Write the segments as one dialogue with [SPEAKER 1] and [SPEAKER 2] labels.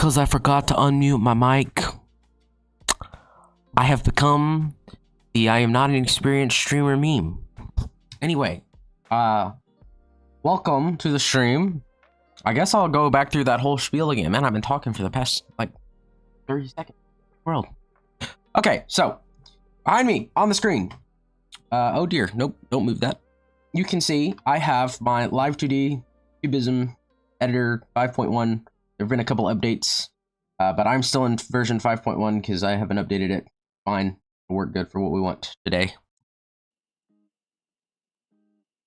[SPEAKER 1] because I forgot to unmute my mic. I have become the I am not an experienced streamer meme. Anyway, welcome to the stream. I guess I'll go back through that whole spiel again. Man, I've been talking for the past, like, 30 seconds. World. Okay, so, behind me, on the screen. Oh dear, nope, don't move that. You can see I have my Live 2D Cubism editor 5.1. There have been a couple updates, but I'm still in version 5.1 because I haven't updated it. Fine, it'll work good for what we want today.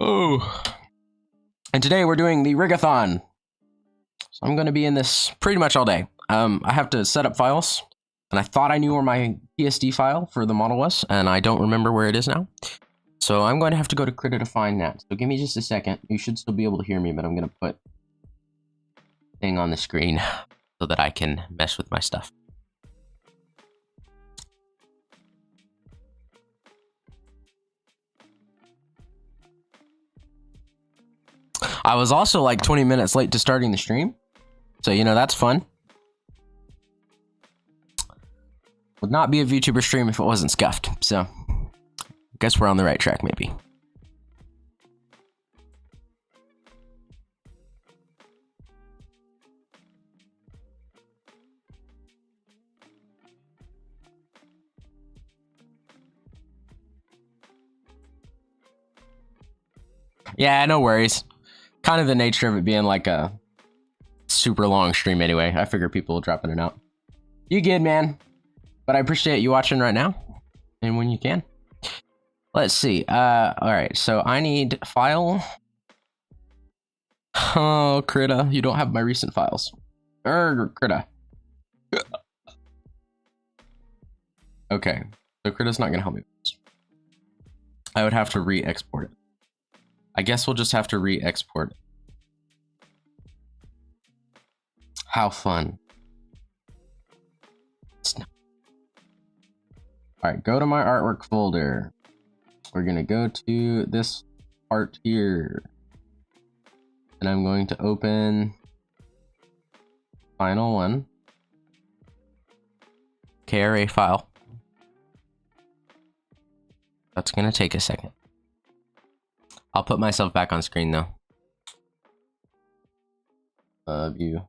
[SPEAKER 1] Oh, and today we're doing the Rigathon. So I'm going to be in this pretty much all day. I have to set up files, and I thought I knew where my PSD file for the model was, and I don't remember where it is now. So I'm going to have to go to Krita to find that. So give me just a second. You should still be able to hear me, but I'm going to put thing on the screen so that I can mess with my stuff. I was also like 20 minutes late to starting the stream. So, you know, that's fun. Would not be a VTuber stream if it wasn't scuffed. So, guess we're on the right track, maybe. Yeah, no worries. Kind of the nature of it being like a super long stream anyway. I figure people will drop in and out. You good, man. But I appreciate you watching right now. And when you can. Let's see. Alright, so I need file. Oh, Krita, you don't have my recent files. Krita. Okay, so Krita's not gonna help me with this. I would have to re-export it. I guess we'll just have to re-export it. How fun. Alright, go to my artwork folder. We're gonna go to this part here. And I'm going to open final one. KRA file. That's gonna take a second. I'll put myself back on screen though. View.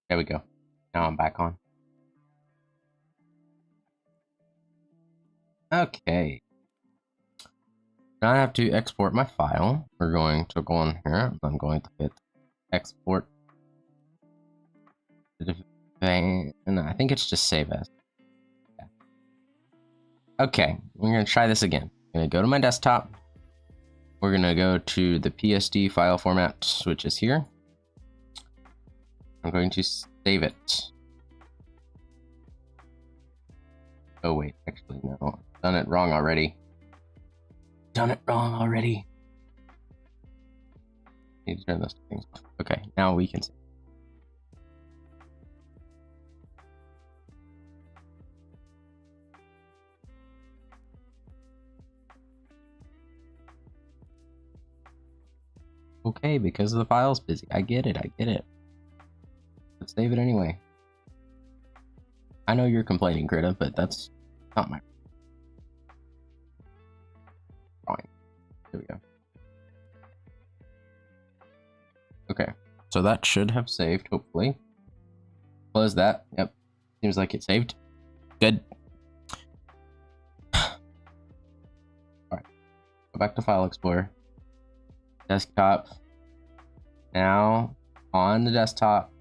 [SPEAKER 1] There we go. Now I'm back on. Okay. Now I have to export my file. We're going to go on here. I'm going to hit export. And I think it's just save as. Yeah. Okay, we're going to try this again. I'm going to go to my desktop. We're going to go to the PSD file format, which is here. I'm going to save it. Oh wait, actually no. I've done it wrong already. Done it wrong already. Need to turn those things off. Okay, now we can see. Okay, because the file's busy. I get it, I get it. Let's save it anyway. I know you're complaining, Krita, but that's not my... Fine. There we go. Okay, so that should have saved, hopefully. Close that. Yep. Seems like it saved. Good. Alright. Go back to File Explorer. Desktop. Now, on the desktop,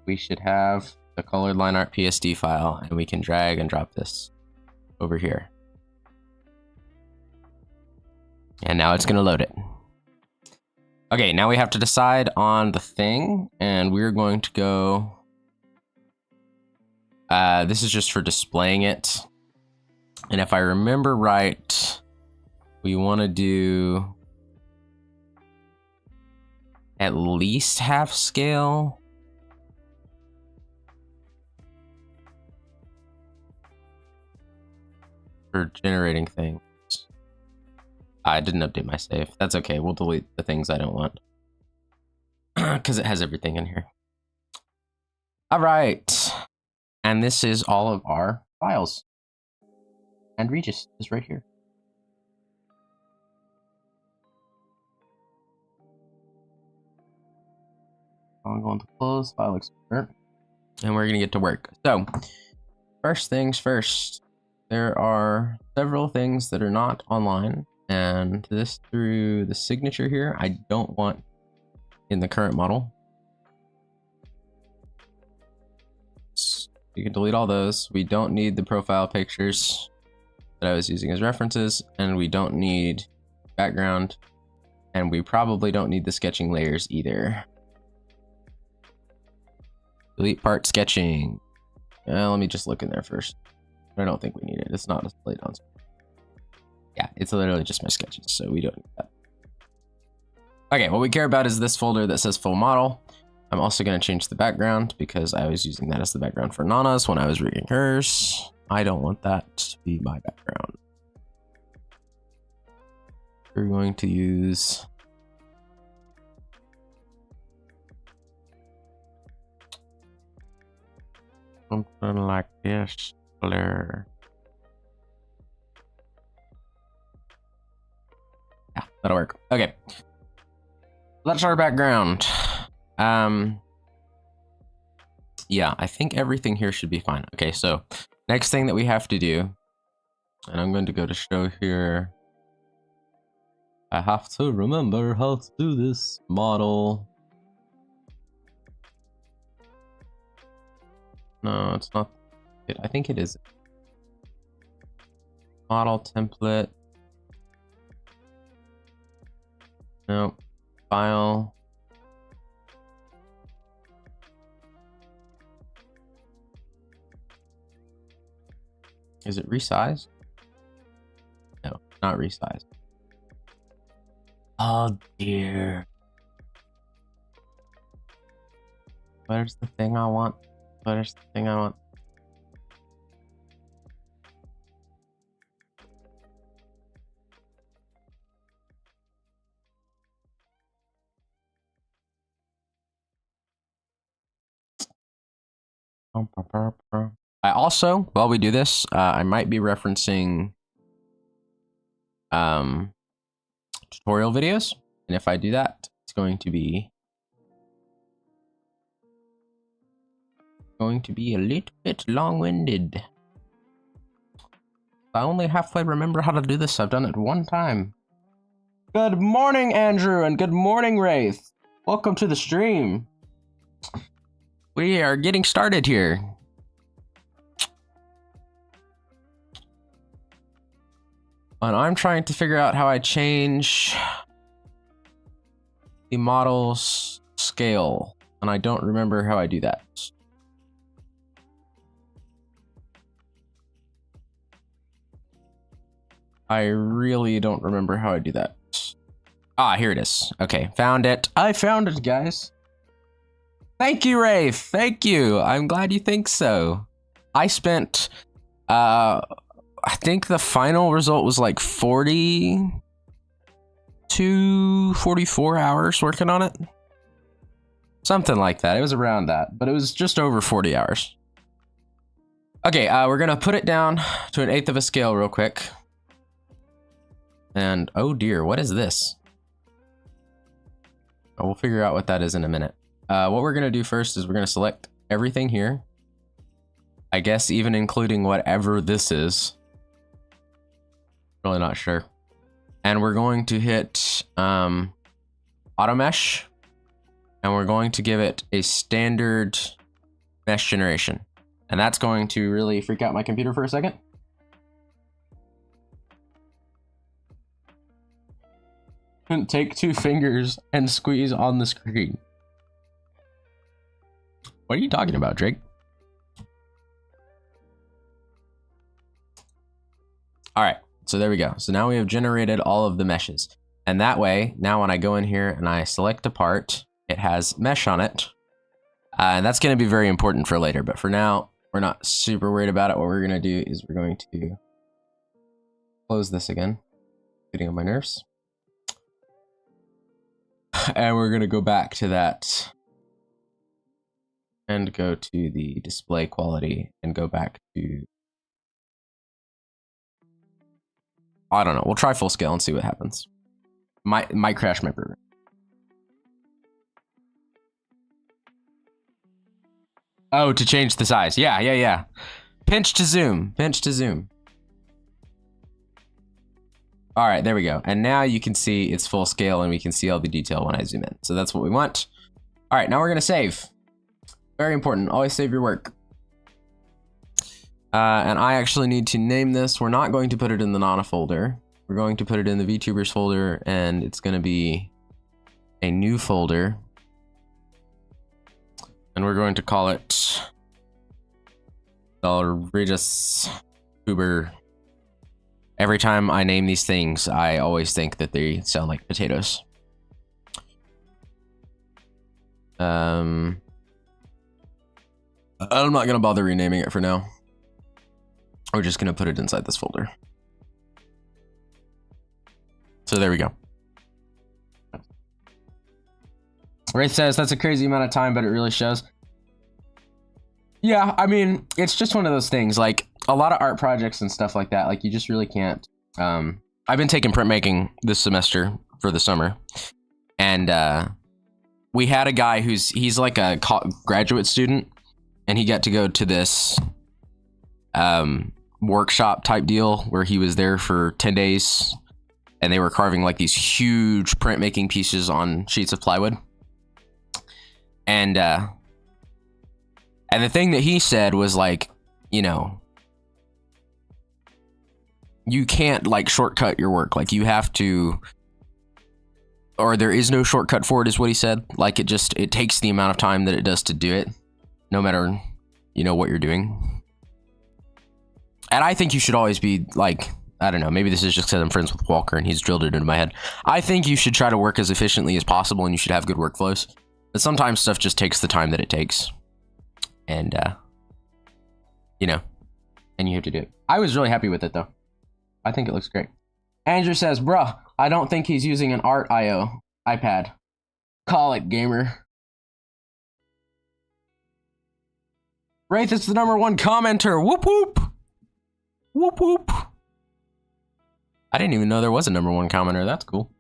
[SPEAKER 1] we should have the colored line art PSD file, and we can drag and drop this over here. And now it's going to load it. Okay, now we have to decide on the thing, and we're going to go... this is just for displaying it. And if I remember right, we want to do at least half scale. For generating things. I didn't update my save. That's okay. We'll delete the things I don't want. Because it has everything in here. All right. And this is all of our files. And Regis is right here. I'm going to close file explorer. And we're going to get to work. So, first things first. There are several things that are not online. And this through the signature here, I don't want in the current model. So you can delete all those. We don't need the profile pictures that I was using as references, and we don't need background, and we probably don't need the sketching layers either. Delete part sketching. Let me just look in there first. I don't think we need it. It's not displayed on screen. Yeah, it's literally just my sketches, so we don't need that. Okay, what we care about is this folder that says full model. I'm also going to change the background because I was using that as the background for Nana's when I was rigging hers. I don't want that to be my background. We're going to use something like this color. Yeah, that'll work. Okay. That's our background. Yeah, I think everything here should be fine. Okay, so next thing that we have to do, and I'm going to go to show here. I have to remember how to do this model. No, it's not. I think it is. Model template. No. File. Is it resized? No, not resized. Oh dear. Where's the thing I want? Where's the thing I want? I also, while we do this, I might be referencing tutorial videos, and if I do that, it's going to be a little bit long-winded. I only halfway remember how to do this. I've done it one time. Good morning, Andrew, and good morning, Wraith. Welcome to the stream. We are getting started here. And I'm trying to figure out how I change the model's scale, and I don't remember how I do that. I really don't remember how I do that. Ah, here it is. Okay, found it. I found it, guys. Thank you, Rafe. Thank you. I'm glad you think so. I spent, I think the final result was like 40 to 44 hours working on it. Something like that. It was around that, but it was just over 40 hours. Okay, we're gonna put it down to 1/8 of a scale real quick. And oh dear, what is this? Oh, we'll figure out what that is in a minute. What we're gonna do first is we're gonna select everything here. I guess even including whatever this is. Really not sure. And we're going to hit auto mesh, and we're going to give it a standard mesh generation. And that's going to really freak out my computer for a second. Take 2 fingers and squeeze on the screen. What are you talking about, Drake? All right, so there we go. So now we have generated all of the meshes. And that way, now when I go in here and I select a part, it has mesh on it. And that's going to be very important for later. But for now, we're not super worried about it. What we're going to do is we're going to close this again. Getting on my nerves. And we're gonna go back to that and go to the display quality and go back to, I don't know, we'll try full scale and see what happens. Might crash my program. Oh, to change the size. Yeah. Pinch to zoom. All right, there we go. And now you can see it's full scale and we can see all the detail when I zoom in. So that's what we want. All right, now we're gonna save. Very important, always save your work. And I actually need to name this. We're not going to put it in the Nana folder. We're going to put it in the VTubers folder, and it's gonna be a new folder. And we're going to call it Reges Tuber. Every time I name these things, I always think that they sound like potatoes. I'm not gonna bother renaming it for now. We're just gonna put it inside this folder. So there we go. Wraith says, that's a crazy amount of time, but it really shows. Yeah, I mean, it's just one of those things, like a lot of art projects and stuff like that, like you just really can't. I've been taking printmaking this semester for the summer, and we had a guy he's like a graduate student, and he got to go to this workshop type deal where he was there for 10 days, and they were carving like these huge printmaking pieces on sheets of plywood. And the thing that he said was like, you know, you can't like shortcut your work. Like you have to, or there is no shortcut for it, is what he said. Like it takes the amount of time that it does to do it, no matter, you know, what you're doing. And I think you should always be like, I don't know, maybe this is just because I'm friends with Walker and he's drilled it into my head. I think you should try to work as efficiently as possible and you should have good workflows. But sometimes stuff just takes the time that it takes. And, you know, and you have to do it. I was really happy with it, though. I think it looks great. Andrew says, bruh, I don't think he's using an Art.io iPad. Call it, gamer. Wraith is the #1 commenter. Whoop, whoop. Whoop, whoop. I didn't even know there was a #1 commenter. That's cool.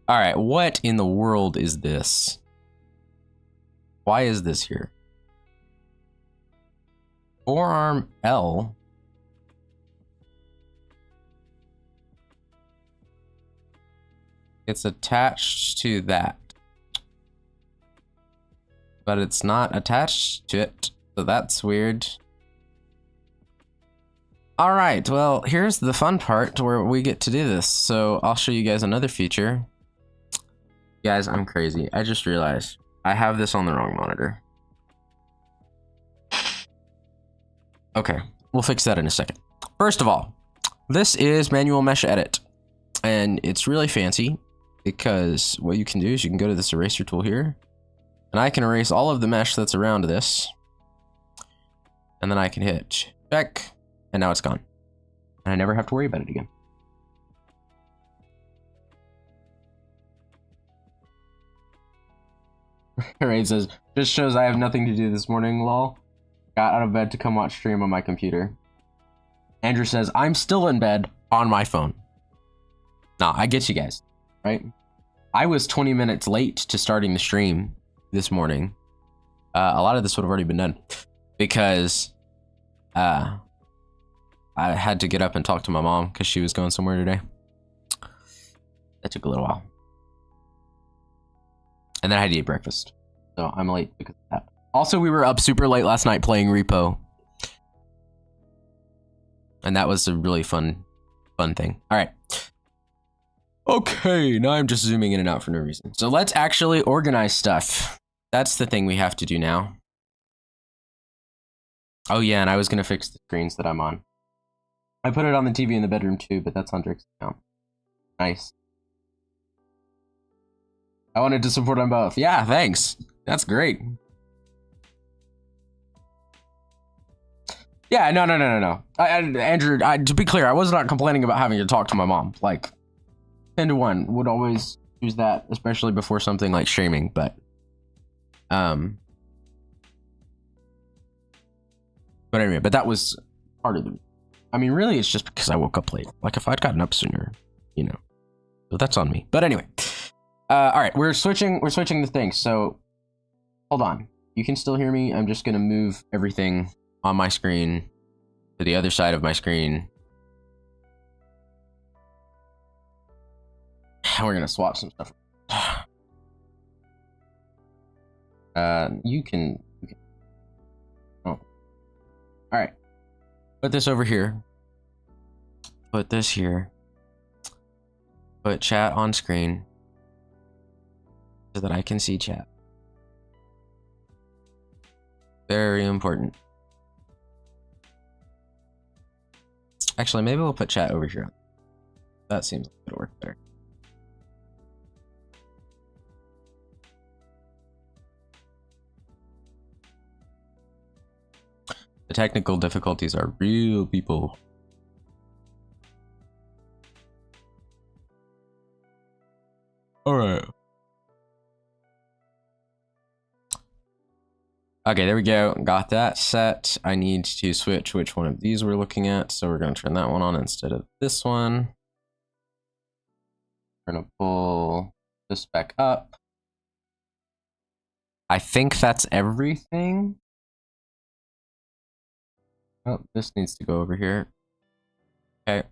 [SPEAKER 1] All right, what in the world is this? Why is this here? Forearm L. It's attached to that. But it's not attached to it, so that's weird. All right, well, here's the fun part where we get to do this. So I'll show you guys another feature. Guys, I'm crazy. I just realized I have this on the wrong monitor. Okay, we'll fix that in a second. First of all, this is manual mesh edit, and it's really fancy because what you can do is you can go to this eraser tool here, and I can erase all of the mesh that's around this, and then I can hit check, and now it's gone, and I never have to worry about it again. Raid says, just shows I have nothing to do this morning, lol. Got out of bed to come watch stream on my computer. Andrew says, I'm still in bed on my phone. Nah, I get you guys, right? I was 20 minutes late to starting the stream this morning. A lot of this would have already been done because I had to get up and talk to my mom because she was going somewhere today. That took a little while. And then I had to eat breakfast. So I'm late because of that. Also, we were up super late last night playing Repo. And that was a really fun thing. All right. Okay, now I'm just zooming in and out for no reason. So let's actually organize stuff. That's the thing we have to do now. Oh yeah, and I was going to fix the screens that I'm on. I put it on the TV in the bedroom too, but that's on Drake's account. Nice. I wanted to support on both. Yeah, thanks. That's great. Yeah, no. Andrew, to be clear, I was not complaining about having to talk to my mom. Like, 10 to 1 would always use that, especially before something like streaming. But anyway, but that was part of the. I mean, really, it's just because I woke up late. Like, if I'd gotten up sooner, you know. So that's on me. But anyway, all right, we're switching the things. So, hold on. You can still hear me. I'm just gonna move everything on my screen to the other side of my screen. And we're gonna swap some stuff. You can. Oh, all right. Put this over here. Put this here. Put chat on screen so that I can see chat. Very important. Actually, maybe we'll put chat over here. That seems like it'll work better. The technical difficulties are real, people. All right. Okay, there we go. Got that set. I need to switch which one of these we're looking at. So we're going to turn that one on instead of this one. We're going to pull this back up. I think that's everything. Oh, this needs to go over here. Okay.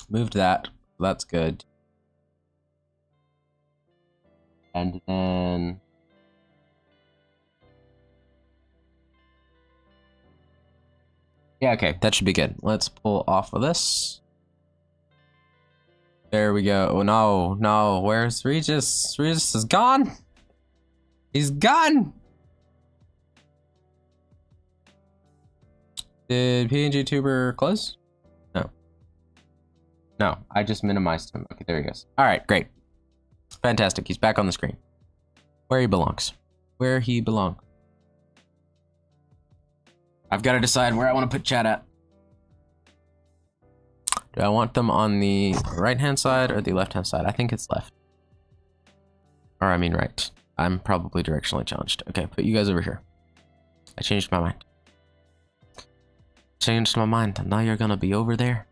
[SPEAKER 1] Moved that. That's good. And then... yeah, okay, that should be good. Let's pull off of this. There we go. Oh, no. Where's Regis? Regis is gone. He's gone. Did PNG Tuber close? No, I just minimized him. Okay, there he goes. All right, great. Fantastic. He's back on the screen. Where he belongs. Where he belongs. I've got to decide where I want to put chat at. Do I want them on the right-hand side or the left-hand side? I think it's left. Or I mean right. I'm probably directionally challenged. Okay, put you guys over here. I changed my mind. Changed my mind. Now you're gonna be over there.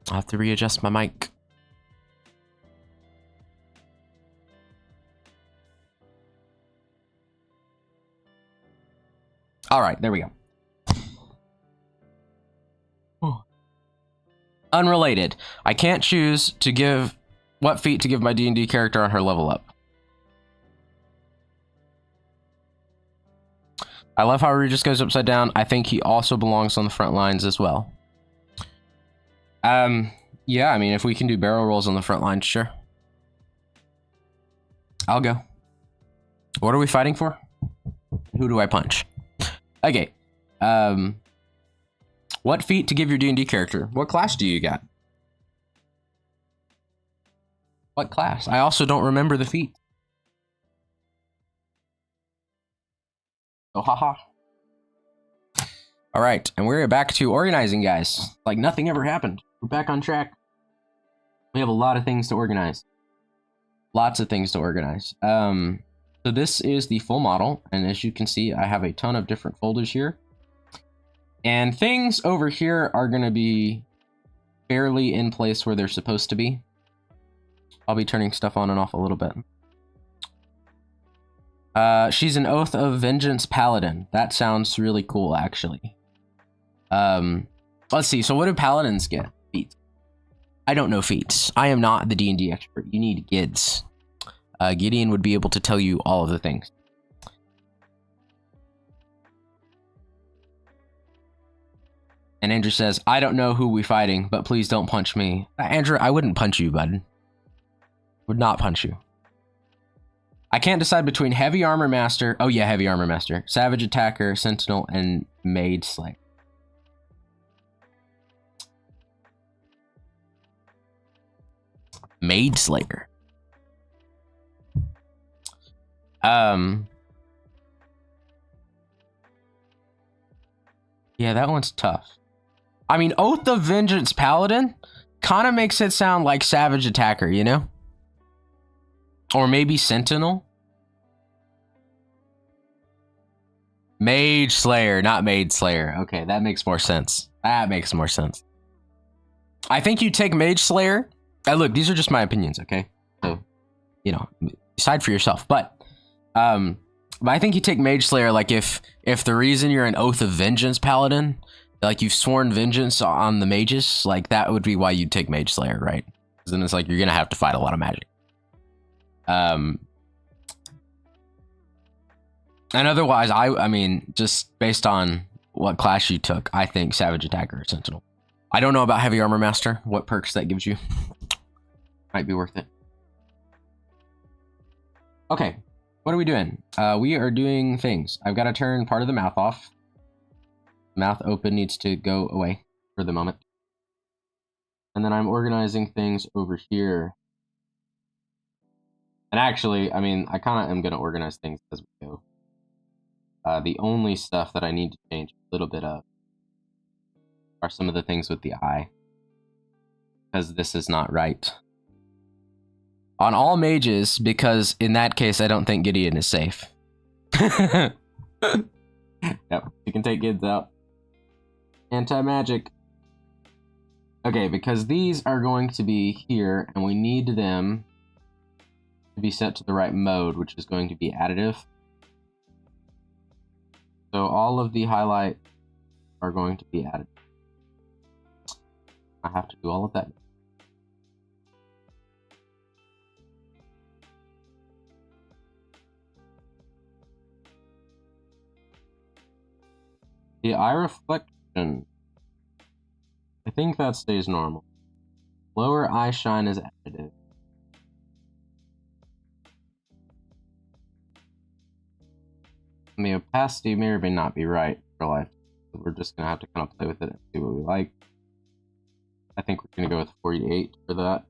[SPEAKER 1] I'll have to readjust my mic. All right, there we go. Unrelated. I can't choose to give what feat to give my D&D character on her level up. I love how Regis goes upside down. I think he also belongs on the front lines as well. Yeah, I mean, if we can do barrel rolls on the front lines, sure. I'll go. What are we fighting for? Who do I punch? Okay. What feat to give your D&D character? What class do you got? What class? I also don't remember the feat. Oh, haha. All right, and we're back to organizing, guys. Like nothing ever happened. We're back on track. We have a lot of things to organize. Lots of things to organize. So this is the full model, and as you can see, I have a ton of different folders here. And things over here are going to be fairly in place where they're supposed to be. I'll be turning stuff on and off a little bit. She's an Oath of Vengeance Paladin. That sounds really cool, actually. Let's see. So what do paladins get? Feats. I don't know feats. I am not the D&D expert. You need Gids. Gideon would be able to tell you all of the things. And Andrew says, I don't know who we fighting, but please don't punch me. Andrew, I wouldn't punch you, bud. Would not punch you. I can't decide between Heavy Armor Master. Oh yeah, Heavy Armor Master. Savage Attacker, Sentinel, and Maid Slayer. Maid Slayer. Yeah, that one's tough. I mean, Oath of Vengeance Paladin kind of makes it sound like Savage Attacker, you know? Or maybe Sentinel? Mage Slayer, not Maid Slayer. Okay, that makes more sense. That makes more sense. I think you take Mage Slayer. Look, these are just my opinions, okay? So, you know, decide for yourself. But I think you take Mage Slayer, like if the reason you're an Oath of Vengeance Paladin, like you've sworn vengeance on the mages, like that would be why you'd take Mage Slayer, right? Because then it's like you're gonna have to fight a lot of magic. And otherwise, I mean, just based on what class you took, I think Savage Attacker or Sentinel. I don't know about Heavy Armor Master, what perks that gives you. Might be worth it. Okay, what are we doing? We are doing things. I've got to turn part of the mouth off. Mouth open needs to go away for the moment. And then I'm organizing things over here. And actually, I mean, I kind of am going to organize things as we go. The only stuff that I need to change a little bit of are some of the things with the eye. Because this is not right. On all mages, because in that case, I don't think Gideon is safe. Yep, you can take Gids out. Anti-magic. Okay, because these are going to be here, and we need them to be set to the right mode, which is going to be additive. So all of the highlights are going to be added. I have to do all of that. The eye reflection, I think that stays normal. Lower eye shine is additive. And the opacity may or may not be right for life. So we're just going to have to kind of play with it and see what we like. I think we're going to go with 48 for that.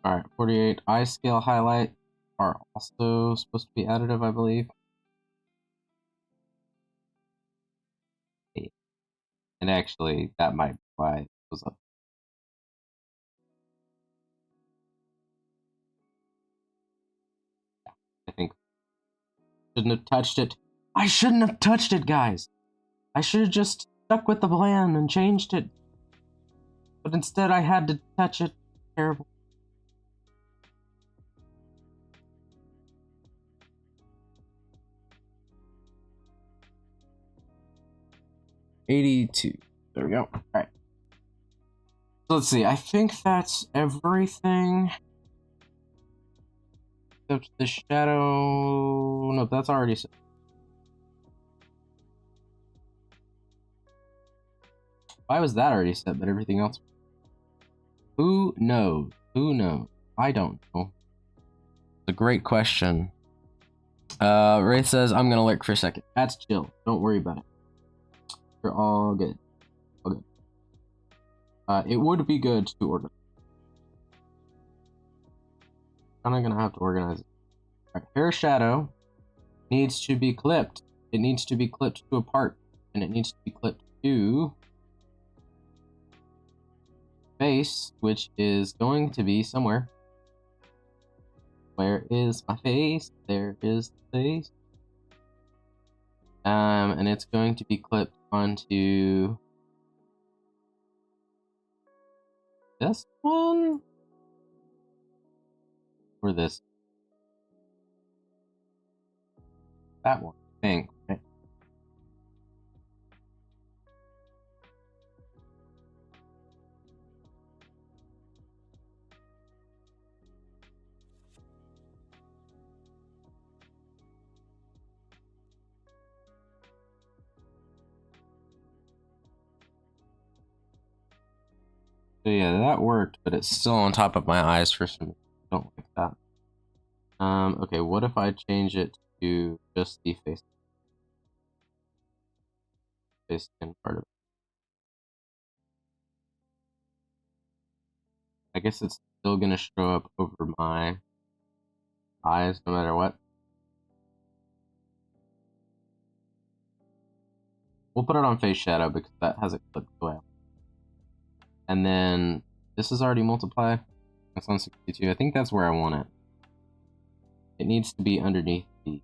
[SPEAKER 1] Alright, 48 eye scale highlight are also supposed to be additive, I believe. And actually, that might be why it was up. I think shouldn't have touched it. I shouldn't have touched it, guys. I should have just stuck with the plan and changed it. But instead, I had to touch it. Terrible. $82. There we go. All right. So let's see. I think that's everything. Except the shadow. No, that's already set. Why was that already set, but everything else? Who knows? Who knows? I don't know. It's a great question. Wraith says, I'm gonna lurk for a second. That's chill. Don't worry about it. We're all good. All good. It would be good to organize. I'm not gonna have to organize it. All right, hair shadow needs to be clipped. It needs to be clipped to a part, and it needs to be clipped to face, which is going to be somewhere. Where is my face? There is the face. And it's going to be clipped onto this one or this. That one, I think. Right? So yeah, that worked, but it's still on top of my eyes for some reason. I don't like that. Okay, what if I change it to just the face skin part of it? I guess it's still gonna show up over my eyes no matter what. We'll put it on face shadow because that has it clipped away. And then this is already multiply. That's on 62. I think that's where I want it. It needs to be underneath the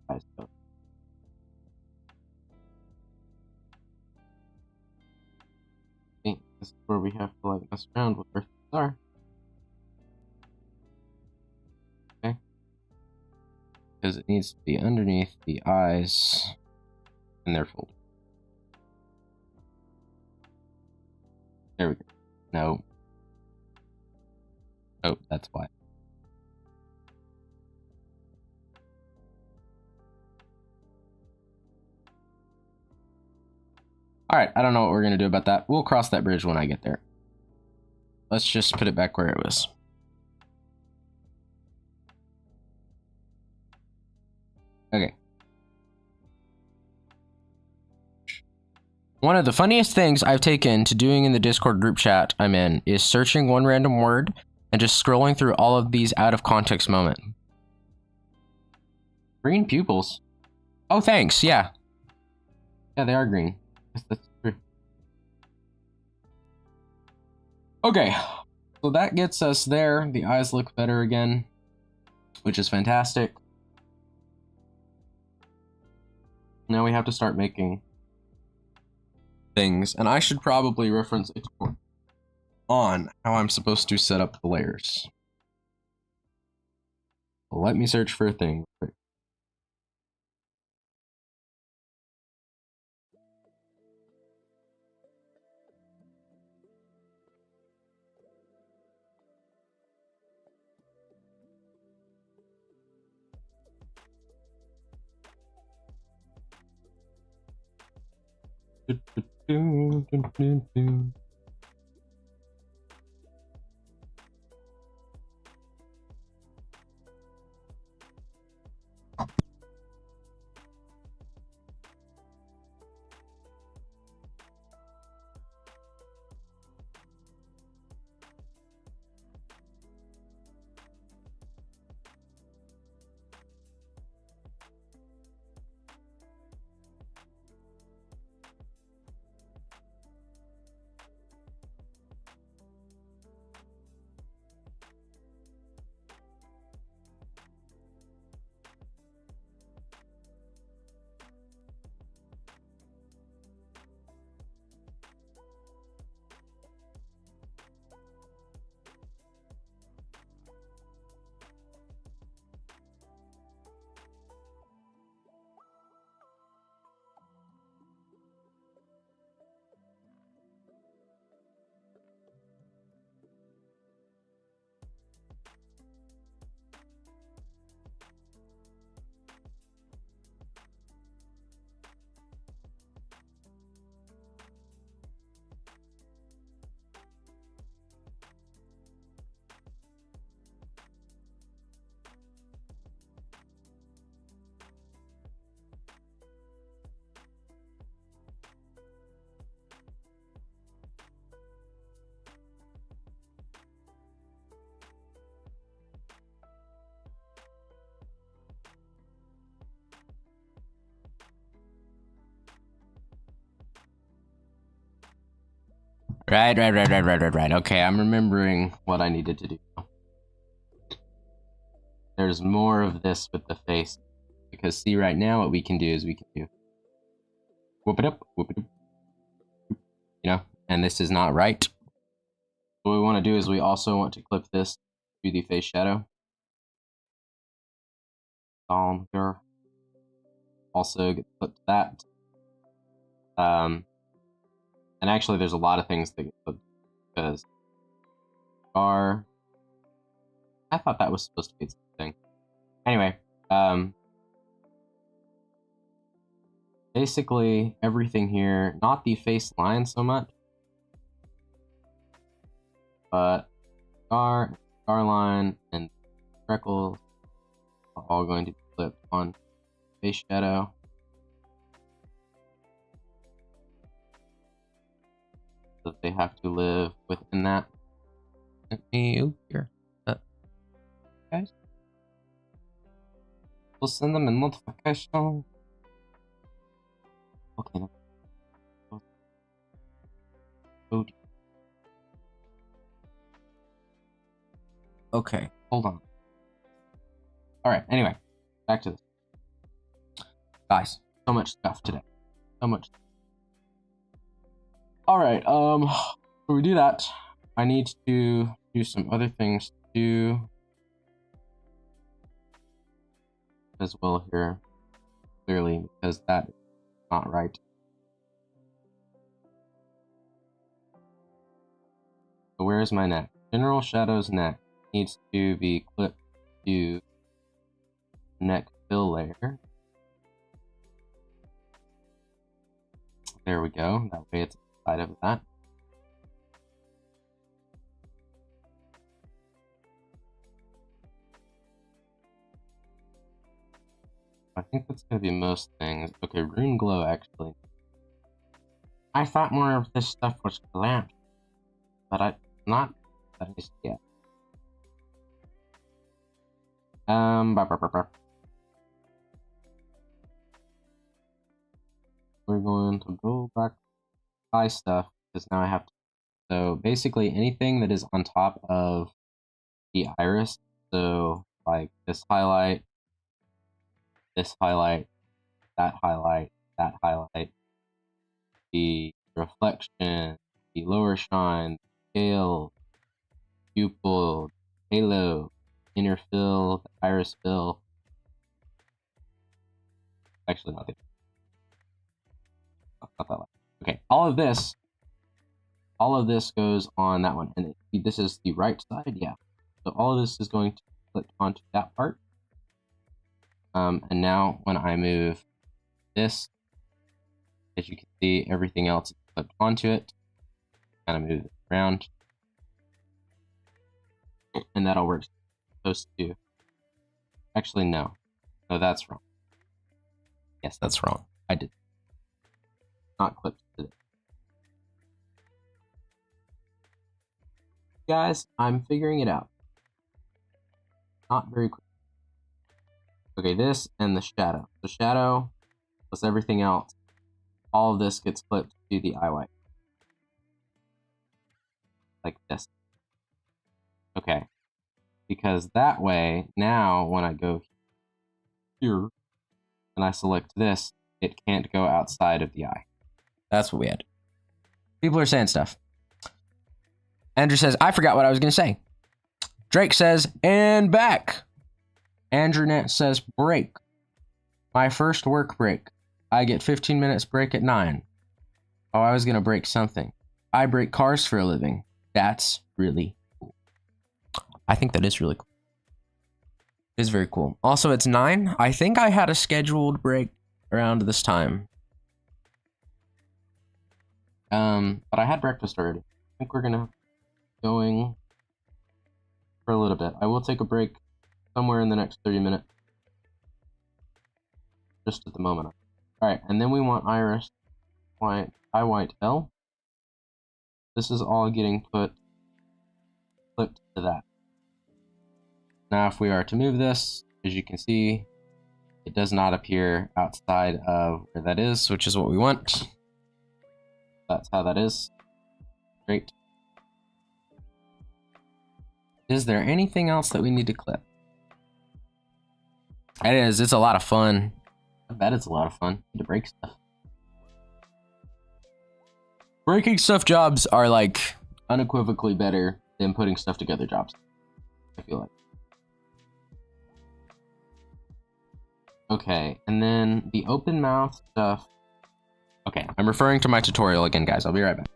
[SPEAKER 1] eyes. So. I think this is where we have to like mess around with where things are. Okay. Because it needs to be underneath the eyes in their folder. There we go. No. Oh, that's why. Alright, I don't know what we're going to do about that. We'll cross that bridge when I get there. Let's just put it back where it was. Okay. One of the funniest things I've taken to doing in the Discord group chat I'm in is searching one random word and just scrolling through all of these out of context moments. Green pupils. Oh, thanks. Yeah. Yeah, they are green. Yes, that's true. Okay. So that gets us there. The eyes look better again, which is fantastic. Now we have to start making things, and I should probably reference a tutorial on how I'm supposed to set up the layers. Let me search for a thing. Right. Okay, I'm remembering what I needed to do. There's more of this with the face. Because see, right now, what we can do is we can do whoop it up, you know, and this is not right. What we want to do is we also want to clip this to the face shadow. On here. Also get clipped to that. And actually there's a lot of things that get clipped because I thought that was supposed to be its thing. Anyway, basically everything here, not the face line so much, but scar line, and freckles are all going to be clipped on face shadow. So that they have to live within that. Let me here. Guys. We'll send them a notification. Okay. Okay, hold on. Alright, anyway, back to this. Guys, so much stuff today. So much. Alright, before we do that, I need to do some other things too. As well here, clearly, because that is not right. So where's my neck? General Shadow's neck needs to be clipped to neck fill layer. There we go. That way it's inside of that. I think that's gonna be most things. Okay, Rune Glow actually. I thought more of this stuff was glamped, but I not that is yet. We're going to go back to eye stuff because now I have to. So basically anything that is on top of the iris, so like this highlight, that highlight, the reflection, the lower shine, scale, pupil, halo, inner fill, the iris fill. Actually, not that one. Okay, all of this goes on that one, and this is the right side, yeah. So all of this is going to click onto that part. And now when I move this, as you can see, everything else is clipped onto it. Kind of move it around, and that'll work. Supposed to. Actually, no, that's wrong. Yes, that's wrong. I did not clip to it. Guys, I'm figuring it out. Not very quick. Okay, this and the shadow. The shadow plus everything else. All of this gets clipped to the eye white. Like this. Okay. Because that way, now when I go here and I select this, it can't go outside of the eye. That's what we had. People are saying stuff. Andrew says, I forgot what I was going to say. Drake says, and back. Andrew Nett says, break. My first work break. I get 15 minutes break at 9. Oh, I was going to break something. I break cars for a living. That's really cool. I think that is really cool. It is very cool. Also, it's 9. I think I had a scheduled break around this time. But I had breakfast already. I think we're gonna going for a little bit. I will take a break somewhere in the next 30 minutes. Just at the moment. Alright, and then we want iris white, eye white L. This is all getting clipped to that. Now if we are to move this, as you can see, it does not appear outside of where that is, which is what we want. That's how that is. Great. Is there anything else that we need to clip? It is. It's a lot of fun. I bet it's a lot of fun to break stuff. Breaking stuff jobs are like unequivocally better than putting stuff together jobs. I feel like. Okay, and then the open mouth stuff. Okay, I'm referring to my tutorial again, guys. I'll be right back.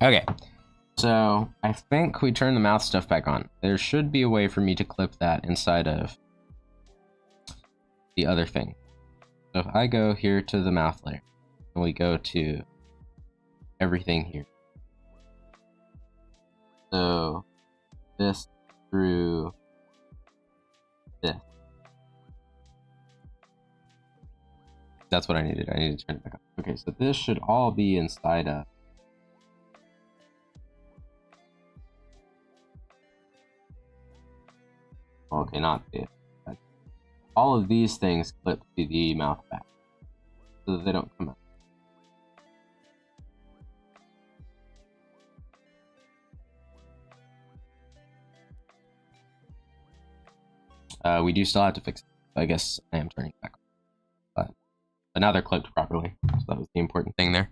[SPEAKER 1] Okay, so I think we turn the mouth stuff back on. There should be a way for me to clip that inside of the other thing. So if I go here to the mouth layer, and we go to everything here. So this through this. That's what I needed. I need to turn it back on. Okay, so this should all be inside of. Okay, not this. All of these things clip to the mouth back so that they don't come out. We do still have to fix it. I guess I am turning it back on. But now they're clipped properly. So that was the important thing there.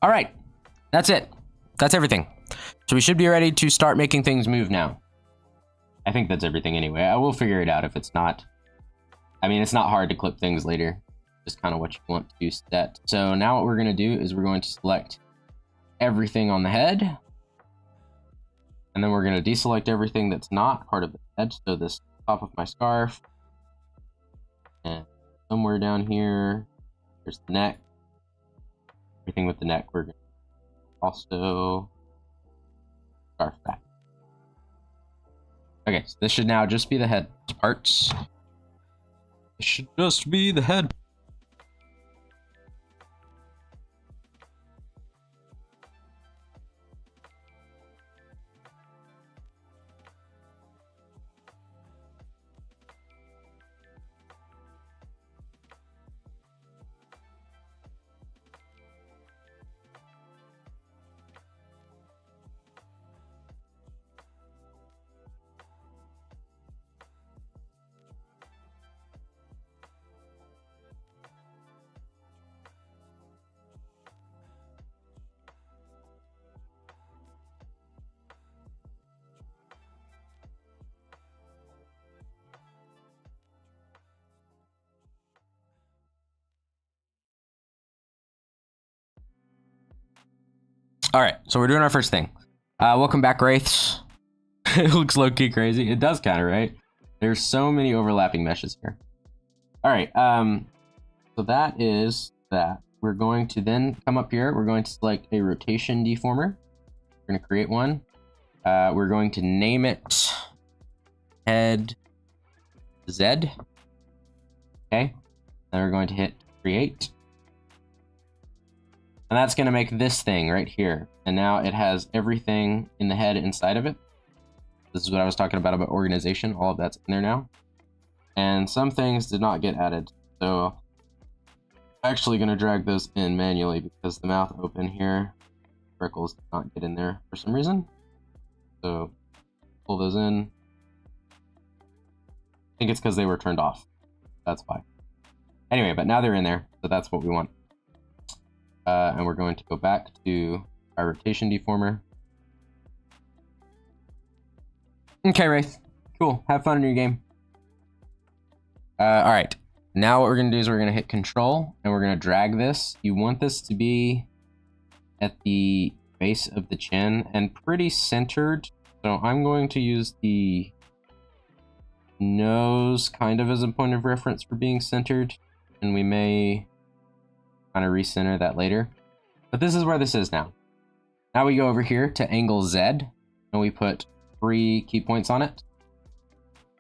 [SPEAKER 1] All right, that's it. That's everything. So we should be ready to start making things move now. I think that's everything anyway. I will figure it out if it's not. I mean, it's not hard to clip things later. Just kind of what you want to set. So now what we're going to do is we're going to select everything on the head. And then we're going to deselect everything that's not part of the head. So this top of my scarf. And somewhere down here, there's the neck. Everything with the neck, we're going to also scarf back. Okay, so this should now just be the head parts. It should just be the head. All right, so we're doing our first thing. Welcome back, Wraiths. It looks low-key crazy. It does kind of, right? There's so many overlapping meshes here. All right, so that is that. We're going to then come up here. We're going to select a rotation deformer. We're going to create one. We're going to name it head Z. Okay, then we're going to hit create. And that's going to make this thing right here. And now it has everything in the head inside of it. This is what I was talking about organization. All of that's in there now. And some things did not get added. So I'm actually going to drag those in manually because the mouth open here, freckles did not get in there for some reason. So pull those in. I think it's because they were turned off. That's why. Anyway, but now they're in there. So that's what we want. And we're going to go back to our rotation deformer. Okay, Wraith. Cool. Have fun in your game. All right. Now what we're going to do is we're going to hit Control, and we're going to drag this. You want this to be at the base of the chin and pretty centered. So I'm going to use the nose kind of as a point of reference for being centered. And we may kind of recenter that later. But this is where this is now. Now we go over here to angle Z, and we put 3 key points on it.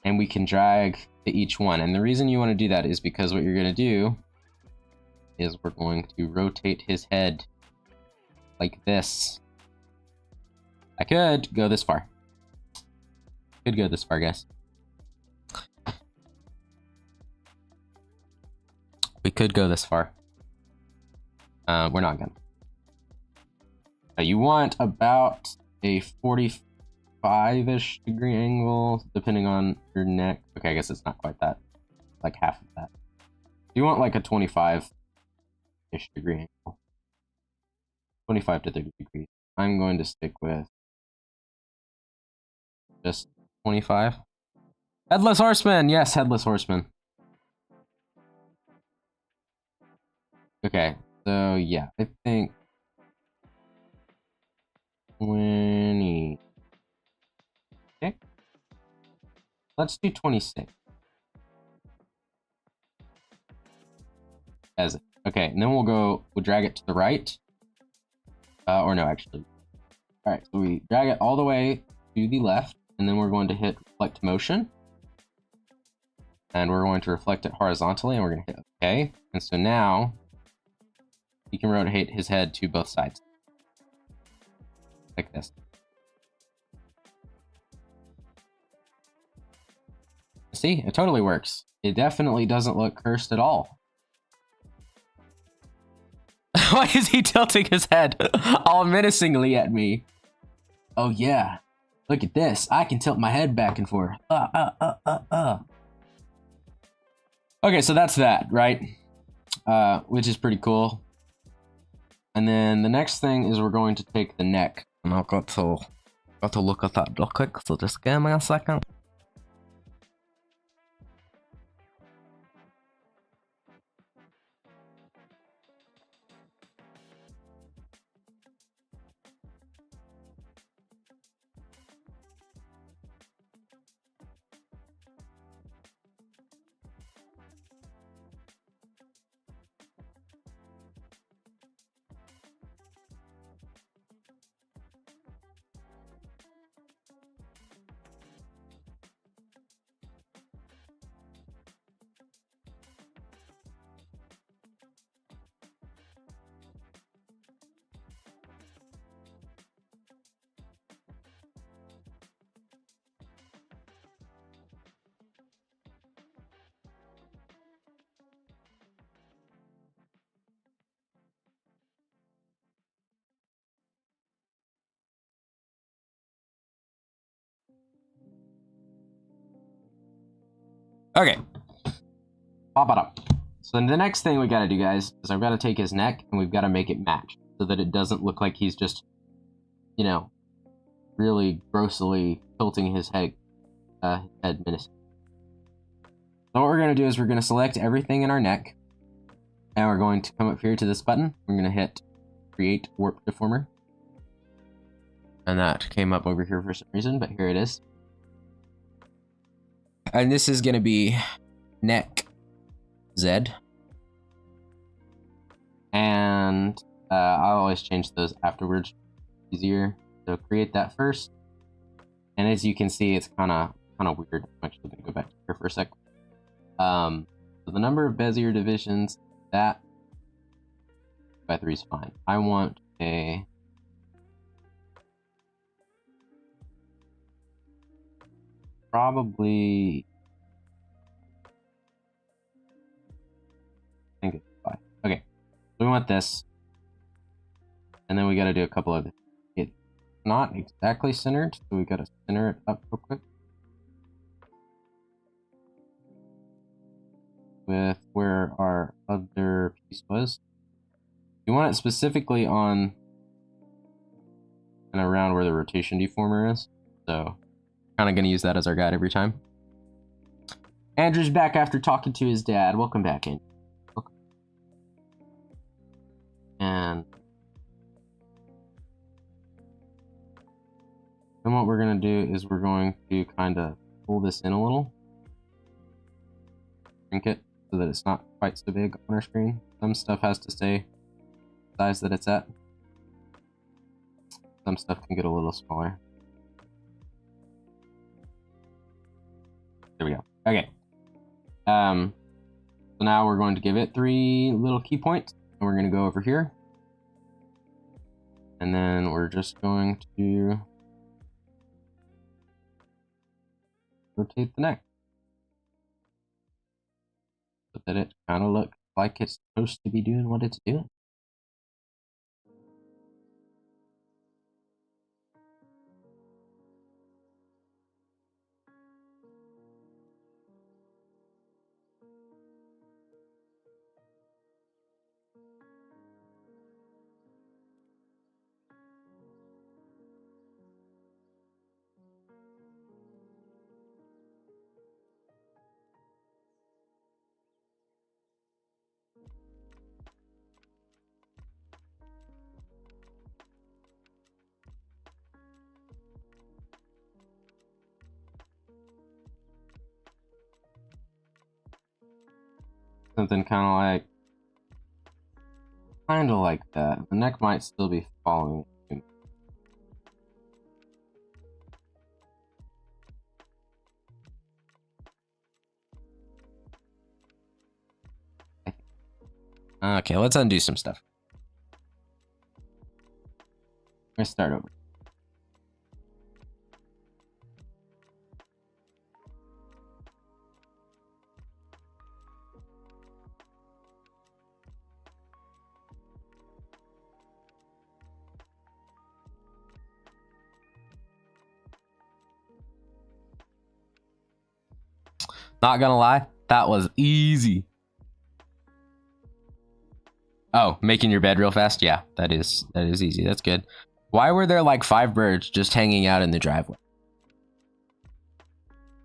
[SPEAKER 1] and we can drag to each one. And the reason you want to do that is because what you're going to do is we're going to rotate his head like this. I could go this far. Could go this far, guys. We could go this far. We're not gonna. You want about a 45-ish degree angle, depending on your neck. Okay, I guess it's not quite that. Like half of that. You want like a 25-ish degree angle. 25 to 30 degrees. I'm going to stick with just 25. Headless Horseman! Yes, Headless Horseman. Okay, so yeah, I think 20. Okay. Let's do 26. As it. Okay, and then we'll drag it to the right. Or no, actually. Alright, so we drag it all the way to the left, and then we're going to hit reflect motion. And we're going to reflect it horizontally, and we're going to hit OK. And so now, you can rotate his head to both sides. Like this. See, it totally works. It definitely doesn't look cursed at all. Why is he tilting his head all menacingly at me? Oh yeah, look at this. I can tilt my head back and forth. Okay, so that's that, right? Which is pretty cool. And then the next thing is we're going to take the neck. And I've got to look at that real quick, so just give me a second. Okay. Pop it up. So the next thing we gotta do, guys, is I've got to take his neck and we've got to make it match so that it doesn't look like he's just, you know, really grossly tilting his head menacing. So what we're gonna do is we're gonna select everything in our neck, and we're going to come up here to this button. We're gonna hit Create Warp Deformer, and that came up over here for some reason, but here it is. And this is gonna be neck Z. And I always change those afterwards, easier. So create that first. And as you can see, it's kind of weird. I'm actually gonna go back here for a sec. So the number of Bezier divisions, that by 3 is fine. I want a probably, I think it's 5. Okay, so we want this, and then we got to do a couple of. It's not exactly centered, so we got to center it up real quick with where our other piece was. You want it specifically on and around where the rotation deformer is, so kind of going to use that as our guide every time. Andrew's back after talking to his dad. Welcome back, Andrew. Welcome. And then what we're going to do is we're going to kind of pull this in a little. Shrink it so that it's not quite so big on our screen. Some stuff has to stay the size that it's at. Some stuff can get a little smaller. Okay. So now we're going to give it 3 little key points, and we're going to go over here. And then we're just going to rotate the neck so that it kind of looks like it's supposed to be doing what it's doing. Something kind of like that. The neck might still be following it. Okay, let's undo some stuff. Let's start over. Not gonna lie, that was easy. Oh, making your bed real fast? Yeah, that is easy. That's good. Why were there like 5 birds just hanging out in the driveway?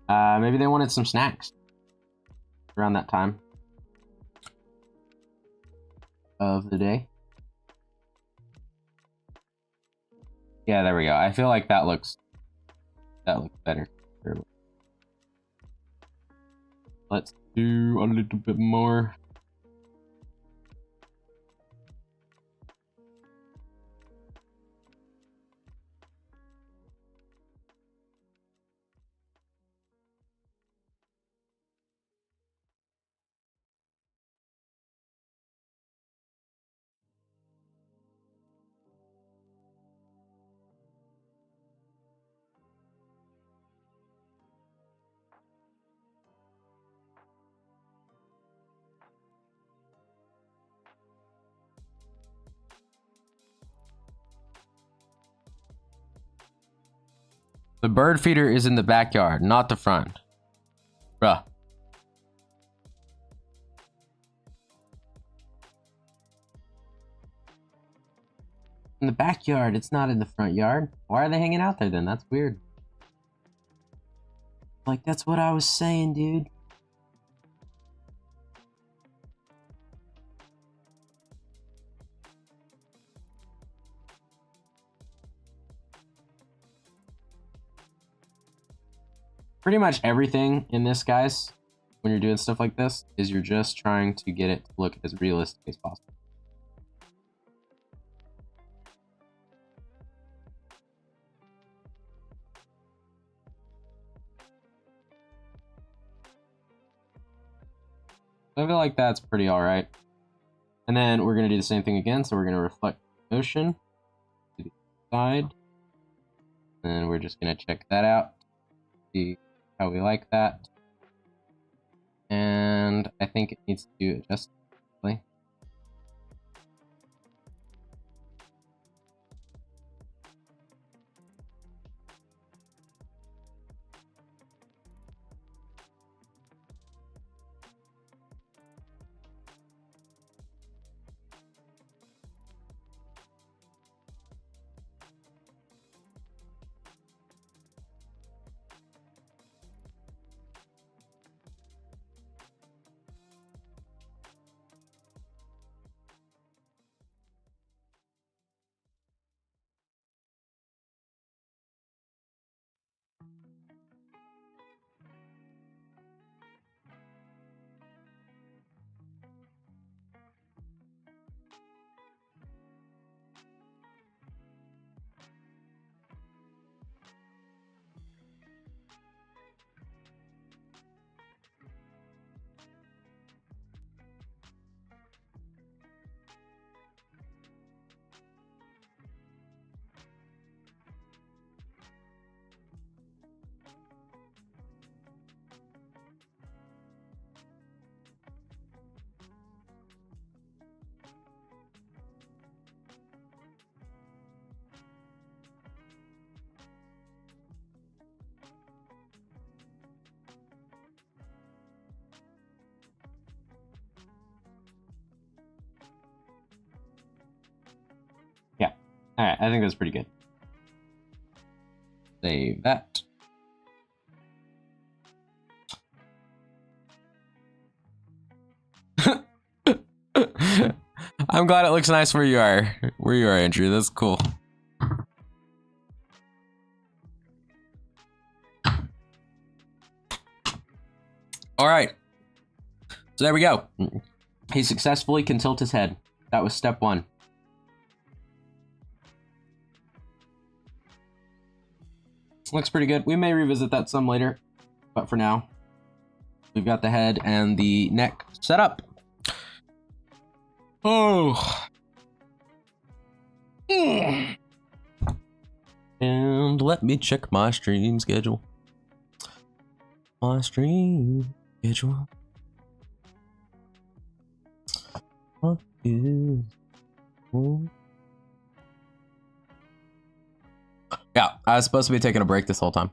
[SPEAKER 1] Maybe they wanted some snacks around that time of the day. Yeah, there we go. I feel like that looks better. Let's do a little bit more. The bird feeder is in the backyard, not the front. Bruh. In the backyard, it's not in the front yard. Why are they hanging out there then? That's weird. Like, that's what I was saying, dude. Pretty much everything in this, guys, when you're doing stuff like this, is you're just trying to get it to look as realistic as possible. I feel like that's pretty alright. And then we're going to do the same thing again, so we're going to reflect motion to the side. And we're just going to check that out, see how we like that. And I think it needs to adjust. All right, I think that's pretty good. Save that. I'm glad it looks nice where you are, Andrew. That's cool. All right. So there we go. He successfully can tilt his head. That was step 1. Looks pretty good. We may revisit that some later, but for now, we've got the head and the neck set up. Oh. And let me check my stream schedule. My stream schedule. What is... Yeah, I was supposed to be taking a break this whole time.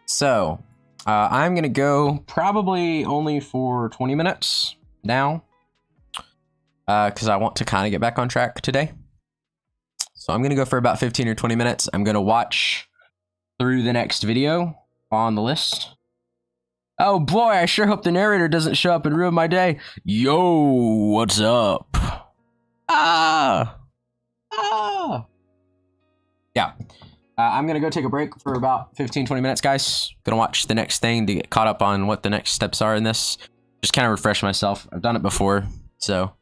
[SPEAKER 1] So, I'm gonna go probably only for 20 minutes now. Because I want to kind of get back on track today. So I'm gonna go for about 15 or 20 minutes. I'm gonna watch through the next video on the list. Oh boy, I sure hope the narrator doesn't show up and ruin my day. Yo, what's up? Ah! Yeah. I'm gonna go take a break for about 15-20 minutes, guys. Gonna watch the next thing to get caught up on what the next steps are in this. Just kind of refresh myself. I've done it before, so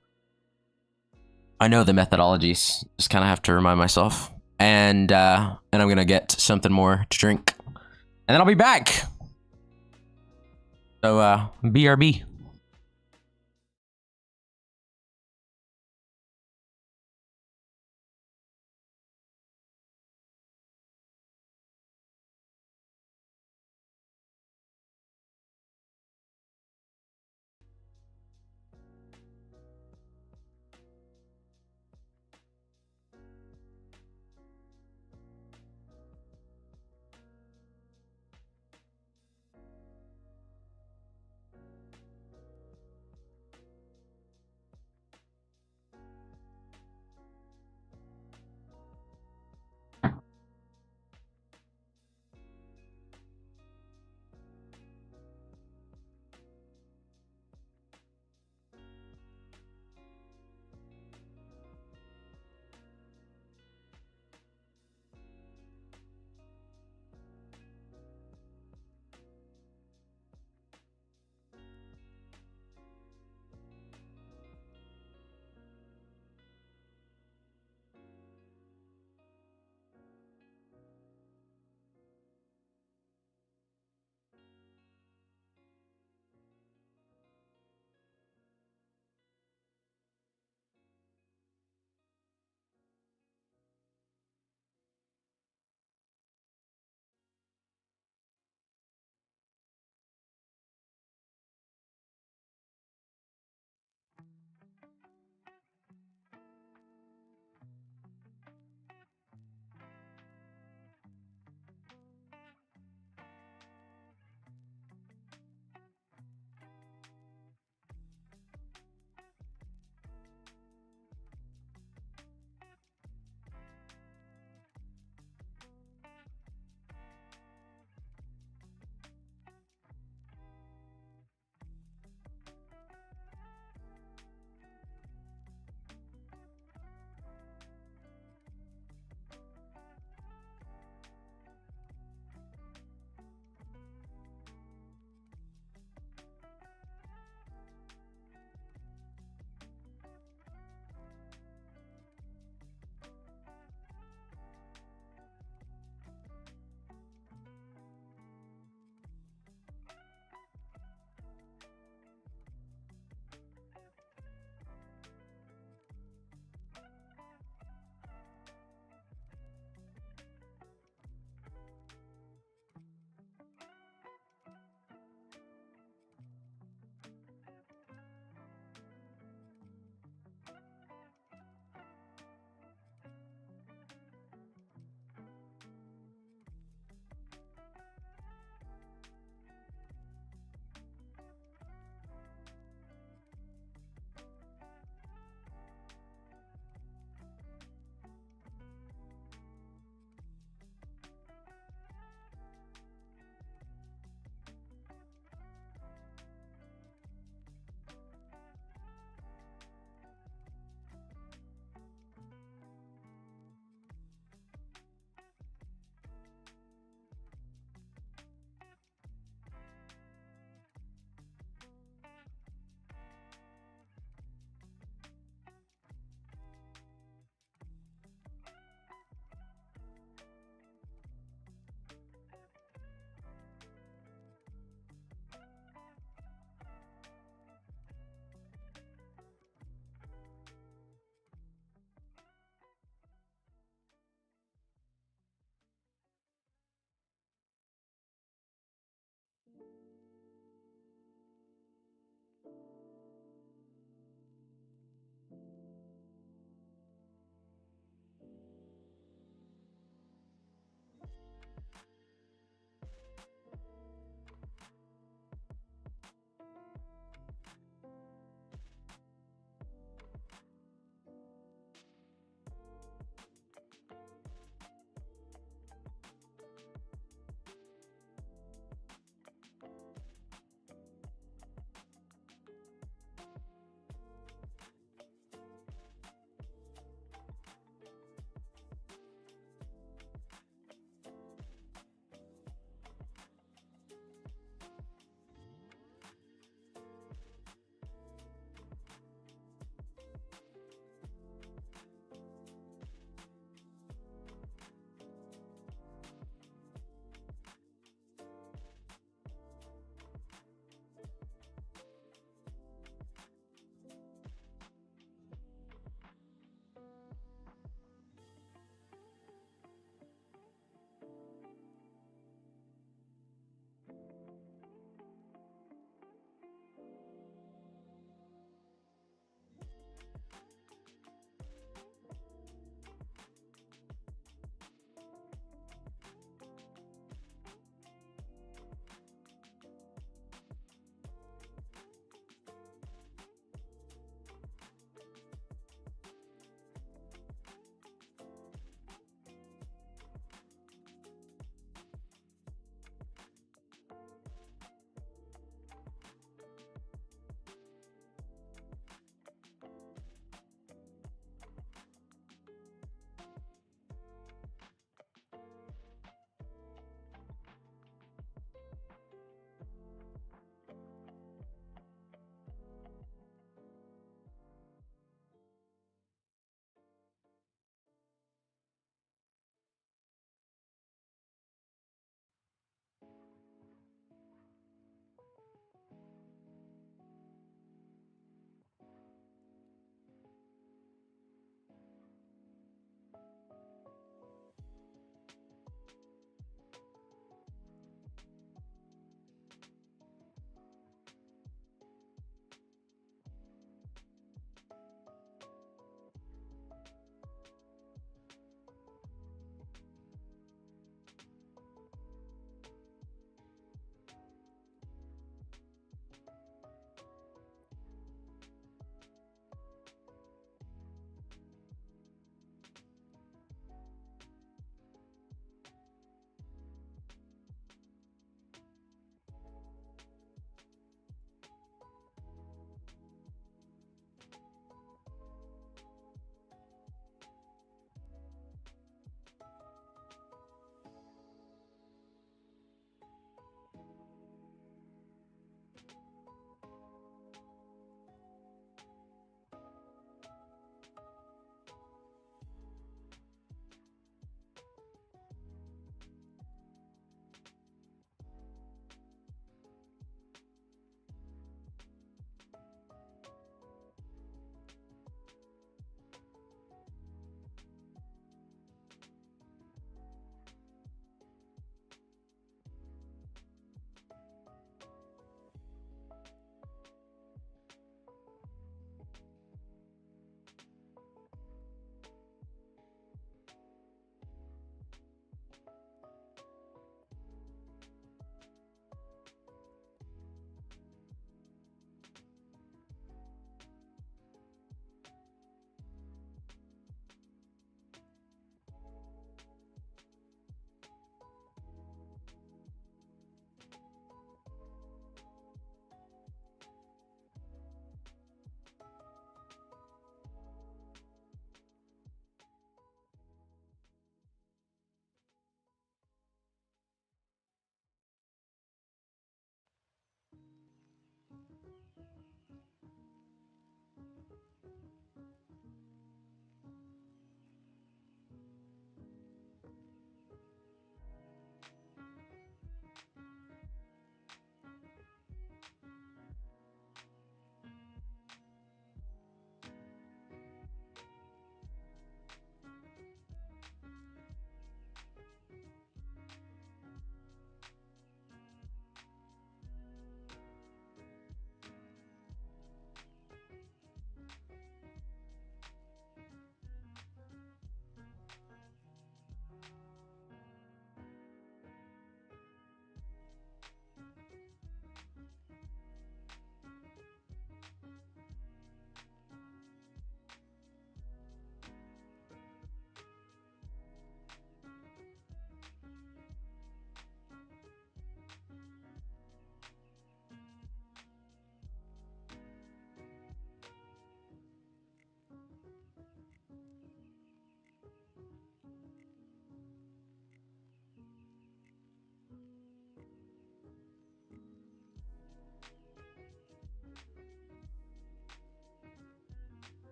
[SPEAKER 1] I know the methodologies. Just kind of have to remind myself. And I'm gonna get something more to drink, and then I'll be back. So BRB.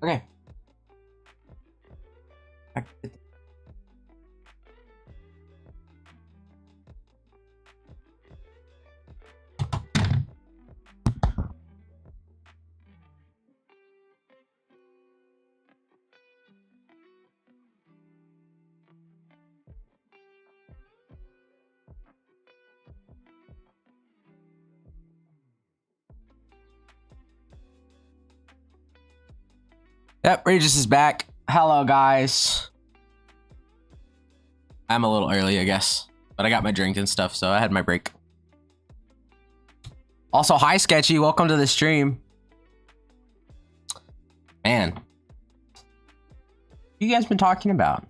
[SPEAKER 1] Okay. Yep, Regis is back. Hello, guys. I'm a little early, I guess. But I got my drink and stuff, so I had my break. Also, hi, Sketchy. Welcome to the stream. Man. What you guys been talking about?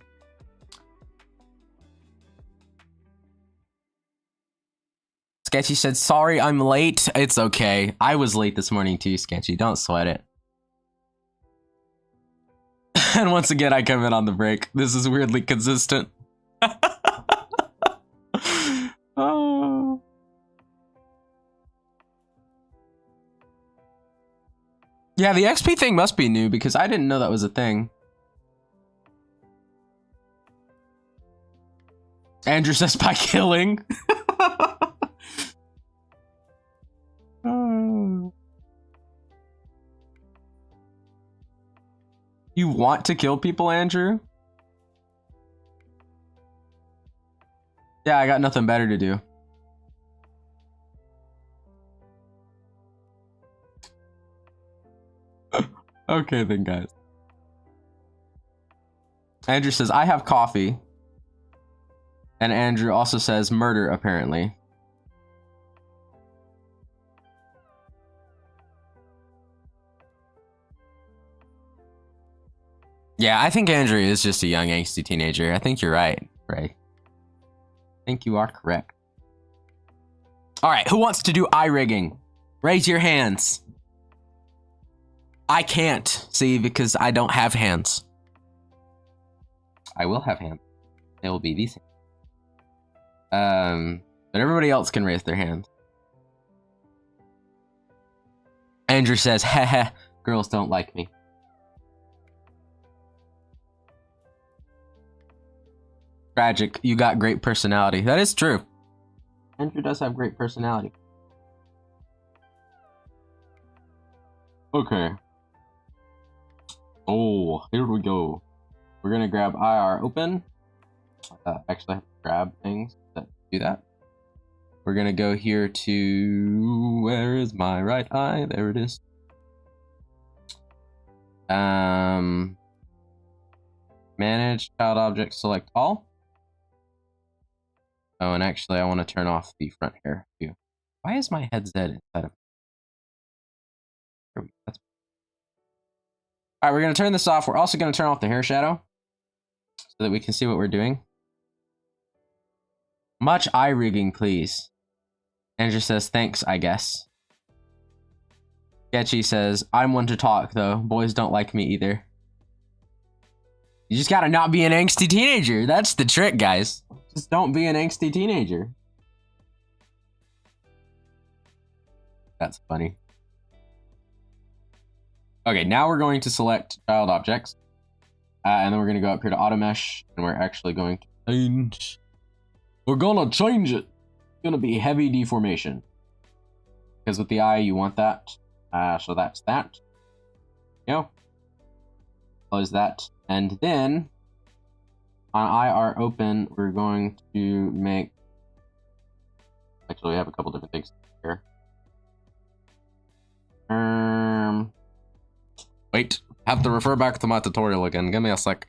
[SPEAKER 1] Sketchy said, sorry, I'm late. It's okay. I was late this morning too, Sketchy. Don't sweat it. And once again, I come in on the break. This is weirdly consistent. Oh. Yeah, the XP thing must be new because I didn't know that was a thing. Andrew says by killing. Oh. You want to kill people, Andrew? Yeah, I got nothing better to do. Okay then, guys. Andrew says, I have coffee. And Andrew also says murder, apparently. Yeah, I think Andrew is just a young, angsty teenager. I think you're right, Ray. I think you are correct. All right, who wants to do eye rigging? Raise your hands. I can't, see, because I don't have hands. I will have hands. They will be these hands. But everybody else can raise their hands. Andrew says, heh, girls don't like me. Tragic, you got great personality. That is true. Andrew does have great personality. Okay. Oh, here we go. We're gonna grab IR open. Actually, I have to grab things that do that. We're gonna go here to, where is my right eye? There it is. Manage child object, select all. Oh, and actually I want to turn off the front hair too. Why is my head Z instead of... All right, we're gonna turn this off. We're also gonna turn off the hair shadow so that we can see what we're doing. Much eye rigging, please. Andrew says, thanks, I guess. Sketchy says, I'm one to talk, though. Boys don't like me either. You just gotta not be an angsty teenager. That's the trick, guys. Just don't be an angsty teenager. That's funny. Okay, now we're going to select child objects. And then we're gonna go up here to auto mesh, and we're actually going to change. We're gonna change it. It's gonna be heavy deformation. Because with the eye, you want that. So that's that. Go. Close that. And then on IR open, we're going to make... Actually, we have a couple different things here. Wait, have to refer back to my tutorial again. Give me a sec.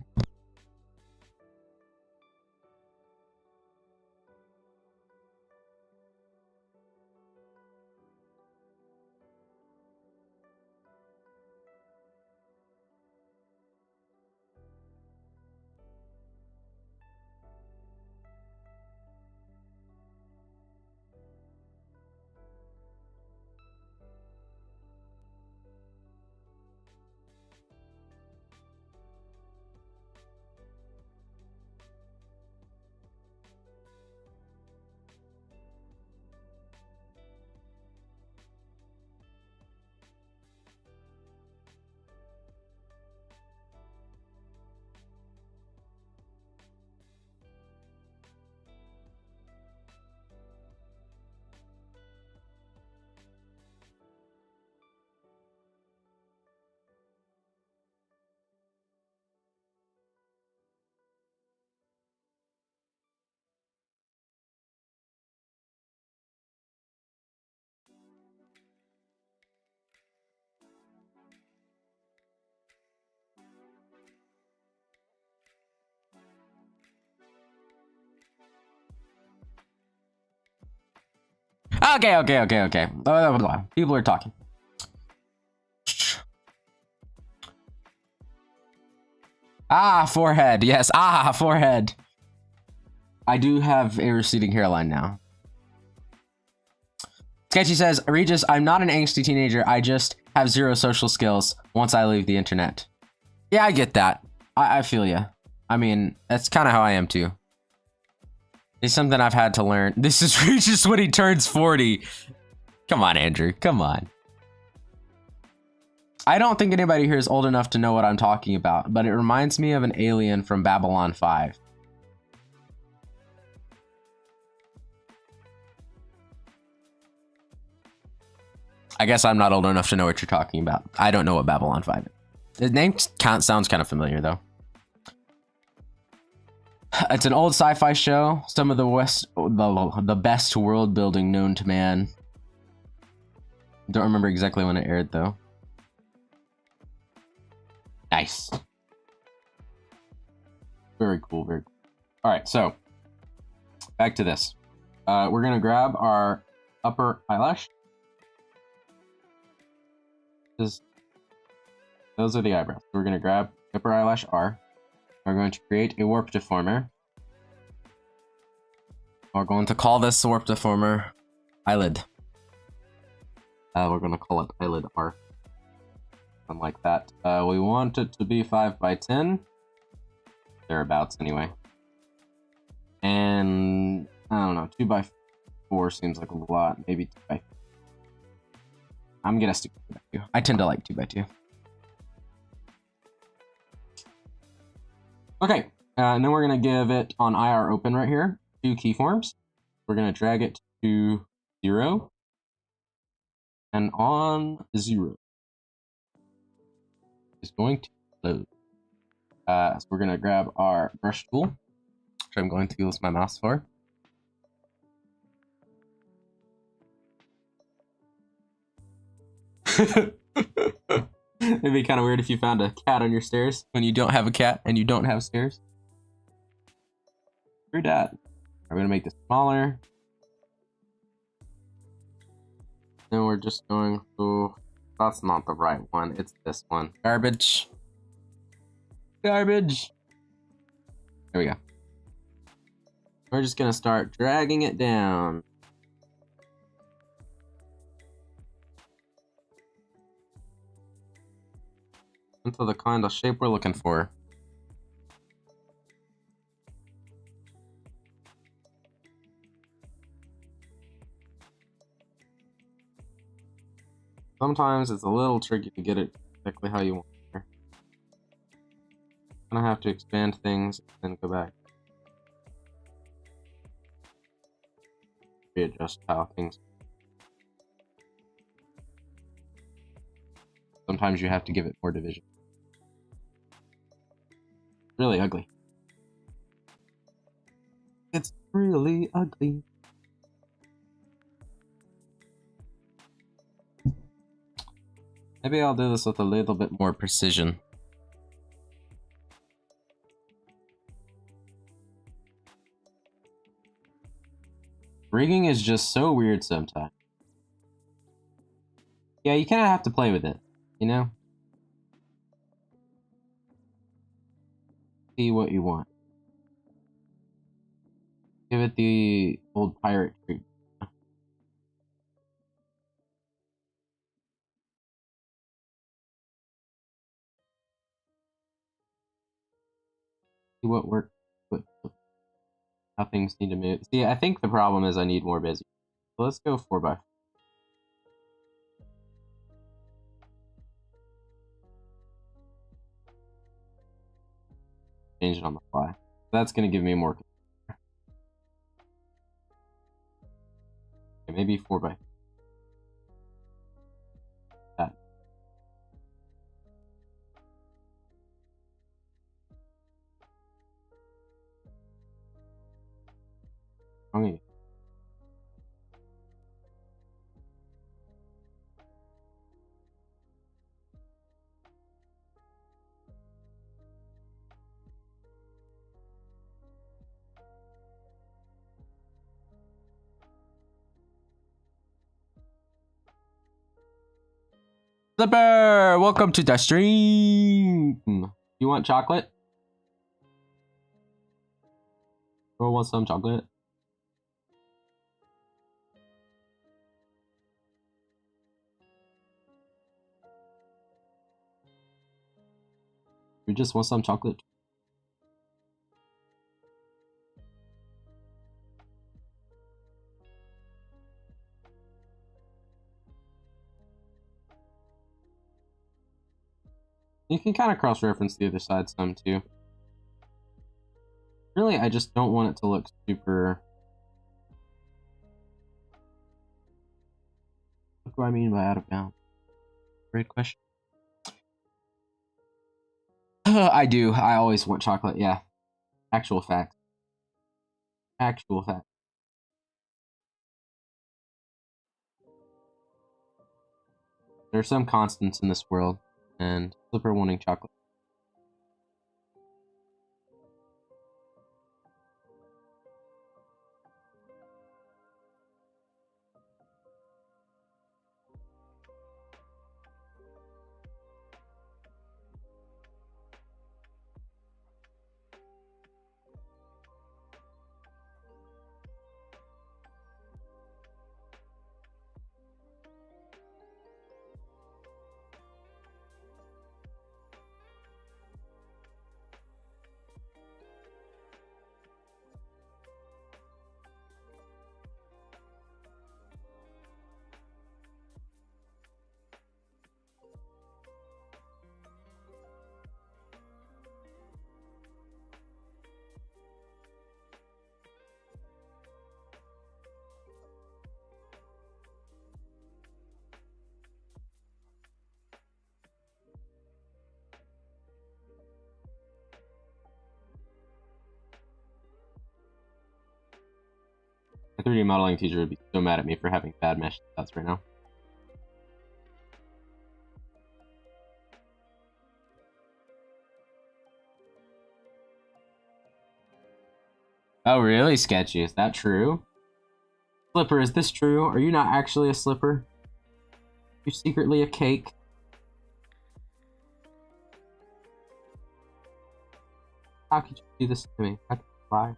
[SPEAKER 1] Okay. Blah, blah, blah. People are talking. Ah, forehead. Yes. Ah, forehead. I do have a receding hairline now. Sketchy says, Regis, I'm not an angsty teenager. I just have zero social skills once I leave the internet. Yeah, I get that. I feel you. I mean, that's kind of how I am too. It's something I've had to learn. This is Regis when he turns 40. Come on, Andrew. Come on. I don't think anybody here is old enough to know what I'm talking about, but it reminds me of an alien from Babylon 5. I guess I'm not old enough to know what you're talking about. I don't know what Babylon 5 is. The name sounds kind of familiar, though. It's an old sci-fi show. Some of the best world building known to man. Don't remember exactly when it aired, though. Nice. Very cool, very cool. All right, so back to this. We're gonna grab our upper eyelash. Those are the eyebrows. We're gonna grab upper eyelash R. We're going to create a warp deformer. We're going to call this warp deformer eyelid. We're gonna call it eyelid R. Something like that. We want it to be 5 by 10. Thereabouts, anyway. And I don't know, 2 by 4 seems like a lot. Maybe 2 by 4. I'm gonna stick with 2 by 2. I tend to like 2 by 2. Okay, and then we're gonna give it on IR open right here 2 keyforms. We're gonna drag it to 0 and on 0 is going to load. So we're gonna grab our brush tool, which I'm going to use my mouse for. It'd be kind of weird if you found a cat on your stairs when you don't have a cat and you don't have stairs. Screw that. I'm gonna make this smaller. Then we're just going to, that's not the right one, it's this one. Garbage. Garbage. There we go. We're just gonna start dragging it down. Into the kind of shape we're looking for. Sometimes it's a little tricky to get it exactly how you want it. I'm gonna have to expand things and then go back. Readjust how things. Sometimes you have to give it more division. Really ugly. It's really ugly. Maybe I'll do this with a little bit more precision. Rigging is just so weird sometimes. Yeah, you kind of have to play with it, you know? See what you want. Give it the old pirate treat. See what works. How things need to move. See, I think the problem is I need more busy. So let's go 4 by 4. Change it on the fly. That's going to give me more. Okay, maybe 4 by 4. That. Okay. Slipper, welcome to the stream. You want chocolate? Or want some chocolate? You just want some chocolate? You can kind of cross-reference the other side some too. Really, I just don't want it to look super... What do I mean by out of bounds? Great question. I do. I always want chocolate, yeah. Actual fact. Actual fact. There are some constants in this world, and Slipper wanting chocolate. My 3D modeling teacher would be so mad at me for having bad mesh stats right now. Oh, really, Sketchy? Is that true? Slipper, is this true? Are you not actually a slipper? You're secretly a cake? How could you do this to me? How could you lie?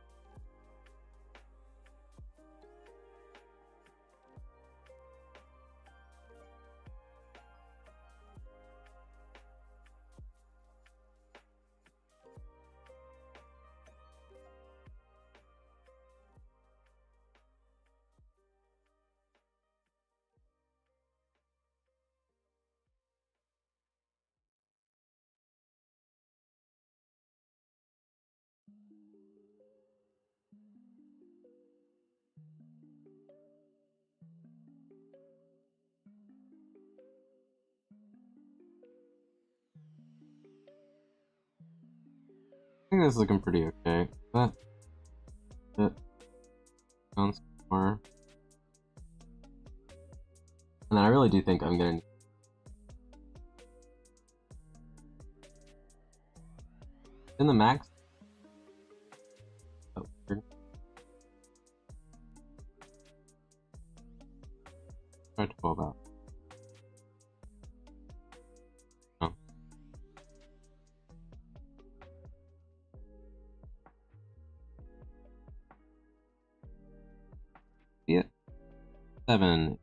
[SPEAKER 1] I think this is looking pretty okay. That sounds more. And then I really do think I'm gonna in the max. Oh, weird. Try to pull about. Oh. Yeah. 7.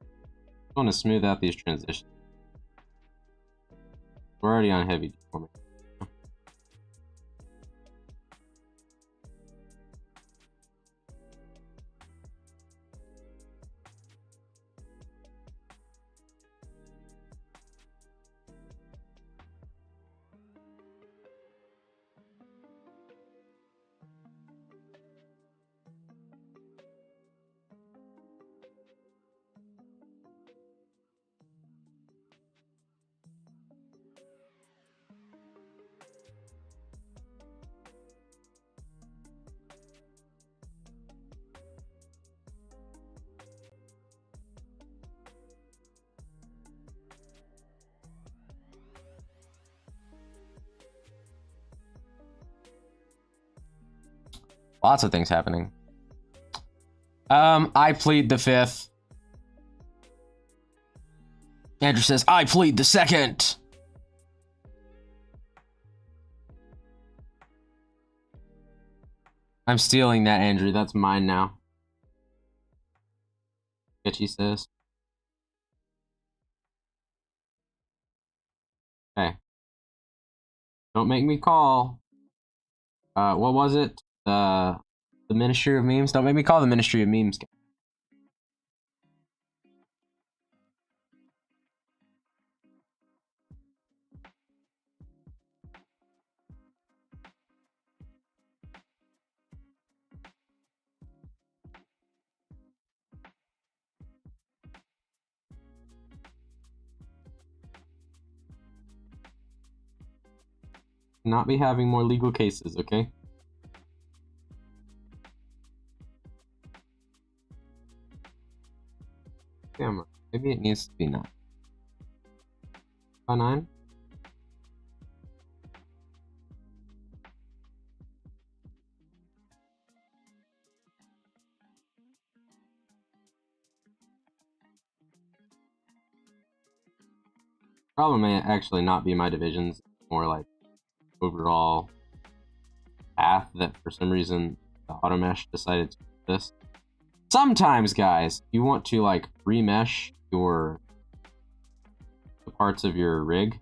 [SPEAKER 1] I want to smooth out these transitions. We're already on heavy deforming. Lots of things happening. I plead the fifth. Andrew says, I plead the second. I'm stealing that, Andrew. That's mine now. Sketchy says. Okay. Don't make me call. What was it? The Ministry of Memes? Don't make me call the Ministry of Memes. Not be having more legal cases, okay? Camera. Maybe it needs to be 9. 9? Problem may actually not be my divisions, more like overall path that for some reason the auto mesh decided to do this. Sometimes, guys, you want to like remesh the parts of your rig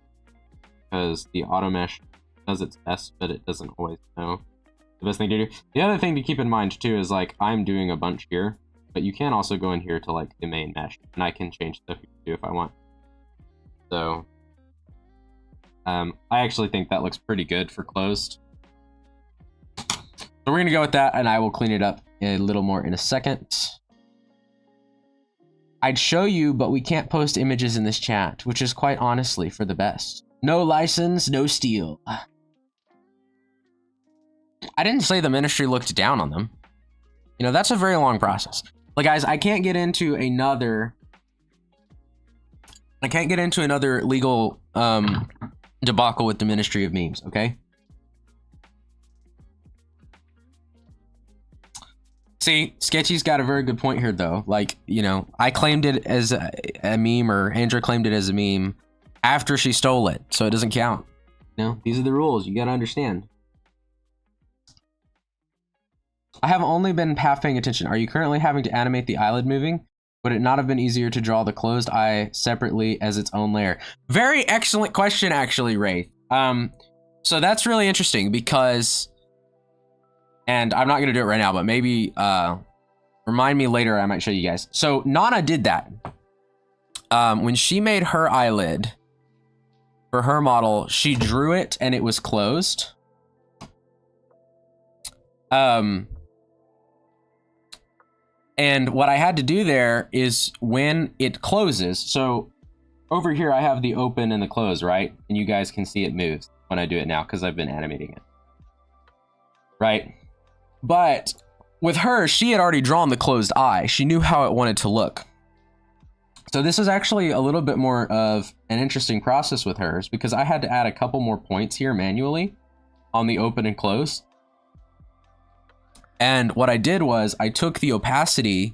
[SPEAKER 1] because the auto mesh does its best, but it doesn't always know the best thing to do. The other thing to keep in mind too is like I'm doing a bunch here, but you can also go in here to like the main mesh, and I can change stuff too if I want. So I actually think that looks pretty good for closed. So we're gonna go with that, and I will clean it up a little more in a second. I'd show you, but we can't post images in this chat, which is quite honestly for the best. No license, no steal. I didn't say the ministry looked down on them. You know, that's a very long process. Like, guys, I can't get into another legal debacle with the Ministry of Memes, okay? See, Sketchy's got a very good point here, though. Like, you know, I claimed it as a meme, or Andrea claimed it as a meme after she stole it, so it doesn't count. You know, these are the rules. You gotta understand. I have only been half paying attention. Are you currently having to animate the eyelid moving? Would it not have been easier to draw the closed eye separately as its own layer? Very excellent question, actually, Wraith. So that's really interesting because, and I'm not going to do it right now, but maybe remind me later, I might show you guys. So Nana did that. When she made her eyelid for her model, she drew it and it was closed. And what I had to do there is when it closes, so over here I have the open and the close, right? And you guys can see it moves when I do it now because I've been animating it. Right? But with her, she had already drawn the closed eye. She knew how it wanted to look. So this is actually a little bit more of an interesting process with hers because I had to add a couple more points here manually on the open and close. And what I did was I took the opacity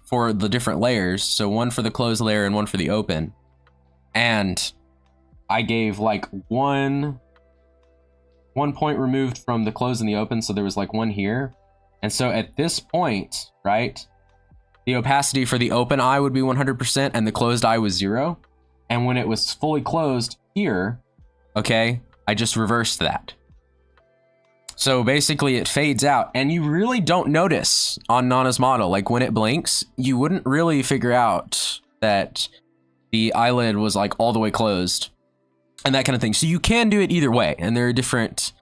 [SPEAKER 1] for the different layers, so one for the closed layer and one for the open, and I gave like one point removed from the closed and the open, so there was like one here. And so at this point, right, the opacity for the open eye would be 100% and the closed eye was 0. And when it was fully closed here, okay, I just reversed that. So basically it fades out, and you really don't notice on Nana's model, like when it blinks, you wouldn't really figure out that the eyelid was like all the way closed and that kind of thing. So you can do it either way, and there are different,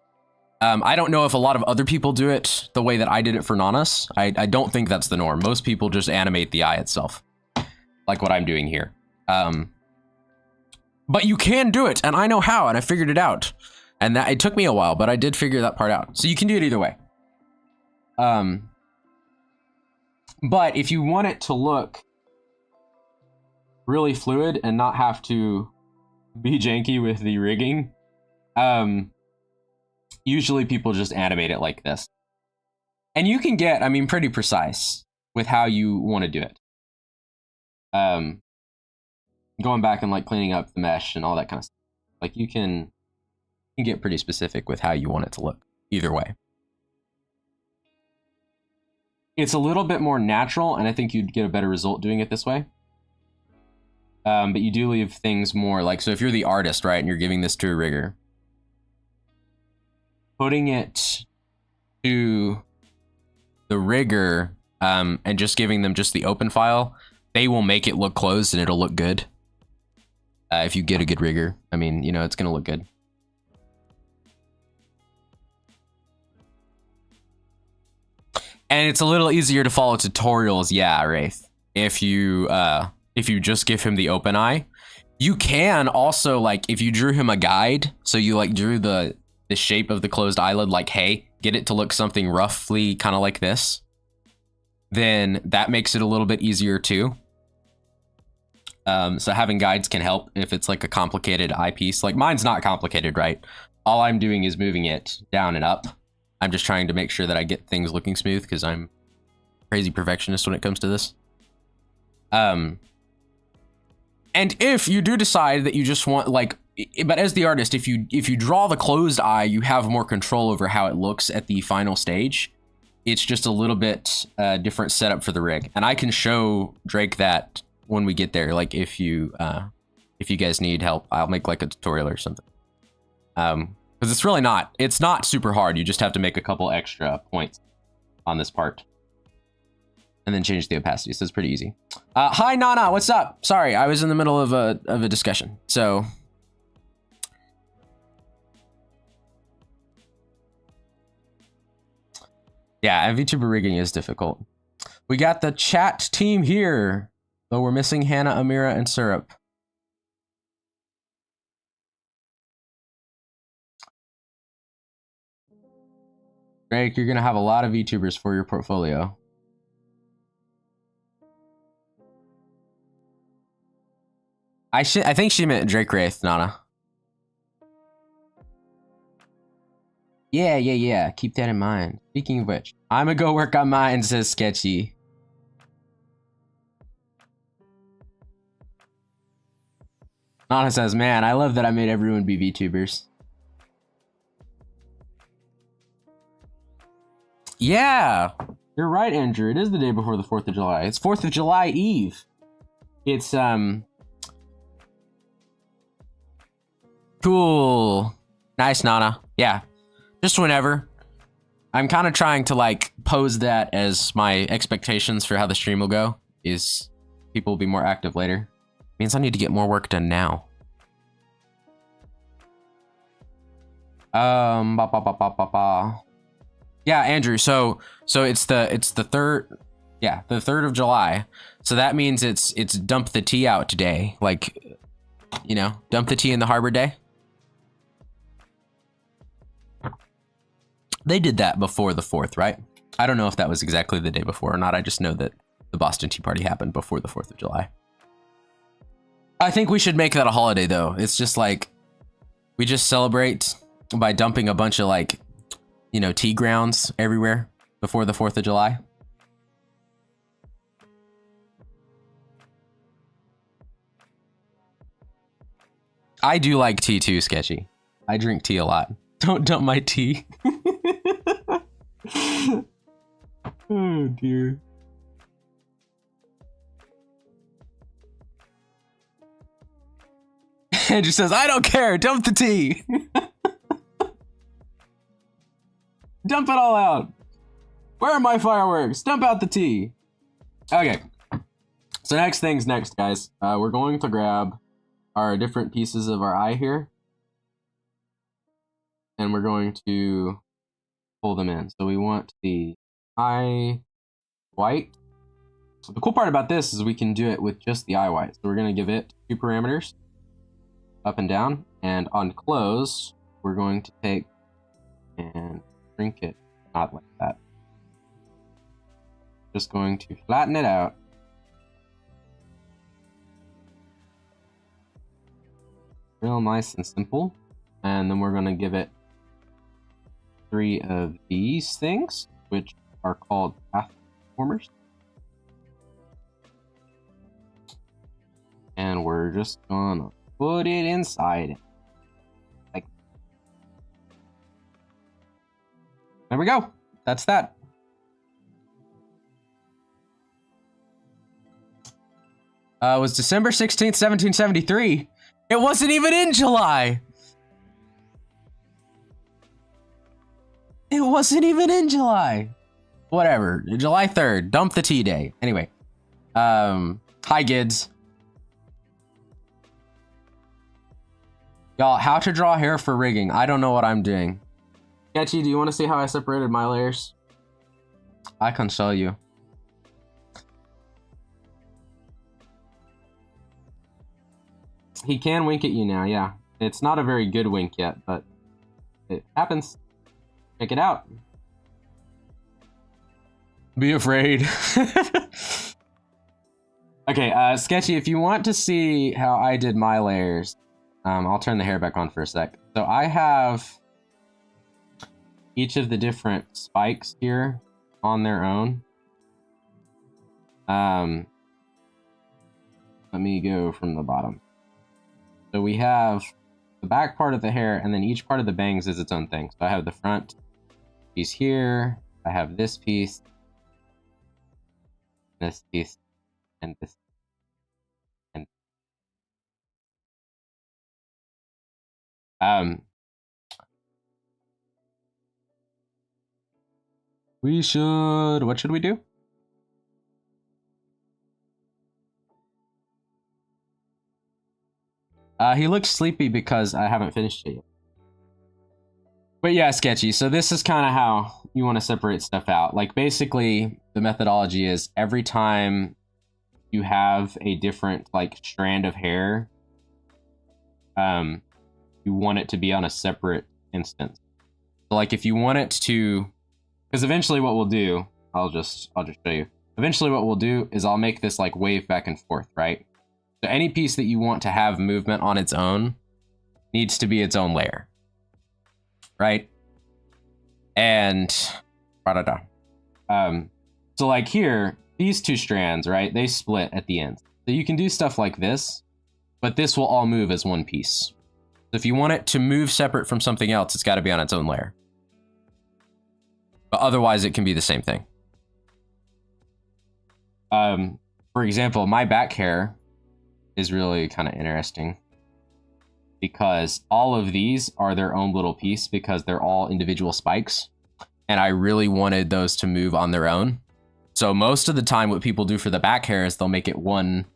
[SPEAKER 1] I don't know if a lot of other people do it the way that I did it for Nana's. I don't think that's the norm. Most people just animate the eye itself, like what I'm doing here. But you can do it, and I know how, and I figured it out. And that it took me a while, but I did figure that part out. So you can do it either way. But if you want it to look really fluid and not have to be janky with the rigging, usually people just animate it like this. And you can get, I mean, pretty precise with how you want to do it. going back and like cleaning up the mesh and all that kind of stuff. Like you can get pretty specific with how you want it to look either way. It's a little bit more natural, and I think you'd get a better result doing it this way. But you do leave things more like, so if you're the artist, right, and you're giving this to a rigger, putting it to the rigger and just giving them just the open file, they will make it look closed and it'll look good. If you get a good rigger, I mean, you know, it's going to look good. And it's a little easier to follow tutorials, yeah, Wraith. If you just give him the open eye, you can also, like, if you drew him a guide, so you like drew the shape of the closed eyelid, like, hey, get it to look something roughly kind of like this, then that makes it a little bit easier too. So having guides can help if it's like a complicated eyepiece. Like mine's not complicated, right? All I'm doing is moving it down and up. I'm just trying to make sure that I get things looking smooth because I'm crazy perfectionist when it comes to this. And if you do decide that you just want, like, but as the artist, if you draw the closed eye, you have more control over how it looks at the final stage. It's just a little bit different setup for the rig, and I can show Drake that when we get there. Like if you guys need help, I'll make like a tutorial or something. Because it's really not, it's not super hard. You just have to make a couple extra points on this part and then change the opacity. So it's pretty easy. Hi Nana, what's up? Sorry, I was in the middle of a discussion. So yeah, and VTuber rigging is difficult. We got the chat team here, though we're missing Hannah, Amira, and Syrup. Drake, you're gonna have a lot of VTubers for your portfolio. I think she meant Drake Wraith, Nana. Yeah. Keep that in mind. Speaking of which, I'm gonna go work on mine, says Sketchy. Nana says, man, I love that I made everyone be VTubers. Yeah, you're right, Andrew. It is the day before the 4th of July. It's 4th of July Eve. It's, cool. Nice, Nana. Yeah. Just whenever. I'm kind of trying to like pose that as my expectations for how the stream will go, is people will be more active later. Means I need to get more work done now. Yeah, Andrew, so it's the 3rd, yeah, the 3rd of July. So that means it's dump the tea out today. Like, you know, dump the tea in the harbor day. They did that before the 4th, right? I don't know if that was exactly the day before or not. I just know that the Boston Tea Party happened before the 4th of July. I think we should make that a holiday, though. It's just like, we just celebrate by dumping a bunch of, like, you know, tea grounds everywhere before the 4th of July. I do like tea too, Sketchy. I drink tea a lot. Don't dump my tea. Oh dear. Andrew says, I don't care, dump the tea. Dump it all out. Where are my fireworks? Dump out the tea. Okay. So next things next, guys. We're going to grab our different pieces of our eye here. And we're going to pull them in. So we want the eye white. So the cool part about this is we can do it with just the eye white. So we're going to give it 2 parameters, up and down. And on close, we're going to take and shrink it, not like that. Just going to flatten it out. Real nice and simple. And then we're going to give it 3 of these things, which are called path formers. And we're just gonna put it inside it. Like, there we go. That's that. It was December 16th, 1773. It wasn't even in July. It wasn't even in July. Whatever. July 3rd. Dump the tea day. Anyway. Hi, Gids. Y'all, how to draw hair for rigging. I don't know what I'm doing. Sketchy, do you want to see how I separated my layers? I can show you. He can wink at you now, yeah. It's not a very good wink yet, but it happens. Check it out. Be afraid. Okay, Sketchy, if you want to see how I did my layers, I'll turn the hair back on for a sec. So I have each of the different spikes here on their own. Let me go from the bottom. So we have the back part of the hair, and then each part of the bangs is its own thing. So I have the front piece here, I have this piece, and this, and we should, what should we do? He looks sleepy because I haven't finished it yet. But yeah, Sketchy. So this is kind of how you want to separate stuff out. Like basically the methodology is every time you have a different like strand of hair, you want it to be on a separate instance. So like if you want it to, because eventually what we'll do, I'll just show you. Eventually what we'll do is I'll make this like wave back and forth, right? So any piece that you want to have movement on its own needs to be its own layer, right? And so like here, these two strands, right? They split at the end. So you can do stuff like this, but this will all move as one piece. So if you want it to move separate from something else, it's got to be on its own layer. But otherwise, it can be the same thing. For example, my back hair is really kind of interesting because all of these are their own little piece because they're all individual spikes. And I really wanted those to move on their own. So most of the time, what people do for the back hair is they'll make it one.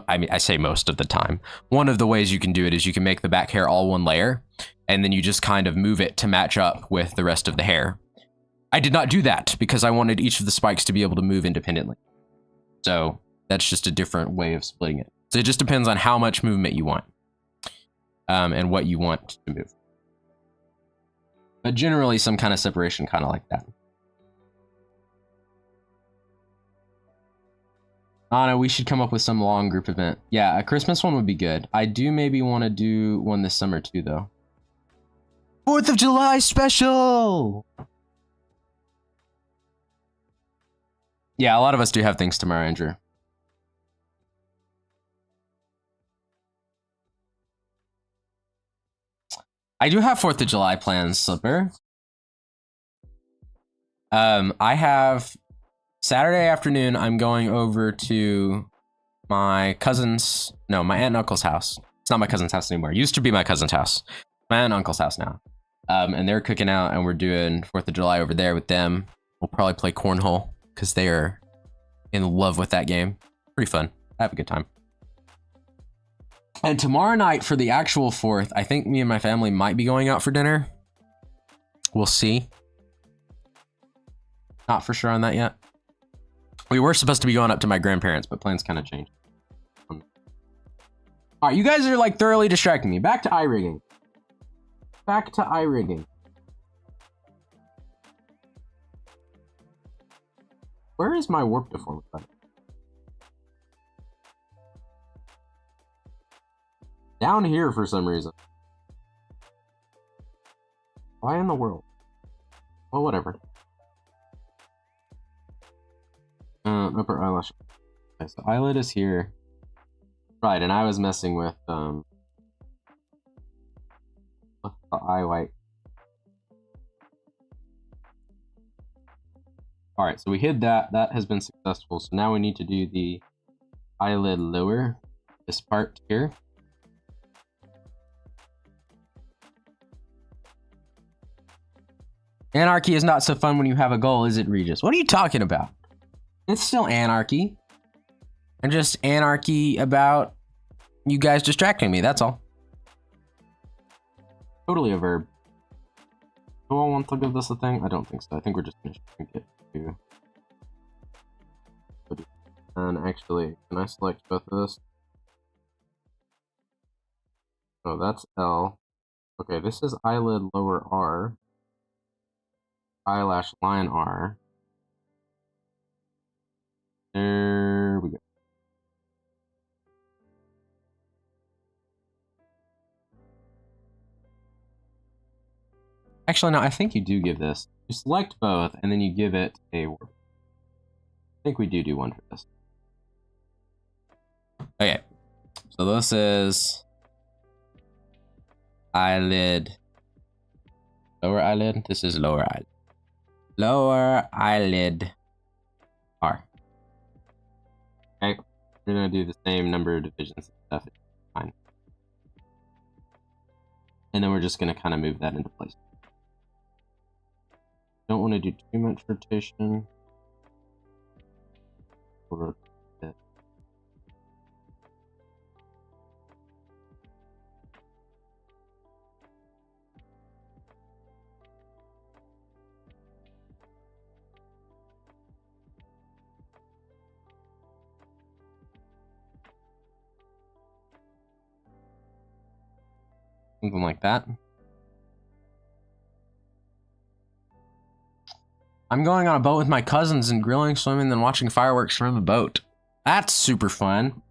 [SPEAKER 1] I mean, I say most of the time. One of the ways you can do it is you can make the back hair all one layer, and then you just kind of move it to match up with the rest of the hair. I did not do that because I wanted each of the spikes to be able to move independently. So that's just a different way of splitting it. So it just depends on how much movement you want, and what you want to move. But generally, some kind of separation, kind of like that. Anna, we should come up with some long group event. Yeah, a Christmas one would be good. I do maybe want to do one this summer too, though. 4th of July special! Yeah, a lot of us do have things tomorrow, Andrew. I do have 4th of July plans, Slipper. I have Saturday afternoon, I'm going over to my cousin's, no, my aunt and uncle's house. It's not my cousin's house anymore. It used to be my cousin's house. My aunt and uncle's house now. And they're cooking out and we're doing 4th of July over there with them. We'll probably play cornhole because they are in love with that game. Pretty fun. I have a good time. And tomorrow night for the actual 4th, I think me and my family might be going out for dinner. We'll see. Not for sure on that yet. We were supposed to be going up to my grandparents, but plans kind of changed. All right, you guys are like thoroughly distracting me. Back to eye rigging. Back to eye rigging. Where is my warp deformity button? Down here for some reason. Why in the world? Well, whatever. Upper eyelash. Okay, so eyelid is here. Right, and I was messing with the eye white. Alright, so we hid that. That has been successful. So now we need to do the eyelid lower. This part here. Anarchy is not so fun when you have a goal, is it, Regis? What are you talking about? It's still anarchy. And just anarchy about you guys distracting me, that's all. Totally a verb. Do I want to give this a thing? I don't think so. I think we're just gonna shrink it to... And actually, can I select both of this? Oh, that's L. Okay, this is eyelid lower R. Eyelash line R. There we go. Actually, no, I think you do give this. You select both, and then you give it a warp. I think we do one for this. Okay, so this is eyelid, lower eyelid. This is lower eyelid. Lower eyelid R. Okay, we're gonna do the same number of divisions and stuff. It's fine. And then we're just gonna kind of move that into place. Don't want to do too much rotation. Or something like that. I'm going on a boat with my cousins and grilling, swimming, then watching fireworks from a boat. That's super fun.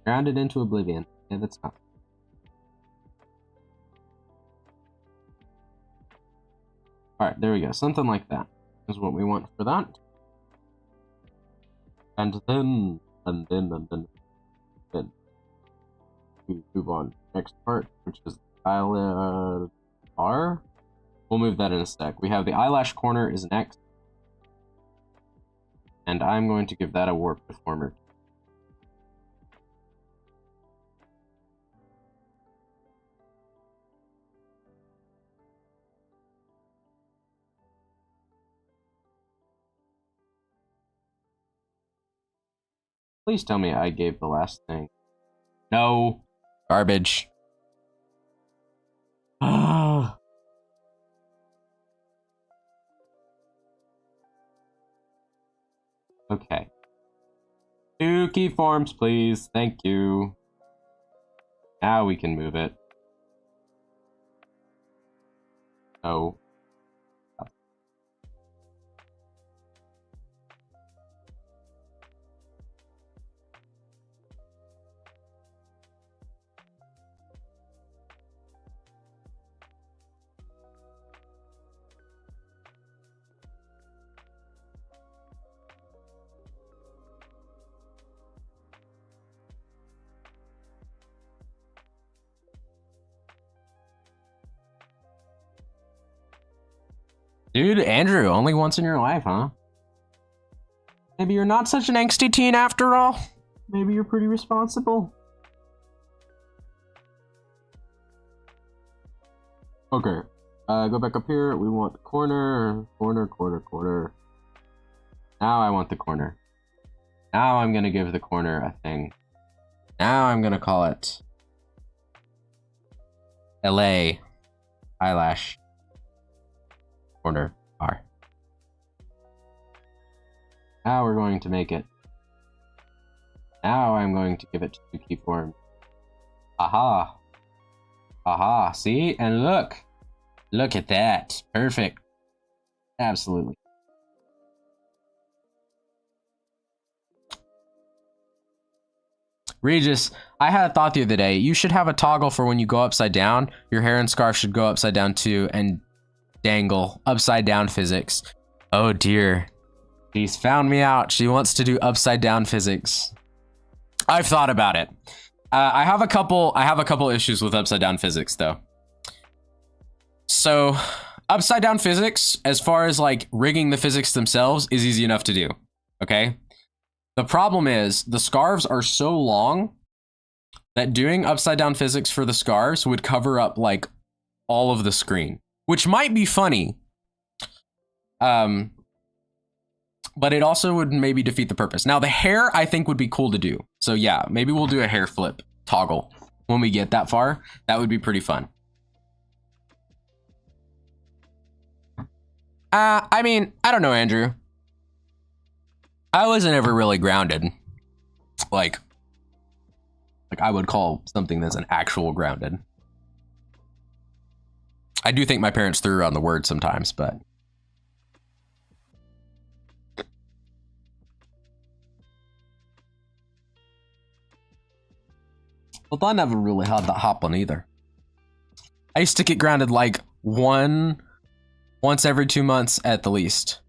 [SPEAKER 1] Grounded into oblivion. Yeah, that's not. Alright, there we go. Something like that is what we want for that. And then we move on. Next part, which is eyelid R. We'll move that in a sec. We have the eyelash corner is next. And I'm going to give that a warp deformer. Please tell me I gave the last thing. No. Garbage. Ah. Okay. 2 keyforms, please. Thank you. Now we can move it. Oh. Dude, Andrew, only once in your life, huh? Maybe you're not such an angsty teen after all. Maybe you're pretty responsible. Okay, go back up here. We want the corner. Now I want the corner. Now I'm gonna give the corner a thing. Now I'm gonna call it LA eyelash corner R. Now we're going to make it. Now I'm going to give it to keyform. Aha. Aha, see? And look. Look at that. Perfect. Absolutely. Regis, I had a thought the other day. You should have a toggle for when you go upside down. Your hair and scarf should go upside down too and dangle. Upside down physics. Oh dear. She's found me out. She wants to do upside down physics. I've thought about it. I have a couple issues with upside down physics though. So upside down physics, as far as like rigging the physics themselves, is easy enough to do. Okay. The problem is the scarves are so long that doing upside down physics for the scarves would cover up like all of the screen, which might be funny. But it also would maybe defeat the purpose. Now the hair I think would be cool to do. So yeah, maybe we'll do a hair flip toggle when we get that far. That would be pretty fun. I mean, I don't know, Andrew. I wasn't ever really grounded. Like I would call something that's an actual grounded. I do think my parents threw around the word sometimes, but well, I never really had that happen either. I used to get grounded like once every 2 months at the least.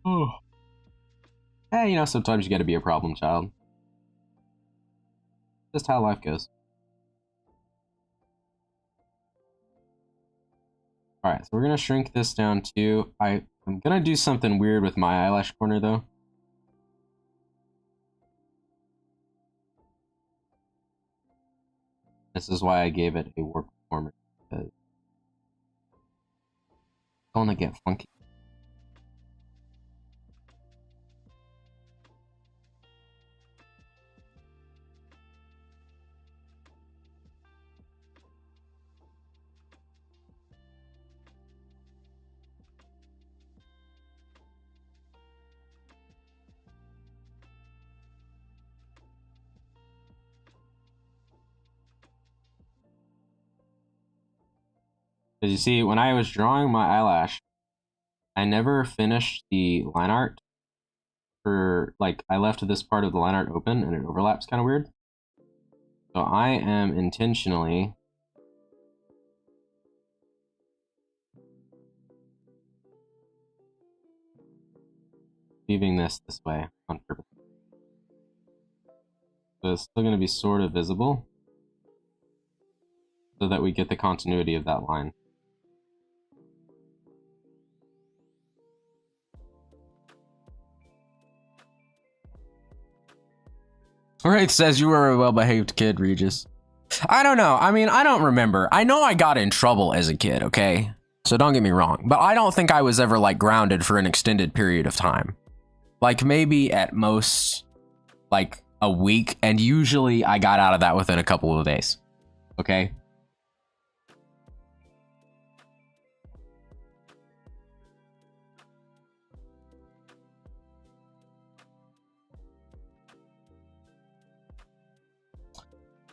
[SPEAKER 1] Oh. Hey, you know, sometimes you gotta be a problem child. Just how life goes. Alright, so we're gonna shrink this down too. I'm gonna do something weird with my eyelash corner though. This is why I gave it a warp performer, because it's gonna get funky. Because you see, when I was drawing my eyelash, I never finished the line art for, like, I left this part of the line art open and it overlaps kind of weird. So I am intentionally leaving this way on purpose. So it's still going to be sort of visible so that we get the continuity of that line. Wraith says you were a well-behaved kid, Regis. I don't know. I mean, I don't remember. I know I got in trouble as a kid, okay? So don't get me wrong. But I don't think I was ever, like, grounded for an extended period of time. Like, maybe at most, like, a week. And usually I got out of that within a couple of days. Okay?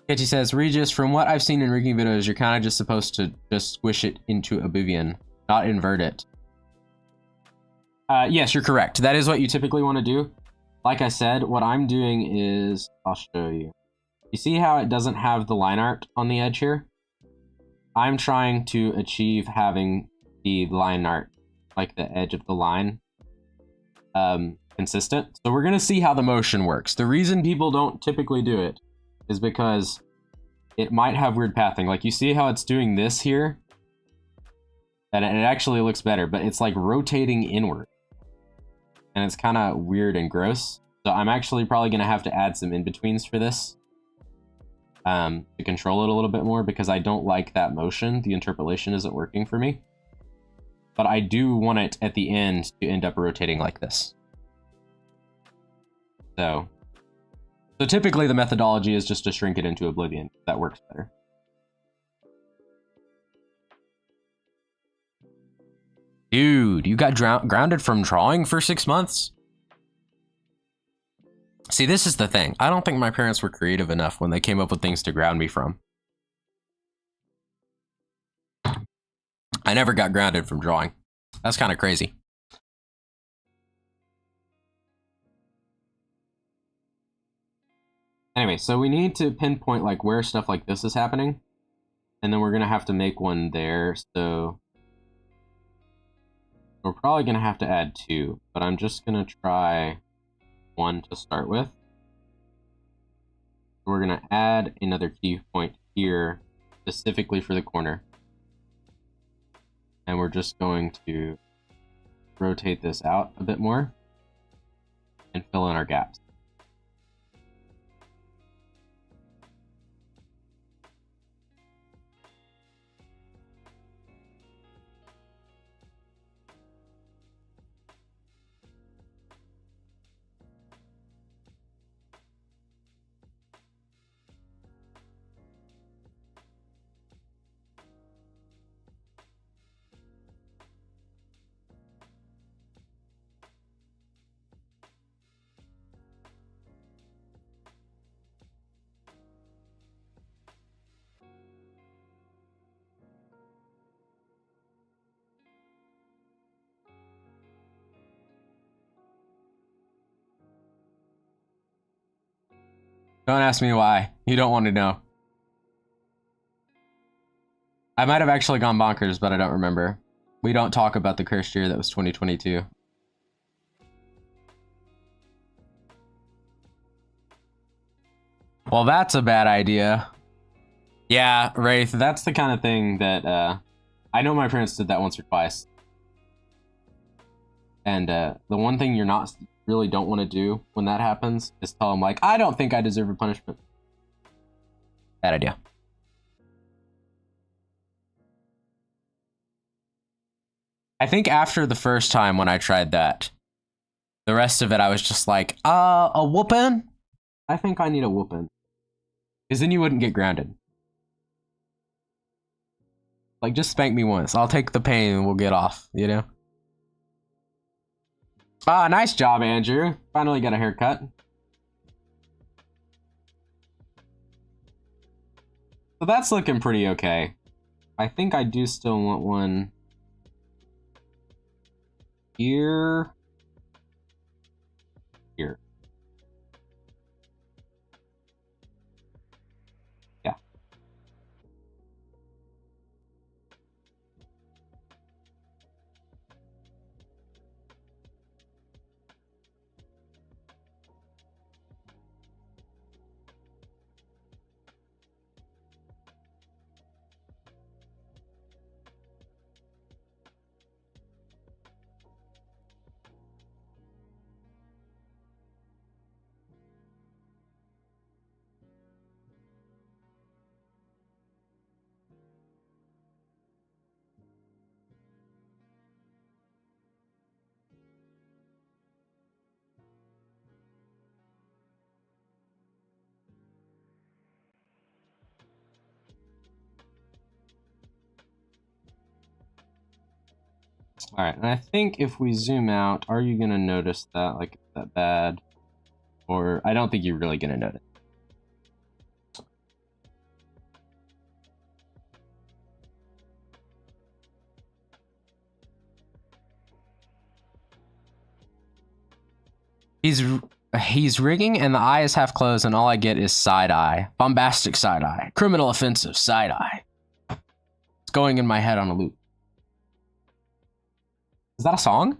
[SPEAKER 1] Kitty says, Regis, from what I've seen in rigging videos, you're kind of just supposed to just squish it into oblivion, not invert it. Yes, you're correct. That is what you typically want to do. Like I said, what I'm doing is, I'll show you. You see how it doesn't have the line art on the edge here? I'm trying to achieve having the line art, like the edge of the line, consistent. So we're going to see how the motion works. The reason people don't typically do it is because it might have weird pathing. Like, you see how it's doing this here? And it actually looks better, but it's like rotating inward. And it's kind of weird and gross. So I'm actually probably going to have to add some in-betweens for this. To control it a little bit more, because I don't like that motion. The interpolation isn't working for me. But I do want it at the end to end up rotating like this. So typically the methodology is just to shrink it into oblivion. That works better. Dude, you got grounded from drawing for 6 months? See, this is the thing. I don't think my parents were creative enough when they came up with things to ground me from. I never got grounded from drawing. That's kind of crazy. Anyway, so we need to pinpoint like where stuff like this is happening. And then we're going to have to make one there. So we're probably going to have to add 2. But I'm just going to try 1 to start with. We're going to add another key point here specifically for the corner. And we're just going to rotate this out a bit more and fill in our gaps. Don't ask me why. You don't want to know. I might have actually gone bonkers, but I don't remember. We don't talk about the cursed year that was 2022. Well, that's a bad idea. Yeah, Wraith, that's the kind of thing that, I know my parents did that once or twice. And, the one thing you're not really don't want to do when that happens is tell them, like, I don't think I deserve a punishment. Bad idea. I think after the first time when I tried that, the rest of it I was just like, a whooping? I think I need a whooping. Because then you wouldn't get grounded. Like, just spank me once. I'll take the pain and we'll get off, you know? Ah, nice job, Andrew. Finally got a haircut. So that's looking pretty okay. I think I do still want one here. Here. Yeah. All right, and I think if we zoom out, are you gonna notice that, like, is that bad? Or I don't think you're really gonna notice. He's rigging and the eye is half closed and all I get is side eye. Bombastic side eye. Criminal offensive side eye. It's going in my head on a loop. Is that a song?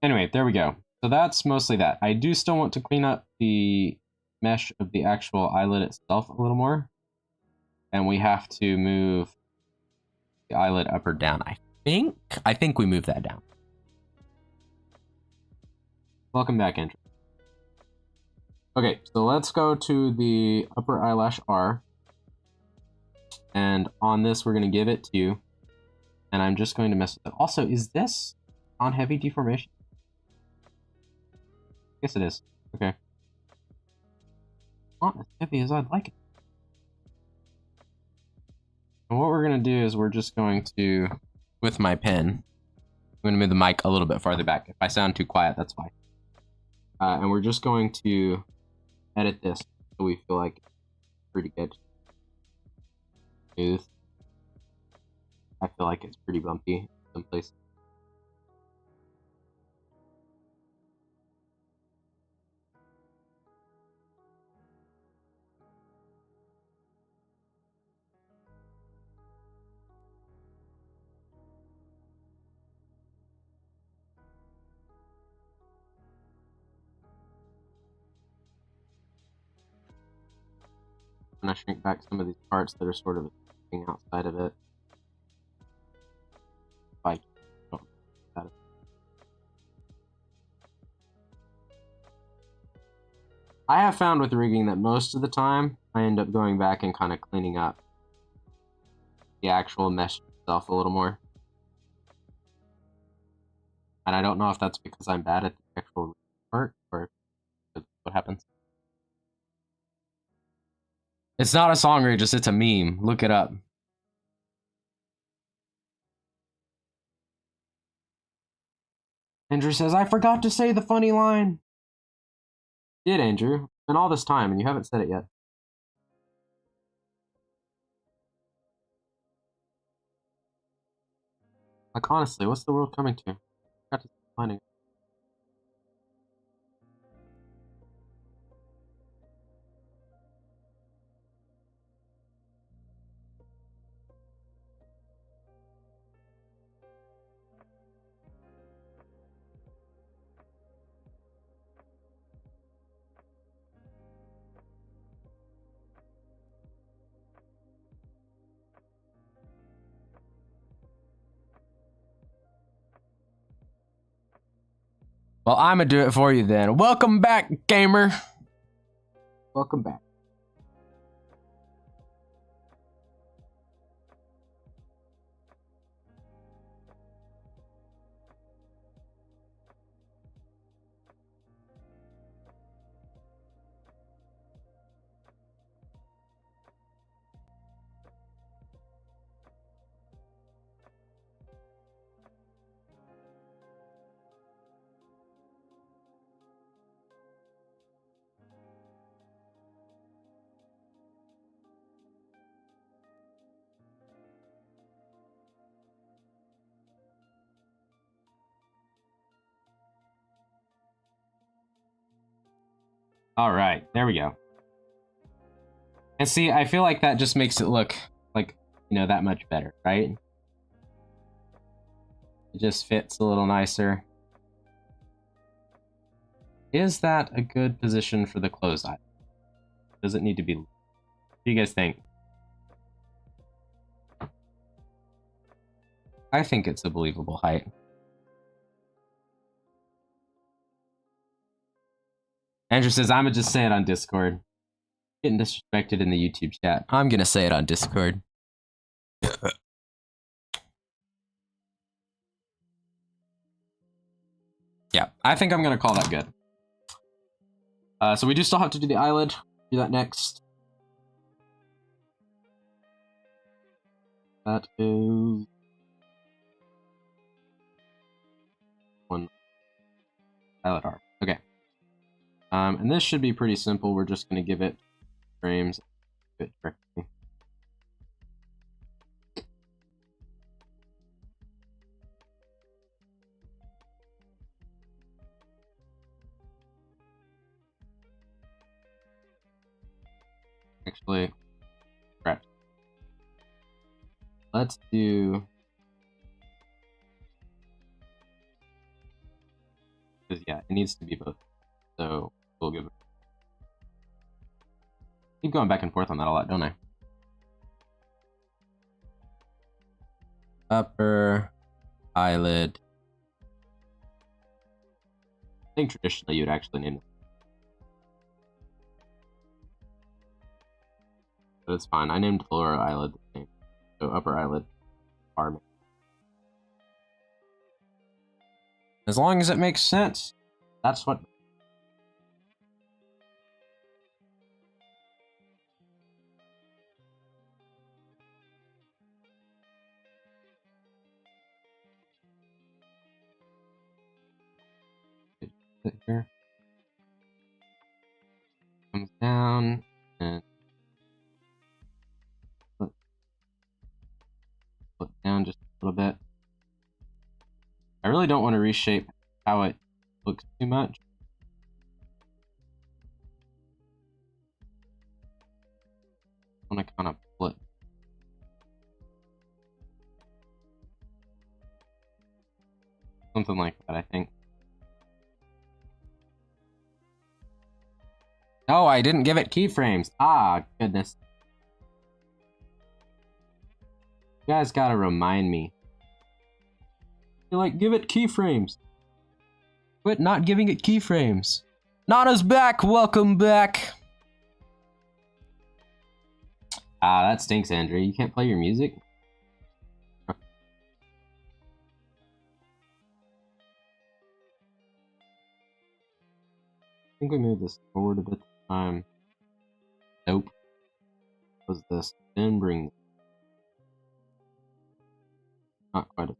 [SPEAKER 1] Anyway, there we go. So that's mostly that. I do still want to clean up the mesh of the actual eyelid itself a little more. And we have to move the eyelid up or down, I think we moved that down. Welcome back, Andrew. Okay, so let's go to the upper eyelash R. And on this, we're going to give it to, and I'm just going to mess with it. Also, is this on heavy deformation? Yes, it is. Okay. Not as heavy as I'd like it. And what we're going to do is we're just going to, with my pen, I'm going to move the mic a little bit farther back. If I sound too quiet, that's fine. And we're just going to edit this so we feel like it's pretty good. Smooth. I feel like it's pretty bumpy. someplace. And I shrink back some of these parts that are sort of outside of it. Like, I have found with rigging that most of the time I end up going back and kind of cleaning up the actual mesh itself a little more. And I don't know if that's because I'm bad at the actual part or what happens. It's not a song, Regis, it's a meme. Look it up. Andrew says, I forgot to say the funny line. Did, Andrew? In all this time, and you haven't said it yet. Like, honestly, what's the world coming to? I forgot to say the line. Well, I'm gonna do it for you then. Welcome back, gamer. Welcome back. All right, there we go. And see, I feel like that just makes it look like, you know, that much better, right? It just fits a little nicer. Is that a good position for the closed eye? Does it need to be? What do you guys think? I think it's a believable height. Andrew says, I'm gonna just say it on Discord. Getting disrespected in the YouTube chat. I'm gonna say it on Discord. Yeah, I think I'm gonna call that good. So we do still have to do the eyelid. Do that next. That is one eyelid arm. Okay. And this should be pretty simple. We're just gonna give it frames. Fit correctly. Actually, scratch. Let's do. Because yeah, it needs to be both. So we'll give it. Keep going back and forth on that a lot, don't I? Upper eyelid. I think traditionally you'd actually name it. But it's fine. I named lower eyelid the same. So upper eyelid arm. As long as it makes sense. That's what. Here. Comes down and flip down just a little bit. don't want to reshape how it looks too much. I want to kind of pull it. Something like that, I think. Oh, I didn't give it keyframes. Ah, goodness. You guys gotta remind me. You're like, give it keyframes. Quit not giving it keyframes. Nana's back! Welcome back! Ah, that stinks, Andrew. You can't play your music? I think we moved this forward a bit. Nope. Was this? Then bring. Not quite a.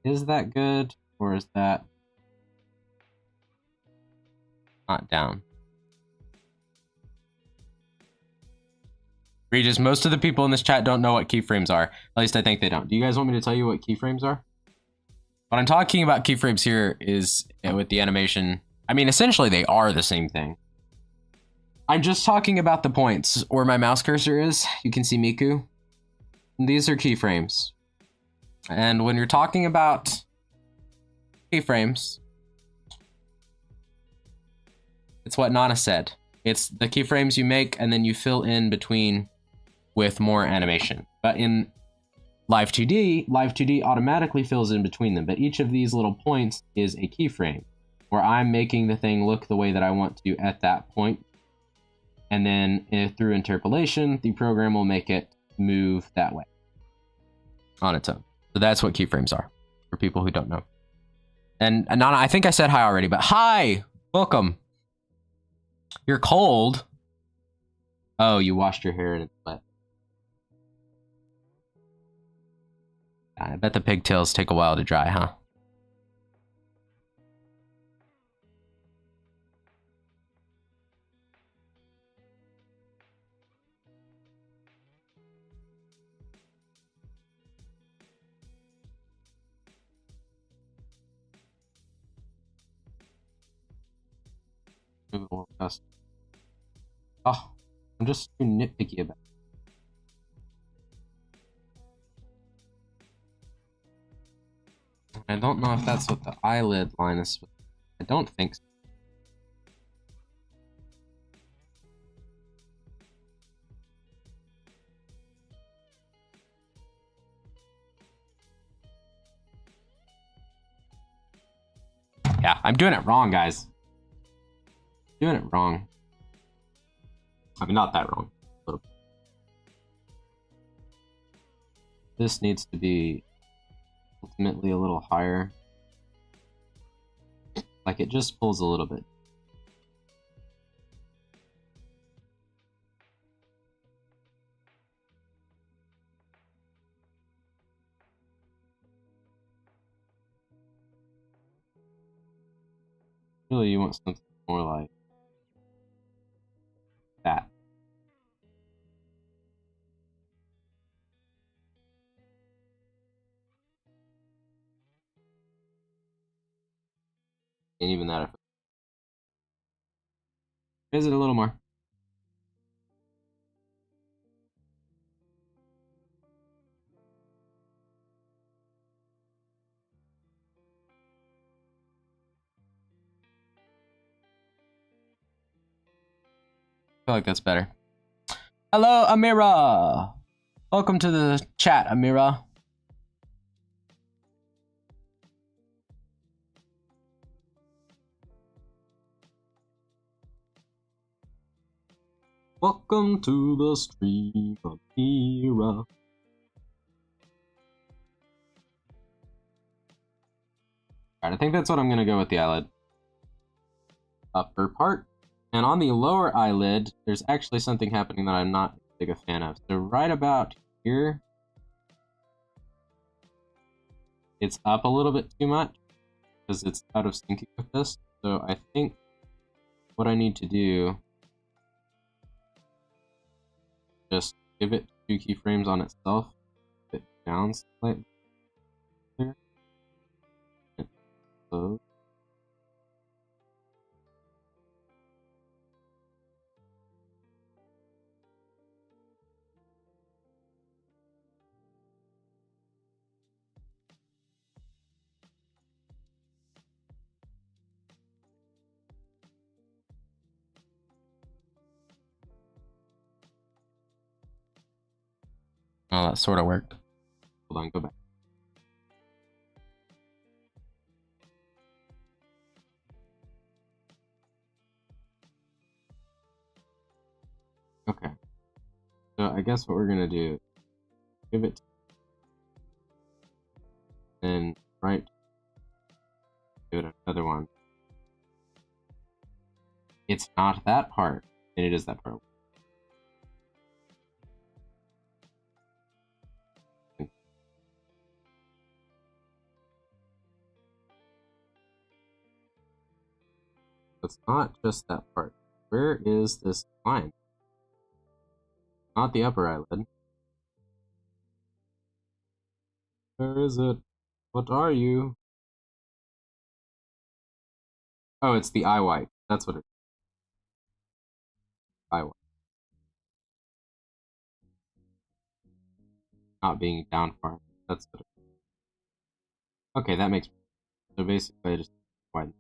[SPEAKER 1] Is that good, or is that not down? Regis, most of the people in this chat don't know what keyframes are. At least I think they don't. Do you guys want me to tell you what keyframes are? What I'm talking about keyframes here is with the animation. I mean, essentially they are the same thing. I'm just talking about the points where my mouse cursor is. You can see Miku. These are keyframes. And when you're talking about keyframes, it's what Nana said. It's the keyframes you make and then you fill in between with more animation. But in Live 2D automatically fills in between them. But each of these little points is a keyframe where I'm making the thing look the way that I want to at that point. And then through interpolation, the program will make it move that way on its own. So that's what keyframes are for people who don't know. And Nana, I think I said hi already, but hi! Welcome. You're cold. Oh, you washed your hair and it's wet. I bet the pigtails take a while to dry, huh? Move it a little faster. Oh, I'm just too nitpicky about it. I don't know if that's what the eyelid line is. I don't think so. Yeah, I'm doing it wrong, guys. Doing it wrong. I mean, not that wrong. A little bit. This needs to be ultimately a little higher. Like it just pulls a little bit. Really, you want something more like that. And even that, raise it a little more. I feel like that's better. Hello, Amira. Welcome to the chat, Amira. Welcome to the stream, Amira. I Alright, I think that's what I'm gonna go with the eyelid. Upper part. And on the lower eyelid, there's actually something happening that I'm not big a fan of. So right about here, it's up a little bit too much because it's out of sync with this. So I think what I need to do, just give it 2 keyframes on itself, it down slightly there. Close. Oh, that sort of worked. Hold on, go back. Okay. So I guess what we're gonna do, give it, then right, do it another one. It's not that part, and it is that part. It's not just that part. Where is this line? Not the upper eyelid. Where is it? What are you? Oh, it's the eye white. That's what it is. Eye white. Not being down far. That's what it is. Okay, that makes sense. So basically I just widen.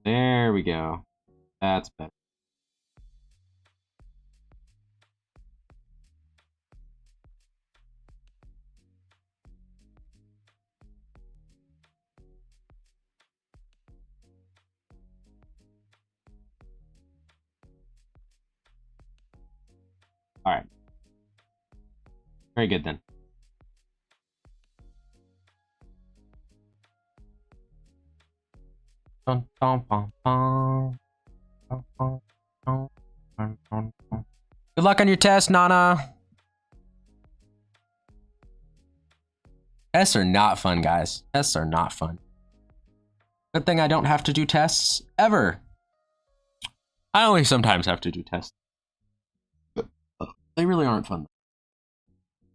[SPEAKER 1] There we go. That's better. Alright. Very good then. Good luck on your test, Nana. Tests are not fun, guys. Tests are not fun. Good thing I don't have to do tests ever. I only sometimes have to do tests. They really aren't fun.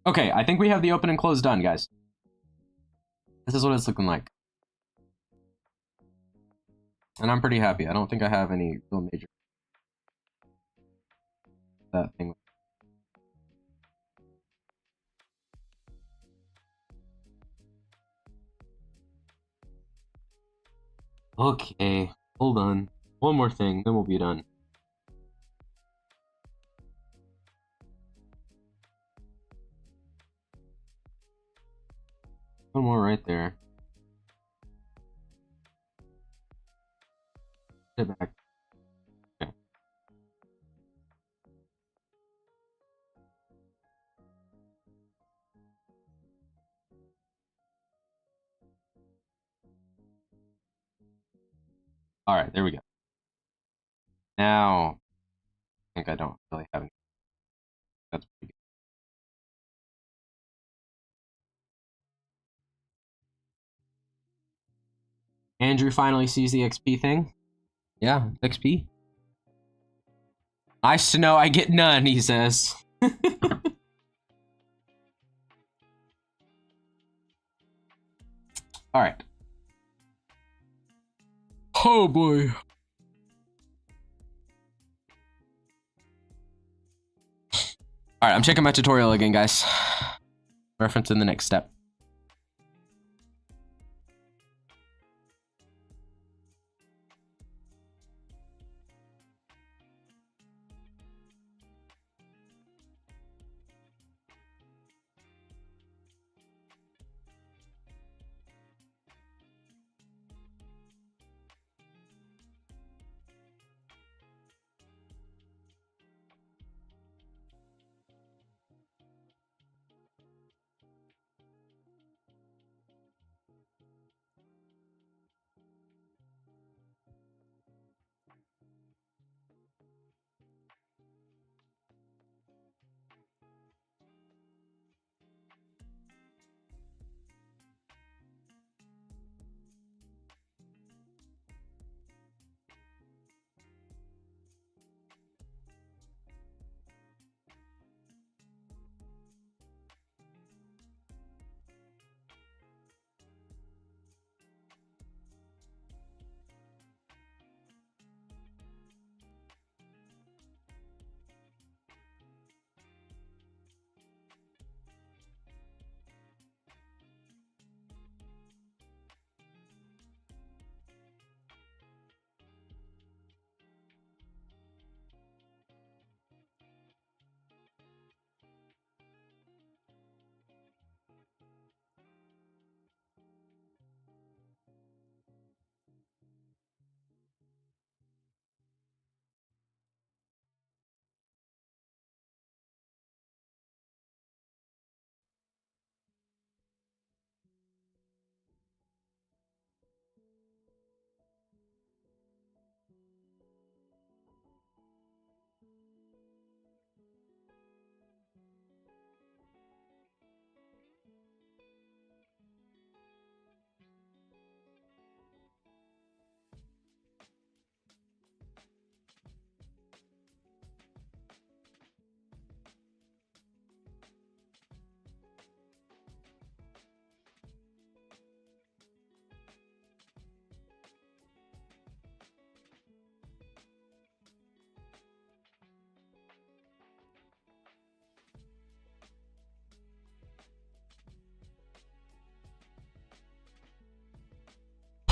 [SPEAKER 1] Okay, I think we have the open and close done, guys. This is what it's looking like. And I'm pretty happy. I don't think I have any real major that thing. Okay, hold on. One more thing, then we'll be done. One more right there. Get back. Okay. All right, there we go. Now, I think I don't really have any. That's pretty good. Andrew finally sees the XP thing. Yeah, XP. Nice to know I get none, he says. All right. Oh boy. All right, I'm checking my tutorial again, guys. Reference in the next step.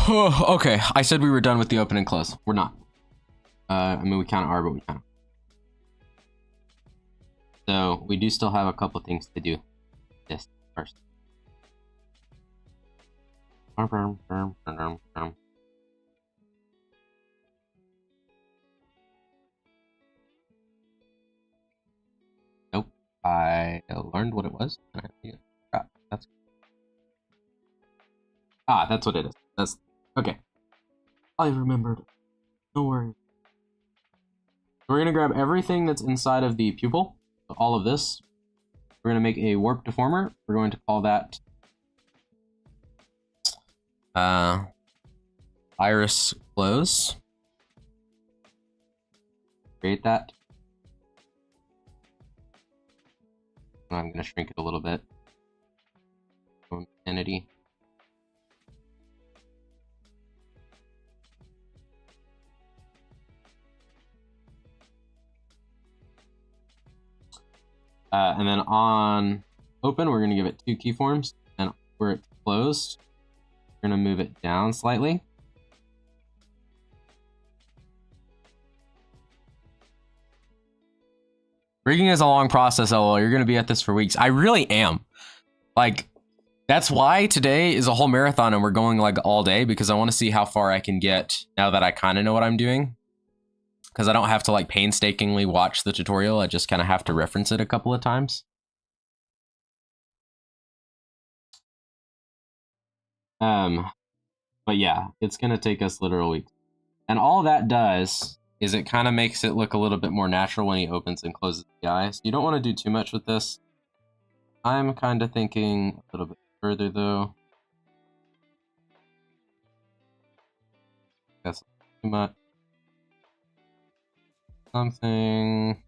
[SPEAKER 1] Okay, I said we were done with the open and close. We're not. I mean, we kind of are, but we kind of. So we do still have a couple things to do. This first. Nope. I learned what it was. That's that's what it is. That's okay. I remembered. No worries. We're gonna grab everything that's inside of the pupil. So all of this. We're gonna make a warp deformer. We're going to call that iris close. Create that. I'm gonna shrink it a little bit. Infinity. And then on open, we're going to give it 2 keyforms. And where it's closed, we're going to move it down slightly. Rigging is a long process, LOL. You're going to be at this for weeks. I really am. Like, that's why today is a whole marathon and we're going like all day, because I want to see how far I can get now that I kind of know what I'm doing. Because I don't have to like painstakingly watch the tutorial. I just kind of have to reference it a couple of times. But yeah, it's going to take us literal weeks. And all that does is it kind of makes it look a little bit more natural when he opens and closes the eyes. You don't want to do too much with this. I'm kind of thinking a little bit further though. That's too much. Something.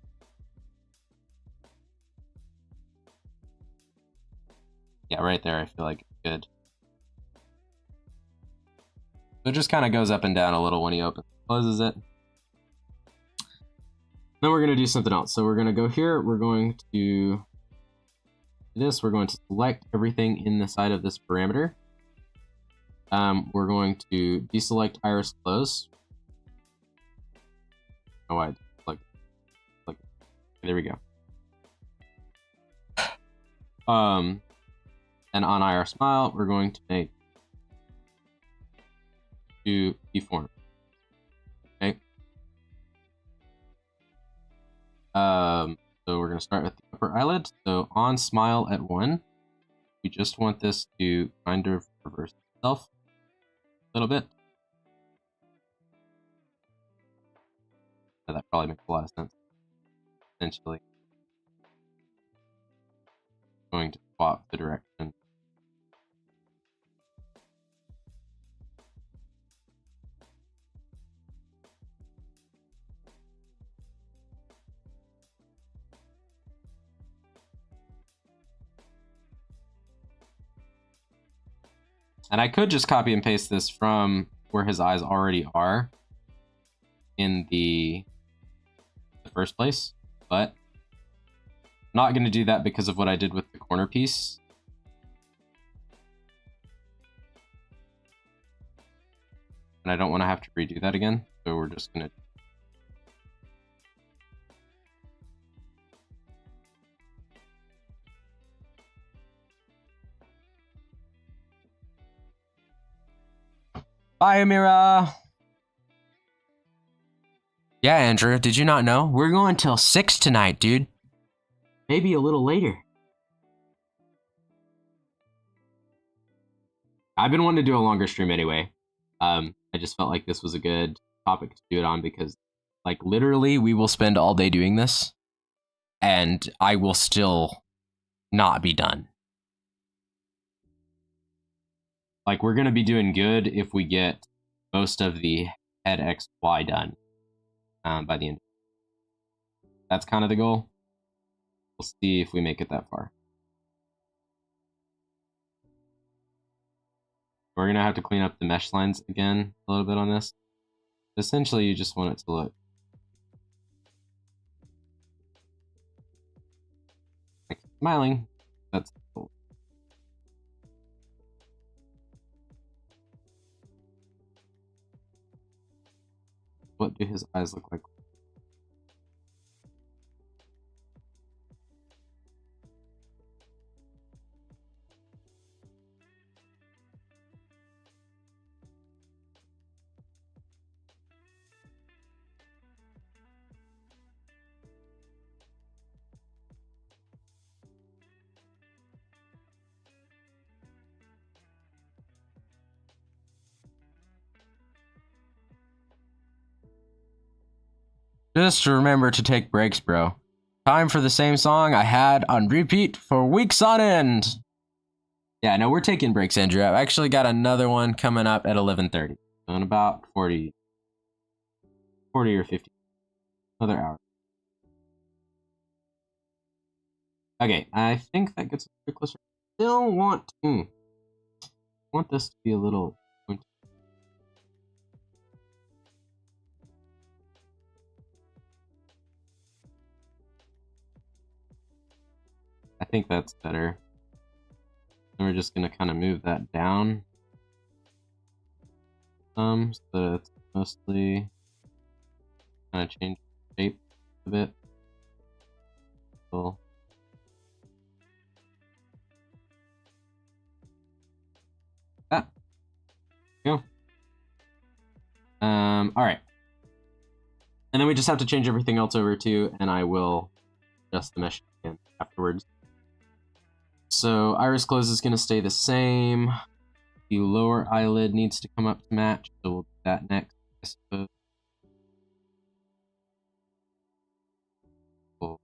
[SPEAKER 1] Yeah, right there. I feel like it's good. So it just kind of goes up and down a little when he opens and closes it. Then we're going to do something else. So we're going to go here. We're going to do this. We're going to select everything in the side of this parameter. We're going to deselect iris close. Oh, I like. There we go. And on iris smile, we're going to make 2 keyforms. Okay. So we're going to start with the upper eyelid. So on smile at 1, we just want this to kind of reverse itself a little bit. So that probably makes a lot of sense. Essentially, going to swap the direction. And I could just copy and paste this from where his eyes already are in the first place, but I'm not going to do that because of what I did with the corner piece. And I don't want to have to redo that again, so we're just going to Bye, Amira. Yeah, Andrew, did you not know? We're going till 6 tonight, dude. Maybe a little later. I've been wanting to do a longer stream anyway. I just felt like this was a good topic to do it on because, like, literally, we will spend all day doing this, and I will still not be done. Like, we're going to be doing good if we get most of the head XY done by the end. That's kind of the goal. We'll see if we make it that far. We're going to have to clean up the mesh lines again a little bit on this. Essentially, you just want it to look like smiling. That's cool. What do his eyes look like? Just remember to take breaks, bro. Time for the same song I had on repeat for weeks on end. Yeah, no, we're taking breaks, Andrew. I've actually got another one coming up at 11:30. So in about 40 or 50. Another hour. Okay, I think that gets a bit closer. Still want this to be a little. I think that's better. And we're just gonna kind of move that down some, so that it's mostly kind of change the shape a bit. So, that. Go. All right. And then we just have to change everything else over too, and I will adjust the mesh again afterwards. So iris close is going to stay the same. The lower eyelid needs to come up to match, so we'll do that next, I suppose. Cool.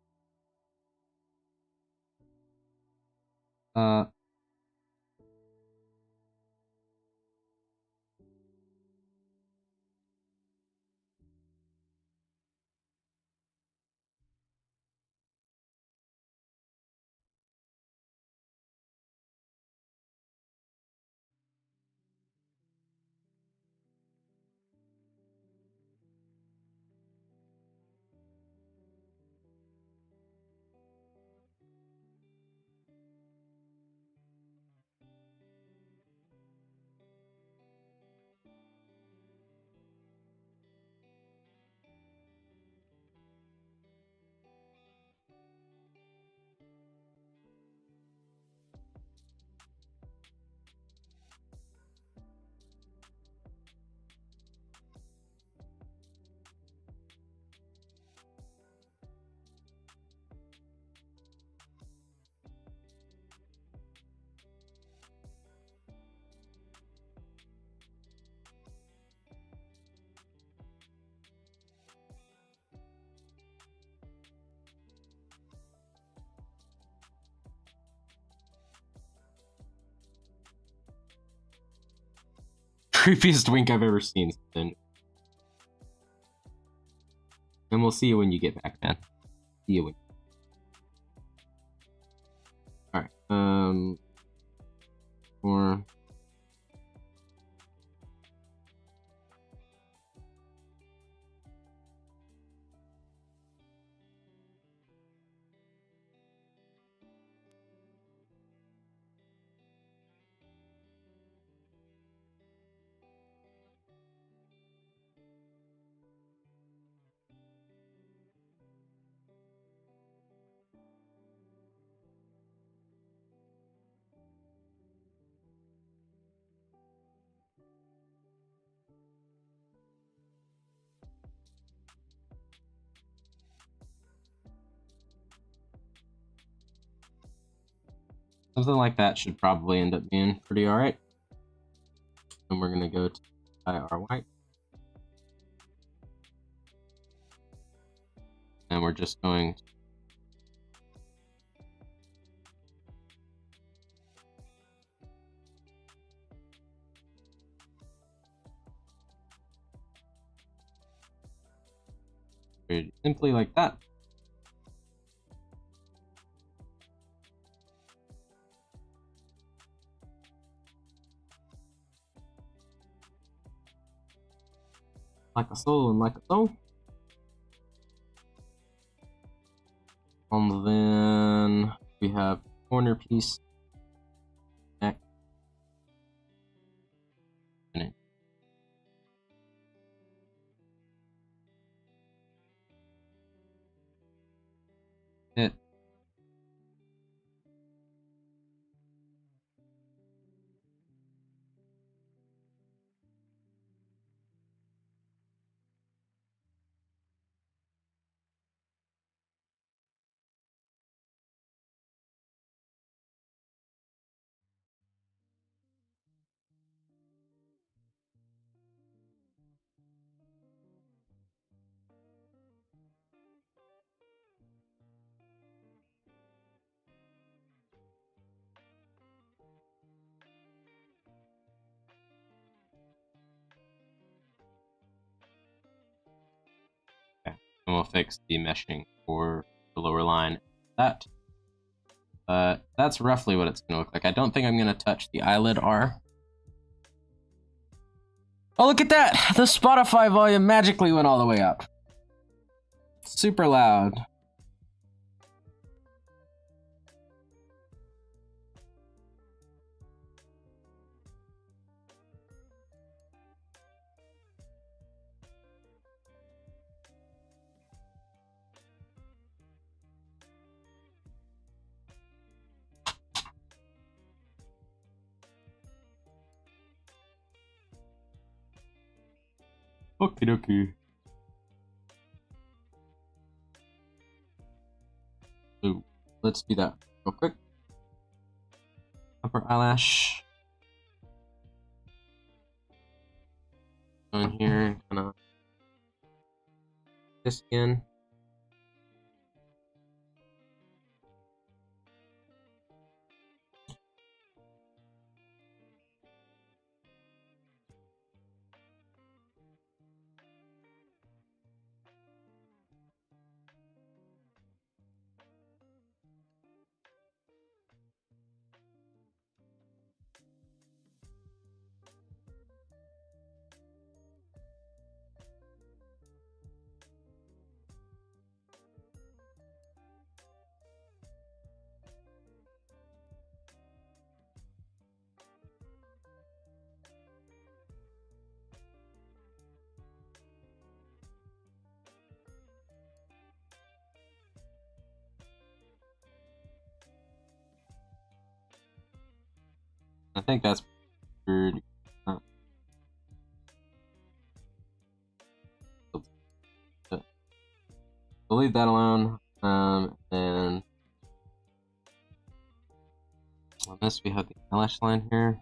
[SPEAKER 1] Creepiest wink I've ever seen. And we'll see you when you get back, man. See you when. All right. Or. Something like that should probably end up being pretty alright. And we're going to go to our white. And we're just going to simply like that. Like a so and like a so. And then we have corner piece, neck, fix the meshing for the lower line. That. That's roughly what it's gonna look like. I don't think I'm gonna touch the eyelid R. Oh, look at that! The Spotify volume magically went all the way up. Super loud. Okie dokie. So let's do that real quick. Upper eyelash. Go in here and kind of this again. I think that's pretty good. We'll leave that alone. And on this we have the eyelash line here.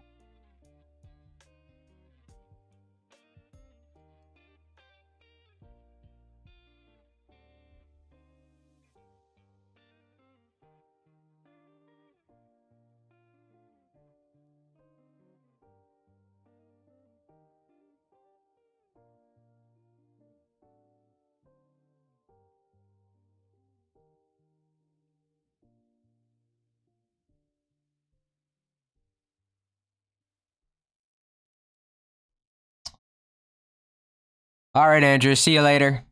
[SPEAKER 1] All right, Andrew. See you later.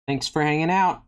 [SPEAKER 1] Thanks for hanging out.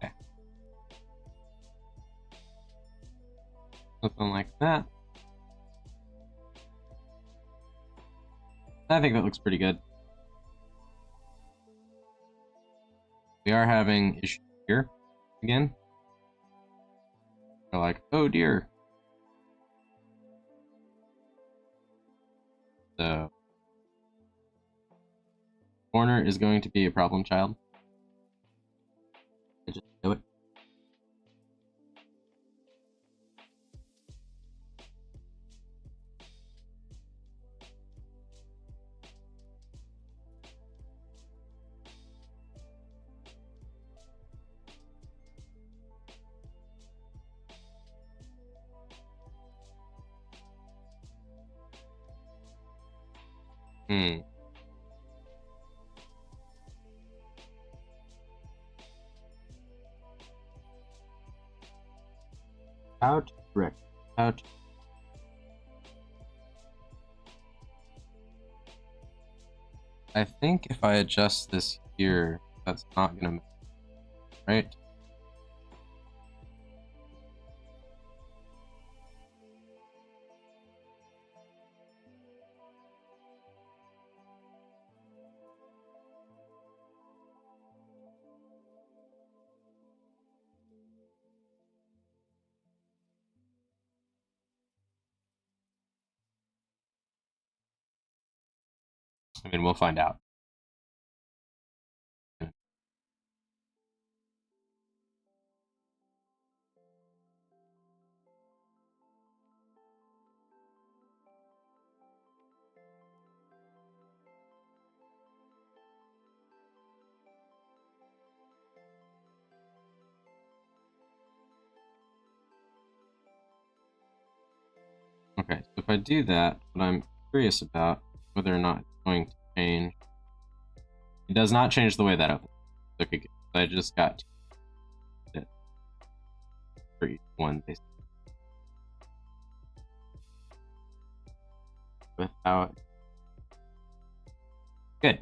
[SPEAKER 1] Okay. Something like that. I think that looks pretty good. We are having issues here again. We're like, oh dear. So, corner is going to be a problem child. I just know it. How to correct. How to. I think if I adjust this here, that's not gonna matter, right? I mean, we'll find out. Okay, so if I do that, what I'm curious about whether or not it's going to change. It does not change the way that opens. Okay, good. So I just got it for each one basically. Without. Good.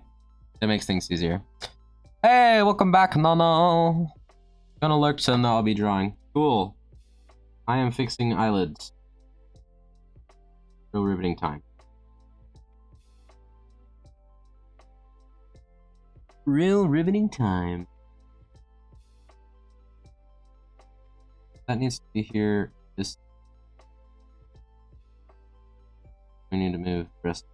[SPEAKER 1] That makes things easier. Hey, welcome back, Nano. Gonna lurk, so I'll be drawing. Cool. I am fixing eyelids. Real riveting time. Real riveting time. That needs to be here. This. We need to move the rest.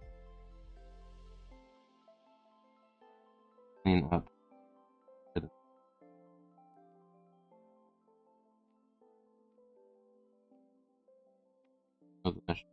[SPEAKER 1] Clean up. Of the mesh.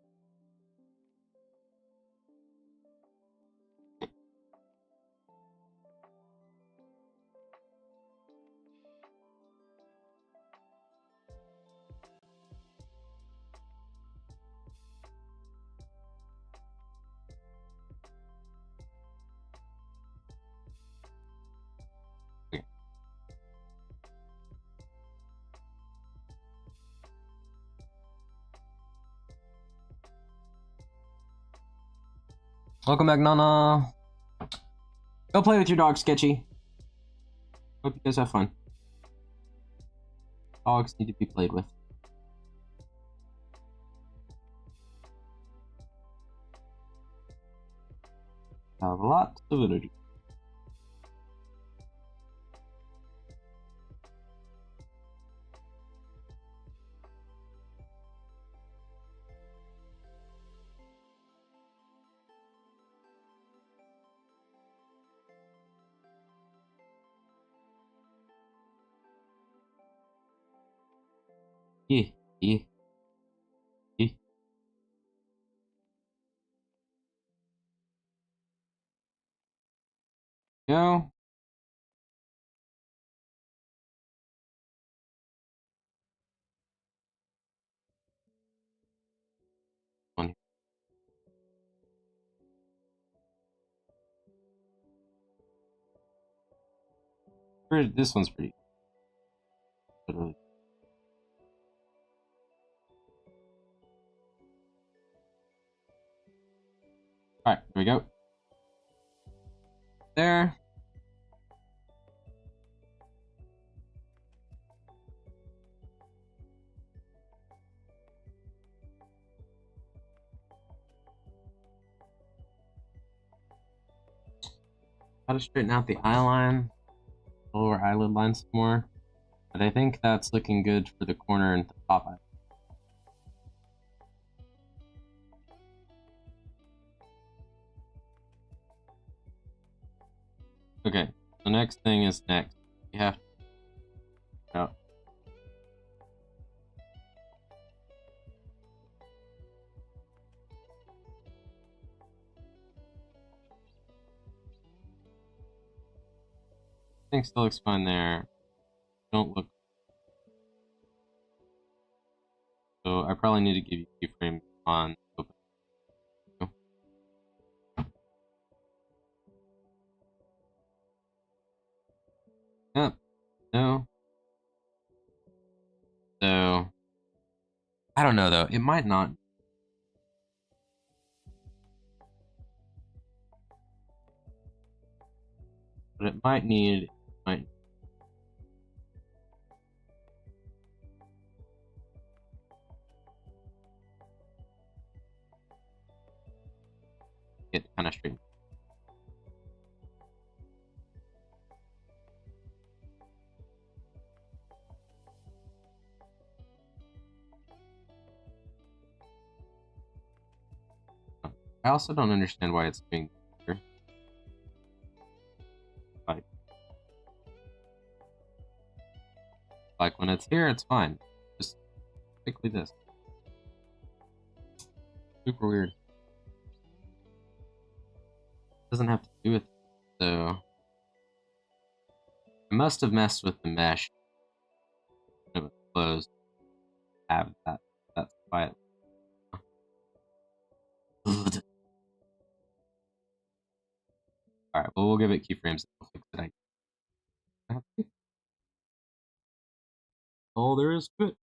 [SPEAKER 1] Okay. Welcome back, Nana. Go play with your dog, Sketchy. Hope you guys have fun. Dogs need to be played with. Have a lot of energy. Yeah, yeah, yeah. Go. Funny. This one's pretty. Literally. All right, here we go. There. How to straighten out the eye line, lower eyelid line some more. But I think that's looking good for the corner and the top eye. Okay, the next thing is next. You have to. Oh. I think still looks fine there. Don't look. So I probably need to give you keyframe on open. Yep. No. So I don't know though. It might not. But it might need. Might. Get kind of straight. I also don't understand why it's doing here. Like when it's here, it's fine. Just stick with this. Super weird. Doesn't have to do with it, so I must have messed with the mesh. It was closed. Have that. That's quiet. Alright, well, we'll give it keyframes and we'll fix it. All there is to it.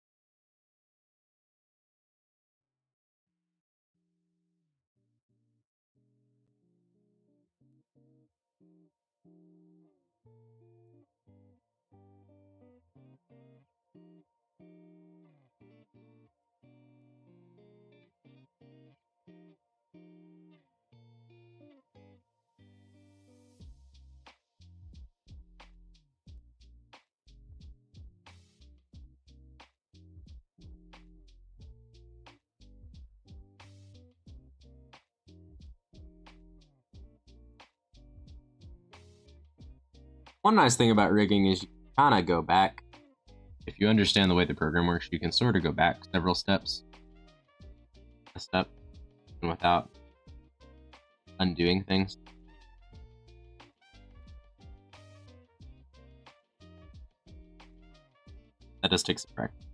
[SPEAKER 1] One nice thing about rigging is you kind of go back. If you understand the way the program works, you can sort of go back several steps. A step, and without undoing things. That just takes a practice.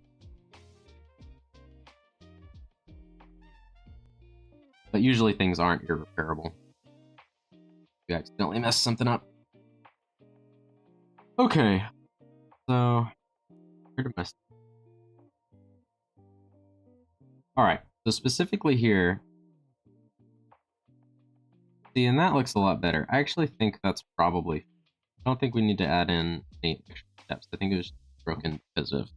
[SPEAKER 1] But usually things aren't irreparable. You accidentally mess something up. Okay, so where did my... Alright, so specifically here, see, and that looks a lot better. I actually think that's probably... I don't think we need to add in any extra steps. I think it was broken because of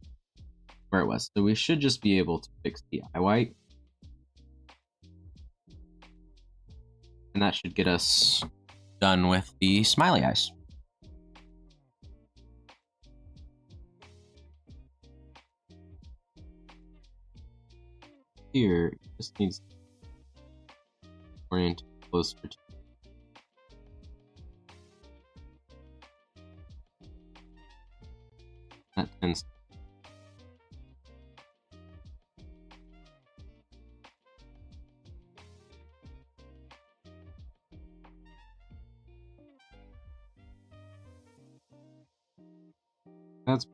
[SPEAKER 1] where it was. So we should just be able to fix the eye white. And that should get us done with the smiley eyes. Here, it just needs to orient closer to... That tends to... That's...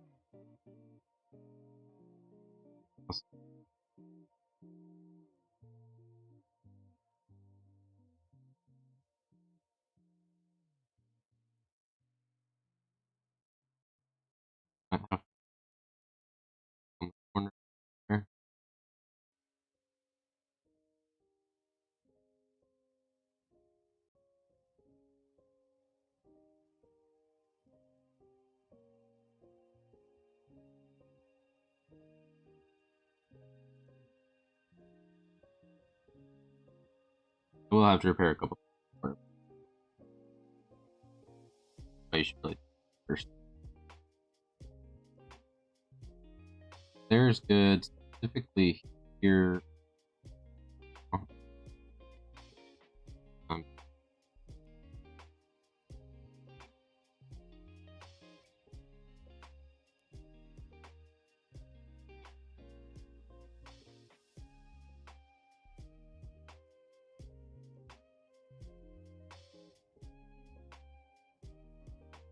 [SPEAKER 1] on the corner there. We'll have to repair a couple. But you should really first. There's good, specifically here. Um,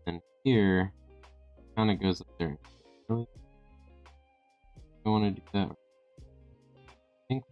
[SPEAKER 1] and here, kind of goes up there. Really, I want to do that. I think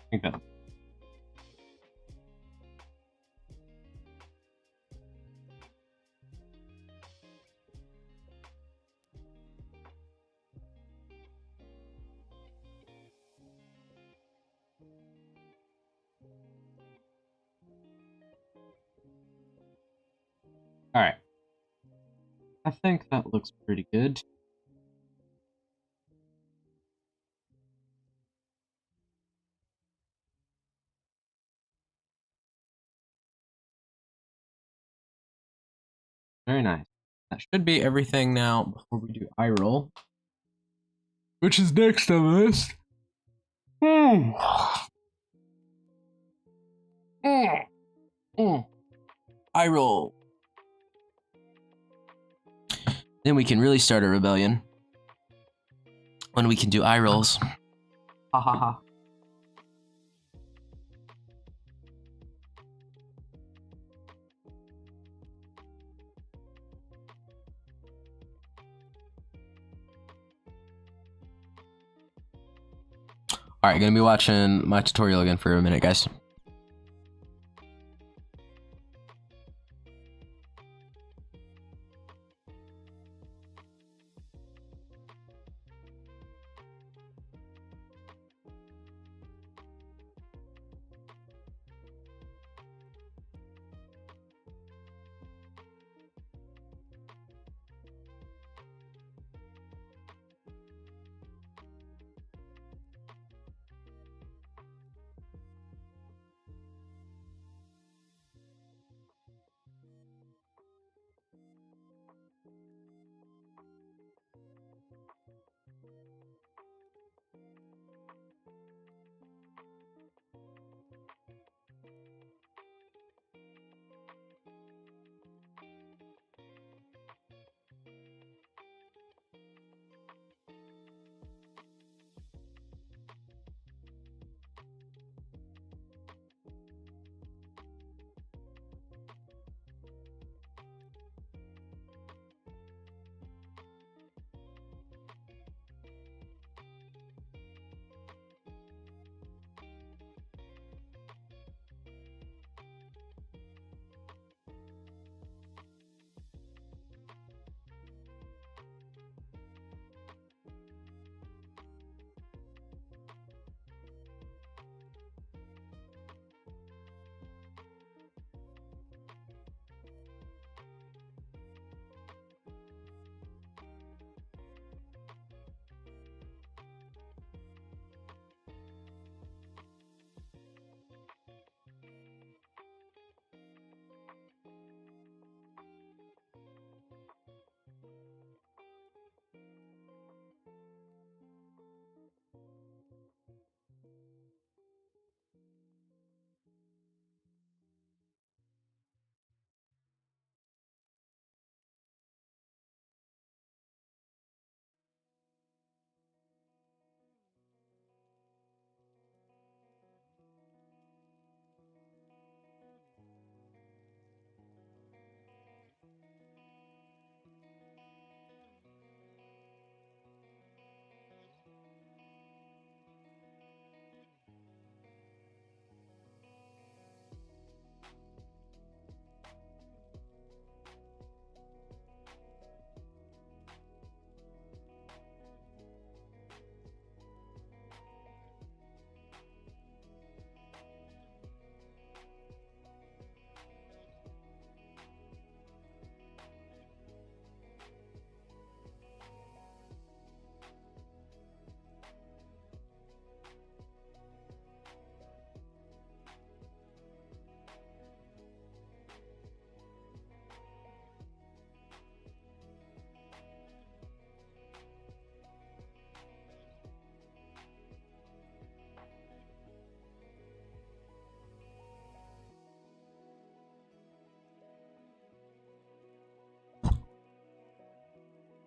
[SPEAKER 1] think that. All right. I think that looks pretty good. Very nice. That should be everything now before we do eye roll, which is next on the list. Eye roll. Then we can really start a rebellion when we can do eye rolls. Ha ha ha. Alright, gonna be watching my tutorial again for a minute, guys.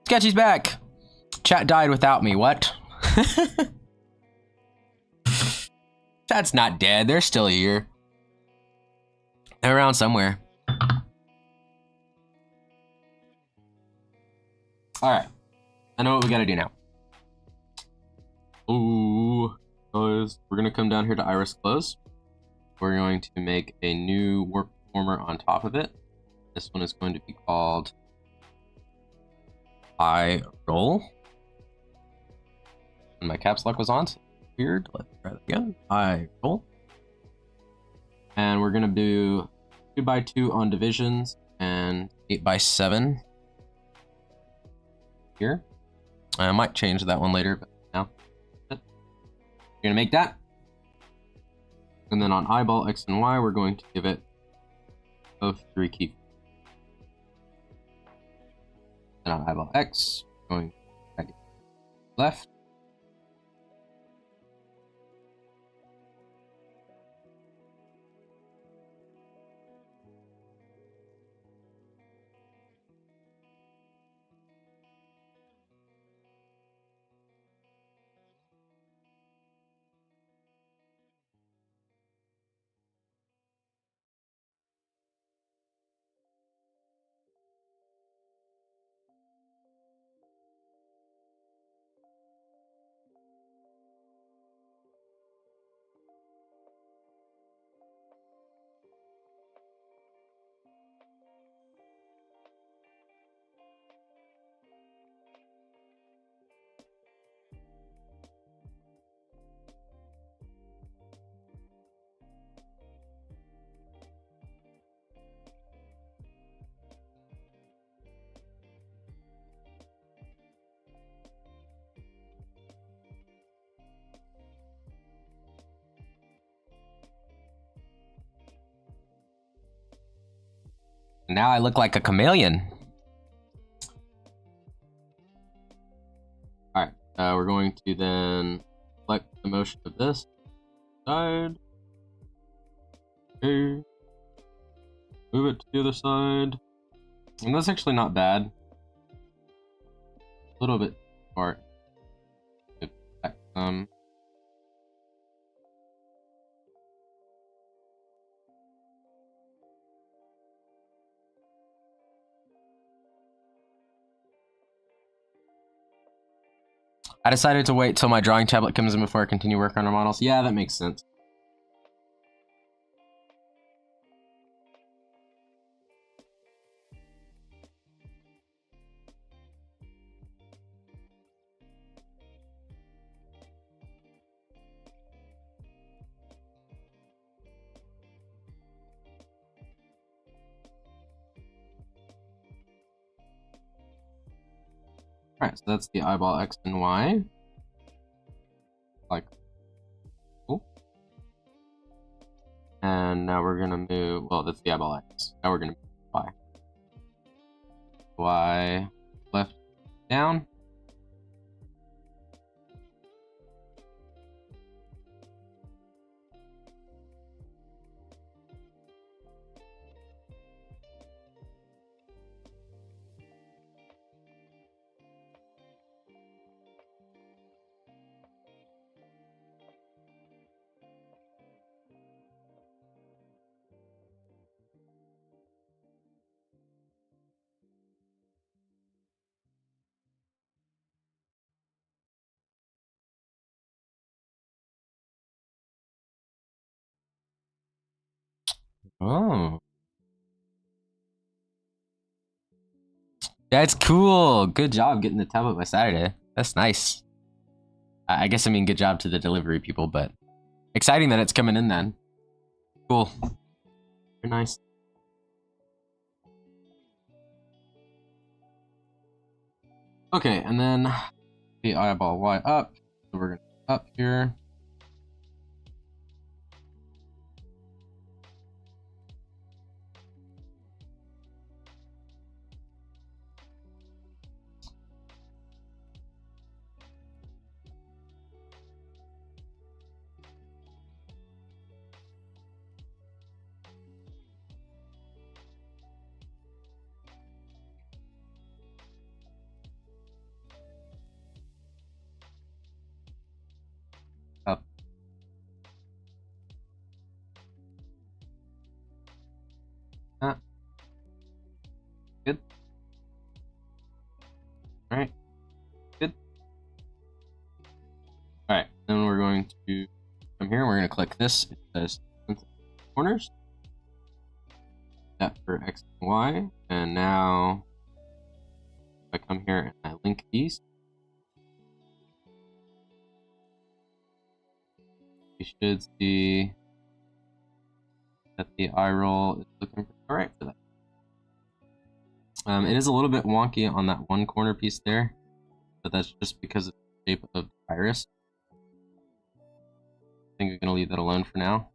[SPEAKER 1] Sketchy's back. Chat died without me. What? Chat's not dead. They're still here. They're around somewhere. All right. I know what we gotta do now. Ooh. Guys, we're gonna come down here to iris close. We're going to make a new warp former on top of it. This one is going to be called I roll. And my caps lock was on, so weird. Let's try that again. I roll. And we're gonna do 2x2 on divisions and 8x7 here. I might change that one later, but now you're gonna make that. And then on eyeball X and Y, we're going to give it both 3 keyframes. And on eyeball X, going right, left. Now I look like a chameleon. Alright, we're going to then select the motion of this side. Okay. Move it to the other side. And that's actually not bad. A little bit far. Back some. I decided to wait till my drawing tablet comes in before I continue work on our models. Yeah, that makes sense. Alright, so that's the eyeball X and Y. Like, cool. And now we're gonna move, well, that's the eyeball X. Now we're gonna move Y. Y, left, down. Oh. That's cool. Good job getting the tablet by Saturday. That's nice. I guess I mean good job to the delivery people, but exciting that it's coming in then. Cool. Very nice. Okay, and then the eyeball Y up. So we're gonna up here. Up. Ah. Good. Alright. Good. Alright, Then we're going to come here and we're going to click this. It says corners. That for X and Y. And now if I come here and I link these, you should see that the eye roll is looking all right for that. It is a little bit wonky on that one corner piece there, but that's just because of the shape of the iris. I think we're going to leave that alone for now.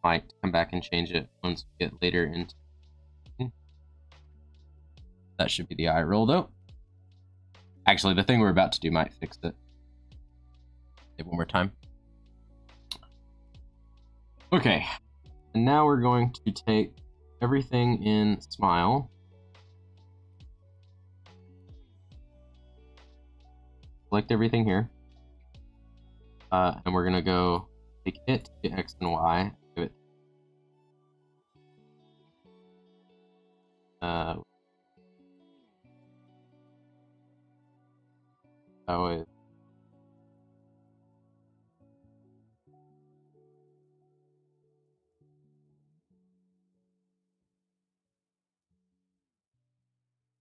[SPEAKER 1] Might come back and change it once we get later into. That should be the eye roll though. Actually, the thing we're about to do might fix it. Say one more time. Okay, and now we're going to take everything in Smile. Select everything here. And we're going to go take it to X and Y. Give it. Oh,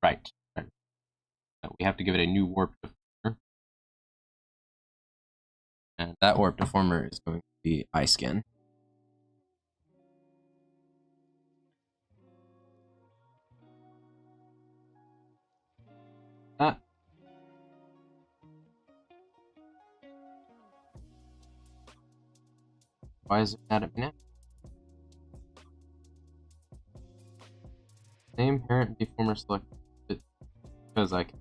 [SPEAKER 1] right. We have to give it a new warp deformer. And that warp deformer is going to be eye skin. That. Why is it mad at me now? Same parent deformer selected because I can.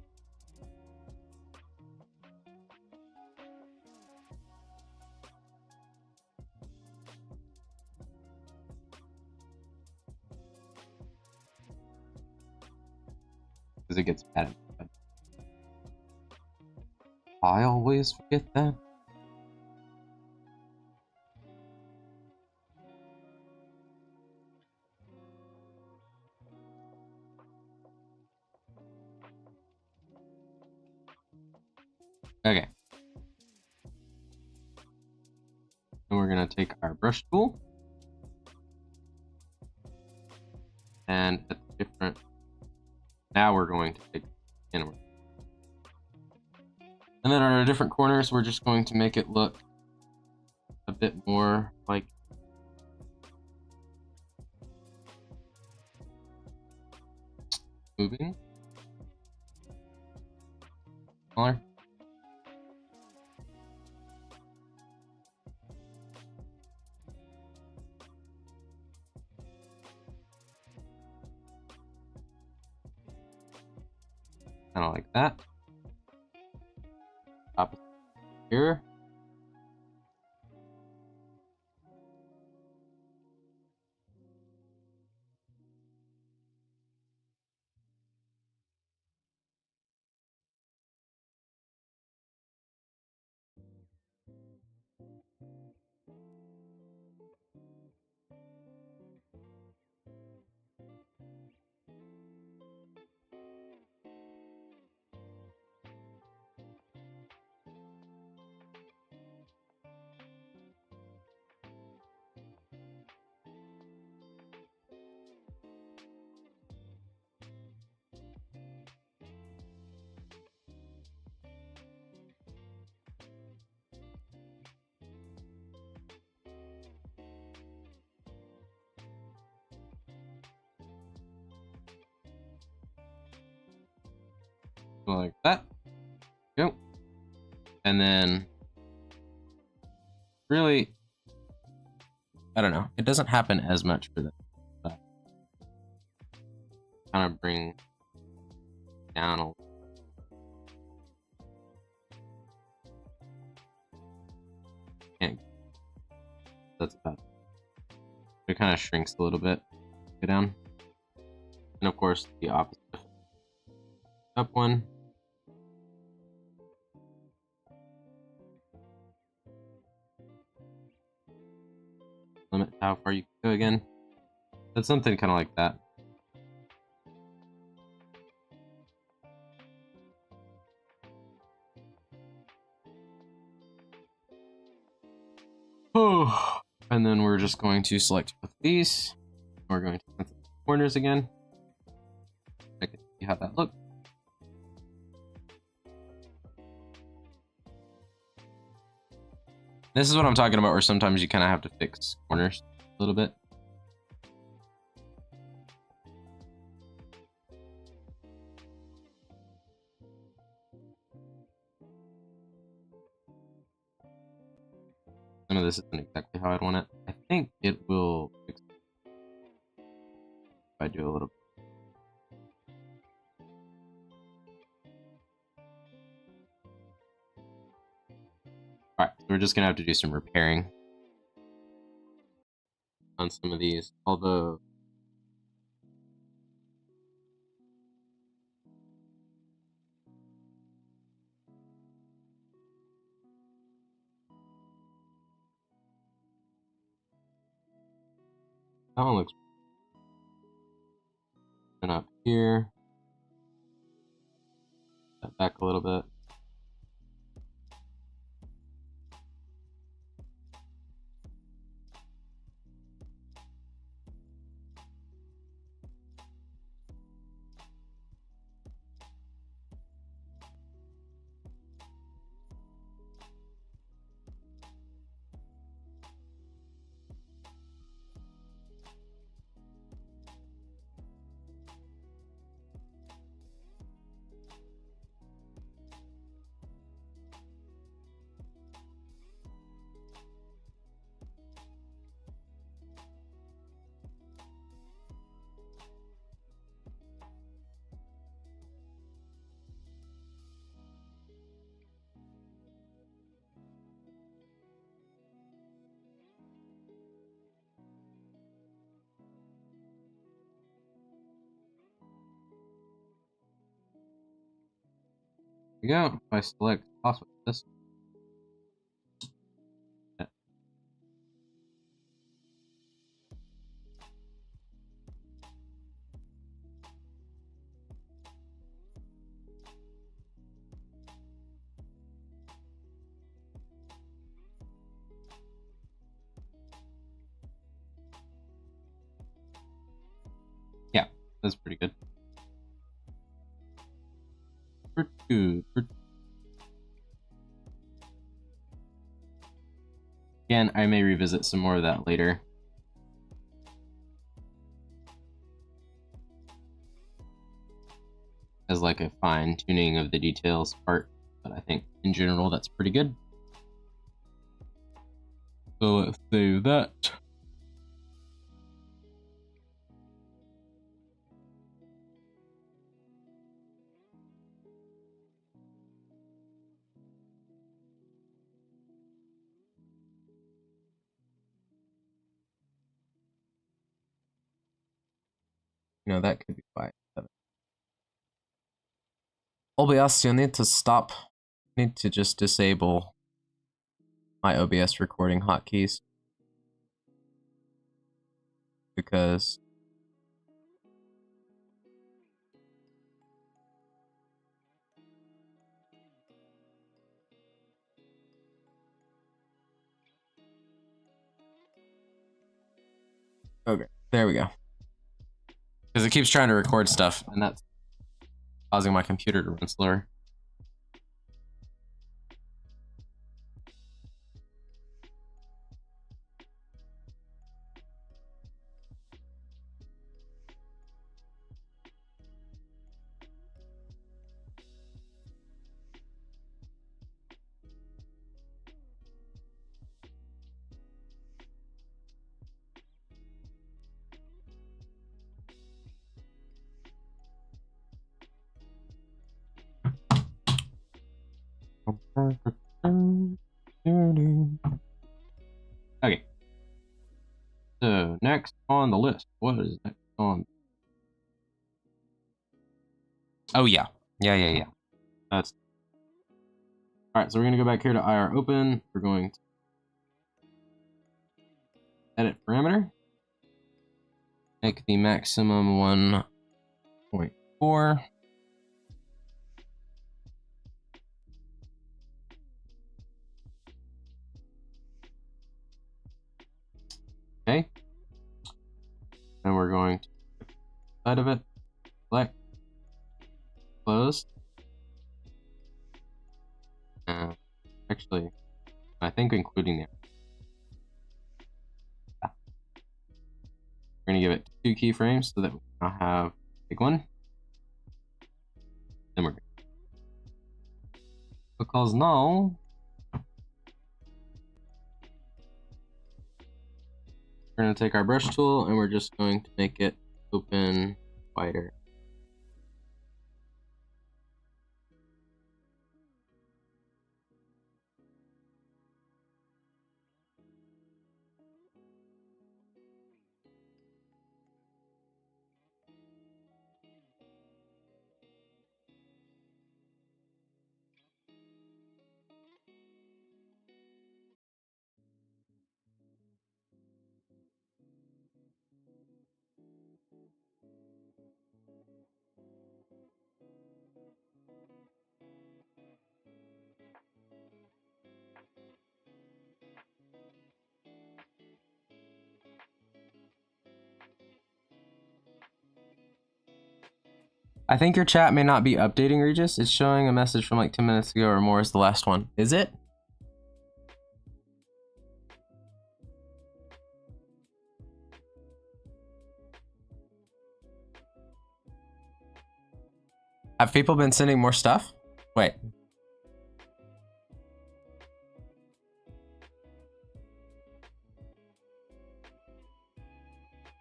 [SPEAKER 1] Because it gets mad at me. I always forget that. Okay. And we're going to take our brush tool. And at the different. Now we're going to take inward. And then on our different corners, we're just going to make it look a bit more like moving. Smaller. Kind of like that. Opposite here. Like that. Go. And then really, I don't know. It doesn't happen as much for them. But kind of bring down a little. Can't. That's about it. It kind of shrinks a little bit. Go down. And of course, the opposite. Up one. Limit how far you can go again. That's something kind of like that. just going to select both these. We're going to center the corners again. I can see how that looks. This is what I'm talking about, where sometimes you kind of have to fix corners a little bit. Some of this isn't exactly how I'd want it. I think it will fix it if I do a little bit. Alright, so we're just gonna have to do some repairing on some of these, although that one looks good. Up here, step back a little bit. There we go. If I select possibly this. Yeah, that's pretty good. Pretty good. Again, I may revisit some more of that later. As like a fine tuning of the details part, but I think in general that's pretty good. So let's save that. You know, that could be 5.7. OBS, you'll need to stop. Need to just disable my OBS recording hotkeys. Because okay, there we go. Because it keeps trying to record stuff, and that's causing my computer to run slower. Okay. So next on the list, what is next on? Oh yeah, yeah. That's all right. So we're gonna go back here to IR open. We're going to edit parameter. Make the maximum 1.4. And we're going to side of it, select, close. Actually, I think including the. We're gonna give it 2 keyframes so that we now have a big one. Then we're good. Because now we're gonna take our brush tool and we're just going to make it open wider. I think your chat may not be updating, Regis. It's showing a message from like 10 minutes ago or more as the last one. Is it? Have people been sending more stuff? Wait.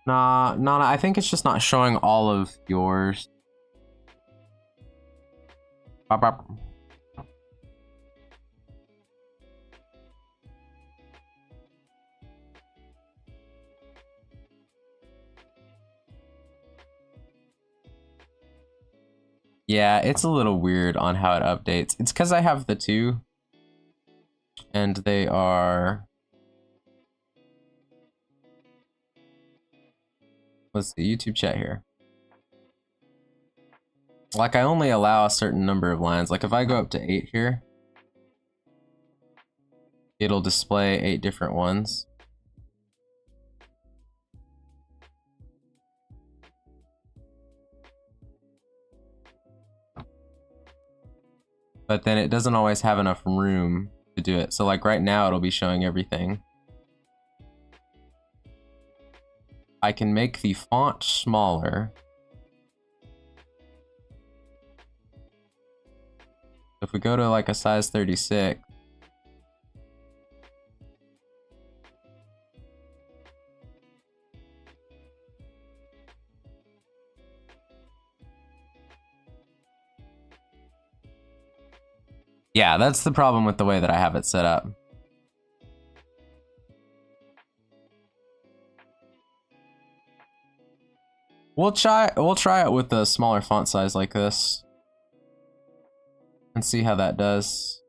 [SPEAKER 1] Nah, I think it's just not showing all of yours. Bop, bop. Yeah, it's a little weird on how it updates. It's because I have the 2. And they are... Let's see, YouTube chat here. Like, I only allow a certain number of lines. Like, if I go up to 8 here, it'll display 8 different ones. But then it doesn't always have enough room to do it. So, like, right now, it'll be showing everything. I can make the font smaller. If we go to like a size 36, yeah, that's the problem with the way that I have it set up. We'll try it with a smaller font size like this and see how that does.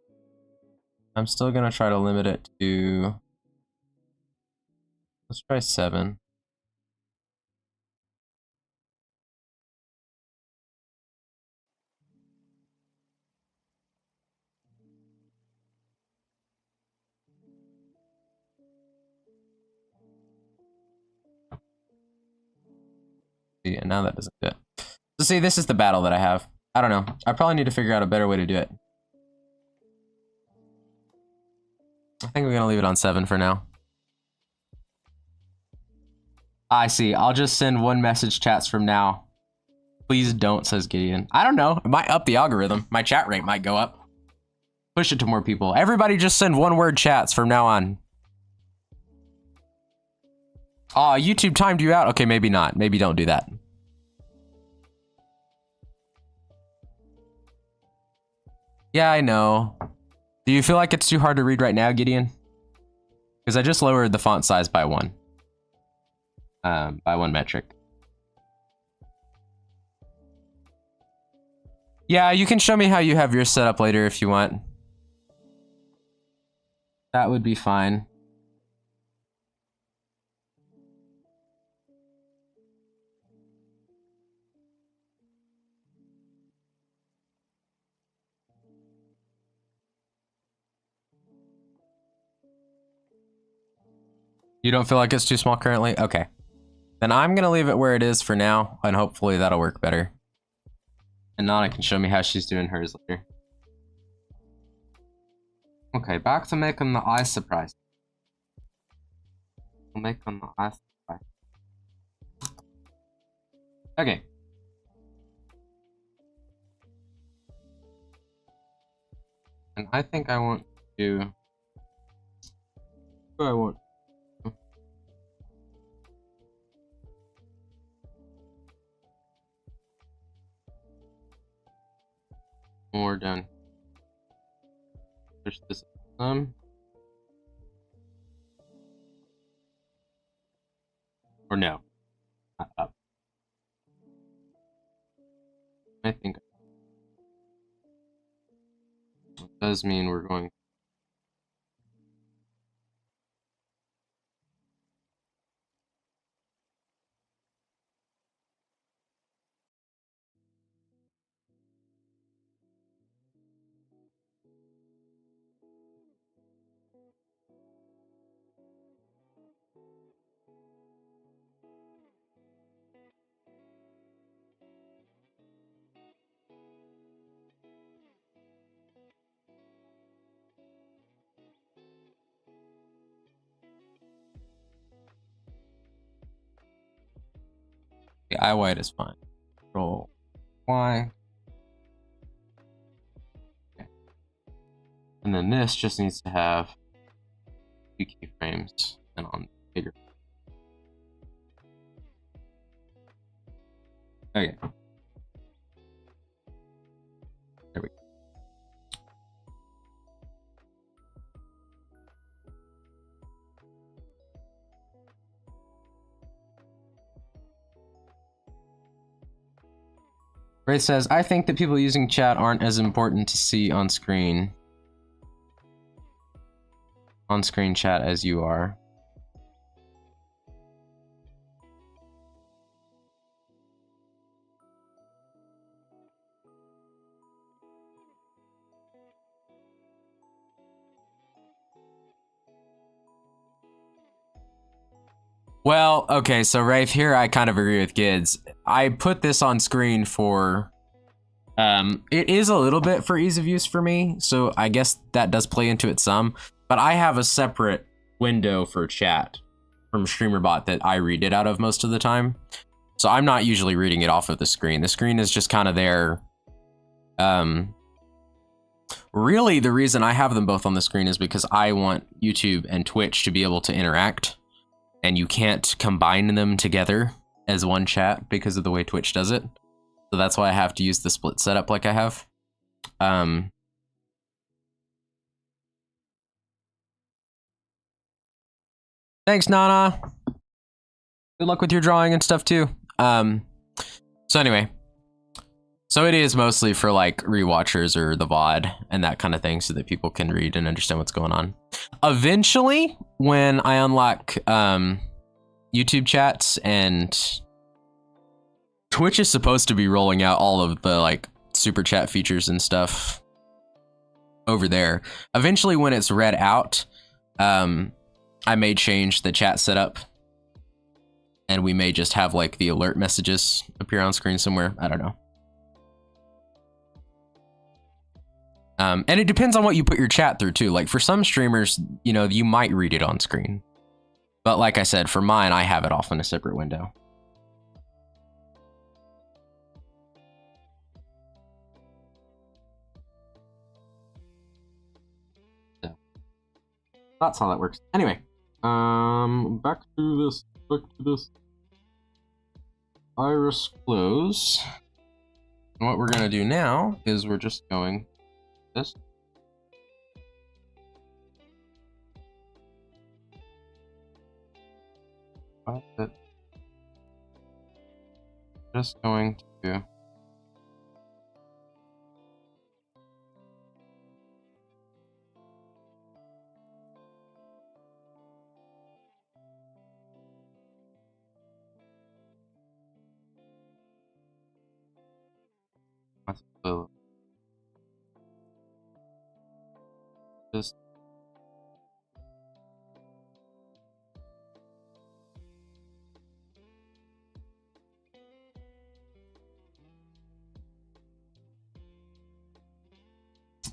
[SPEAKER 1] I'm still gonna try to limit it to, let's try 7. Yeah, now that doesn't do it. So see, this is the battle that I have. I don't know. I probably need to figure out a better way to do it. I think we're gonna leave it on 7 for now. I see. I'll just send 1 message chats from now. Please don't, says Gideon. I don't know. It might up the algorithm. My chat rate might go up. Push it to more people. Everybody just send 1-word chats from now on. Aw, YouTube timed you out. Okay, maybe not. Maybe don't do that. Yeah, I know. Do you feel like it's too hard to read right now, Gideon? Because I just lowered the font size by 1. By 1 metric. Yeah, you can show me how you have yours set up later if you want. That would be fine. You don't feel like it's too small currently? Okay. Then I'm gonna leave it where it is for now, and hopefully that'll work better. And Nana can show me how she's doing hers later. Okay, back to making the eye surprise. We'll make them the eye surprise. Okay. And I think I want to... What do I want? More down. Push this some. Or no. Not up. I think it does mean we're going. The eye white is fine. Control Y. Okay. And then this just needs to have 2 keyframes and on bigger. Okay. There we go. Wraith says, I think that people using chat aren't as important to see on screen chat as you are. Well, okay, so Rafe, here I kind of agree with Gids. I put this on screen for... it is a little bit for ease of use for me, so I guess that does play into it some. But I have a separate window for chat from StreamerBot that I read it out of most of the time. So I'm not usually reading it off of the screen. The screen is just kind of there. Really, the reason I have them both on the screen is because I want YouTube and Twitch to be able to interact. And you can't combine them together as one chat because of the way Twitch does it. So that's why I have to use the split setup like I have. Thanks, Nana. Good luck with your drawing and stuff too. So anyway. So it is mostly for like rewatchers or the VOD and that kind of thing so that people can read and understand what's going on. Eventually, when I unlock YouTube chats and Twitch is supposed to be rolling out all of the like super chat features and stuff over there. Eventually, when it's read out, I may change the chat setup and we may just have like the alert messages appear on screen somewhere. I don't know. And it depends on what you put your chat through too. Like for some streamers, you know, you might read it on screen. But like I said, for mine, I have it off in a separate window. So, that's how that works. Anyway, back to this iris close. And what we're gonna do now is we're just going this. Just going to just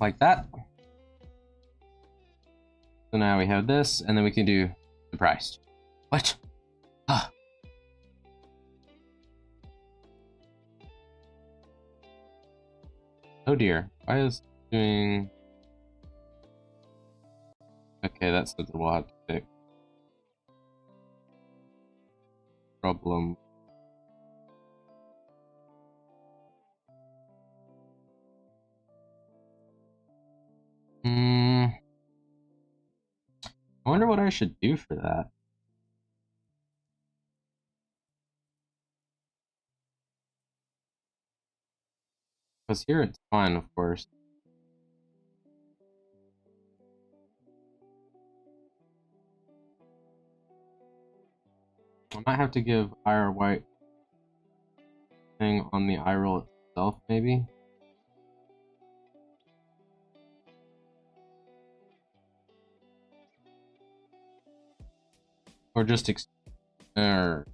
[SPEAKER 1] like that. So now we have this, and then we can do the price. What? Ah. Oh dear. Why is it doing... Okay, that's something we'll have to fix. Problem. I wonder what I should do for that. Because here it's fine, of course. I might have to give IR white thing on the eye roll itself, maybe. Or just I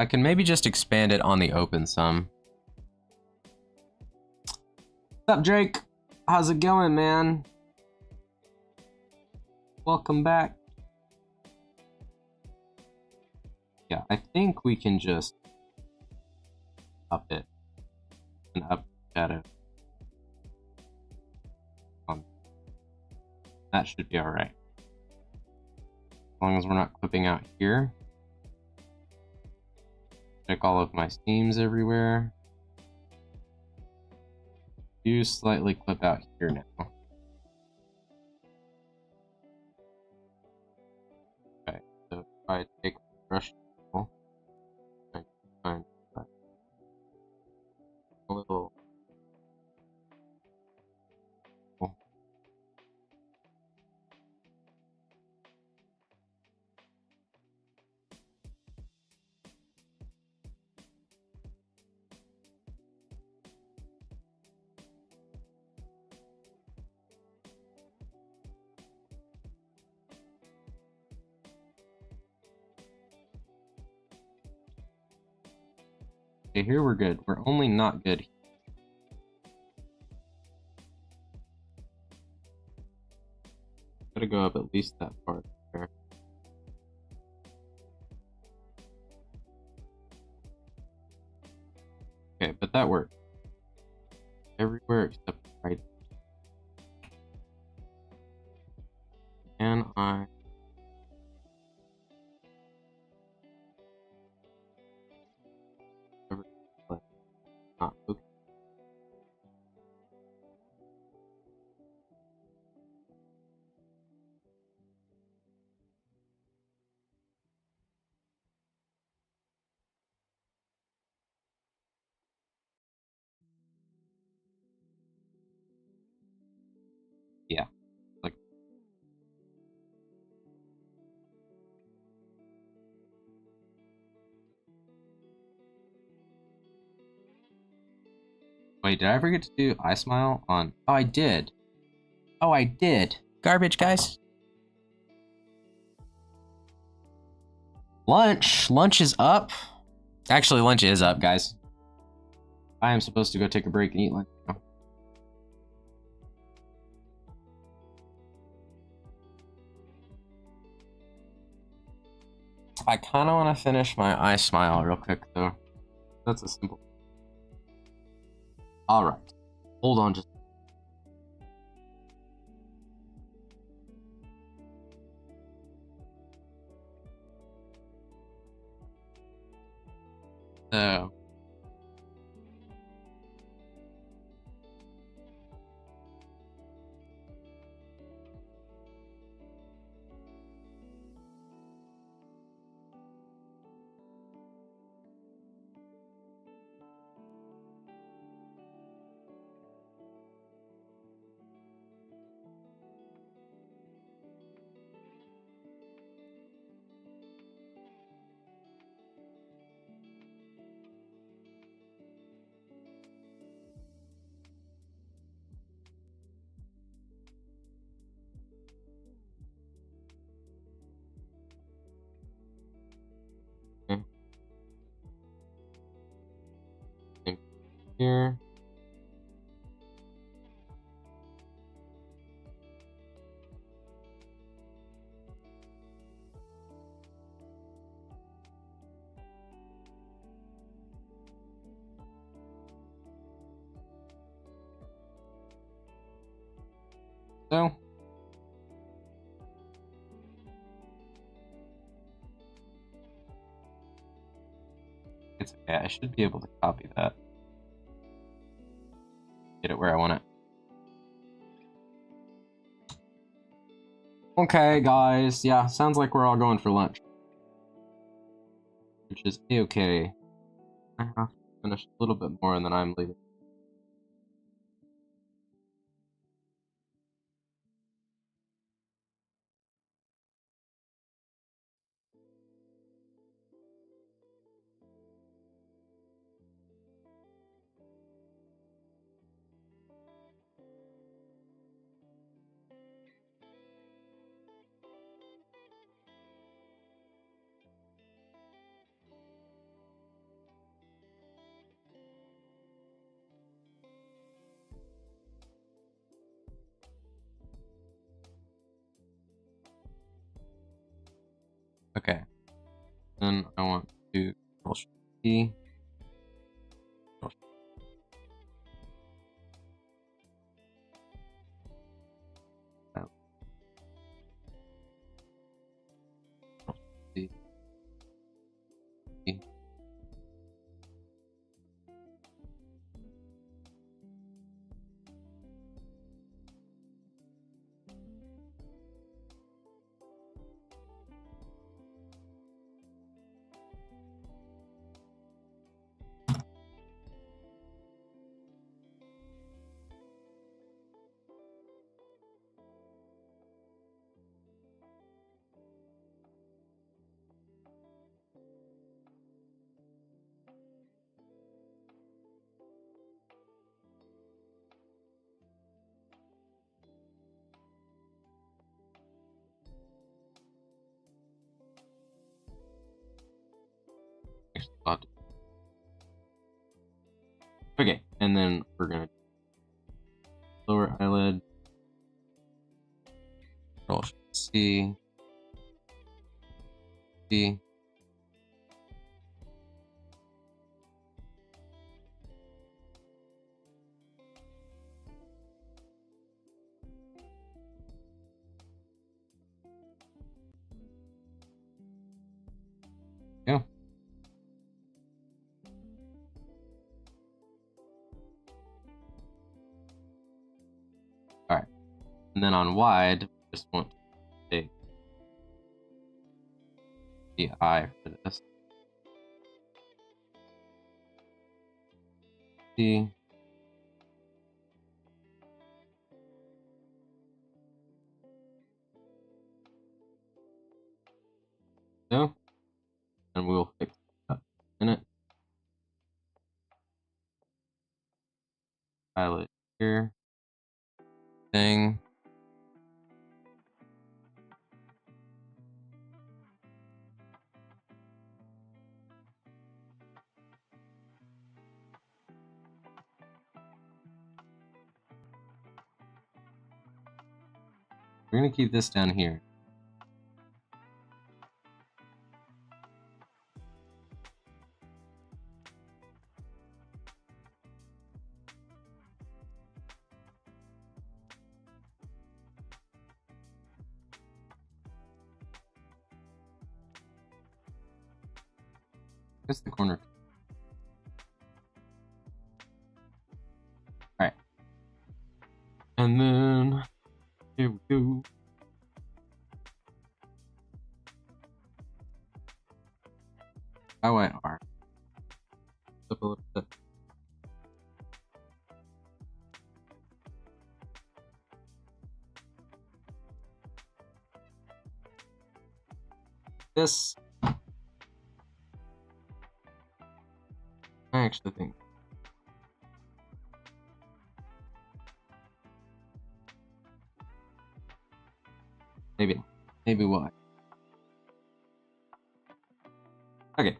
[SPEAKER 1] can maybe just expand it on the open some. What's up, Drake? How's it going, man? Welcome back. Yeah, I think we can just up it and up shadow. That should be alright. As long as we're not clipping out here. Check all of my seams everywhere. Do slightly clip out here now. Okay, so if I take a brush tool, I find a little. Okay, here we're good. We're only not good. Gotta go up at least that part there. Okay, but that worked. Everywhere except right. And I... Not okay. Yeah. Like... Wait, did I forget to do I Smile on... Oh, I did. Oh, I did. Garbage, guys. Lunch. Lunch is up. Actually, lunch is up, guys. I am supposed to go take a break and eat lunch now. I kind of want to finish my I Smile real quick, though. That's a simple... Alright. Hold on just... So... Okay. Here. So it's okay. I should be able to copy that. Get it where I want it. Okay, guys. Yeah, sounds like we're all going for lunch. Which is a-okay. I have to finish a little bit more and then I'm leaving. Okay. Then I want to Control-Shift-T. Control-Shift-T. Okay, and then we're gonna lower eyelid, Control-Shift-C, C. Yeah. All right, and then on wide, we just want to take the eye for this. C. So, and we'll fix that in it. Eyelid here. Thing. We're gonna keep this down here. Just the corner. Alright. And then here we go. Highlight R. Up a little bit. This I actually think maybe why. Okay.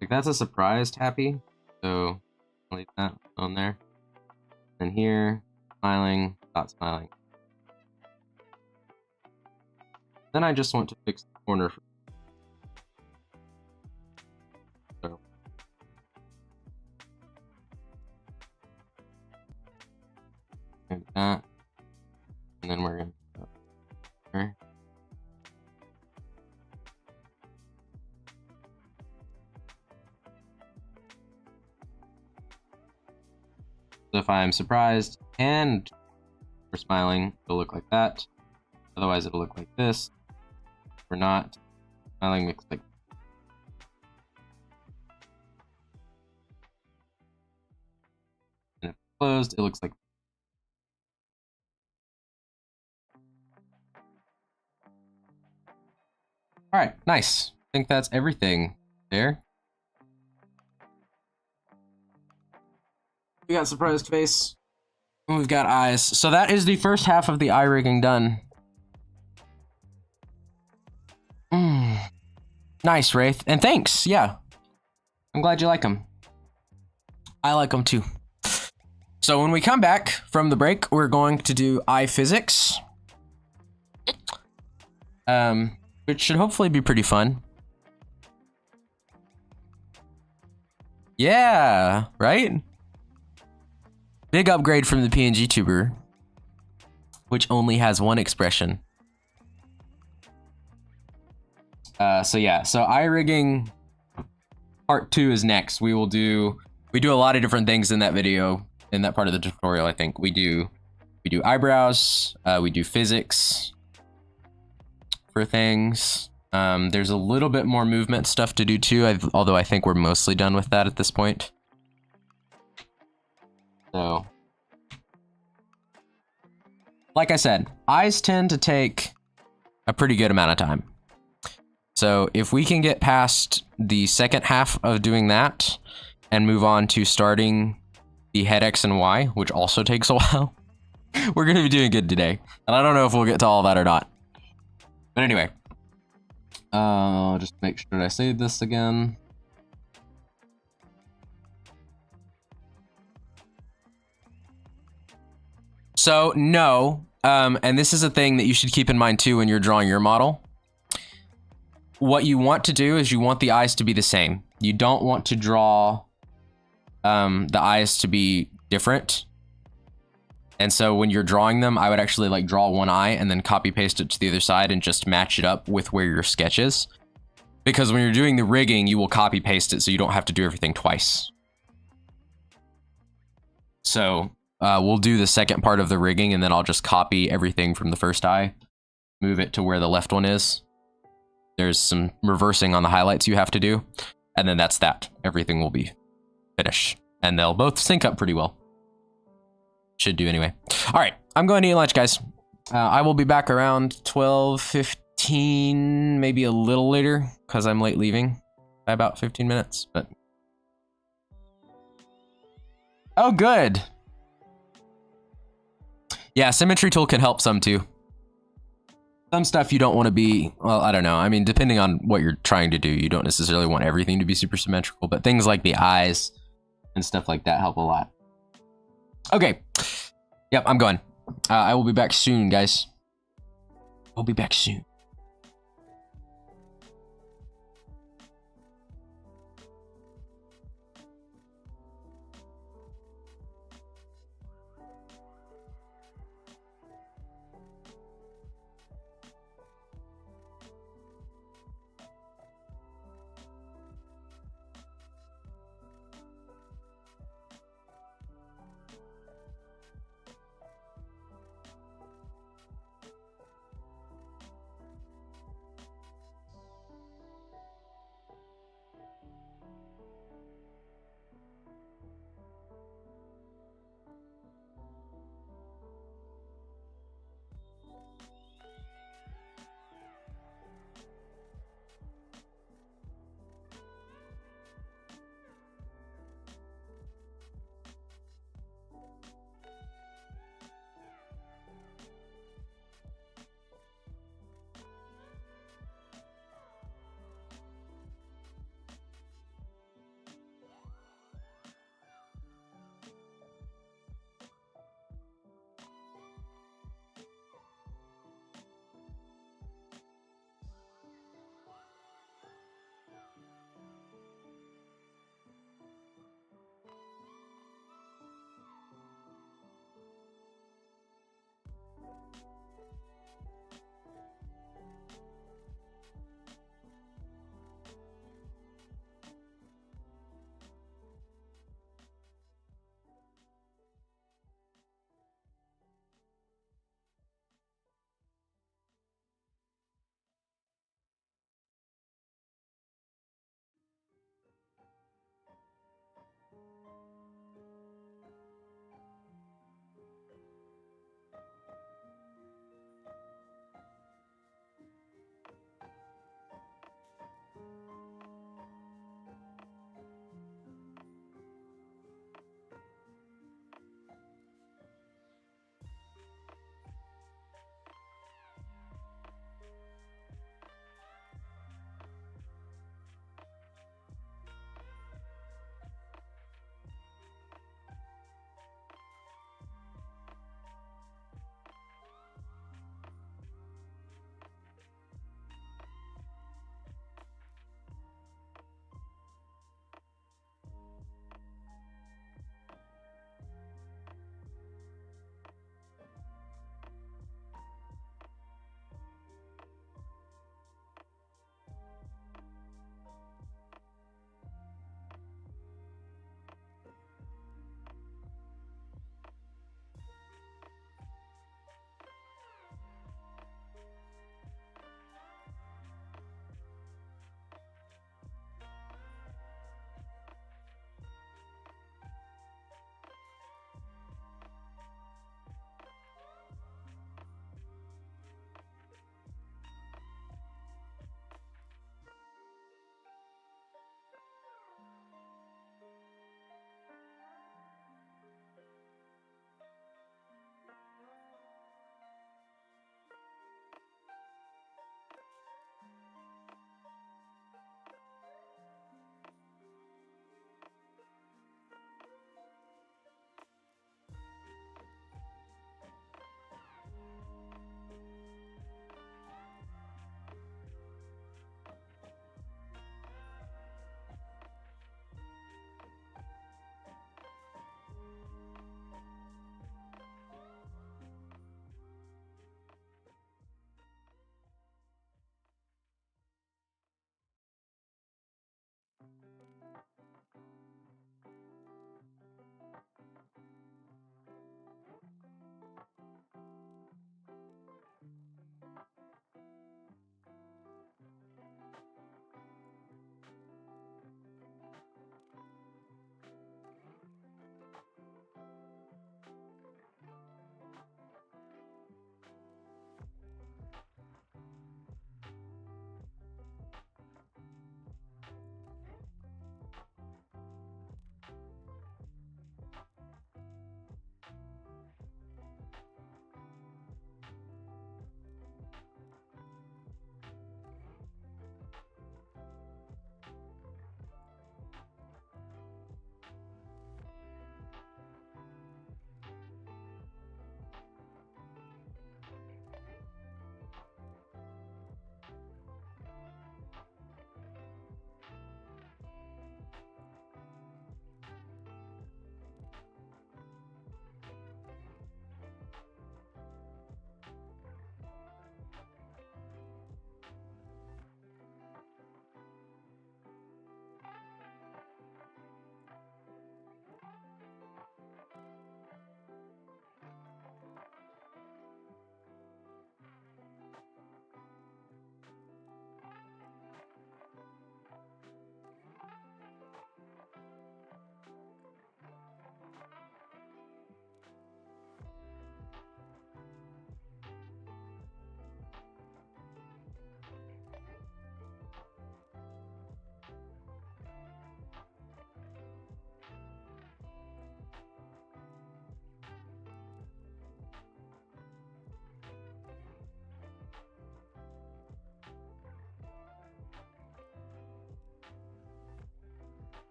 [SPEAKER 1] Like that's a surprise tappy, so I'll leave that on there. And here, smiling, not smiling. Then I just want to fix the corner. So here. So if I'm surprised and we're smiling, it'll look like that. Otherwise, it'll look like this. If we're not smiling, looks like. And if it's closed, it looks like. All right, nice. I think that's everything there. We got surprised face. We've got eyes. So that is the first half of the eye rigging done. Nice, Wraith. And thanks. Yeah. I'm glad you like them. I like them too. So when we come back from the break, we're going to do eye physics. Which should hopefully be pretty fun. Yeah, right? Big upgrade from the PNG tuber, which only has one expression. So yeah, so eye rigging part 2 is next. We do a lot of different things in that video, in that part of the tutorial. I think we do eyebrows, we do physics for things. There's a little bit more movement stuff to do too, although I think we're mostly done with that at this point. So, like I said, eyes tend to take a pretty good amount of time. So if we can get past the second half of doing that and move on to starting the head X and Y, which also takes a while, we're going to be doing good today. And I don't know if we'll get to all that or not. But anyway, just make sure I save this again. So no, and this is a thing that you should keep in mind too when you're drawing your model. What you want to do is you want the eyes to be the same. You don't want to draw the eyes to be different. And so when you're drawing them, I would actually like draw one eye and then copy paste it to the other side and just match it up with where your sketch is. Because when you're doing the rigging, you will copy paste it so you don't have to do everything twice. So we'll do the second part of the rigging and then I'll just copy everything from the first eye, move it to where the left one is. There's some reversing on the highlights you have to do. And then that's that. Everything will be finished. And they'll both sync up pretty well. Should do anyway. All right, I'm going to eat lunch, guys. I will be back around 12:15, maybe a little later, because I'm late leaving by about 15 minutes. But oh, good. Yeah, symmetry tool can help some too. Some stuff you don't want to be, well, I don't know. I mean, depending on what you're trying to do, you don't necessarily want everything to be super symmetrical, but things like the eyes and stuff like that help a lot. Okay. Yep, I'm going. I will be back soon, guys. I'll be back soon.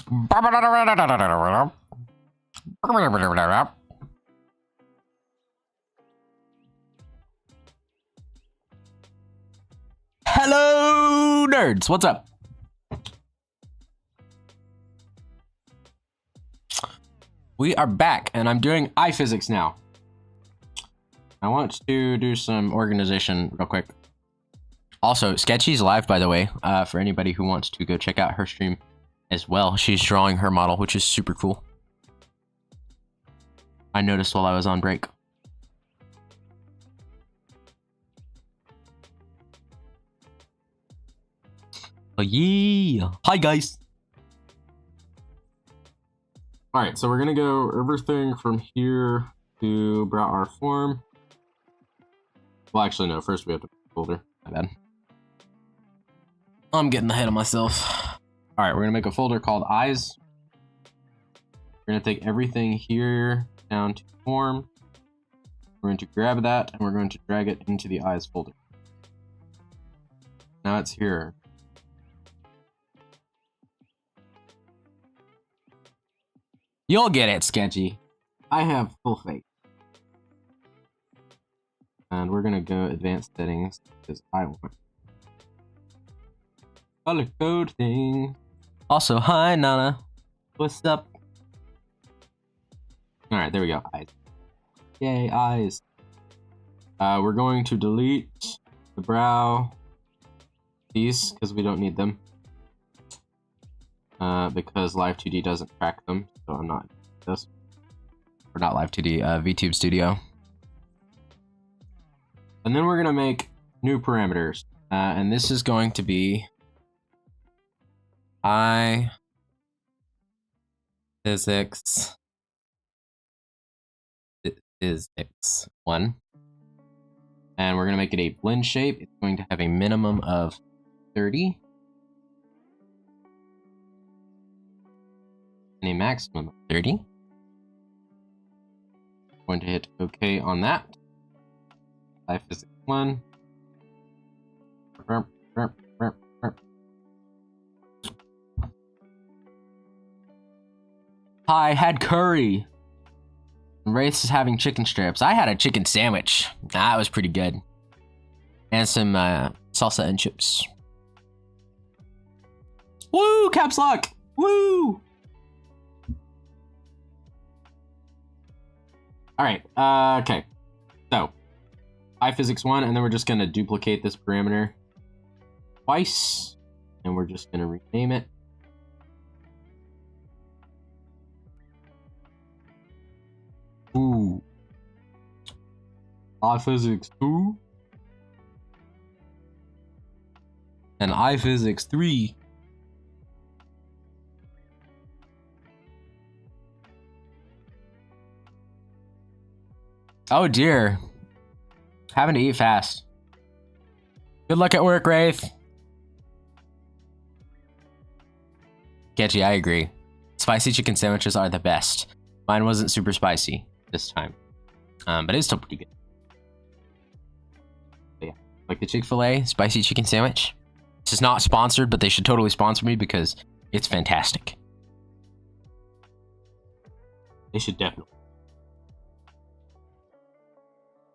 [SPEAKER 1] Hello, nerds. What's up? We are back, and I'm doing iPhysics now. I want to do some organization real quick. Also, Sketchy's live, by the way, for anybody who wants to go check out her stream as well. She's drawing her model, which is super cool. I noticed while I was on break. Oh, yeah. Hi, guys. All right, so we're going to go everything from here to brought our form. Well, actually, no. First, we have to put a folder. My bad. I'm getting ahead of myself. All right, we're going to make a folder called eyes. We're going to take everything here down to form. We're going to grab that, and we're going to drag it into the eyes folder. Now it's here. You'll get it, Sketchy. I have full faith. And we're gonna go advanced settings because I want color code thing. Also, hi Nana. What's up? Alright, there we go. Eyes. Yay, eyes. We're going to delete the brow. These, because we don't need them. Because Live 2D doesn't track them, so I'm not this. Or not Live 2D, VTube Studio. And then we're gonna make new parameters, and this is going to be iPhysics 1, and we're gonna make it a blend shape. It's going to have a minimum of 30. And a maximum of 30. I'm going to hit OK on that. iPhysics 1. Hi, had curry. Wraith is having chicken strips. I had a chicken sandwich. That was pretty good. And some salsa and chips. Woo! Caps lock! Woo! Alright, okay. So, iPhysics 1, and then we're just going to duplicate this parameter twice, and we're just going to rename it. Ooh. iPhysics 2. And iPhysics 3. Oh dear. Having to eat fast. Good luck at work, Wraith. Sketchy, I agree. Spicy chicken sandwiches are the best. Mine wasn't super spicy this time. But it's still pretty good. But yeah. Like the Chick-fil-A spicy chicken sandwich. This is not sponsored, but they should totally sponsor me because it's fantastic. They should definitely.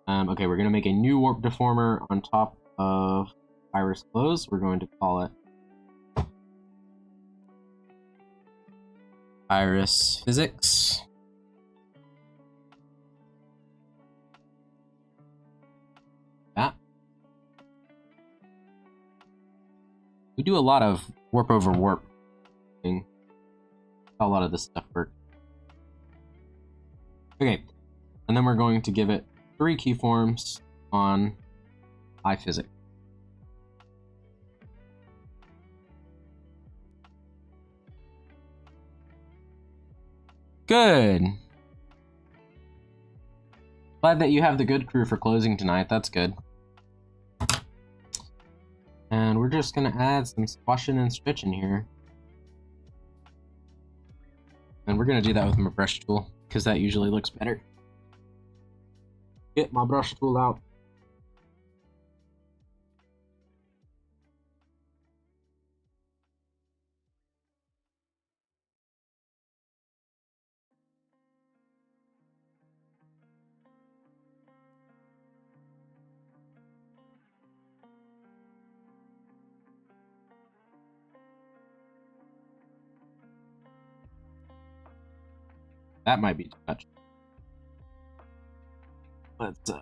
[SPEAKER 1] Okay, we're going to make a new warp deformer on top of Iris Close. We're going to call it Iris Physics. That. We do a lot of warp over warp thing. A lot of this stuff works. Okay, and then we're going to give it 3 keyforms on iPhysics. Good. Glad that you have the good crew for closing tonight. That's good. And we're just gonna add some squashing and stretching here. And we're gonna do that with my brush tool because that usually looks better. Get my brush tool out. That might be too much. Let's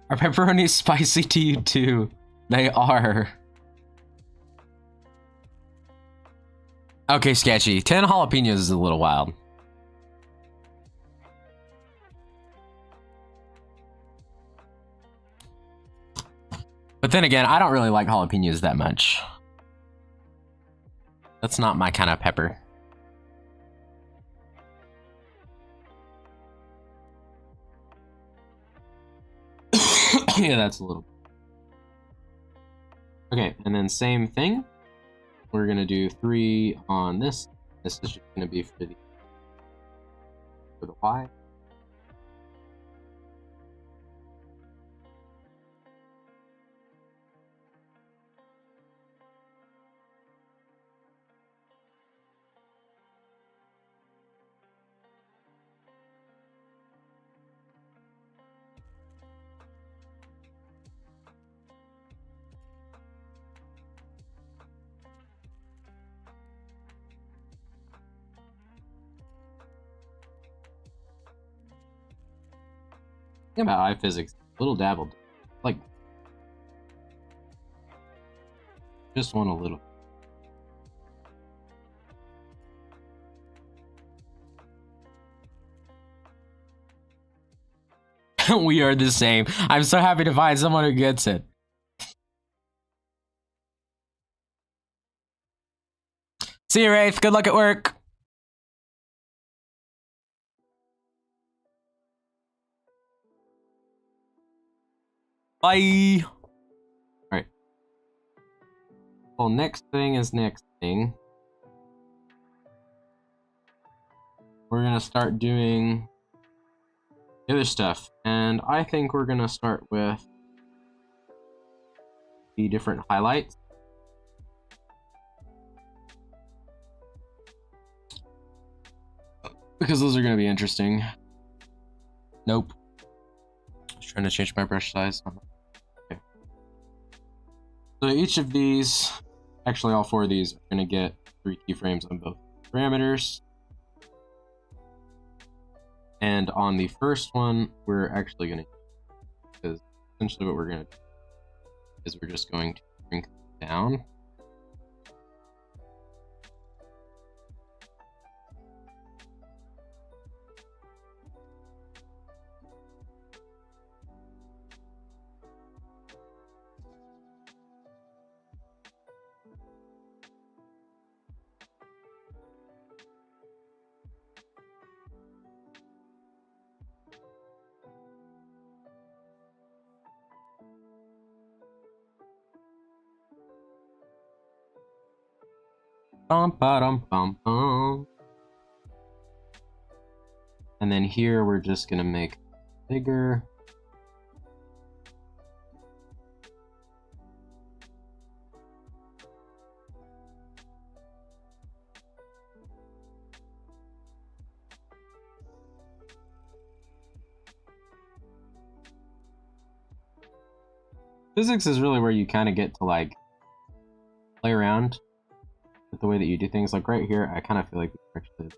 [SPEAKER 1] Are pepperonis spicy to you too? They are. Okay, sketchy. 10 jalapenos is a little wild. But then again, I don't really like jalapenos that much. That's not my kind of pepper. Yeah, that's a little. Okay, and then same thing. We're gonna do 3 on this. This is just gonna be for the Y. Think about iPhysics, a little dabbled. Like, just want a little. We are the same. I'm so happy to find someone who gets it. See you, Wraith. Good luck at work. Bye. Alright. Well, next thing is next thing. We're gonna start doing the other stuff. And I think we're gonna start with the different highlights. Because those are gonna be interesting. Nope. Just trying to change my brush size. Okay. So each of these, actually all 4 of these, are gonna get 3 keyframes on both parameters. And on the first one, we're actually gonna, because essentially what we're gonna do is we're just going to shrink down. Bum, ba-dum, bum, bum. And then here we're just gonna make it bigger. Physics is really where you kind of get to like play around with the way that you do things. Like right here, I kind of feel like actually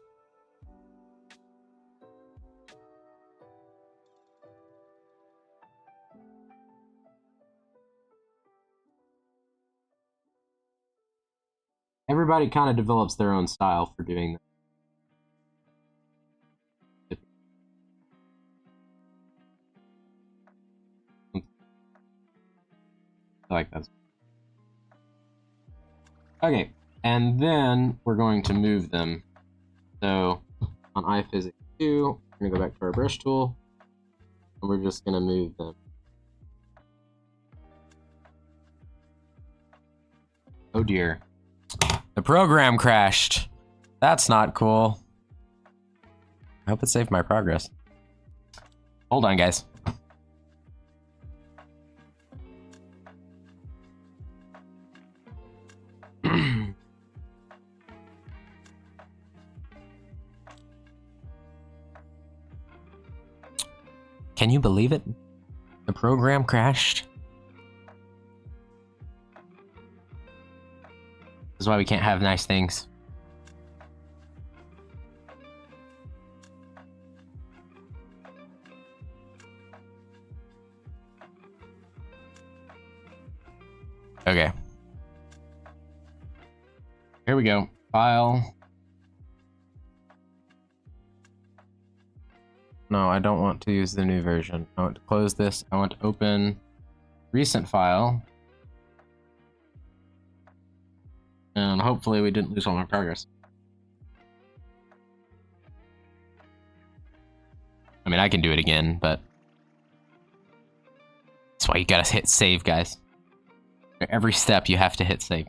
[SPEAKER 1] everybody kind of develops their own style for doing that. I like that. Okay, and then we're going to move them. So on iPhysics 2, we're gonna go back to our brush tool, and we're just gonna move them. Oh dear. The program crashed. That's not cool. I hope it saved my progress. Hold on, guys. Can you believe it? The program crashed. This is why we can't have nice things. Okay. Here we go. File. No, I don't want to use the new version. I want to close this. I want to open recent file. And hopefully we didn't lose all my progress. I mean, I can do it again, but that's why you gotta hit save, guys. Every step you have to hit save.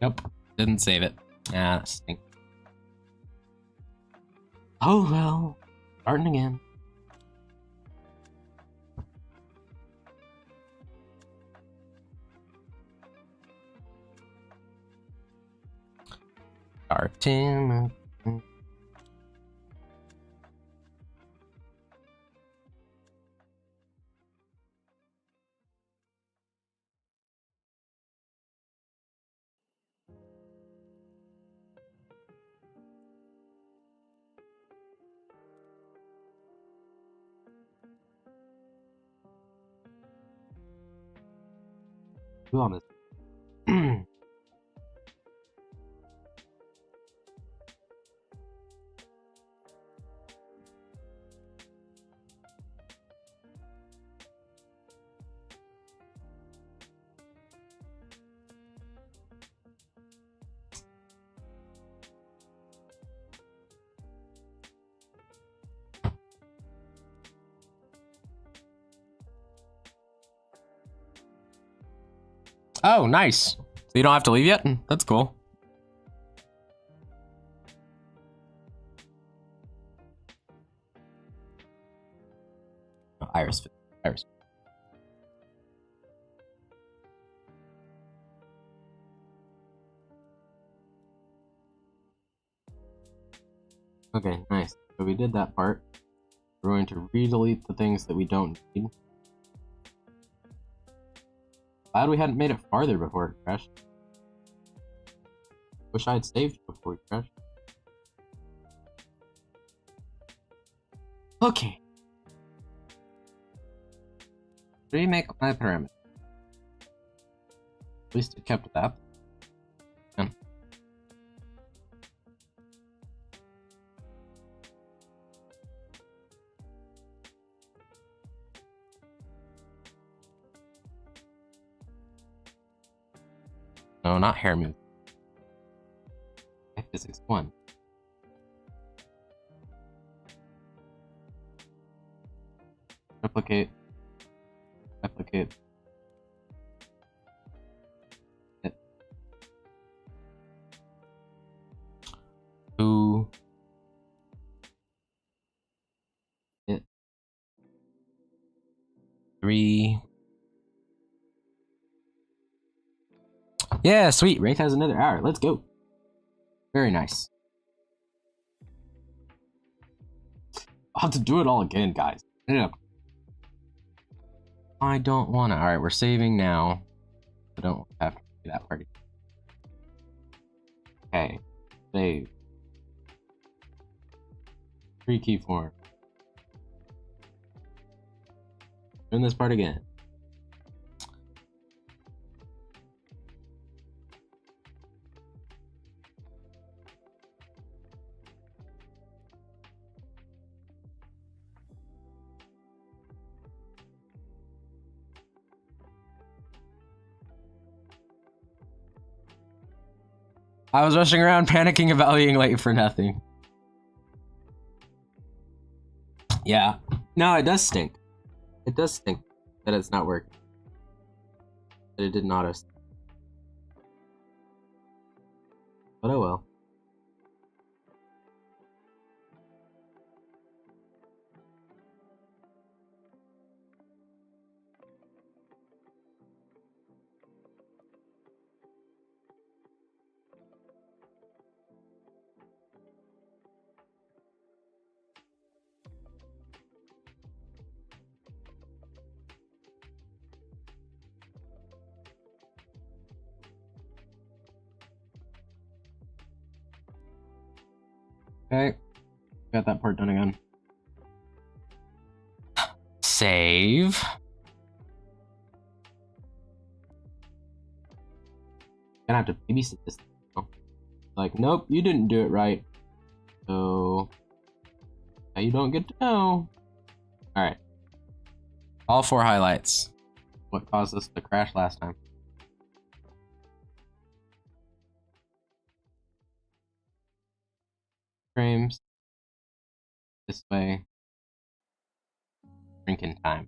[SPEAKER 1] Nope, didn't save it. Ah, stink. Oh well, starting again. Starting. Who on this? Oh, nice. So you don't have to leave yet? That's cool. Oh, Iris. Iris. Okay, nice. So we did that part. We're going to re-delete the things that we don't need. Glad we hadn't made it farther before it crashed. Wish I had saved before it crashed. Okay. Remake my pyramid. At least it kept that. Yeah. No, not hair move. Physics 1. Replicate. Replicate. Hit. 2. Hit. 3. Yeah, sweet. Wraith has another hour. Let's go. Very nice. I'll have to do it all again, guys. Yeah. I don't want to. Alright, we're saving now. I don't have to do that party. Okay. Save. 3 key form. Doing this part again. I was rushing around panicking about being late for nothing. Yeah. No, it does stink. It does stink that it's not working. That it did not us. But oh well. Okay. Got that part done again. Save. Gonna have to babysit this thing. Like, nope, you didn't do it right. So now you don't get to know. Alright. All 4 highlights. What caused us to crash last time? Frames. This way. Drinking time.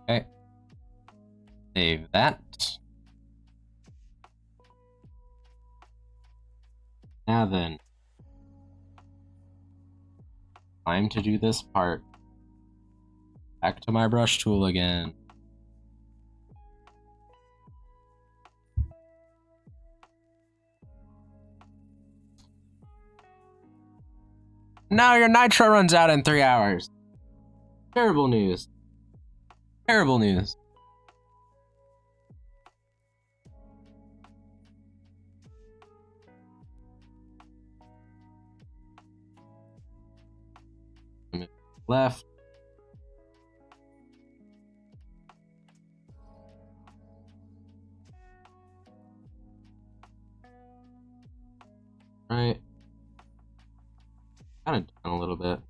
[SPEAKER 1] Okay. Save that. Now then. Time to do this part. Back to my brush tool again. Now your nitro runs out in 3 hours. Terrible news. Terrible news. Left. Right. Kind of down a little bit.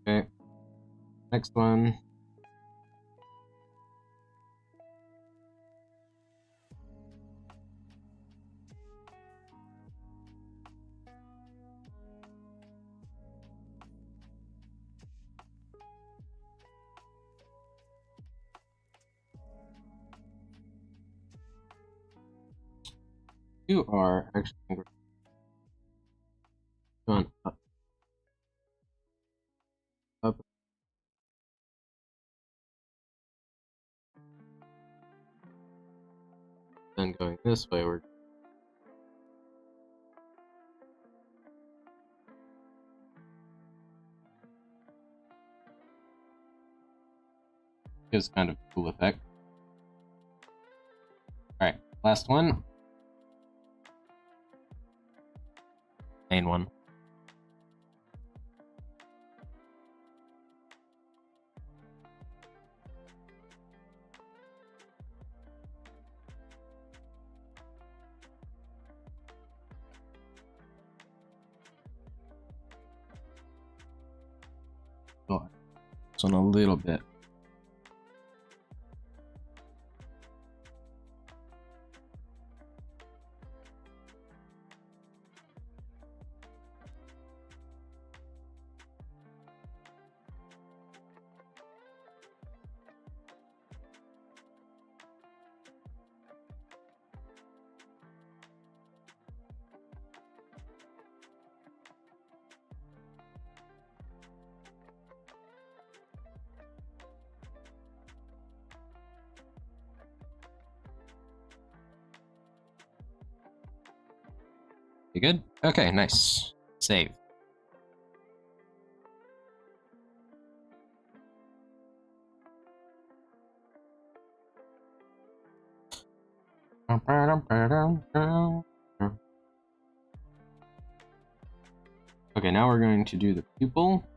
[SPEAKER 1] Okay. Next one. You are actually going up. Up. Then going this way, we're gives kind of cool effect. Alright, last one. Main one. Oh, this one a little bit. You good? Okay, nice. Save. Okay, now we're going to do the pupil.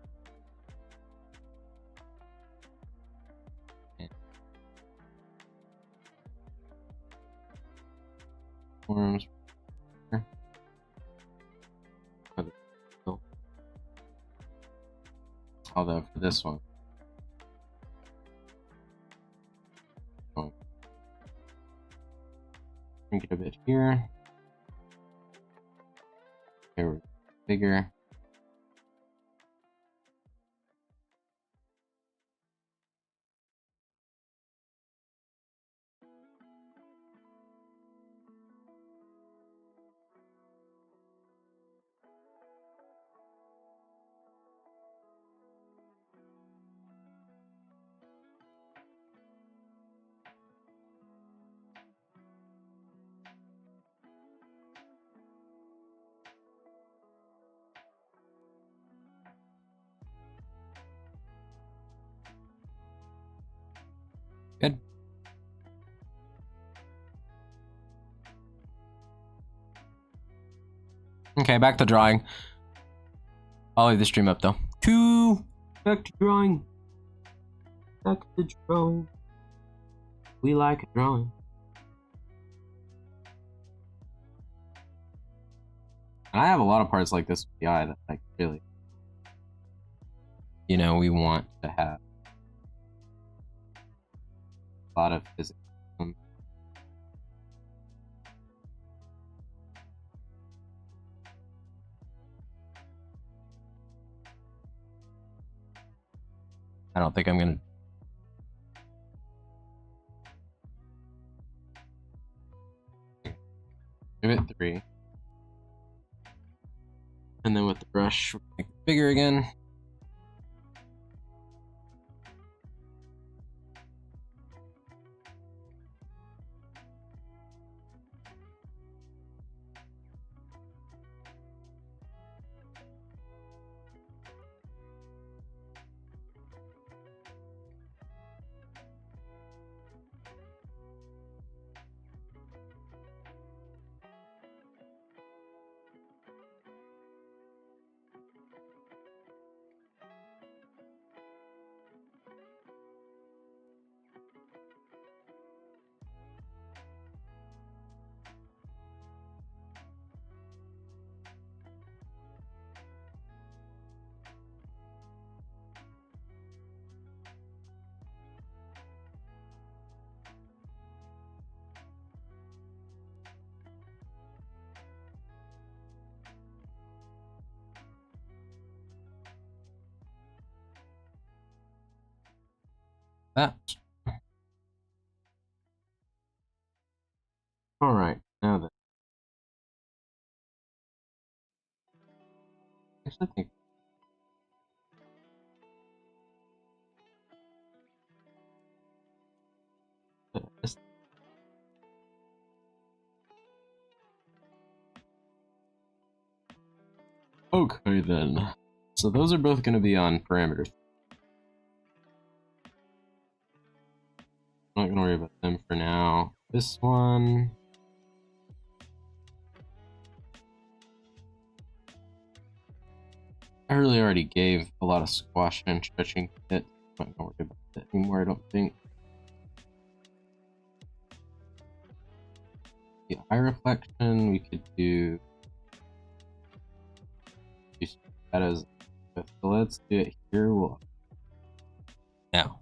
[SPEAKER 1] Forms. Although for this one, shrink it a bit here. bigger. Good. Okay, back to drawing. I'll leave the stream up though. Back to drawing. Back to drawing. We like drawing. And I have a lot of parts like this with the eye that like really, you know, we want to have a lot of physics. I don't think I'm gonna. Give it 3. And then with the brush, we'll make it bigger again. That. All right, now then. Actually, I think. Okay then. So those are both going to be on parameters. I'm not going to worry about them for now. This one. I really already gave a lot of squash and stretching to it. I'm not going to worry about it anymore, I don't think. The eye reflection, we could do that as. So let's do it here. We'll now.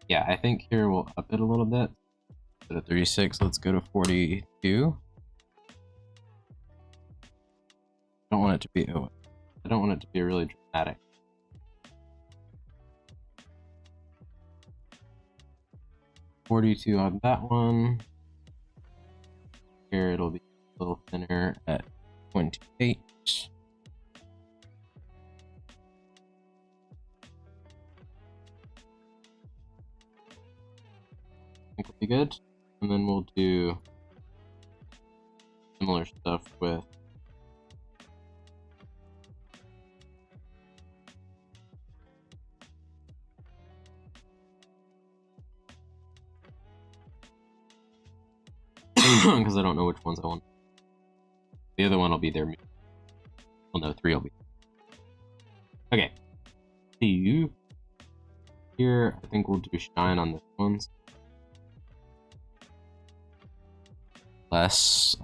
[SPEAKER 1] Yeah, I think here we'll up it a little bit. Instead of 36, let's go to 42. I don't want it to be. Oh, I don't want it to be really dramatic. $42 on that one. Here it'll be a little thinner at 28. I think we'll be good. And then we'll do similar stuff with because I don't know which ones I want. The other one will be there. Well, no, 3 will be. Okay. See you. Here, I think we'll do shine on this one. Less.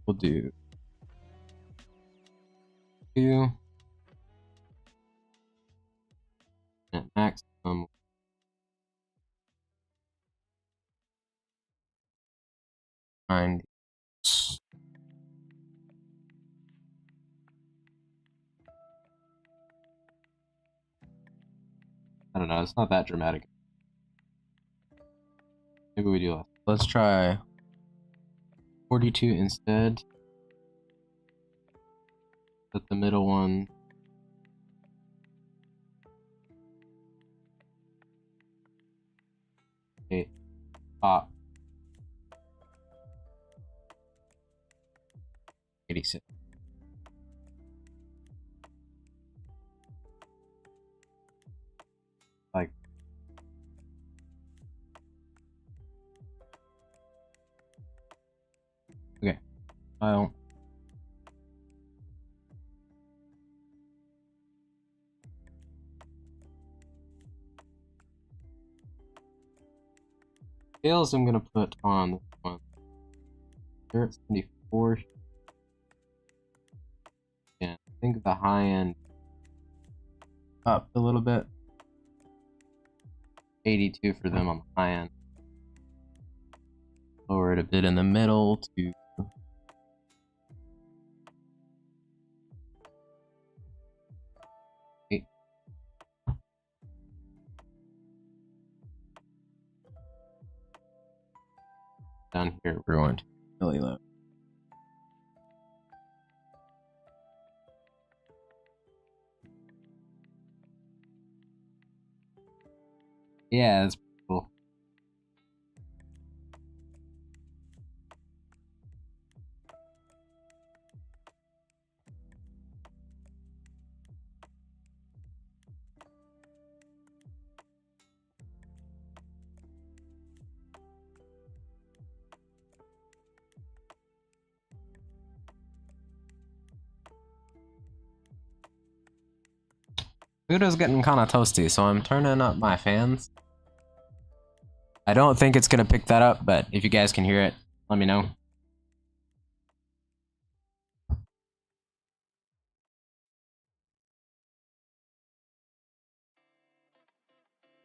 [SPEAKER 1] We'll do 2. At maximum. find. I don't know. It's not that dramatic. Maybe we do less. Let's try 42 instead. Put the middle one. Okay. Top. 86. Like. Okay. File. Scales I'm gonna put on this one. Here it's 74. Yeah, I think the high end up a little bit. 82 for them on the high end. Lower it a bit in the middle to down here we're going to really low. Yeah, that's cool. Food is getting kind of toasty, so I'm turning up my fans. I don't think it's gonna pick that up, but if you guys can hear it, let me know.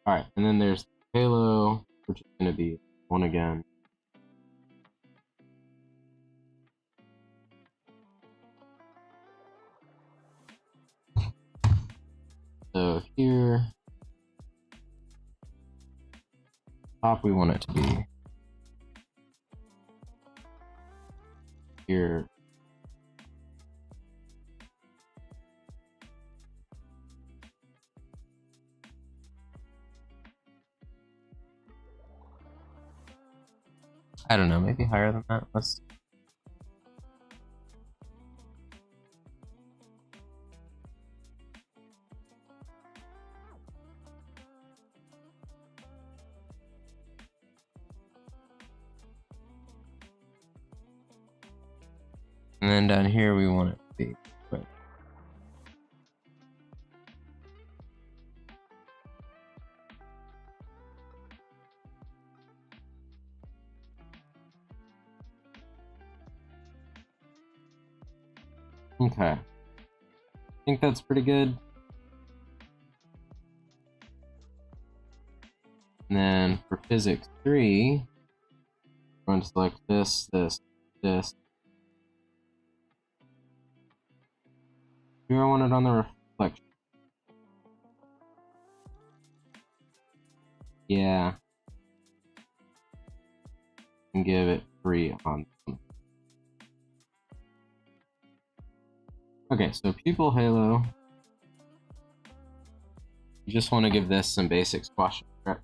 [SPEAKER 1] Alright, and then there's Halo, which is gonna be 1 again. So here, top we want it to be here. I don't know, maybe higher than that. Let's. And then down here we want it to be. Okay. I think that's pretty good. And then for physics 3, we're going to select this, this, this. Here I want it on the reflection. Yeah. And give it 3 on. Okay, so pupil halo. You just want to give this some basic squash. Right?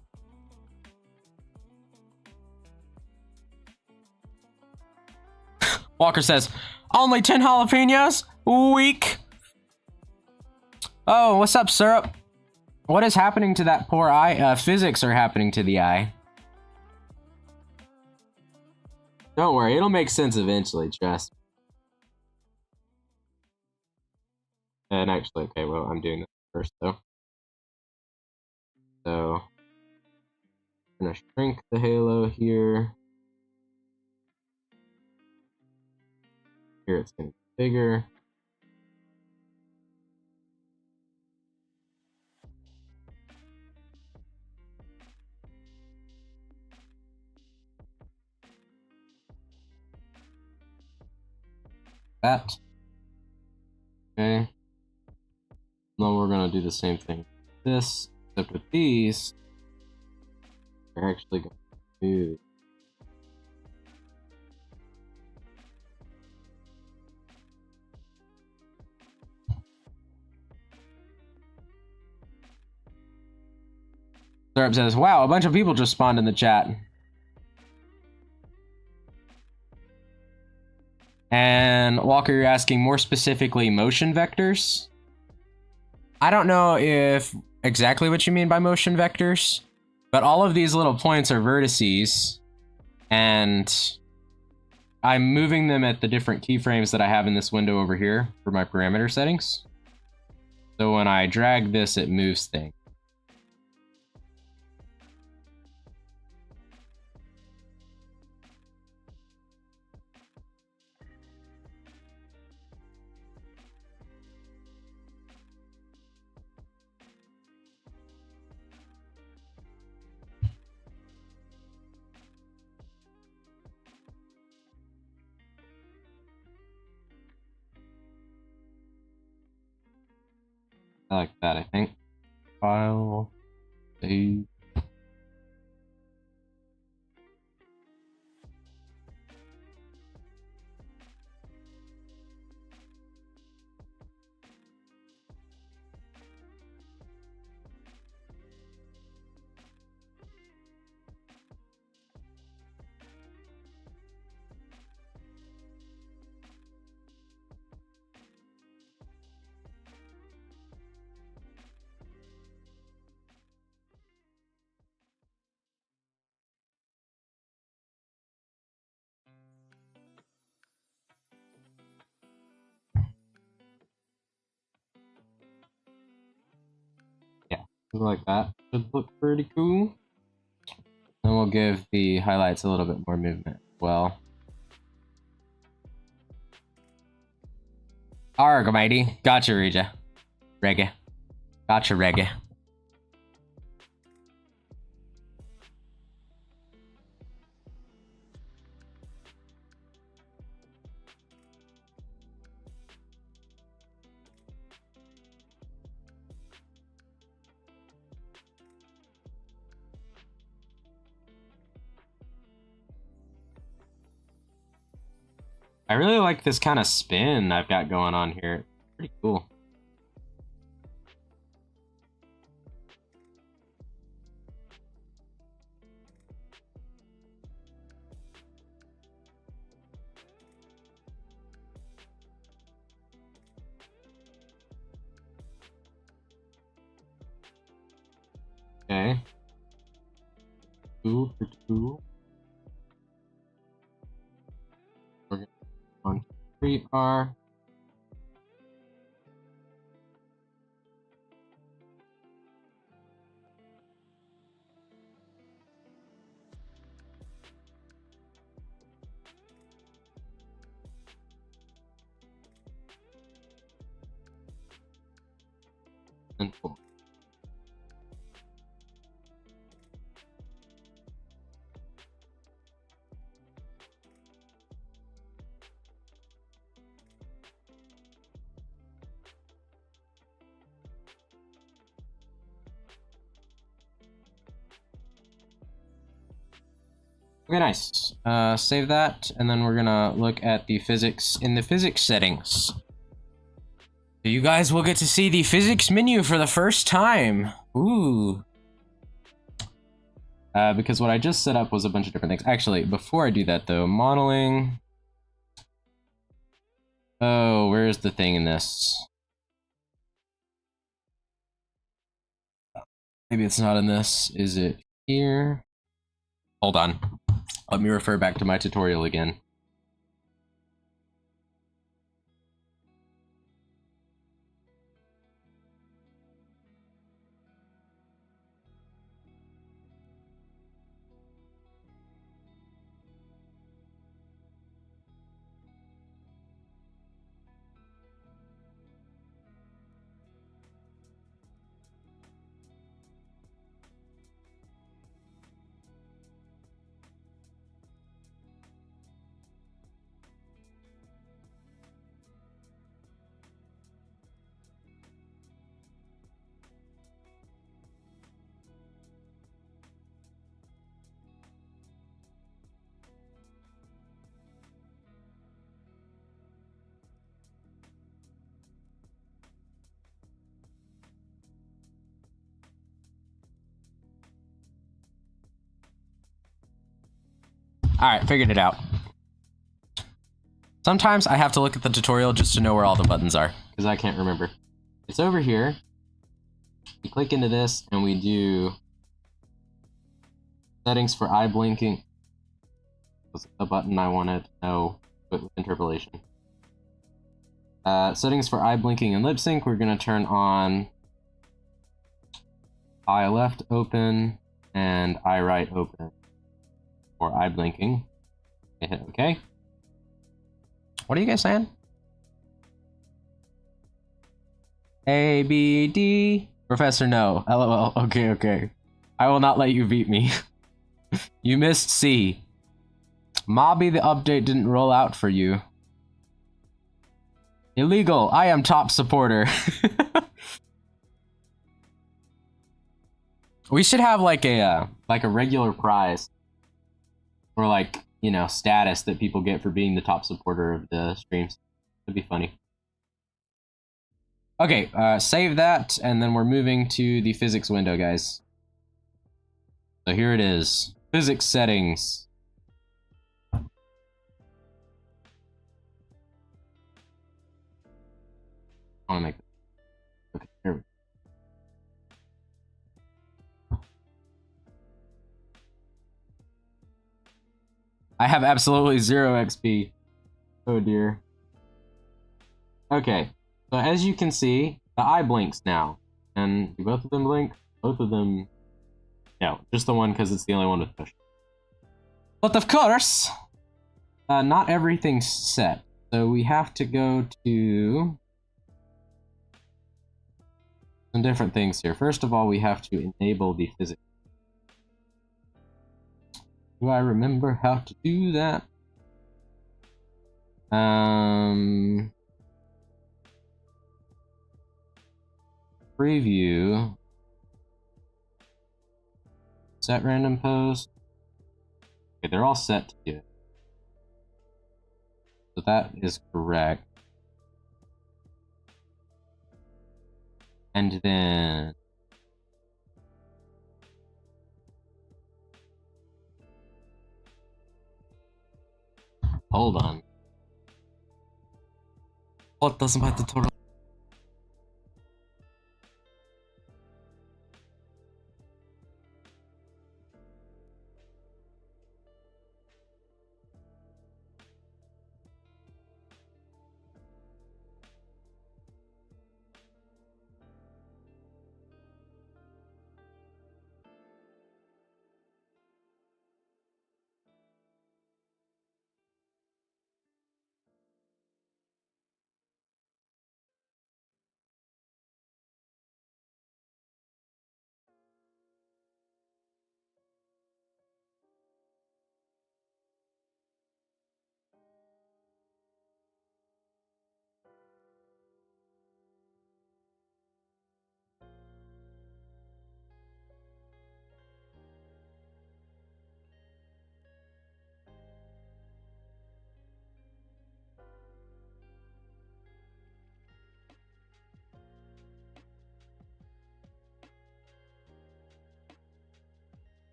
[SPEAKER 1] Walker says, only 10 jalapenos? Weak. Oh, what's up, Syrup? What is happening to that poor eye? Physics are happening to the eye. Don't worry, it'll make sense eventually, trust me. And actually, okay, well, I'm doing this first, though. So, I'm gonna shrink the halo here. Here it's gonna be bigger. that. Okay. Now we're gonna do the same thing with this, except with these, they're actually going to move. Syrup says, wow, a bunch of people just spawned in the chat. And Walker, you're asking more specifically motion vectors? I don't know if exactly what you mean by motion vectors, but all of these little points are vertices, and I'm moving them at the different keyframes that I have in this window over here for my parameter settings. So when I drag this, it moves things. I like that, I think. File, save. Yeah, something like that should look pretty cool. Then we'll give the highlights a little bit more movement as well. Arg, matey. Gotcha, Regia. Reggae. Gotcha, reggae. I really like this kind of spin I've got going on here. Pretty cool. Okay. Cool, pretty cool. We're gonna on 3R. And 4. Okay, nice. Save that, and then we're gonna look at the physics in the physics settings. So you guys will get to see the physics menu for the first time. Ooh. Because what I just set up was a bunch of different things. Actually, before I do that though, modeling. Oh, where's the thing in this? Maybe it's not in this. Is it here? Hold on. Let me refer back to my tutorial again. Alright, figured it out. Sometimes I have to look at the tutorial just to know where all the buttons are, because I can't remember. It's over here. We click into this, and we do settings for eye blinking. Was the button I wanted to know with interpolation. Settings for eye blinking and lip sync, we're going to turn on eye left open and eye right open for eye blinking. Okay, hit OK. What are you guys saying? A, B, D. Professor, no. LOL. Okay, okay. I will not let you beat me. You missed C. Mobby, the update didn't roll out for you. Illegal. I am top supporter. We should have like a regular prize. Or like, you know, status that people get for being the top supporter of the streams. That'd be funny. Okay, save that, and then we're moving to the physics window, guys. So here it is. Physics settings. I want to make this. Okay, here we go. I have absolutely 0 XP. Oh dear. Okay, so as you can see, the eye blinks now. And do both of them blink? Both of them... No, just the one because it's the only one with push. But of course, not everything's set. So we have to go to some different things here. First of all, we have to enable the physics. Do I remember how to do that? Preview. Set random pose. Okay, they're all set to do it. So that is correct. And then hold on. What doesn't my tutorial?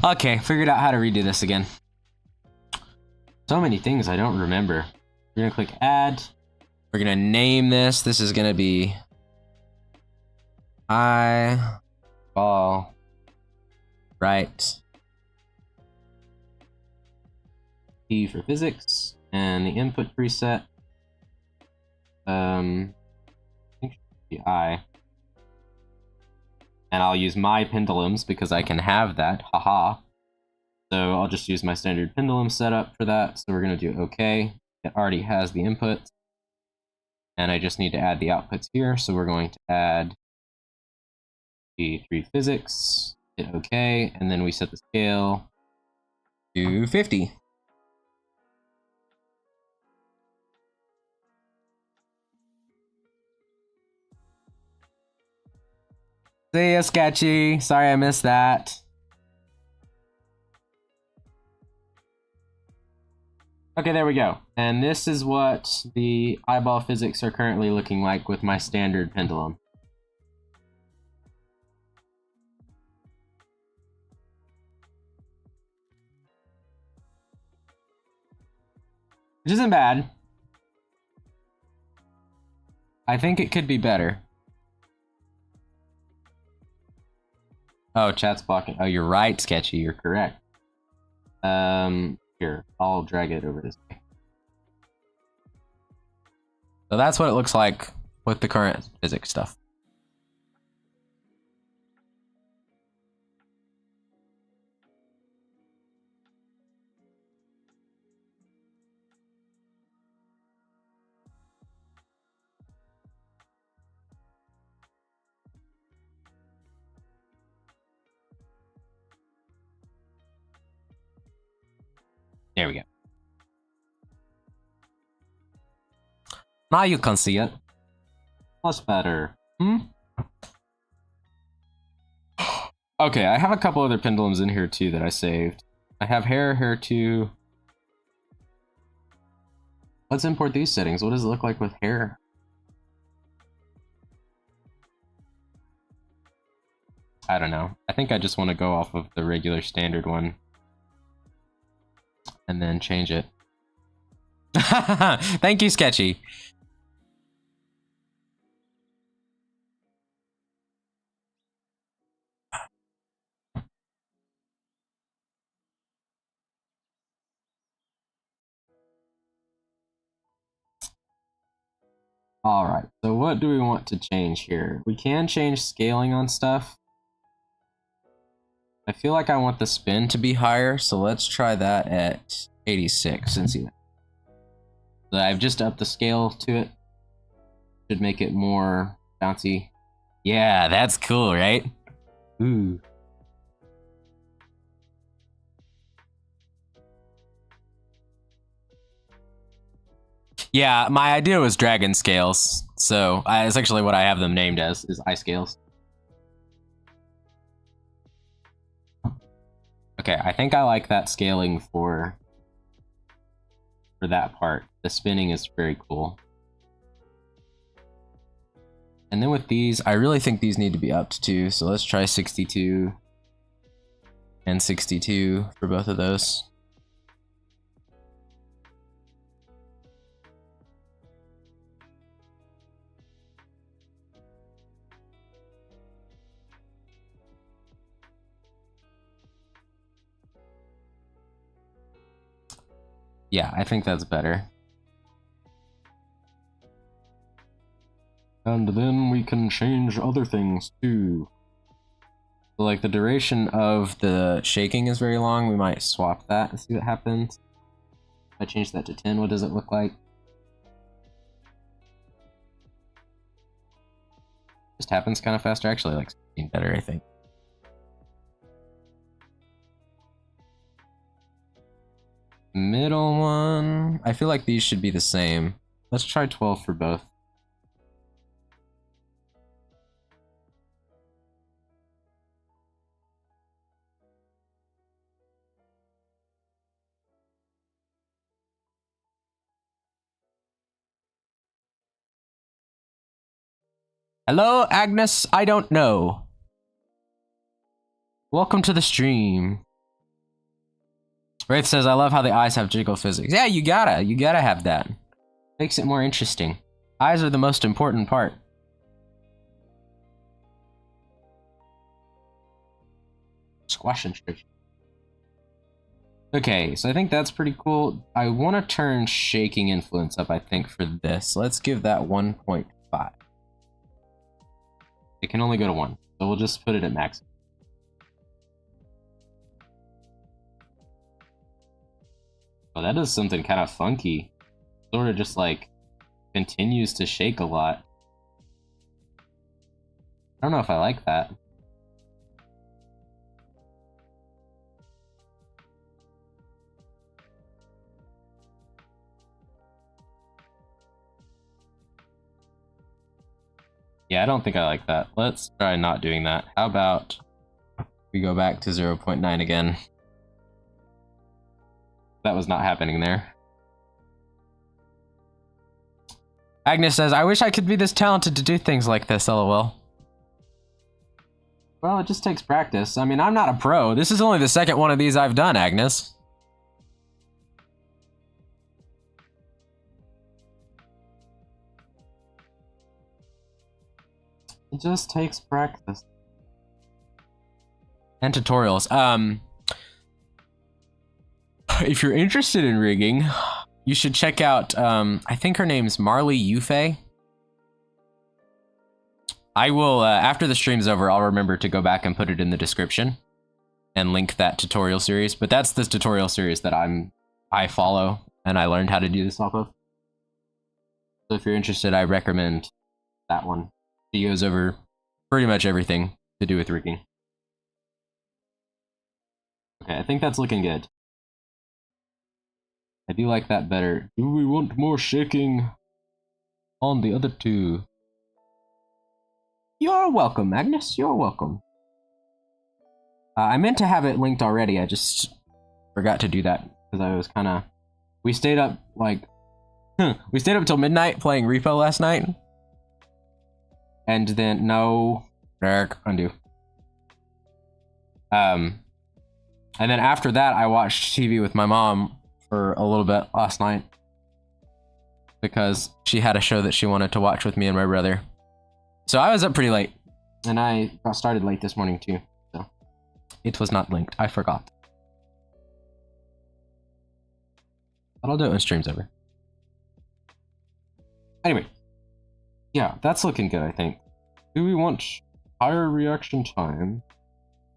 [SPEAKER 1] Okay, figured out how to redo this again. So many things I don't remember. We're gonna click add. We're gonna name this. This is gonna be eyeball right. P for physics, and the input preset. I think it should be I. And I'll use my pendulums because I can have that. Haha. So I'll just use my standard pendulum setup for that. So we're going to do OK. It already has the inputs. And I just need to add the outputs here. So we're going to add the 3 physics, hit OK, and then we set the scale to 50. See ya, Sketchy. Sorry I missed that. Okay, there we go. And this is what the eyeball physics are currently looking like with my standard pendulum. Which isn't bad. I think it could be better. Oh, chat's blocking. Oh, you're right, Sketchy. You're correct. Here, I'll drag it over this way. So that's what it looks like with the current physics stuff. There we go. Now you can see it. Much better. Okay, I have a couple other pendulums in here too that I saved. I have hair 2. Let's import these settings. What does it look like with hair? I don't know. I think I just want to go off of the regular standard one. And then change it. Thank you, Sketchy. Alright, so what do we want to change here? We can change scaling on stuff. I feel like I want the spin to be higher, so let's try that at 86 and see. So I've just upped the scale to it. Should make it more bouncy. Yeah, that's cool, right? Ooh. Yeah, my idea was dragon scales, so it's actually what I have them named as, is eye scales. Okay, I think I like that scaling for that part. The spinning is very cool. And then with these, I really think these need to be upped too, so let's try 62 and 62 for both of those. Yeah, I think that's better. And then we can change other things too. So like the duration of the shaking is very long. We might swap that and see what happens. If I change that to 10, what does it look like? Just happens kind of faster. Actually, like 16 better, I think. Middle one. I feel like these should be the same. Let's try 12 for both. Hello, Agnes. I don't know. Welcome to the stream. Wraith says, I love how the eyes have jiggle physics. Yeah, you gotta have that. Makes it more interesting. Eyes are the most important part. Squash and stretch. Okay, so I think that's pretty cool. I want to turn shaking influence up, I think, for this. Let's give that 1.5. It can only go to 1, so we'll just put it at max. Oh, that is something kind of funky. Sort of just like continues to shake a lot. I don't know if I like that. Yeah, I don't think I like that. Let's try not doing that. How about we go back to 0.9 again? That was not happening there. Agnes says, I wish I could be this talented to do things like this, lol. Well, it just takes practice. I mean, I'm not a pro. This is only the second one of these I've done, Agnes. It just takes practice. And tutorials. If you're interested in rigging, you should check out, I think her name's Marley Yufei. I will, after the stream's over, I'll remember to go back and put it in the description and link that tutorial series. But that's the tutorial series that I follow and I learned how to do this off of. So if you're interested, I recommend that one. She goes over pretty much everything to do with rigging. Okay, I think that's looking good. I do like that better. Do we want more shaking on the other two? You're welcome, Agnes. You're welcome. I meant to have it linked already. I just forgot to do that because I was kind of... We stayed up like... we stayed up till midnight playing Repo last night. And then... No. Eric, undo. And then after that, I watched TV with my mom for a little bit last night. Because she had a show that she wanted to watch with me and my brother. So I was up pretty late, and I got started late this morning too, so it was not linked. I forgot. But I'll do it when stream's over. Anyway, yeah, that's looking good, I think. Do we want higher reaction time?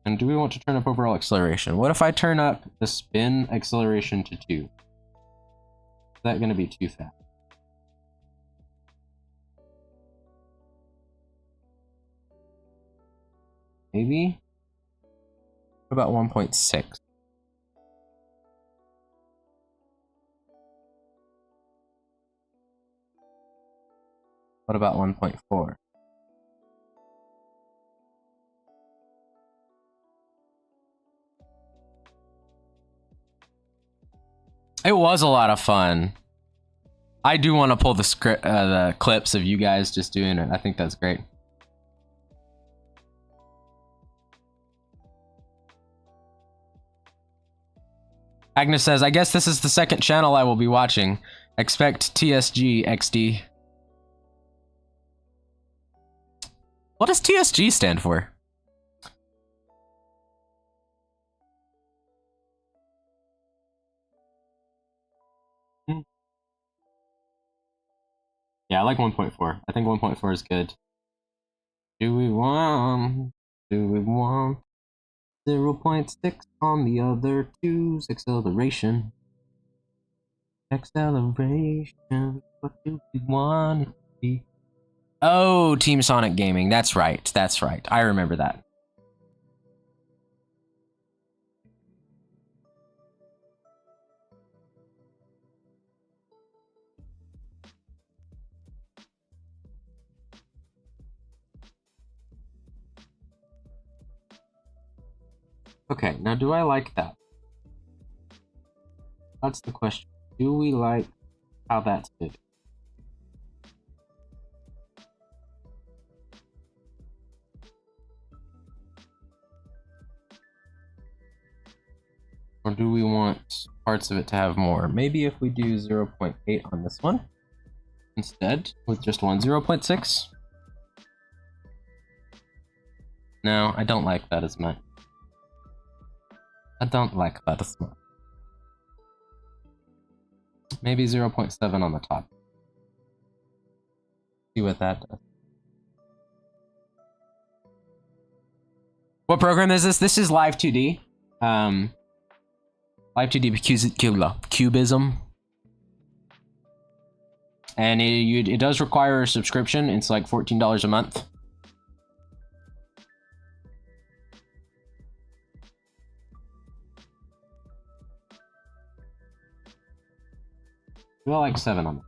[SPEAKER 1] And do we want to turn up overall acceleration? What if I turn up the spin acceleration to 2? Is that going to be too fast? Maybe? What about 1.6? What about 1.4? It was a lot of fun. I do want to pull the clips of you guys just doing it. I think that's great. Agnes says, I guess this is the second channel I will be watching. Expect TSG XD. What does TSG stand for? Yeah, I like 1.4. I think 1.4 is good. Do we want 0.6 on the other two's acceleration? Acceleration, what do we want it to be? Oh, Team Sonic Gaming, that's right, I remember that. Okay, now do I like that? That's the question. Do we like how that's moving? Or do we want parts of it to have more? Maybe if we do 0.8 on this one instead, with just one 0.6. No, I don't like that as much. I don't like that as much. Maybe 0.7 on the top. See what that does. What program is this? This is Live 2D. Live 2D cubism. And it does require a subscription. It's like $14 a month. I feel like 7 on that.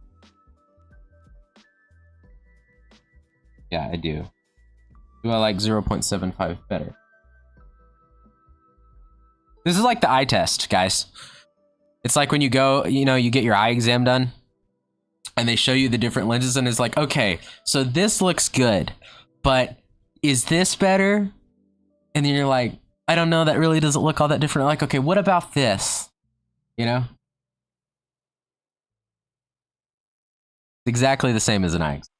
[SPEAKER 1] Yeah, I do. Do I like 0.75 better? This is like the eye test, guys. It's like when you go, you get your eye exam done and they show you the different lenses and it's like, okay, so this looks good, but is this better? And then you're like, I don't know, that really doesn't look all that different. Like, okay, what about this? Exactly the same as an eye exam.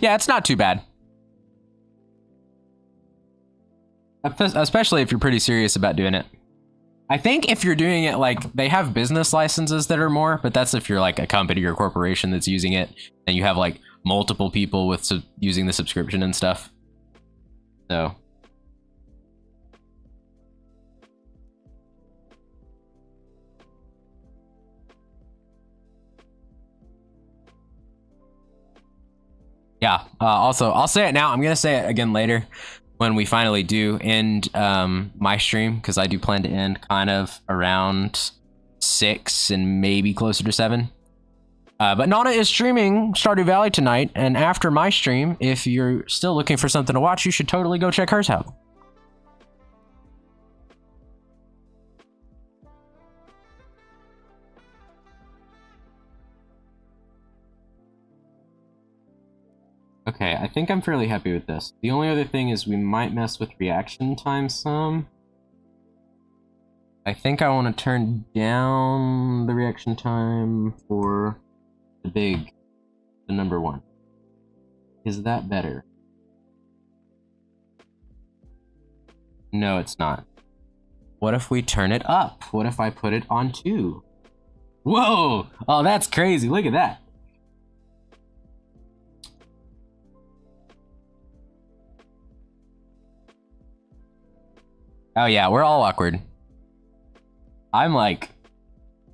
[SPEAKER 1] Yeah, it's not too bad. Especially if you're pretty serious about doing it. I think if you're doing it, like, they have business licenses that are more, but that's if you're like a company or corporation that's using it and you have like multiple people with using the subscription and stuff. So. Yeah, also, I'll say it now. I'm going to say it again later when we finally do end my stream, because I do plan to end kind of around 6 and maybe closer to 7. But Nana is streaming Stardew Valley tonight, and after my stream, if you're still looking for something to watch, you should totally go check hers out. Okay, I think I'm fairly happy with this. The only other thing is we might mess with reaction time some. I think I want to turn down the reaction time for the number 1. Is that better? No, it's not. What if we turn it up? What if I put it on 2? Whoa! Oh, that's crazy. Look at that. Oh yeah, we're all awkward. I'm like,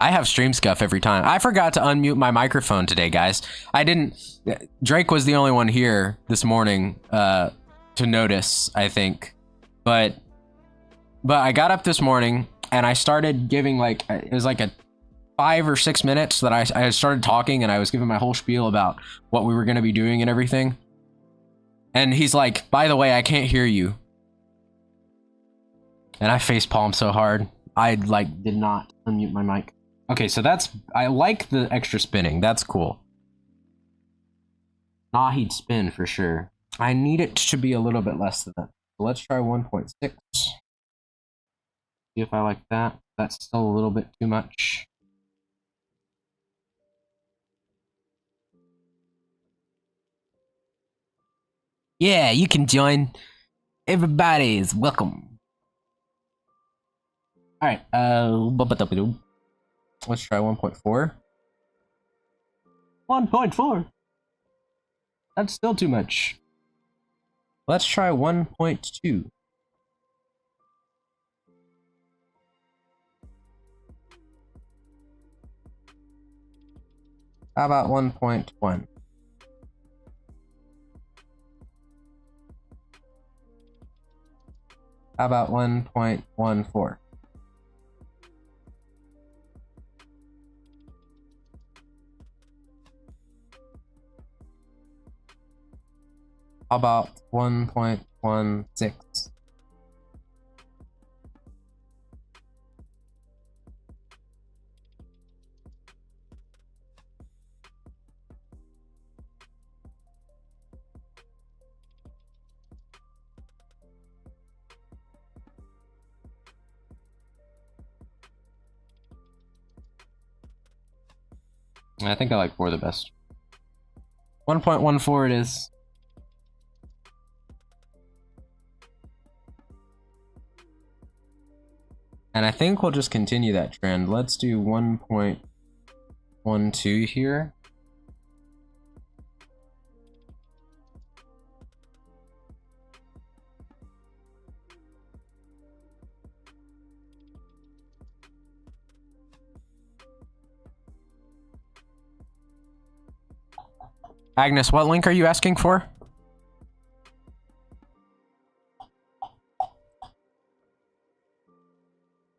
[SPEAKER 1] I have stream scuff every time. I forgot to unmute my microphone today, guys. I didn't. Drake was the only one here this morning to notice, I think. But I got up this morning and I started giving like, it was like a 5 or 6 minutes that I started talking and I was giving my whole spiel about what we were going to be doing and everything. And he's like, by the way, I can't hear you. And I facepalmed so hard. I like did not unmute my mic. Okay, so I like the extra spinning. That's cool. Nah, he'd spin for sure. I need it to be a little bit less than that. So let's try 1.6. See if I like that. That's still a little bit too much. Yeah, you can join. Everybody is welcome. All right, let's try 1.4. 1.4. That's still too much. Let's try 1.2. How about 1.1? How about 1.14? How about 1.16? I think I like 4 the best. 1.14 it is. And I think we'll just continue that trend. Let's do 1.12 here. Agnes, what link are you asking for?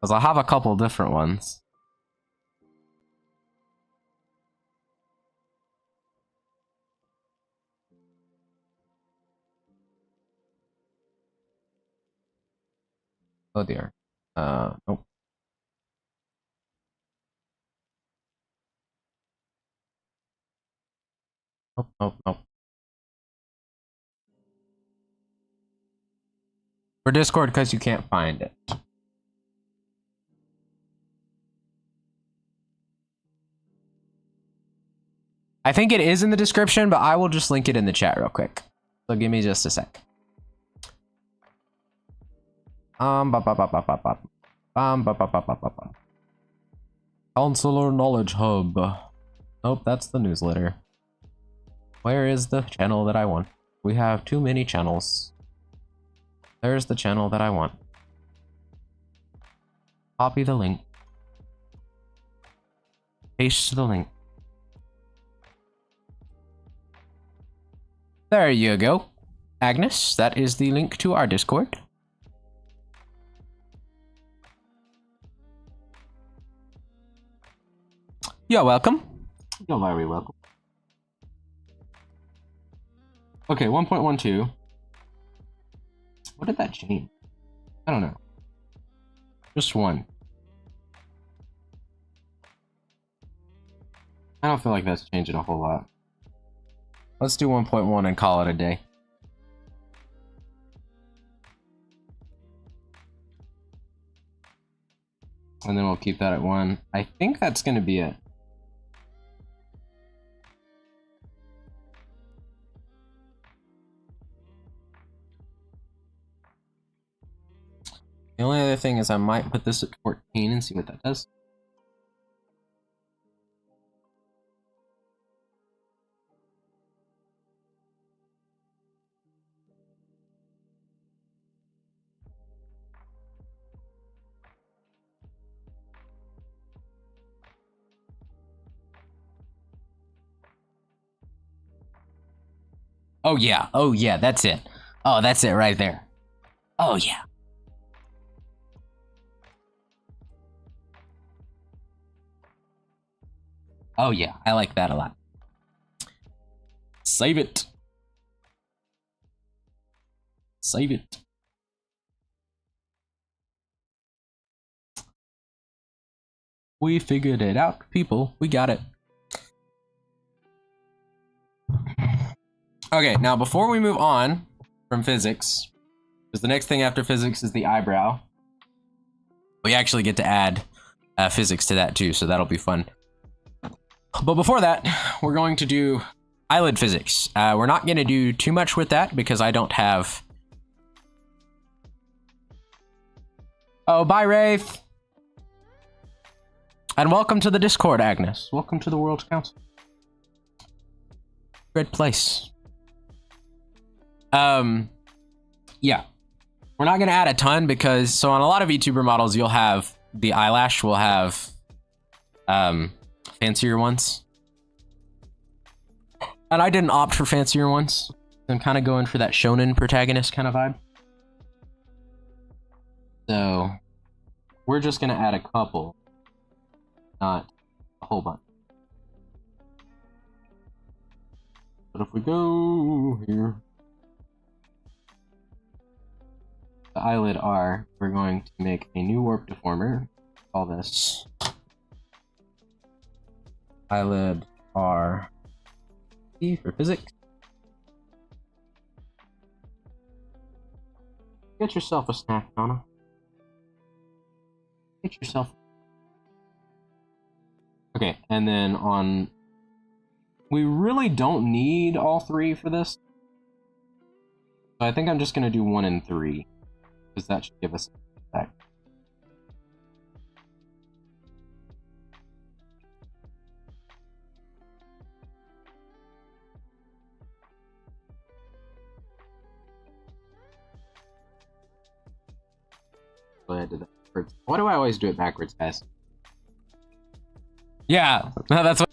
[SPEAKER 1] Because I have a couple different ones. Oh dear. Nope. Nope. For Discord, because you can't find it. I think it is in the description, but I will just link it in the chat real quick. So give me just a sec. Counselor Knowledge Hub. Nope, that's the newsletter. Where is the channel that I want? We have too many channels. There's the channel that I want. Copy the link. Paste the link. There you go. Agnes, that is the link to our Discord. You're welcome. You're very welcome. Okay, 1.12. What did that change? I don't know. Just one. I don't feel like that's changing a whole lot. Let's do 1.1 and call it a day. And then we'll keep that at 1. I think that's going to be it. The only other thing is I might put this at 14 and see what that does. Oh yeah, that's it. Oh, that's it right there. Oh yeah. Oh yeah, I like that a lot. Save it. Save it. We figured it out, people. We got it. Okay, now before we move on from physics, because the next thing after physics is the eyebrow, we actually get to add physics to that too, so that'll be fun. But before that, we're going to do eyelid physics. We're not going to do too much with that because I don't have... Oh, bye, Wraith! And welcome to the Discord, Agnes. Welcome to the World Council. Great place. Yeah. We're not going to add a ton because, so on a lot of VTuber models, you'll have the eyelash will have fancier ones. And I didn't opt for fancier ones. I'm kind of going for that shonen protagonist kind of vibe. So we're just going to add a couple, not a whole bunch. But if we go here, the eyelid R, we're going to make a new warp deformer. Call this eyelid R E for physics. Get yourself a snack, Donna. Get yourself. Okay, and then on, we really don't need all three for this. So I think I'm just gonna do 1 and 3. Because that should give us an effect. So I did that backwards. Why do I always do it backwards, guys? Yeah, that's what.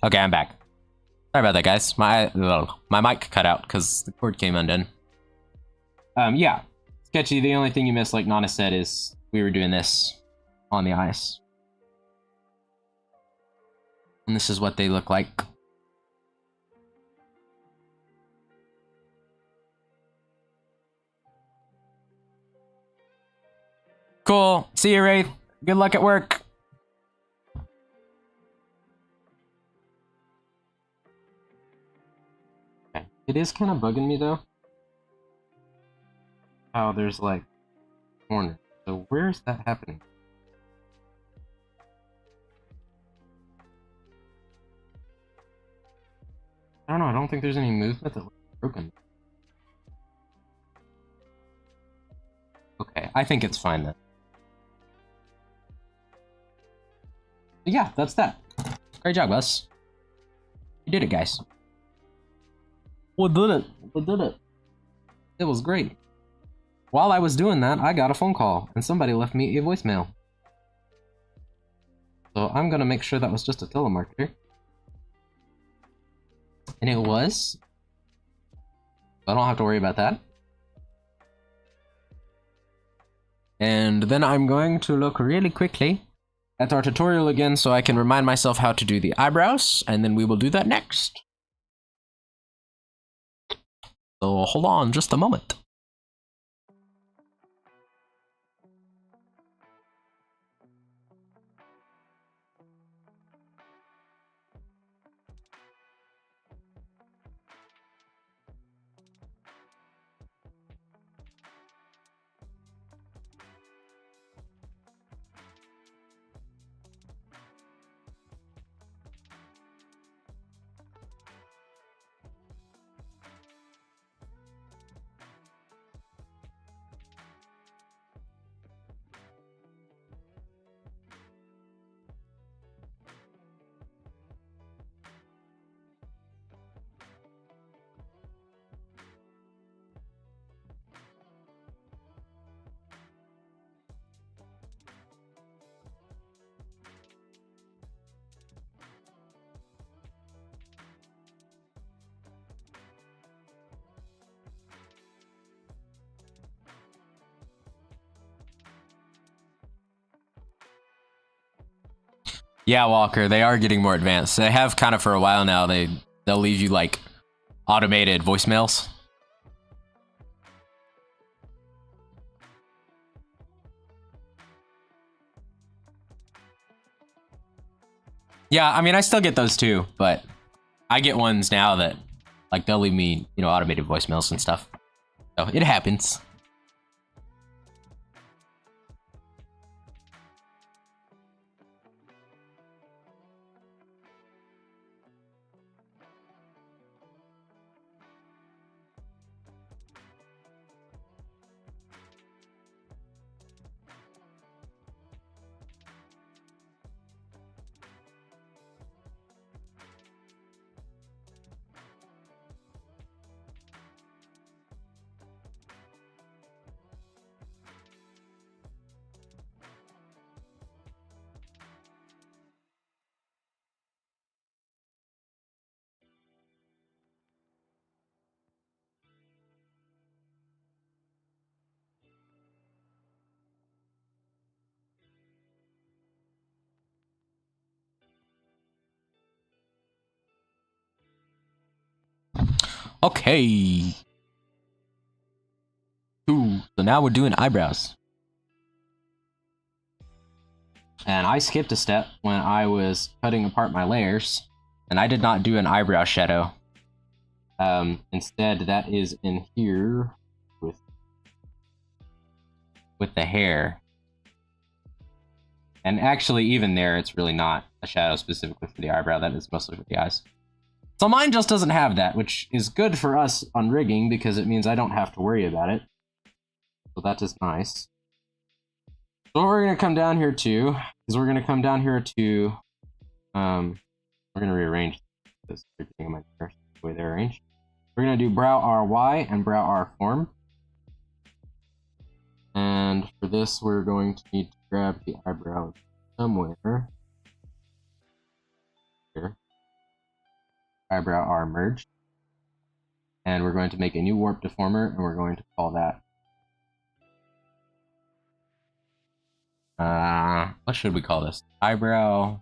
[SPEAKER 1] Okay, I'm back. Sorry about that, guys. My mic cut out because the cord came undone. Yeah. Sketchy, the only thing you missed, like Nana said, is we were doing this on the ice. And this is what they look like. Cool. See you, Wraith. Good luck at work. Okay. It is kind of bugging me, though. How there's, like, corner. So where's that happening? I don't know. I don't think there's any movement that looks broken. Okay. I think it's fine, then. Yeah, that's that. Great job, Gus. You did it, guys. We did it. We did it. It was great. While I was doing that, I got a phone call, and somebody left me a voicemail. So I'm gonna make sure that was just a telemarketer. And it was. I don't have to worry about that. And then I'm going to look really quickly at our tutorial again so I can remind myself how to do the eyebrows, and then we will do that next. So hold on just a moment. Yeah, Walker, they are getting more advanced. They have kind of for a while now. They'll leave you like automated voicemails. Yeah, I mean, I still get those too, but I get ones now that like they'll leave me, you know, automated voicemails and stuff. So it happens. Okay. Ooh, so now we're doing eyebrows. And I skipped a step when I was cutting apart my layers, and I did not do an eyebrow shadow. Instead, that is in here with the hair. And actually, even there, it's really not a shadow specifically for the eyebrow. That is mostly for the eyes. So mine just doesn't have that, which is good for us on rigging because it means I don't have to worry about it. So that is nice. So what we're going to come down here to is we're going to come down here to, we're going to rearrange this the way they're arranged. We're going to do brow RY and brow R form. And for this, we're going to need to grab the eyebrow somewhere here. eyebrow are merged. And we're going to make a new warp deformer, and we're going to call that... what should we call this? Eyebrow...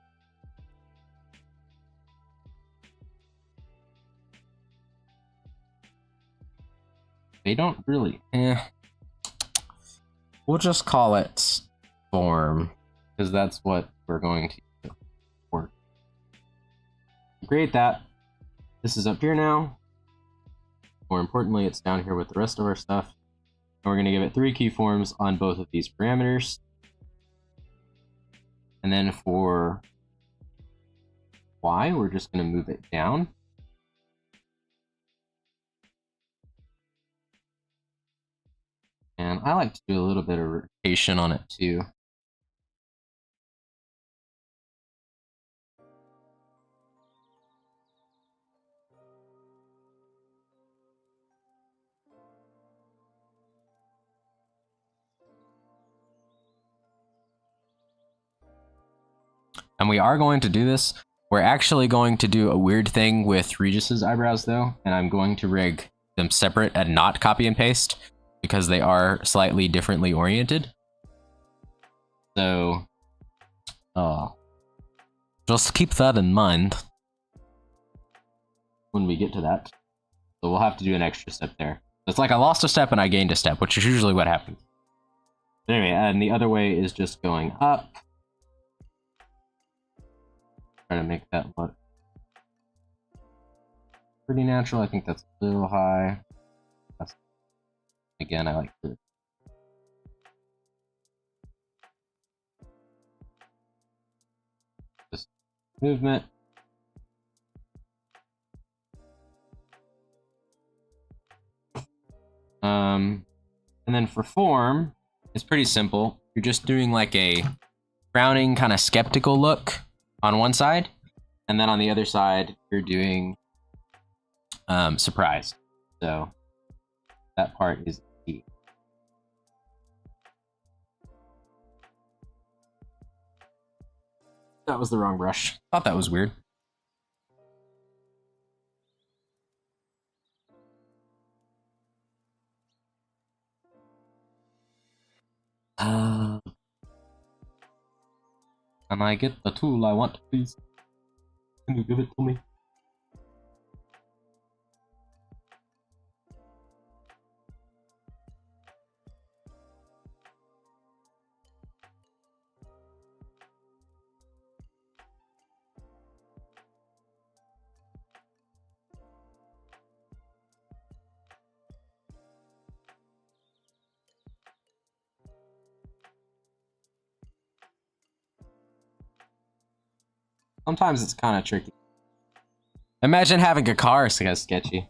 [SPEAKER 1] They don't really... We'll just call it form, because that's what we're going to work. Create that. This is up here now. More importantly, it's down here with the rest of our stuff. And we're going to give it 3 keyforms on both of these parameters. And then for Y, we're just going to move it down. And I like to do a little bit of rotation on it too. And we are going to do this. We're actually going to do a weird thing with Regis's eyebrows though, and I'm going to rig them separate and not copy and paste because they are slightly differently oriented. So, just keep that in mind when we get to that. So we'll have to do an extra step there. It's like I lost a step and I gained a step, which is usually what happens. But anyway, and the other way is just going up. Try to make that look pretty natural. I think that's a little high. Again, I like to just movement. And then for form, it's pretty simple. You're just doing like a frowning kind of skeptical look on one side, and then on the other side, you're doing surprise. So that part is key. That was the wrong brush. Thought that was weird. Can I get the tool I want, please? Can you give it to me? Sometimes it's kind of tricky. Imagine having a car so sketchy.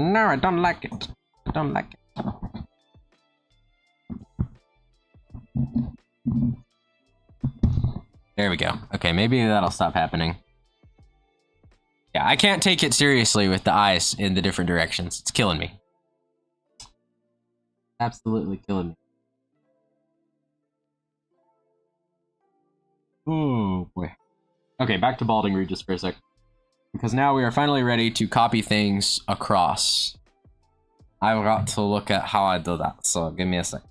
[SPEAKER 1] No, I don't like it. I don't like it. There we go. Okay, maybe that'll stop happening. Yeah, I can't take it seriously with the eyes in the different directions. It's killing me. Absolutely killing me. Oh, boy. Okay, back to Balding Regis for a sec. Because now we are finally ready to copy things across. I've got to look at how I do that, so give me a sec.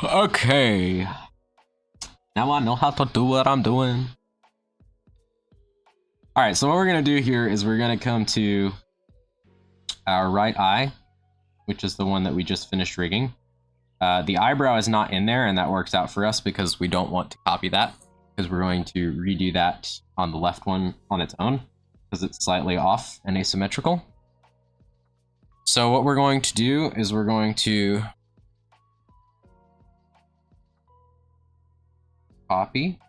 [SPEAKER 1] Okay. Now I know how to do what I'm doing. Alright, so what we're going to do here is we're going to come to our right eye, which is the one that we just finished rigging. The eyebrow is not in there, and that works out for us because we don't want to copy that, because we're going to redo that on the left one on its own, because it's slightly off and asymmetrical. So what we're going to do is we're going to copy.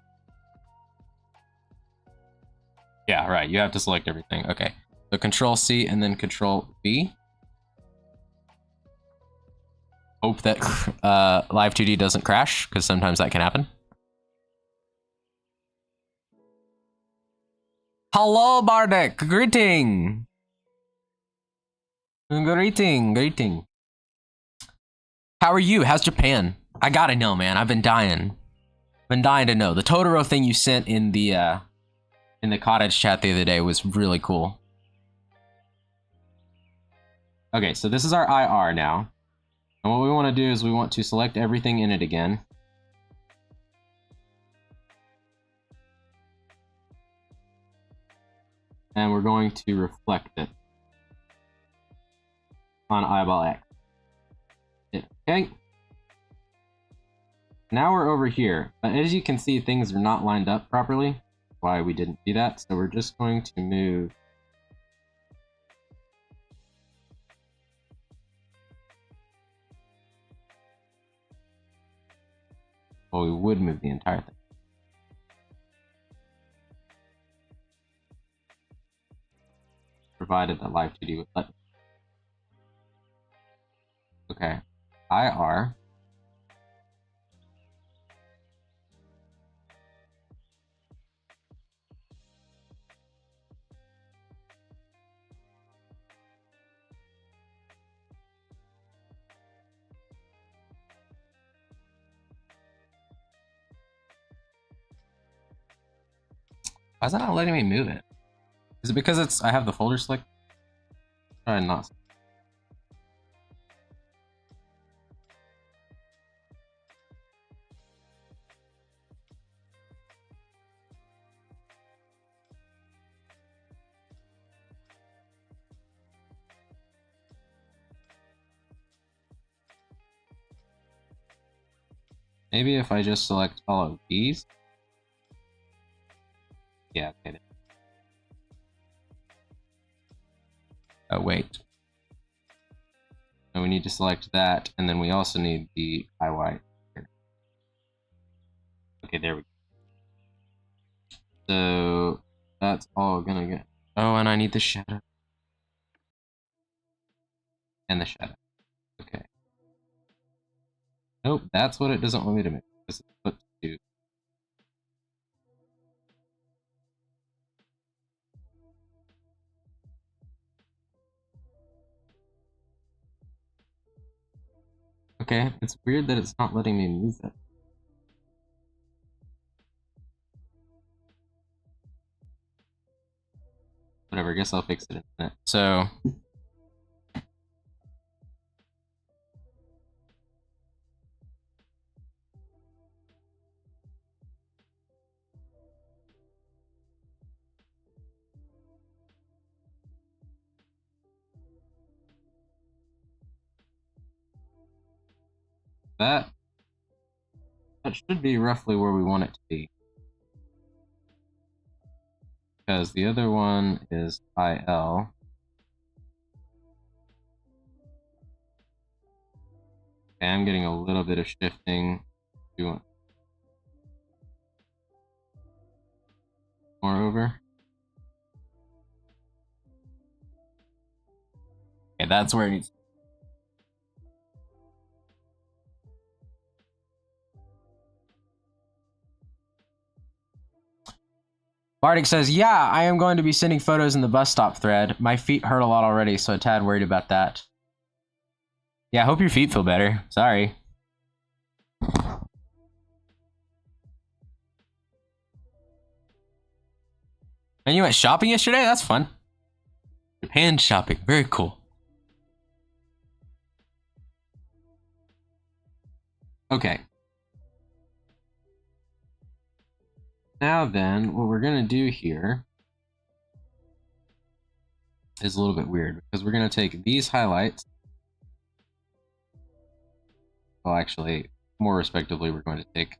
[SPEAKER 1] Yeah, right, you have to select everything. Okay, so Control C and then Control V. Hope that Live 2D doesn't crash, because sometimes that can happen. Hello, Bardic! Greeting! Greeting. How are you? How's Japan? I gotta know, man. I've been dying. Been dying to know. The Totoro thing you sent in the cottage chat the other day was really cool. Okay, so this is our IR now. And what we want to do is we want to select everything in it again. And we're going to reflect it on eyeball X. Okay. Now we're over here, but as you can see, things are not lined up properly. Why we didn't do that, so we're just going to move well, we would move the entire thing. Provided that Live 2D would let me. Okay, IR. Why is that not letting me move it? Is it because I have the folder select? Try not. Maybe if I just select all of these. Yeah, okay. Oh, wait. So we need to select that, and then we also need the IY here. Okay, there we go. So that's all gonna get. Oh, and I need the shadow. And the shadow. Okay. Nope, that's what it doesn't want me to make. This is flip to. Okay, it's weird that it's not letting me move it. Whatever, I guess I'll fix it in a minute. So that should be roughly where we want it to be. Because the other one is IL. Okay, I'm getting a little bit of shifting. Do you want more over? Okay, that's where it needs. Bardic says, yeah, I am going to be sending photos in the bus stop thread. My feet hurt a lot already, so a tad worried about that. Yeah, I hope your feet feel better. Sorry. And you went shopping yesterday? That's fun. Japan shopping. Very cool. Okay. Now then, what we're going to do here is a little bit weird because we're going to take these highlights. Well, actually, more respectively, we're going to take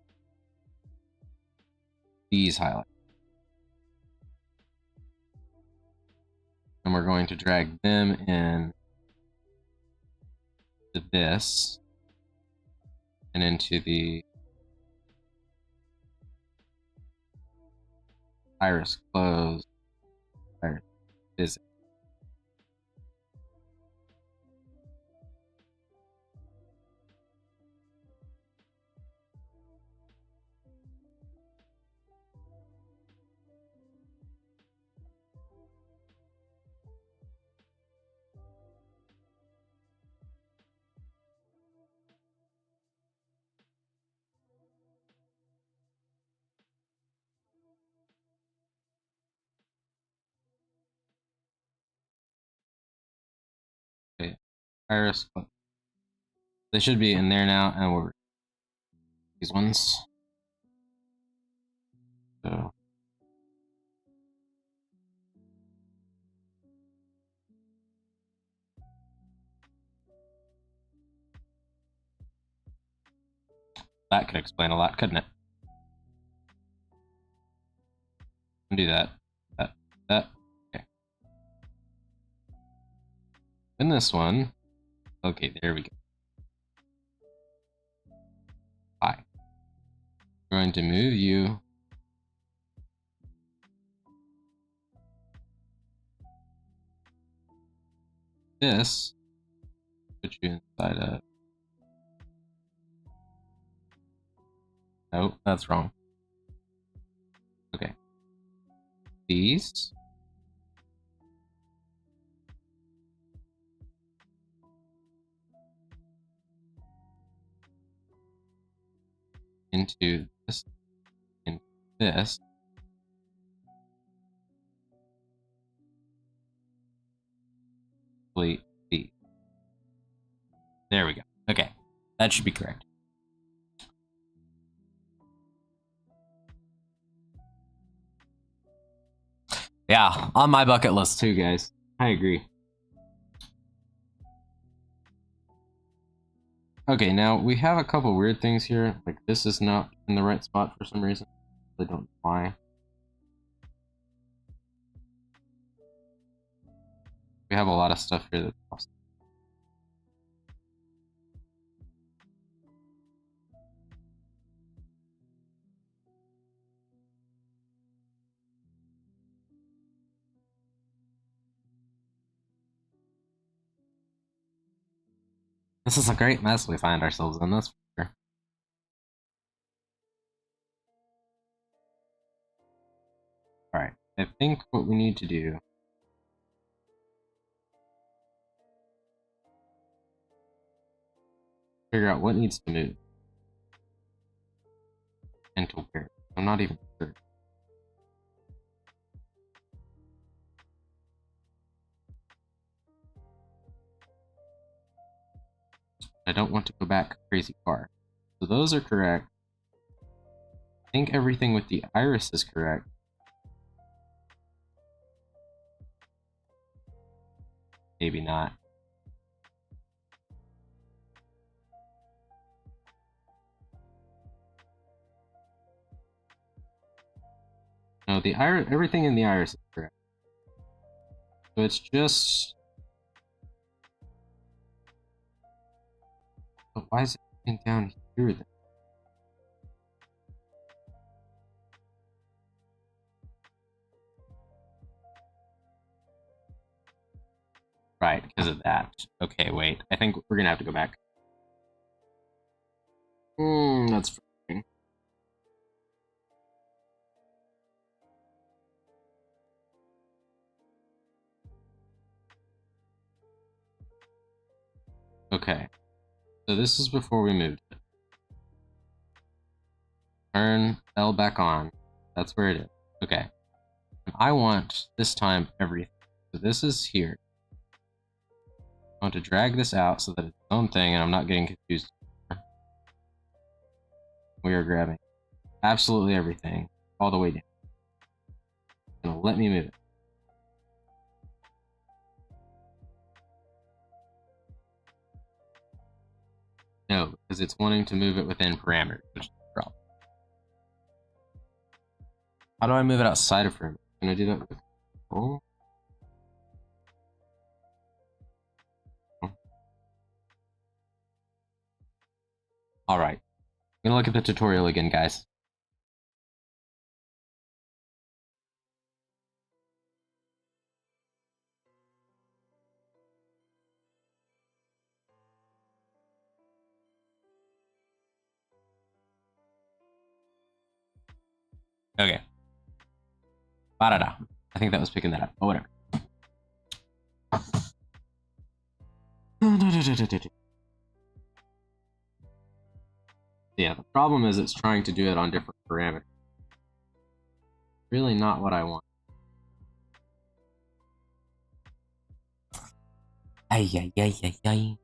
[SPEAKER 1] these highlights. And we're going to drag them in to this and into the iris close, iris visit. Okay, iris close. They should be in there now, and we're these ones. So that could explain a lot, couldn't it? Do that. That. Okay. And this one. Okay, there we go. Hi. I'm going to move you. This. Put you inside of. Nope, that's wrong. Okay. These. Into this. Into this. Delete these. There we go. Okay. That should be correct. Yeah, on my bucket list too, guys. I agree. Okay, now we have a couple weird things here. Like this is not in the right spot for some reason. I don't know why. We have a lot of stuff here that's lost. This is a great mess we find ourselves in, that's for sure. Alright, I think what we need to do... figure out what needs to move. And to where. I'm not even sure. I don't want to go back crazy far. So those are correct. I think everything with the iris is correct. Maybe not. No, the iris, everything in the iris is correct. So it's just... But why is it down here then? Right, because of that. Okay, wait. I think we're gonna have to go back. That's frustrating. Okay. So this is before we moved it. Turn L back on. That's where it is. Okay. I want, this time, everything. So this is here. I want to drag this out so that it's its own thing and I'm not getting confused. We are grabbing absolutely everything all the way down. It's gonna let me move it. No, because it's wanting to move it within parameters, which is the problem. How do I move it outside of parameters? Can I do that with control? Alright. I'm gonna look at the tutorial again, guys. Okay. Ba-da-da. I think that was picking that up. Oh, whatever. Yeah, the problem is it's trying to do it on different parameters. Really not what I want. Ay, ay, ay, ay, ay.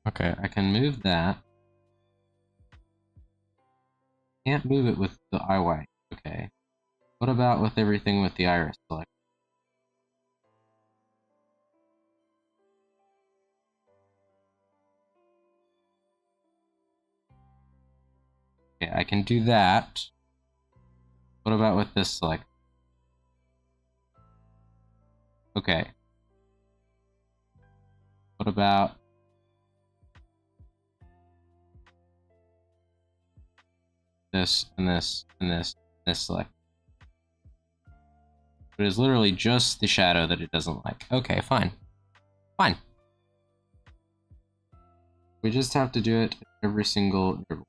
[SPEAKER 1] Okay, I can move that. Can't move it with the IY. Okay. What about with everything with the iris select? Okay, I can do that. What about with this select? Okay. What about this and this and this and this select? It is literally just the shadow that it doesn't like. Okay, fine. Fine. We just have to do it every single interval.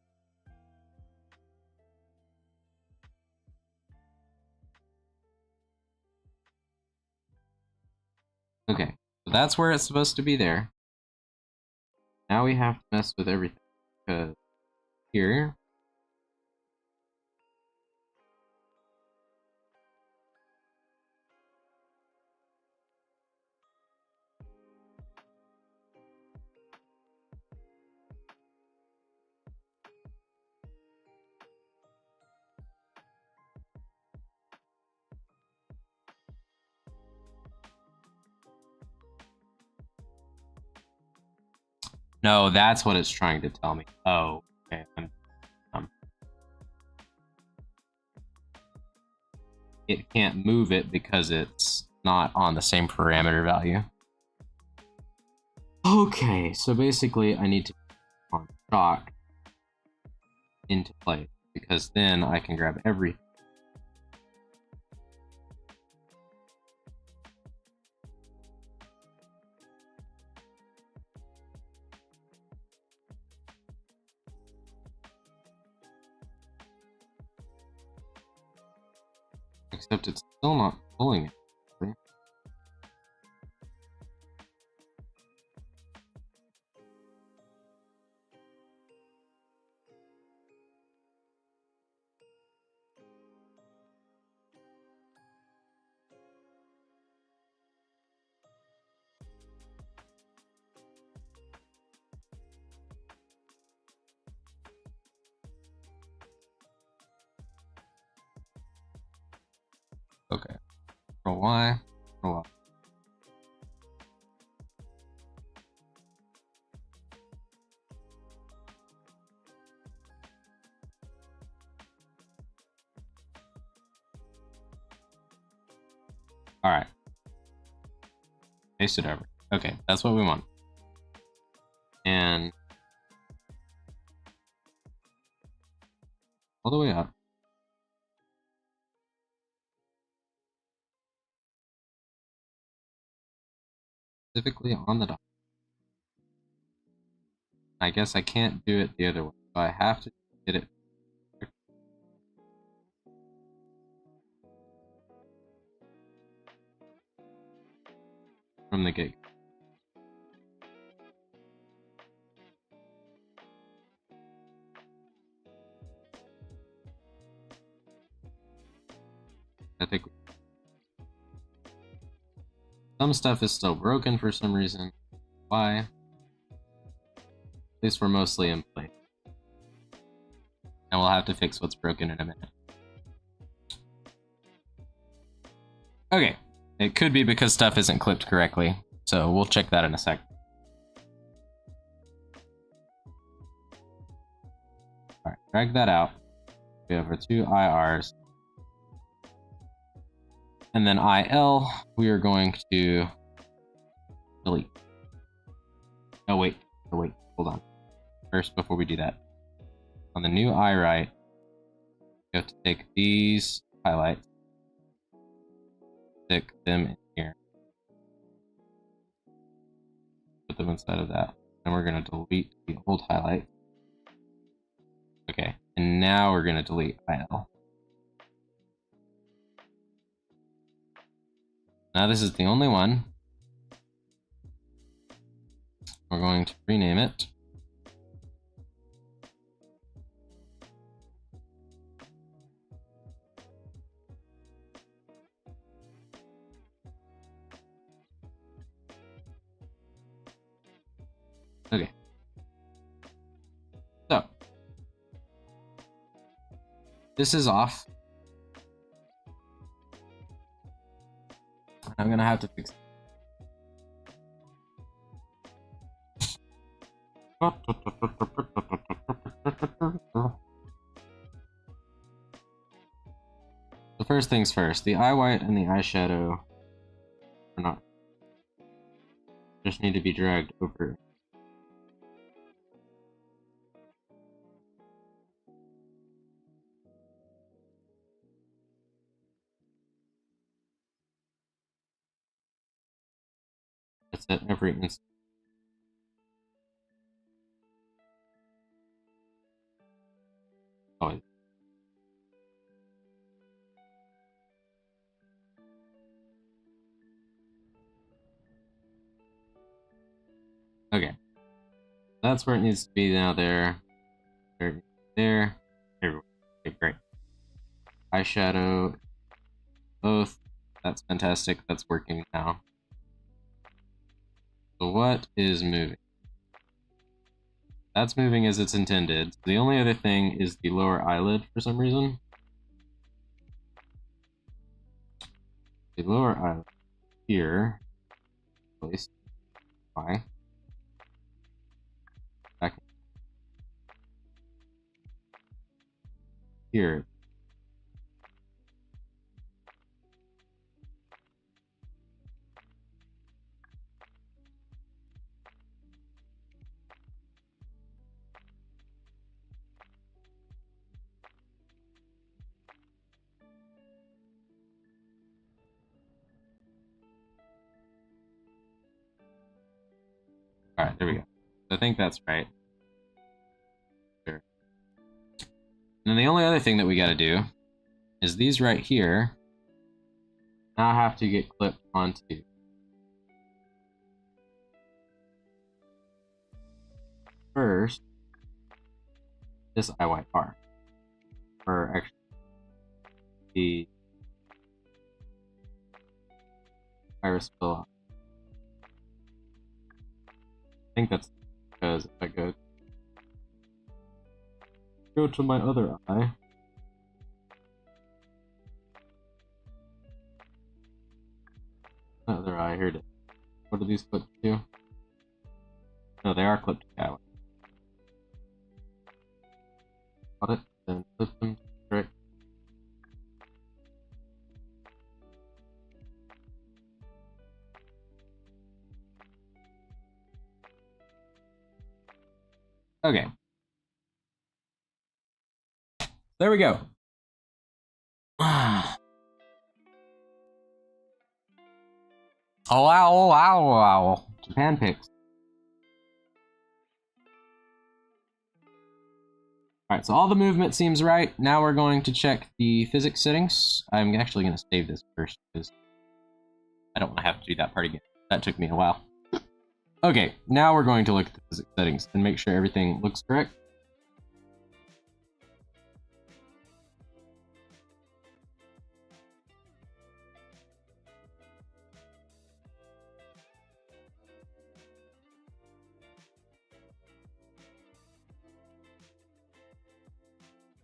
[SPEAKER 1] Okay, so that's where it's supposed to be there. Now we have to mess with everything, because here... No, that's what it's trying to tell me. Oh, Okay, um, it can't move it because it's not on the same parameter value. Okay, so basically I need to put on shock into place because then I can grab everything. Except it's still not pulling it. Okay. Control Y. Control Y. All right. Paste it over. Okay, that's what we want. And all the way up. Specifically on the dot. I guess I can't do it the other way, so I have to get it from the gate. I think some stuff is still broken for some reason. Why? At least we're mostly in place. And we'll have to fix what's broken in a minute. Okay. It could be because stuff isn't clipped correctly, so we'll check that in a sec. Alright, drag that out. We have our two IRs. And then IL, we are going to delete. Oh wait, hold on. First, before we do that, on the new I write, you have to take these highlights, stick them in here, put them inside of that, and we're going to delete the old highlight. Okay, and now we're going to delete IL. Now this is the only one. We're going to rename it. Okay. So, this is off. I'm gonna have to fix it. The first things first, the eye white and the eyeshadow are not, just need to be dragged over. It's at every instant. Always. Okay. That's where it needs to be now. There. There. Everywhere. Okay, great. Eyeshadow. Both. That's fantastic. That's working now. So what is moving? That's moving as it's intended. The only other thing is the lower eyelid for some reason. The lower eyelid here. Place. Why? Back. here. Alright, there we go. I think that's right. Sure. And then the only other thing that we gotta do is these right here now have to get clipped onto first this IY bar. Or actually the iris fill. I think that's because if I go to my other eye. Other eye, here it is. What are these clipped to? No, they are clipped to that one. Got it, then flip them straight. Okay. There we go. Oh, wow, oh, wow, wow. Japan picks. Alright, so all the movement seems right. Now we're going to check the physics settings. I'm actually going to save this first because I don't want to have to do that part again. That took me a while. Okay, now we're going to look at the physics settings and make sure everything looks correct.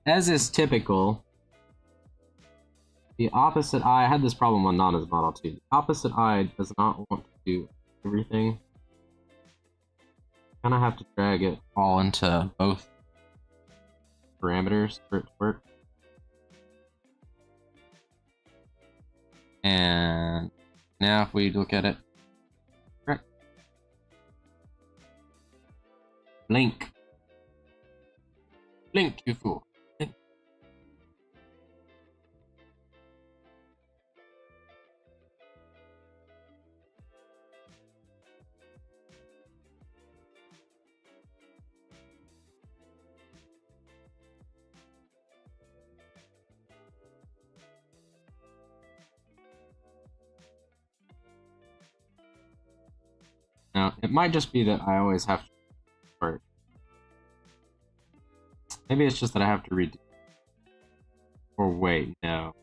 [SPEAKER 1] As is typical, the opposite eye, I had this problem on Nana's model too. The opposite eye does not want to do everything. Kind of have to drag it all into both parameters for it to work. And now if we look at it, correct. Blink. Blink, you fool. Blink. Now, it might just be that I always have to work. Maybe it's just that I have to redo. Or wait, no.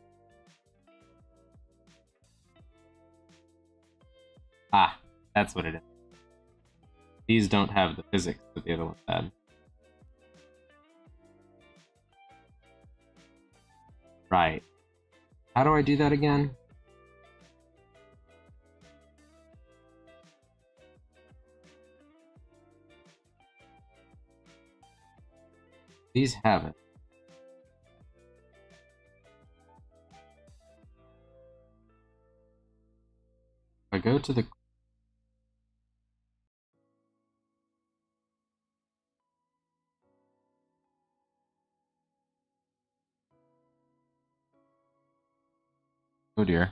[SPEAKER 1] Ah, that's what it is. These don't have the physics that the other ones had. Right. How do I do that again? These have it. If I go to the oh dear.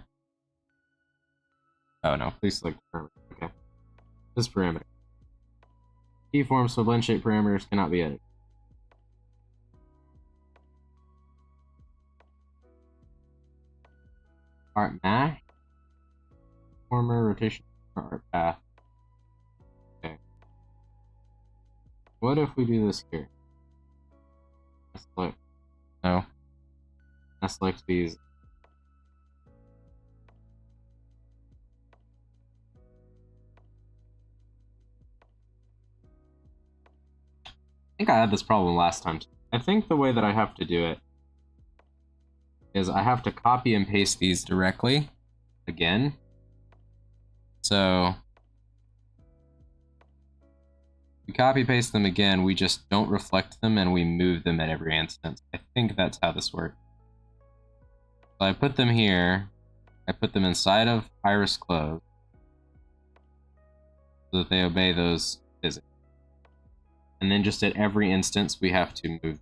[SPEAKER 1] Oh no, please select parameter. Okay. This parameter. Keyforms for blend shape parameters cannot be edited. Art mash. Former rotation for art path. Okay. What if we do this here? I select. No. I select these. I think I had this problem last time. I think the way that I have to do it is I have to copy and paste these directly again. So we We copy paste them again, we just don't reflect them and we move them at every instance. I think that's how this works. So I put them here. I put them inside of iris close so that they obey those physics. And then just at every instance, we have to move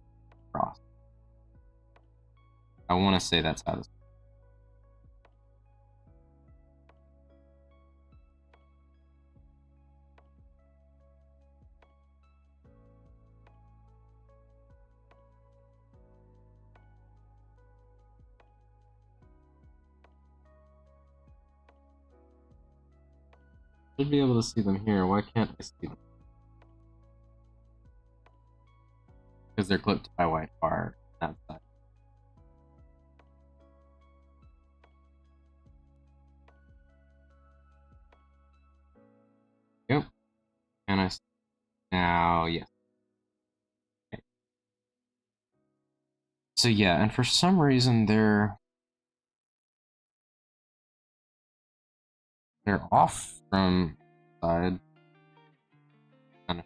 [SPEAKER 1] across. I want to say that's how this works. Should be able to see them here. Why can't I see them? Because they're clipped by white bar on that side. Yep. Can I see? Now, yes. Okay. So yeah, and for some reason they're off from side. Kind of.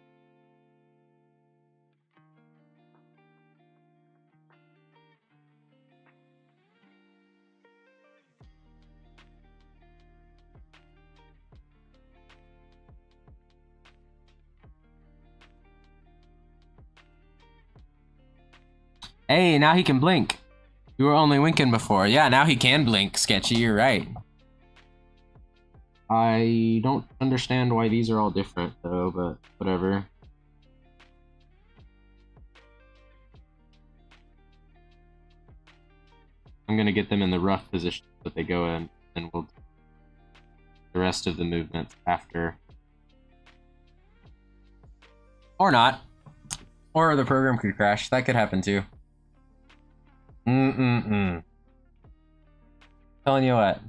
[SPEAKER 1] Hey, now he can blink. You were only winking before. Yeah, now he can blink, Sketchy, you're right. I don't understand why these are all different, though, but whatever. I'm gonna get them in the rough position that they go in, and we'll do the rest of the movements after. Or not. Or the program could crash. That could happen, too. Telling you what.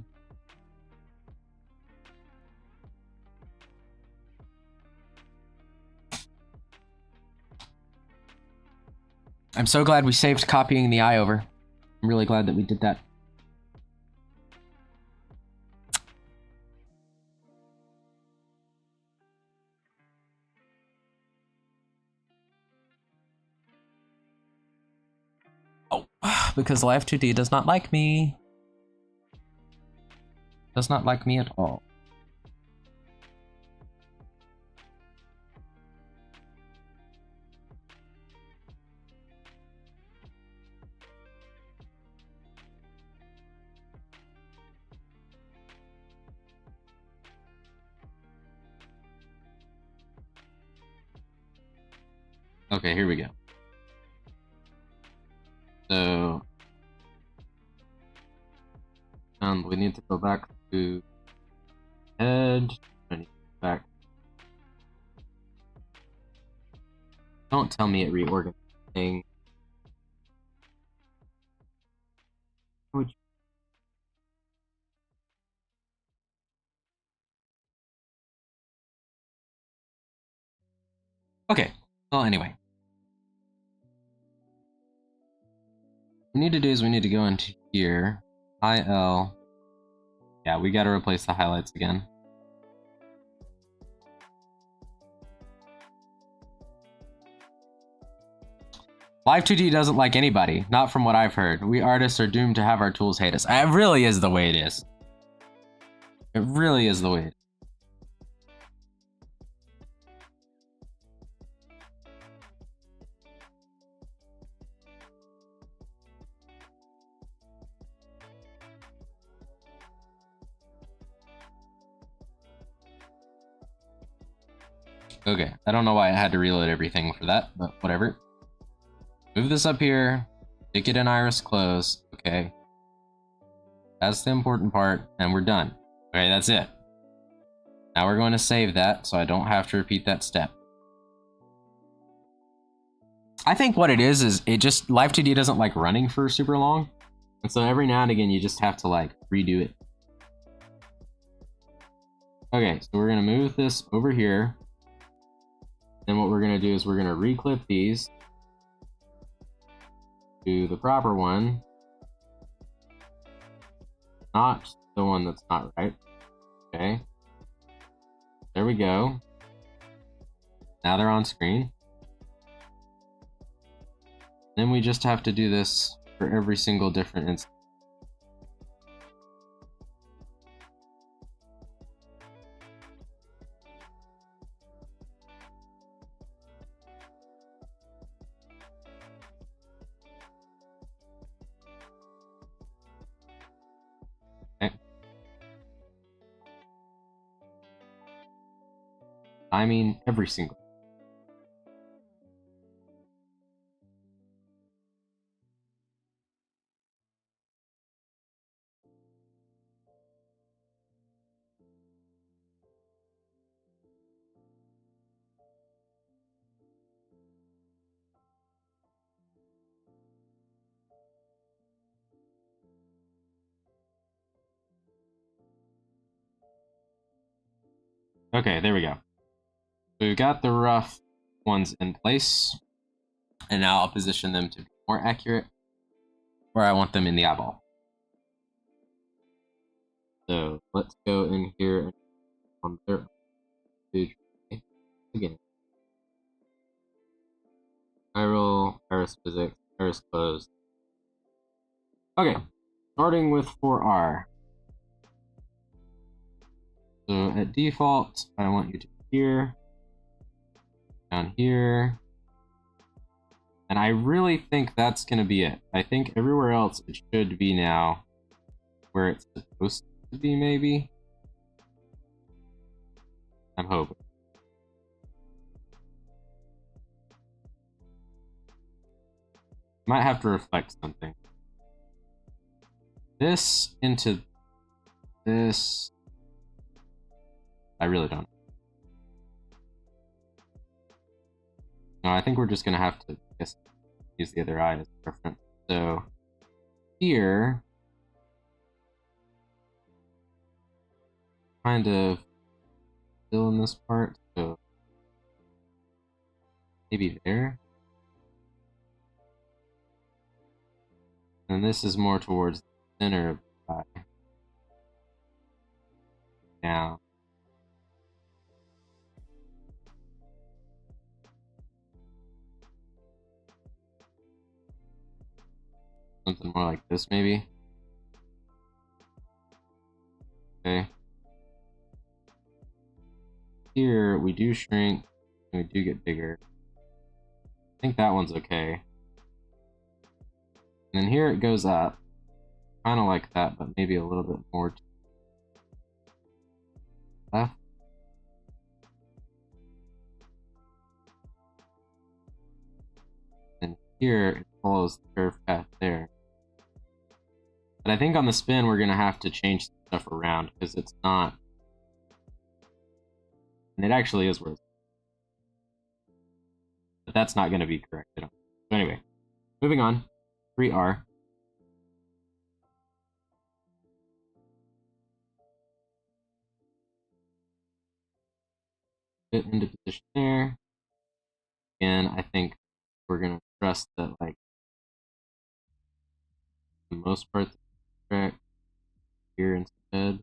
[SPEAKER 1] I'm so glad we saved copying the eye over. I'm really glad that we did that. Oh, because Live 2D does not like me. Does not like me at all. Okay, here we go. So, we need to go back to head. I need to go back. Don't tell me it reorganized thing. Okay. Well, anyway. What we need to do is we need to go into here. IL. Yeah, we gotta replace the highlights again. Live 2D doesn't like anybody, not from what I've heard. We artists are doomed to have our tools hate us. It really is the way it is. It really is the way it is. Okay, I don't know why I had to reload everything for that, but whatever. Move this up here, stick it in iris close, okay. That's the important part, and we're done. Okay, that's it. Now we're going to save that, so I don't have to repeat that step. I think what it is it just, Live 2D doesn't like running for super long, and so every now and again you just have to like redo it. Okay, so we're gonna move this over here. Then what we're going to do is we're going to reclip these to the proper one, not the one that's not right. Okay, there we go. Now they're on screen. Then we just have to do this for every single different instance. Okay. I mean every single. Okay, there we go. So we've got the rough ones in place, and now I'll position them to be more accurate where I want them in the eyeball. So let's go in here on their page again. Spiral, iris physics, iris closed. Okay, starting with 4R. So at default, I want you to be here, down here, and I really think that's going to be it. I think everywhere else it should be now where it's supposed to be, maybe. I'm hoping. Might have to reflect something. This into this. I really don't. No, I think we're just gonna have to, I guess, use the other eye as a reference. So here, kind of still in this part, so maybe there. And this is more towards the center of the eye. Now. Something more like this, maybe. Okay. Here, we do shrink, and we do get bigger. I think that one's okay. And then here it goes up. Kind of like that, but maybe a little bit more to the left. And here, it follows the curved path there. But I think on the spin, we're going to have to change some stuff around, because it's not... And it actually is where it's... But that's not going to be correct. So anyway, moving on. 3R. Fit into position there. And I think we're going to trust that, like, the most part, correct. Here instead.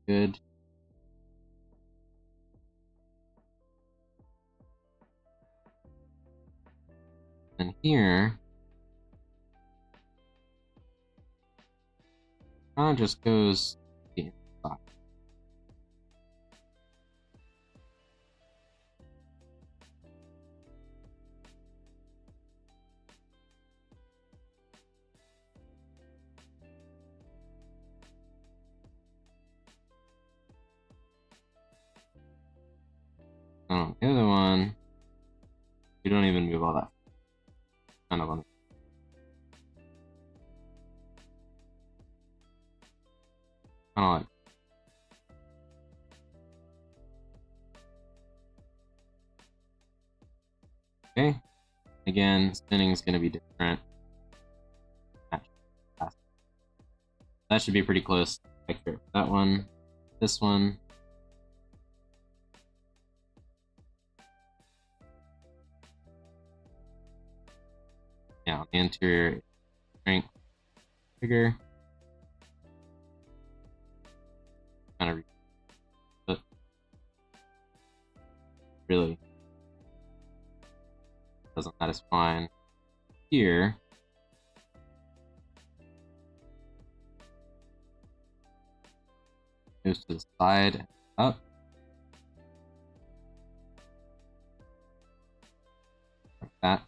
[SPEAKER 1] Good. And here, kind of just goes the inside. Oh, the other one, we don't even move all that. Kind of on. Kind of like. Okay. Again, spinning is going to be different. That should be pretty close. Accurate. That one. This one. Yeah, the interior strength bigger. Kind of. really doesn't that is fine. Here, goes to the side, up. Like that.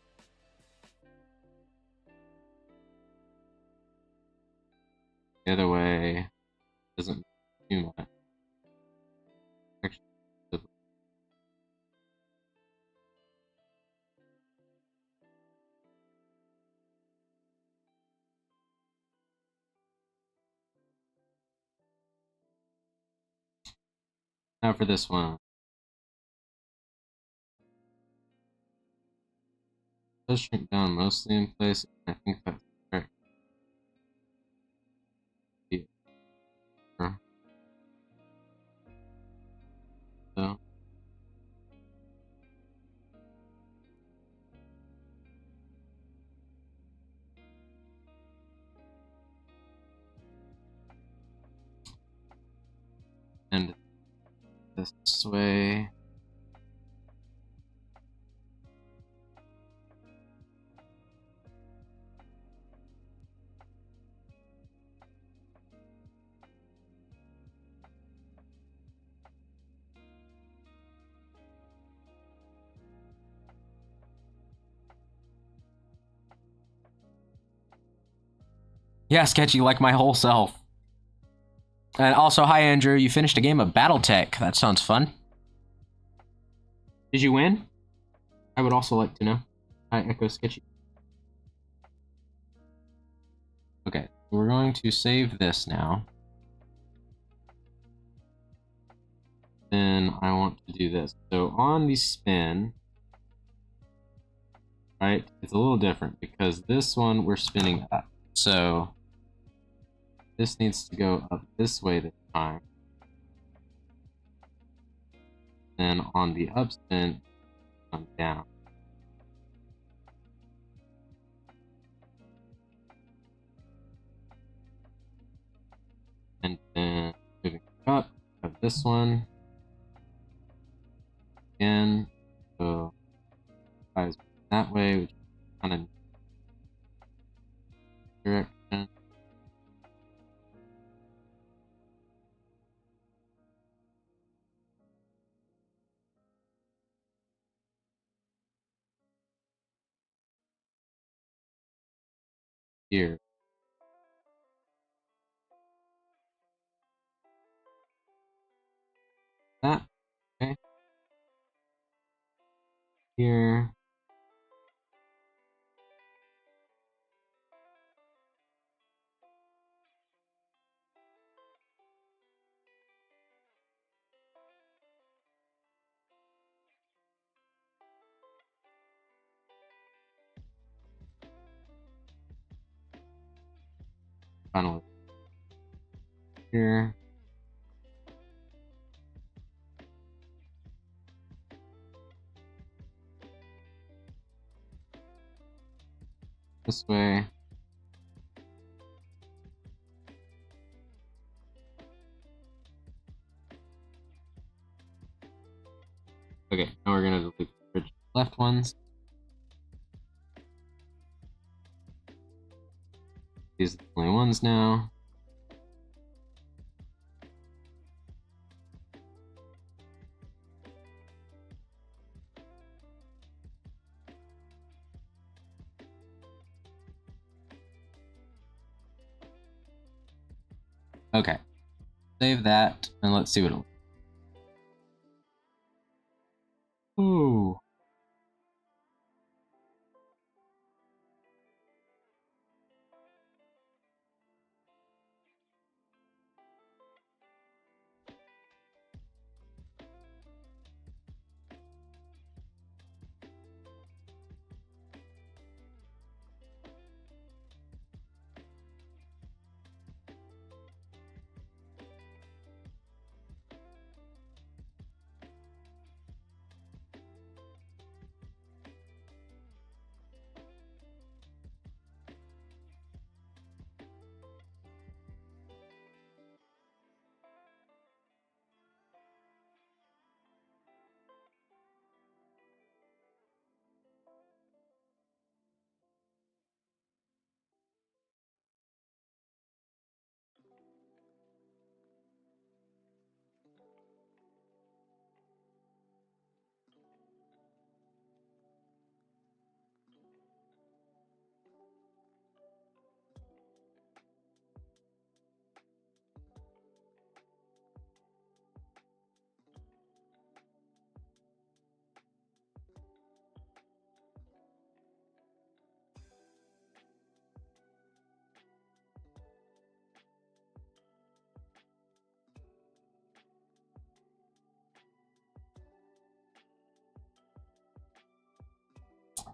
[SPEAKER 1] The other way doesn't do much. Now for this one. It does shrink down mostly in place. I think that's correct. So. And this way. Yeah, sketchy like my whole self. And also, hi Andrew, you finished a game of BattleTech. That sounds fun. Did you win? I would also like to know. Hi Echo Sketchy. Okay, we're going to save this now. Then I want to do this. So on the spin, right, it's a little different because this one we're spinning up. So this needs to go up this way this time. Then on the up spin, come down. And then moving up, have this one. Again, so guys that way, which kind of direction. Here. That, okay. Here. Finally. Here. This way. Okay, now we're gonna delete the left ones. These are the only ones now. Okay, save that and let's see what it'll. Ooh.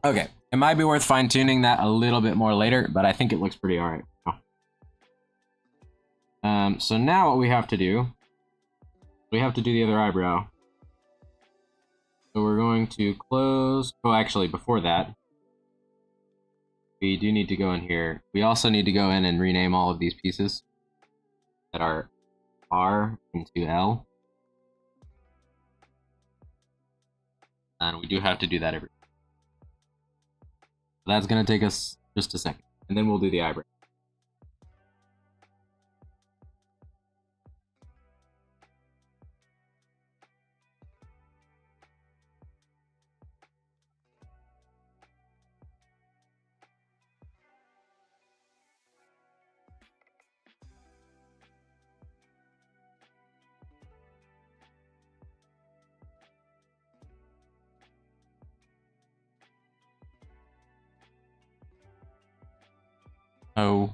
[SPEAKER 1] Okay, it might be worth fine-tuning that a little bit more later, but I think it looks pretty alright. So now what we have to do, we have to do the other eyebrow. So we're going to close, oh actually before that, we do need to go in here. We also need to go in and rename all of these pieces that are R into L. And we do have to do that every. That's gonna take us just a second, and then we'll do the eyebrow. Oh.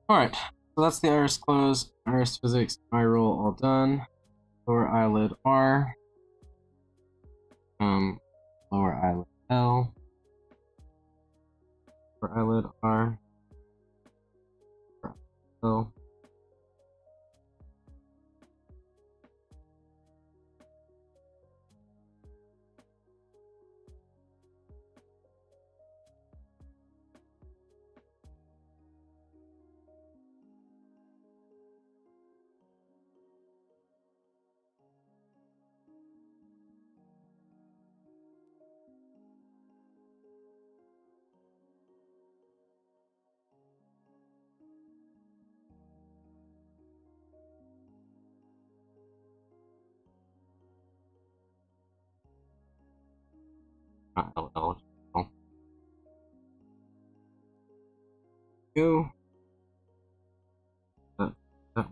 [SPEAKER 1] Alright, so that's the iris close, iris physics, eye roll all done. Lower eyelid R. Lower eyelid L. Upper eyelid R. Upper eyelid L. Not L, L. L. Go. That, that,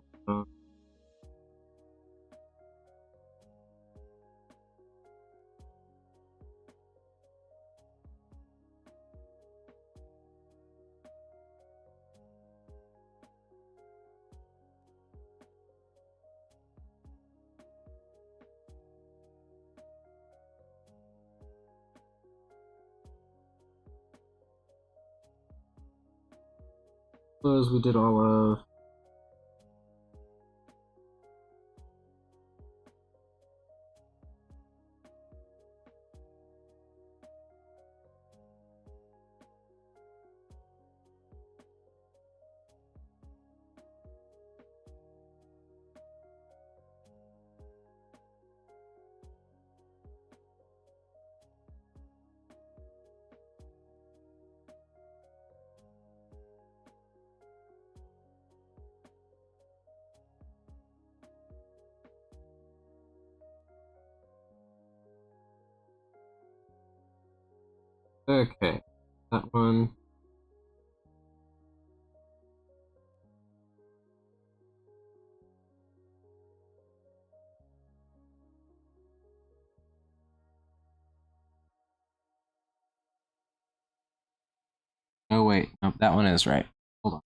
[SPEAKER 1] Close, we did all of. Okay, that one. Oh wait, nope, that one is right. Hold on.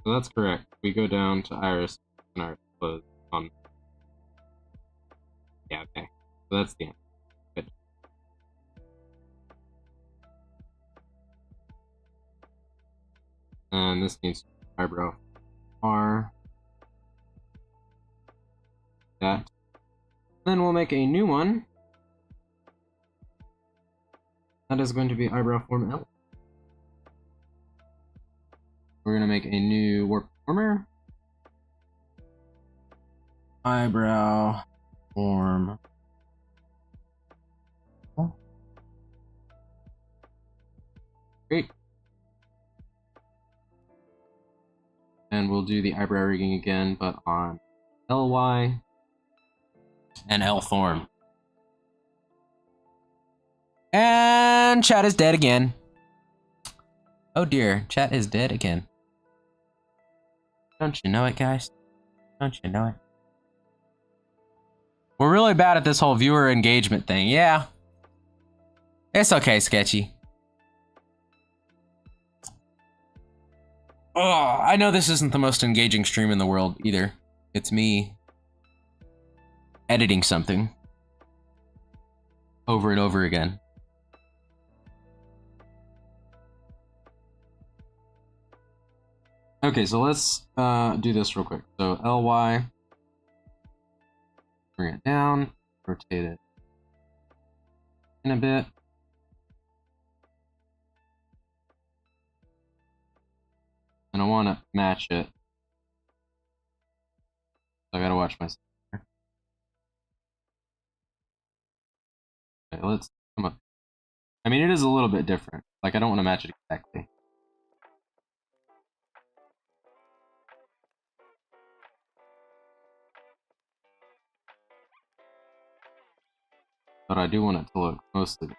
[SPEAKER 1] So that's correct. We go down to iris and iris closed on. Yeah, okay. So that's the end. Good. And this needs eyebrow R. That. Then we'll make a new one. That is going to be eyebrow form L. We're going to make a new warp former. Eyebrow form. Oh. Great. And we'll do the eyebrow rigging again, but on LY and L form. And chat is dead again. Oh dear, chat is dead again. Don't you know it, guys? Don't you know it? We're really bad at this whole viewer engagement thing. Yeah. It's okay, Sketchy. Oh, I know this isn't the most engaging stream in the world either. It's me editing something over and over again. Okay, so let's do this real quick. So LY, bring it down, rotate it in a bit. And I want to match it. So I gotta watch myself here. Okay, let's come up. I mean, it is a little bit different. Like, I don't want to match it exactly. But I do want it to look mostly.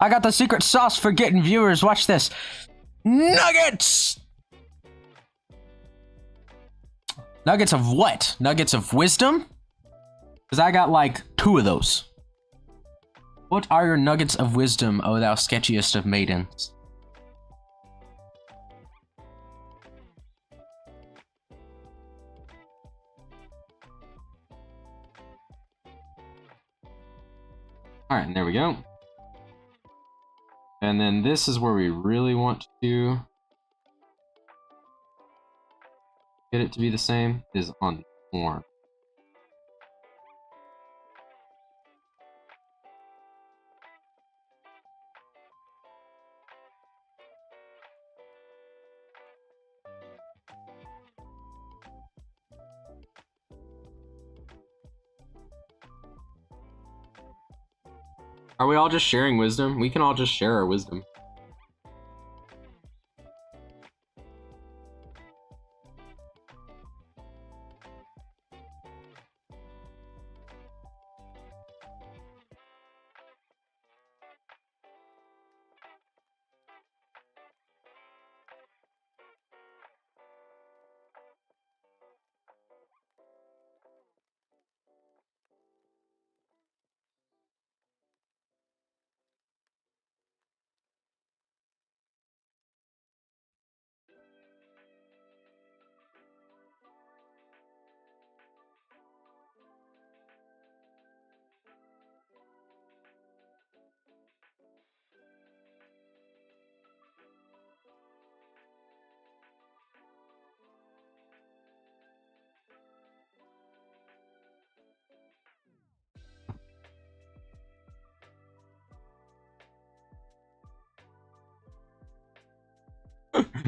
[SPEAKER 1] I got the secret sauce for getting viewers. Watch this. Nuggets! Nuggets of what? Nuggets of wisdom? Because I got like 2 of those. What are your nuggets of wisdom, O thou sketchiest of maidens? Alright, and there we go. And then this is where we really want to get it to be the same, is on the form. Are we all just sharing wisdom? We can all just share our wisdom.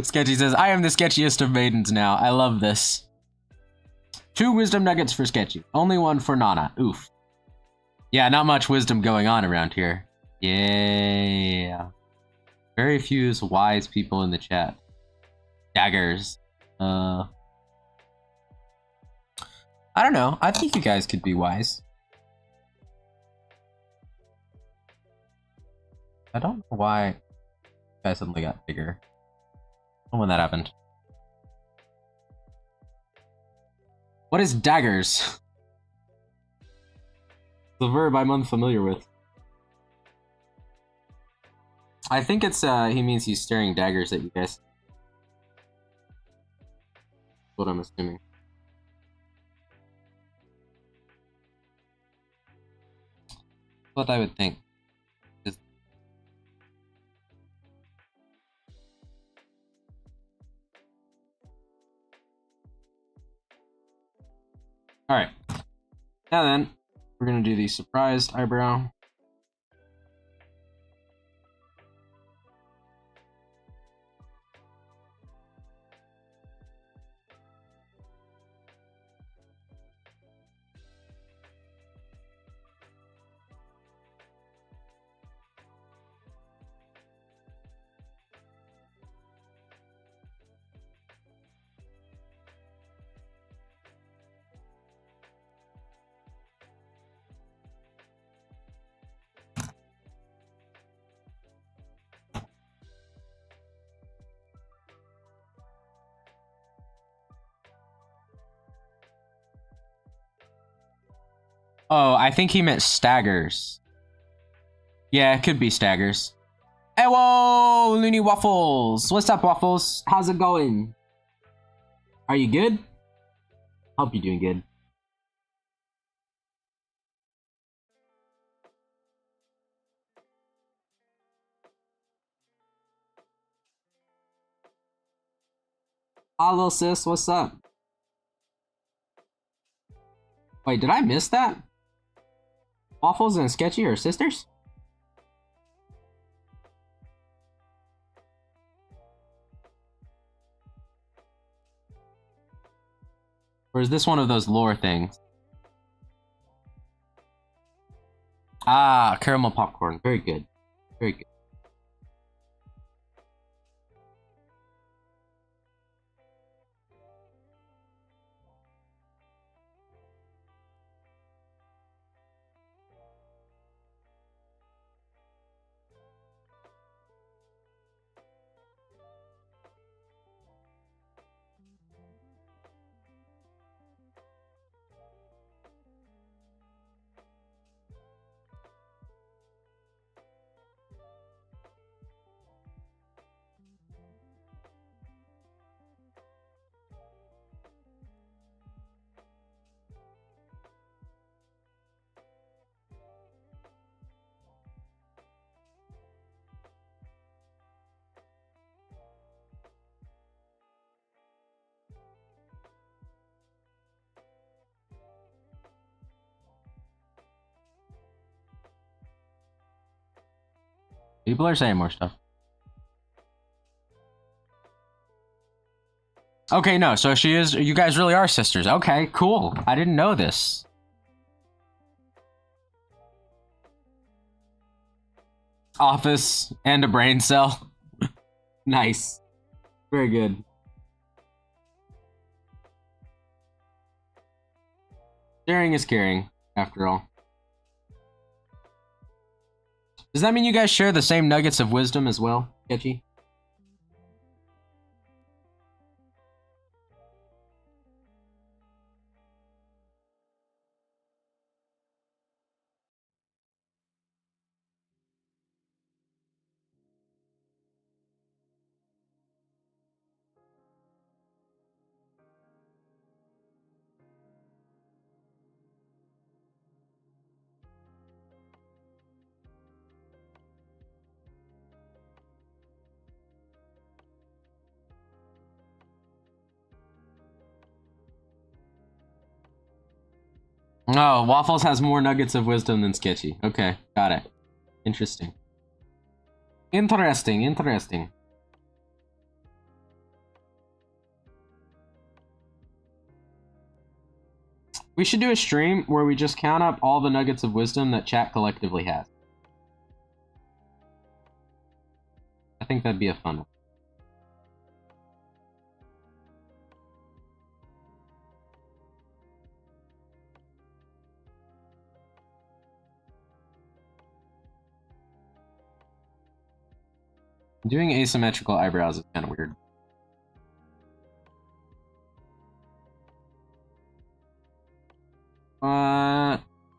[SPEAKER 1] Sketchy says, I am the sketchiest of maidens now. I love this. 2 wisdom nuggets for Sketchy. Only 1 for Nana. Oof. Yeah, not much wisdom going on around here. Yeah. Very few wise people in the chat. Daggers. I don't know. I think you guys could be wise. I don't know why I suddenly got bigger. When that happened. What is daggers? The verb I'm unfamiliar with. I think it's he means he's staring daggers at you guys. That's what I'm assuming. What I would think. Alright. Now then, we're gonna do the surprised eyebrow. Oh, I think he meant staggers. Yeah, it could be staggers. Hey, whoa, Looney Waffles. What's up, Waffles? How's it going? Are you good? Hope you're doing good. Hello, sis. What's up? Wait, did I miss that? Waffles and Sketchy are sisters? Or is this one of those lore things? Ah, caramel popcorn. Very good. Very good. People are saying more stuff. Okay, no, so she is. You guys really are sisters. Okay, cool. I didn't know this. Office and a brain cell. Nice. Very good. Sharing is caring, after all. Does that mean you guys share the same nuggets of wisdom as well, Sketchy? Oh, Waffles has more nuggets of wisdom than Sketchy. Okay, got it. Interesting. Interesting, interesting. We should do a stream where we just count up all the nuggets of wisdom that chat collectively has. I think that'd be a fun one. Doing asymmetrical eyebrows is kind of weird.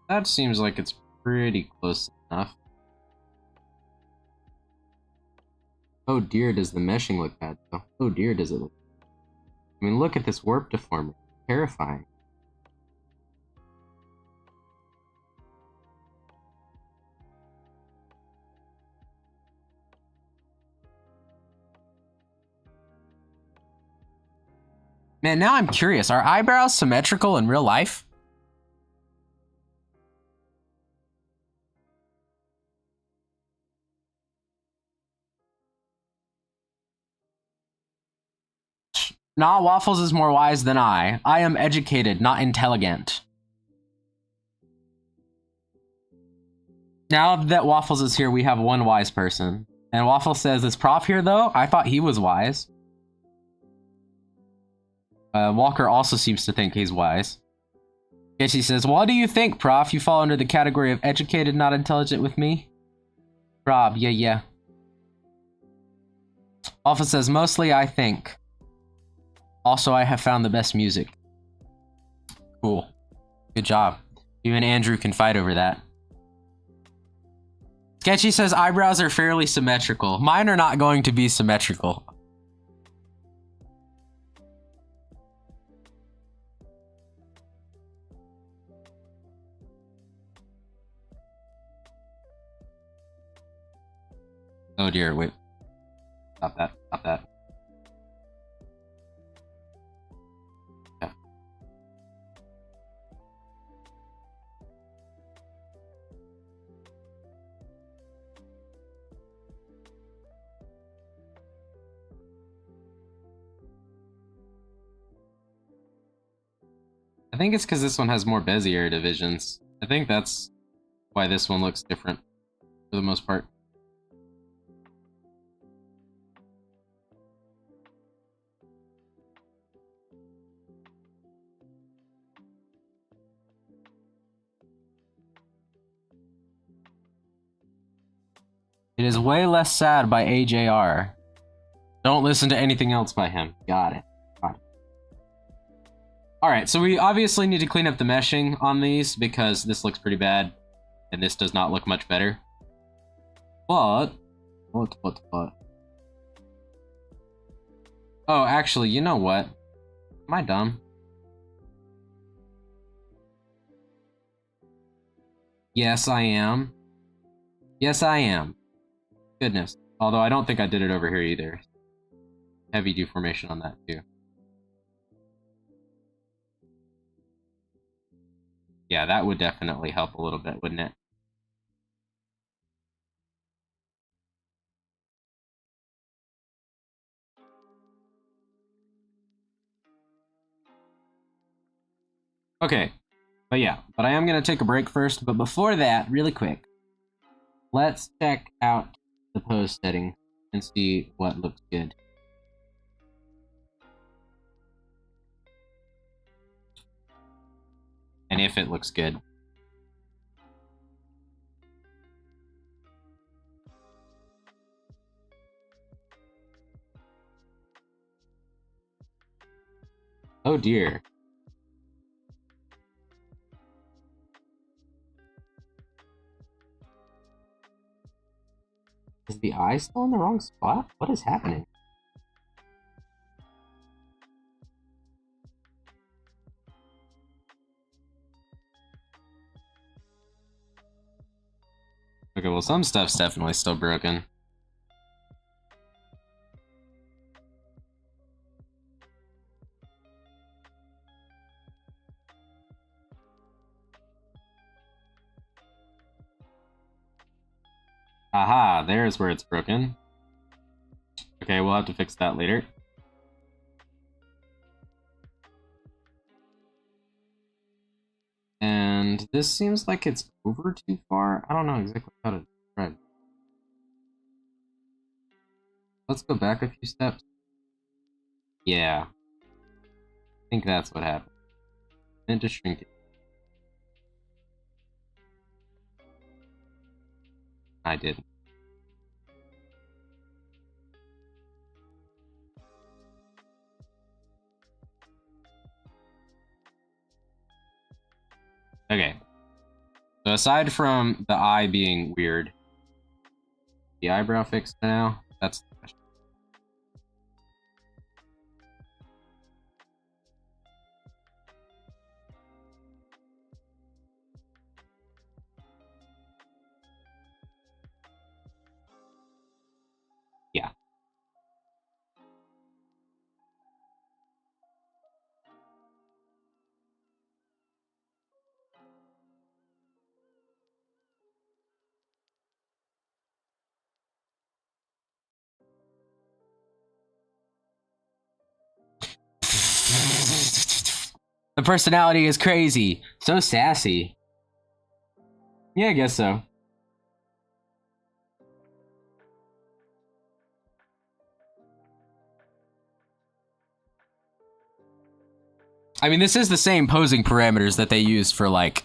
[SPEAKER 1] That seems like it's pretty close enough. Oh dear, does the meshing look bad though? Oh dear, does it look... I mean, look at this warp deformity. Terrifying. Man, now I'm curious. Are eyebrows symmetrical in real life? Nah, Waffles is more wise than I. I am educated, not intelligent. Now that Waffles is here, we have one wise person. And Waffles says, is Prof here though? I thought he was wise. Walker also seems to think he's wise. Getchy says, what do you think, Prof? You fall under the category of educated, not intelligent with me? Rob, yeah. Waffles says, mostly I think. Also, I have found the best music. Cool. Good job. You and Andrew can fight over that. Sketchy says eyebrows are fairly symmetrical. Mine are not going to be symmetrical. Oh dear, wait. Stop that. Yeah. I think it's because this one has more Bezier divisions. I think that's why this one looks different for the most part. It is way less sad by AJR. Don't listen to anything else by him. Got it. Alright, so we obviously need to clean up the meshing on these because this looks pretty bad and this does not look much better. But... What? Oh, actually, you know what? Am I dumb? Yes, I am. Yes, I am. Goodness. Although I don't think I did it over here either. Heavy deformation on that too. Yeah, that would definitely help a little bit, wouldn't it? Okay. But I am going to take a break first. But before that, really quick, let's check out the pose setting and see what looks good. And if it looks good. Oh dear. Is the eye still in the wrong spot? What is happening? Okay, well, some stuff's definitely still broken. Aha, there's where it's broken. Okay, we'll have to fix that later. And this seems like it's over too far. I don't know exactly how to describe. Let's go back a few steps. Yeah. I think that's what happened. And to shrink it. I didn't. Okay. So aside from the eye being weird, the eyebrow fixed now? That's the question. Yeah. The personality is crazy. So sassy. Yeah, I guess so. I mean, this is the same posing parameters that they use for, like,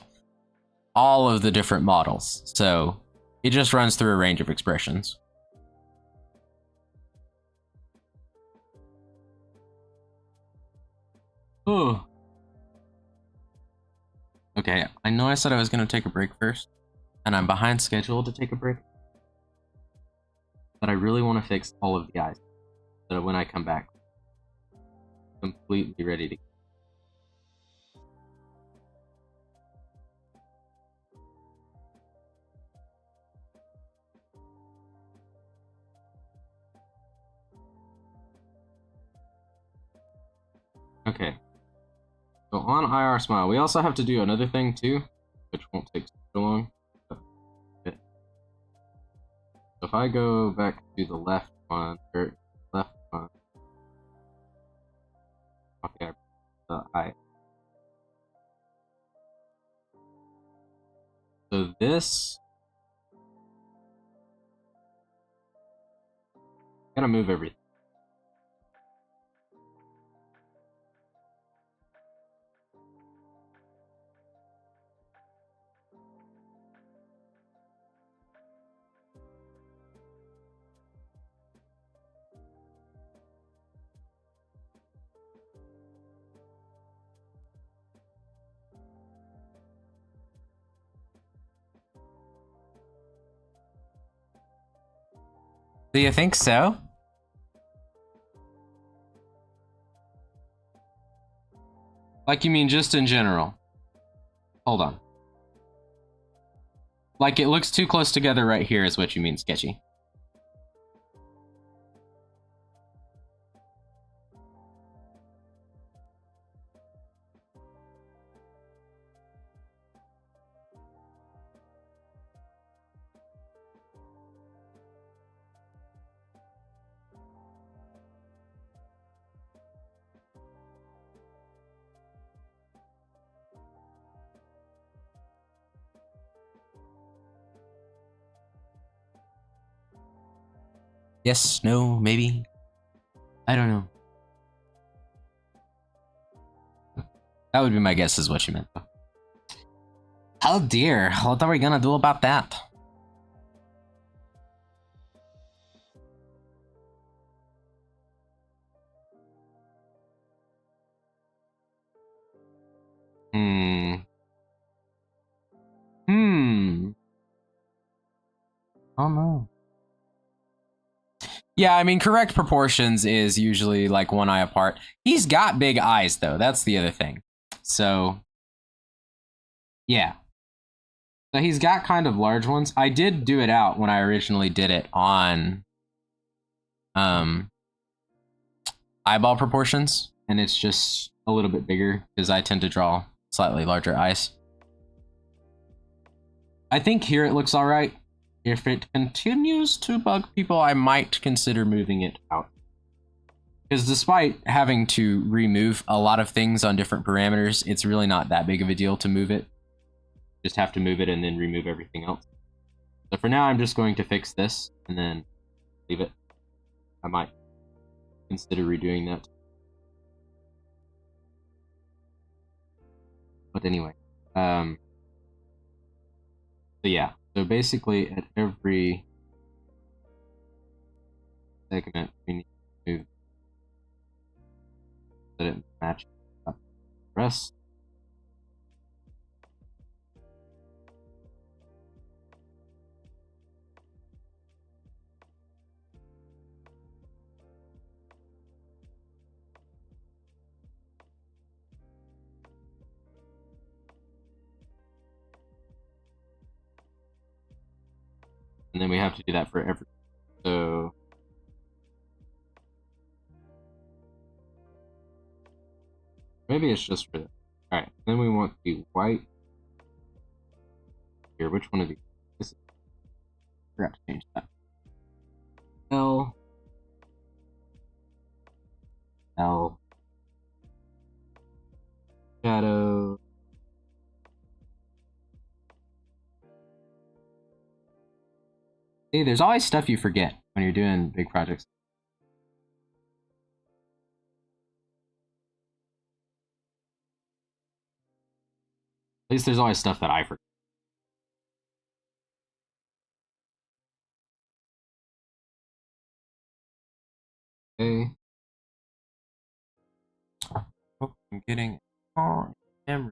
[SPEAKER 1] all of the different models. So it just runs through a range of expressions. Oh. Okay, I know I said I was going to take a break first, and I'm behind schedule to take a break. But I really want to fix all of the eyes so that when I come back, I'm completely ready to. Okay. So on IR Smile, we also have to do another thing too, which won't take so long. Okay. So if I go back to the left one, or left one, okay, the eye. So this, gotta move everything. Do you think so? Like, you mean just in general? Hold on. Like, it looks too close together right here is what you mean, Sketchy. Yes, no, maybe. I don't know. That would be my guess, is what you meant. Oh dear, what are we gonna do about that? Hmm. Hmm. Oh no. Yeah, I mean, correct proportions is usually like one eye apart. He's got big eyes, though. That's the other thing. So, yeah. So he's got kind of large ones. I did do it out when I originally did it on um, eyeball proportions, and it's just a little bit bigger because I tend to draw slightly larger eyes. I think here it looks all right. If it continues to bug people, I might consider moving it out. Because despite having to remove a lot of things on different parameters, it's really not that big of a deal to move it. Just have to move it and then remove everything else. So for now, I'm just going to fix this and then leave it. I might consider redoing that. But anyway, so yeah. So basically, at every segment, we need to move that it matches up the rest. And then we have to do that for every. So maybe it's just for that. All right. Then we want the white here. Which one of these? This is. I forgot to change that. L. Shadow. See, there's always stuff you forget when you're doing big projects. At least there's always stuff that I forget. Okay. Oh, I'm getting memory.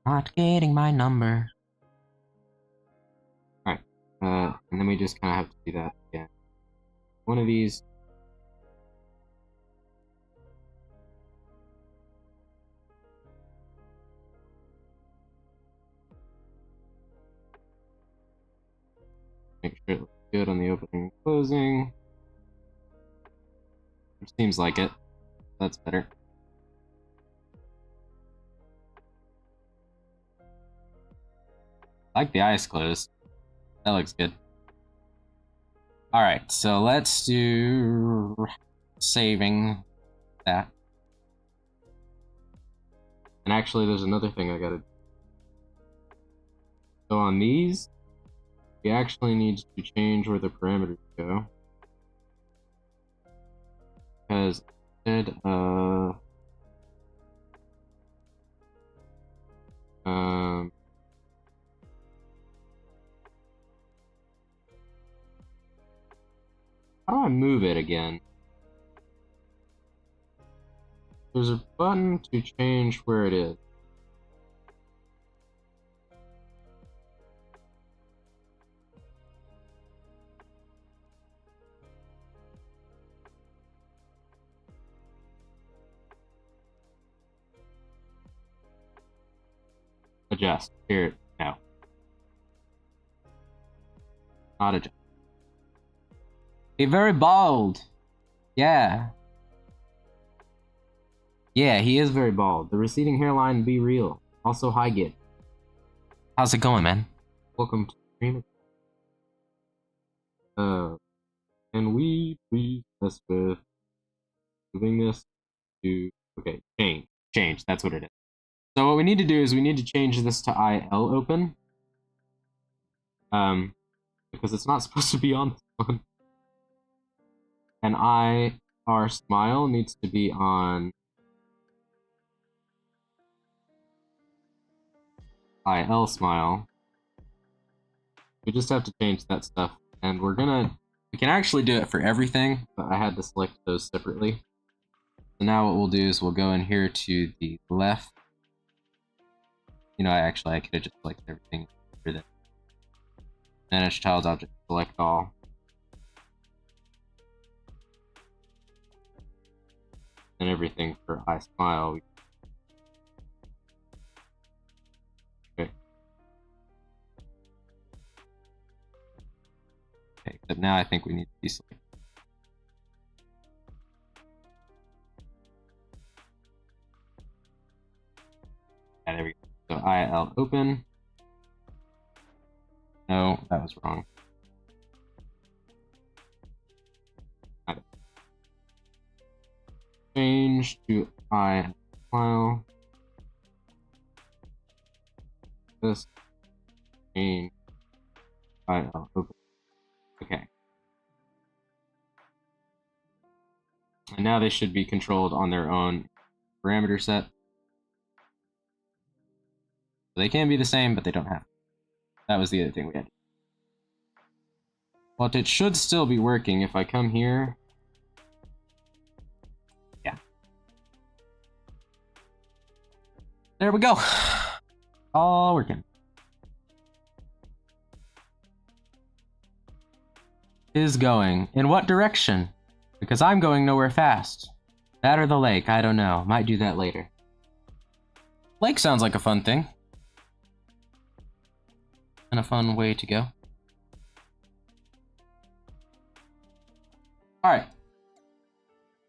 [SPEAKER 1] Not getting my number. Alright. And then we just kind of have to do that again. One of these. Make sure it looks good on the opening and closing. Which seems like it. That's better. I like the eyes closed. That looks good. Alright, so let's do saving that. And actually, there's another thing I gotta do. So on these, we actually need to change where the parameters go. Because instead of how do I move it again? There's a button to change where it is. Adjust. Here, no. Not adjust. Be very bald. Yeah. Yeah, he is very bald. The receding hairline be real. Also, hi, Git. How's it going, man? Welcome to the stream. Can we please mess with moving this to, okay, change, that's what it is. So what we need to do is we need to change this to IL open. Because it's not supposed to be on this one. And IR smile needs to be on IL smile. We just have to change that stuff. And we can actually do it for everything, but I had to select those separately. So now what we'll do is we'll go in here to the left. You know, I could have just selected everything for this. Manage child object, select all. And everything for I smile. Okay. Okay, but now I think we need to deselect. Yeah, there we go. So IL open. No, that was wrong. Change to I file. This change IL open. Okay. And now they should be controlled on their own parameter set. They can be the same, but they don't have to. That was the other thing we had. But it should still be working if I come here. Yeah. There we go. All working. Is going. In what direction? Because I'm going nowhere fast. That or the lake, I don't know. Might do that later. Lake sounds like a fun thing. and a fun way to go. Alright.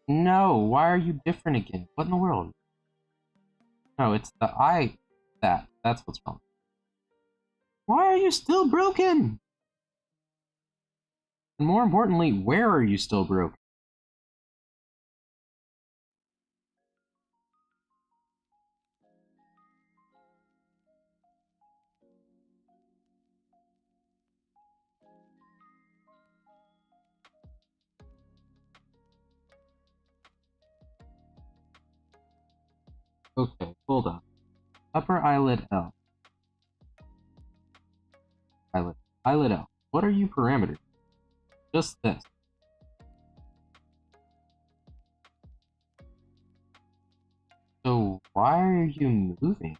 [SPEAKER 1] No, why are you different again? What in the world? No, it's the eye. That's what's wrong. Why are you still broken? And more importantly, where are you still broken? Okay, hold on. Upper eyelid L. Eyelid L. What are you parameters? Just this. So why are you moving?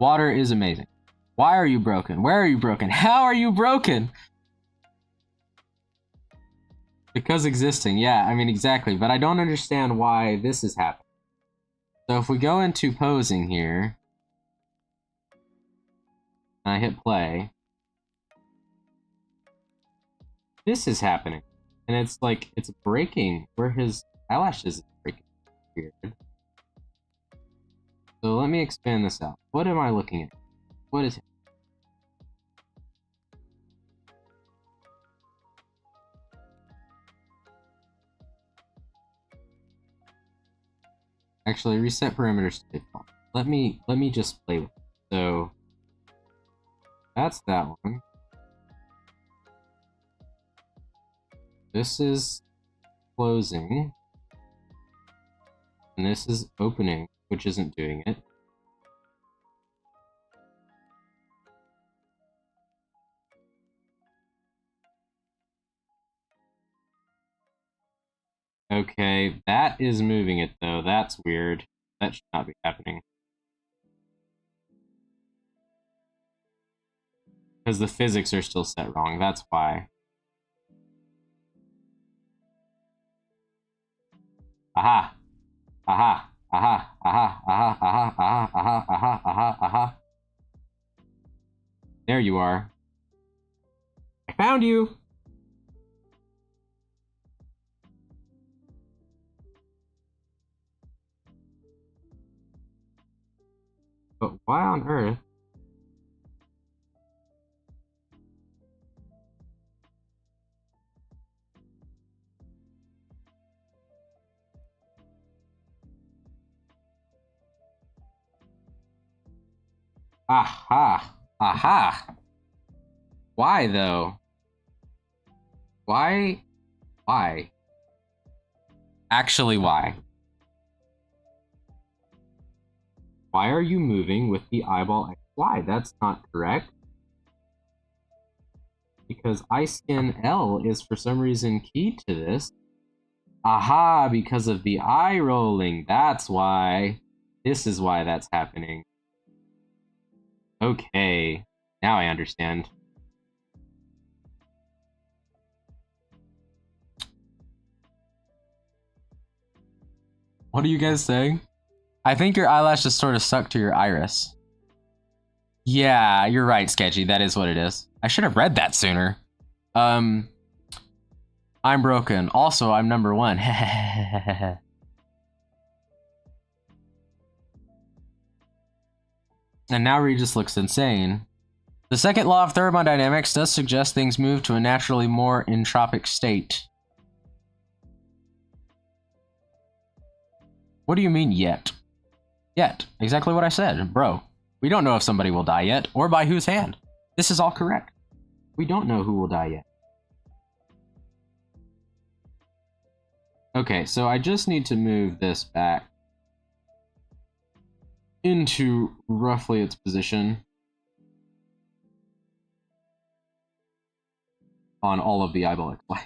[SPEAKER 1] Water is amazing. Why are you broken? Where are you broken? How are you broken? Because existing, yeah, I mean, exactly. But I don't understand why this is happening. So if we go into posing here, and I hit play, this is happening. And it's like, it's breaking where his eyelashes is breaking. Weird. So let me expand this out. What am I looking at? What is it? Actually, reset parameters to default. Let me just play with it. So that's that one. This is closing. And this is opening, which isn't doing it. Okay, that is moving it though. That's weird. That should not be happening. Because the physics are still set wrong, that's why. Aha! Aha! Aha! Aha! Aha! Aha! Aha! Aha! Aha! Aha! Aha! There you are. I found you! But why on earth? Aha! Aha! Why though? Why? Why? Actually, why? Why are you moving with the eyeball XY? That's not correct. Because eye skin L is for some reason key to this. Aha, because of the eye rolling. That's why. This is why that's happening. Okay. Now I understand. What are you guys saying? I think your eyelash is sort of stuck to your iris. Yeah, you're right, Sketchy. That is what it is. I should have read that sooner. I'm broken. Also, I'm number one. And now Regis looks insane. The second law of thermodynamics does suggest things move to a naturally more entropic state. What do you mean, yet? Yet. Exactly what I said. Bro, we don't know if somebody will die yet, or by whose hand. This is all correct. We don't know who will die yet. Okay, so I just need to move this back into roughly its position on all of the eyeball XY.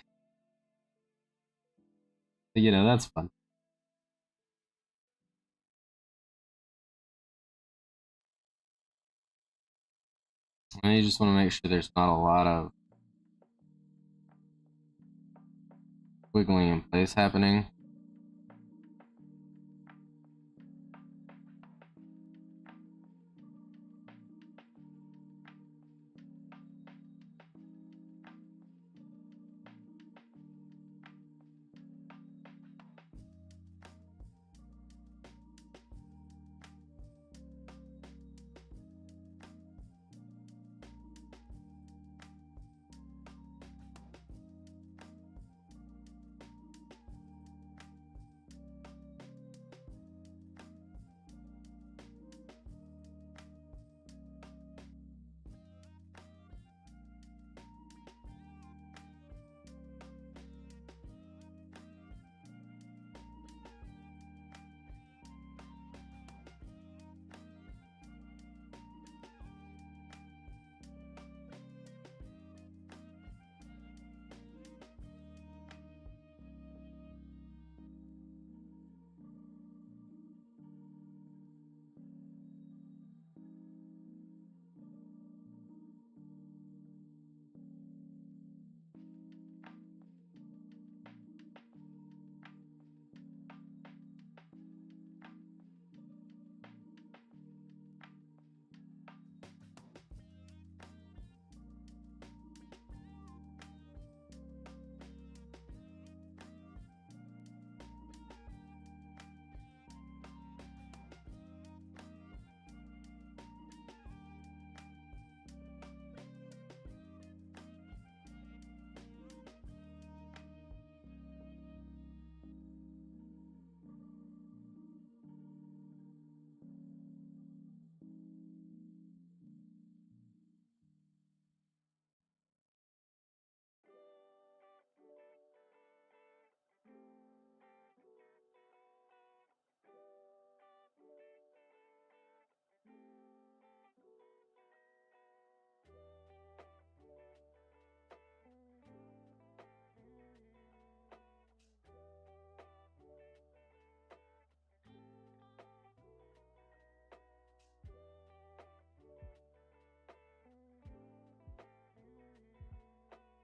[SPEAKER 1] You know, that's fun. And you just want to make sure there's not a lot of wiggling in place happening.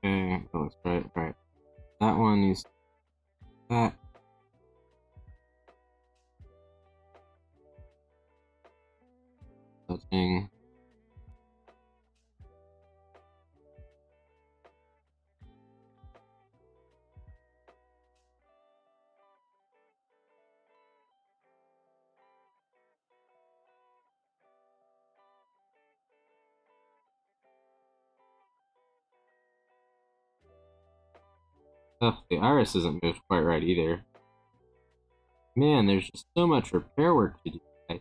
[SPEAKER 1] Okay, that looks right. That one needs that. Touching. Ugh, the iris isn't moved quite right either. Man, there's just so much repair work to do, guys.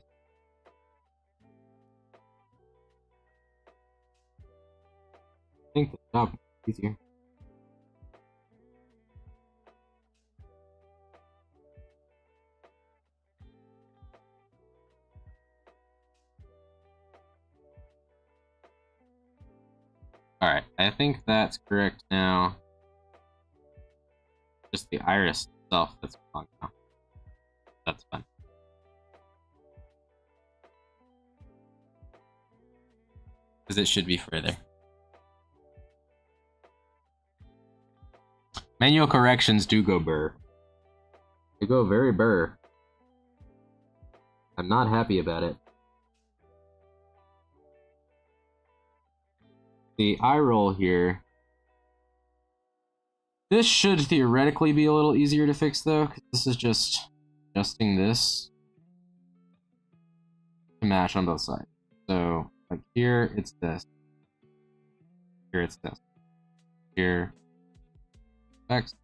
[SPEAKER 1] I think the job is easier. Alright, I think that's correct now. Just the iris itself that's wrong now. That's fine. Because it should be further. Manual corrections do go burr. They go very burr. I'm not happy about it. The eye roll here. This should theoretically be a little easier to fix though, because this is just adjusting this to match on both sides. So like here it's this. Here it's this. Here. X.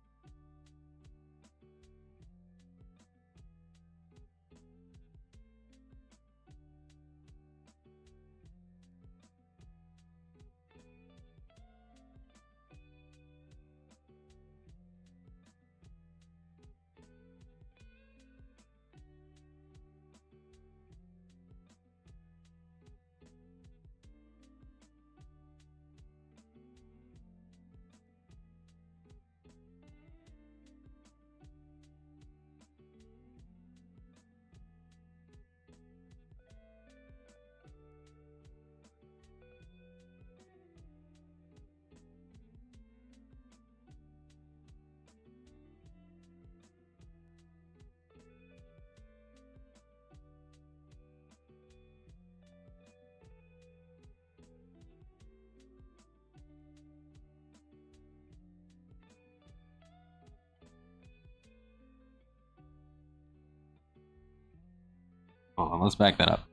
[SPEAKER 1] Hold on, let's back that up.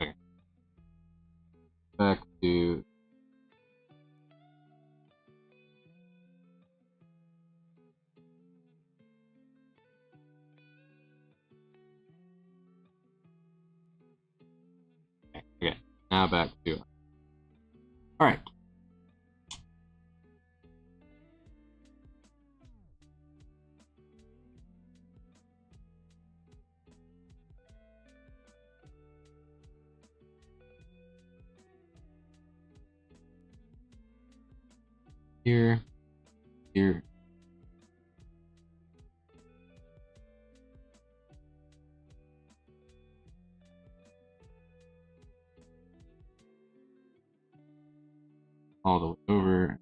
[SPEAKER 1] Okay. Back to... Okay, now back to... Alright. Here, here. All the way over.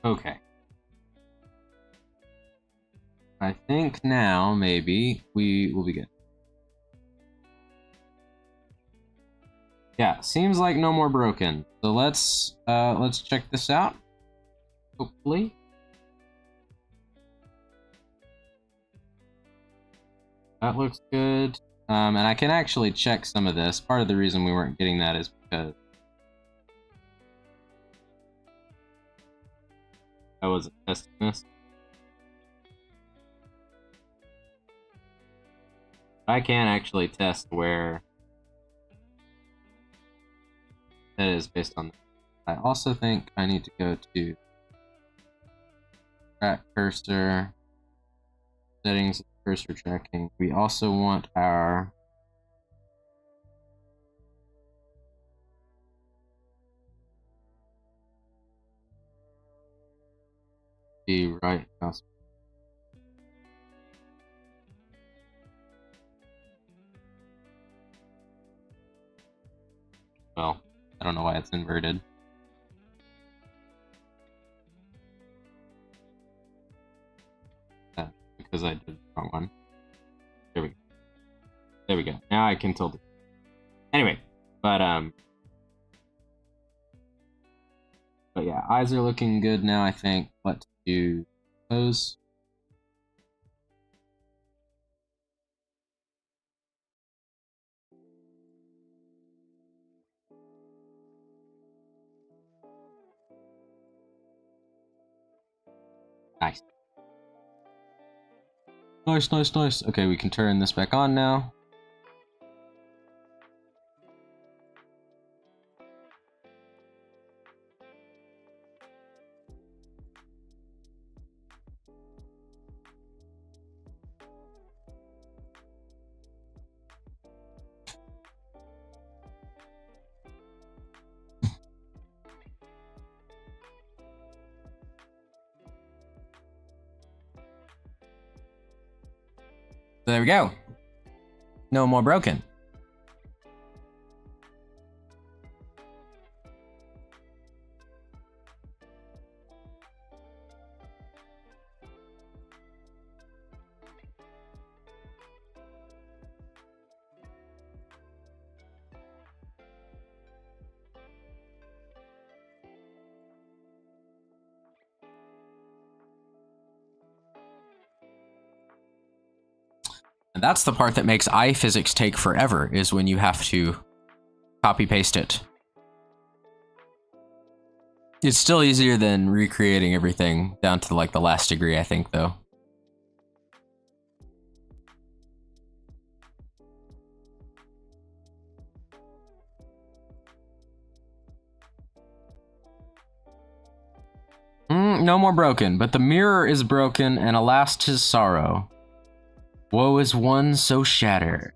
[SPEAKER 1] Okay. I think now maybe we will be good. Yeah, seems like no more broken. So let's check this out. Hopefully. That looks good. And I can actually check some of this. Part of the reason we weren't getting that is because I wasn't testing this. I can actually test where that is based on that. I also think I need to go to track cursor, settings, cursor tracking. We also want our the right mouse. Well, I don't know why it's inverted. Because I did the wrong one. There we go. There we go. Now I can tilt it. Anyway, but yeah, eyes are looking good now, I think. Let's do those. Nice. Nice, nice, nice. Okay, we can turn this back on now. There we go. No more broken. And that's the part that makes iPhysics take forever, is when you have to copy paste it. It's still easier than recreating everything down to like the last degree, I think, though. No more broken, but the mirror is broken, and alas 'tis sorrow. Woe is one so shattered.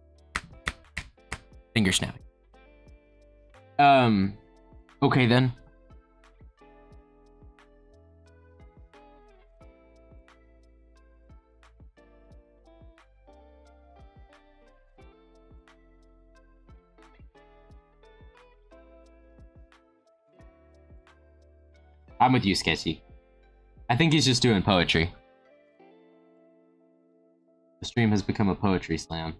[SPEAKER 1] Finger snapping. Okay then. I'm with you, Sketchy. I think he's just doing poetry. The stream has become a poetry slam.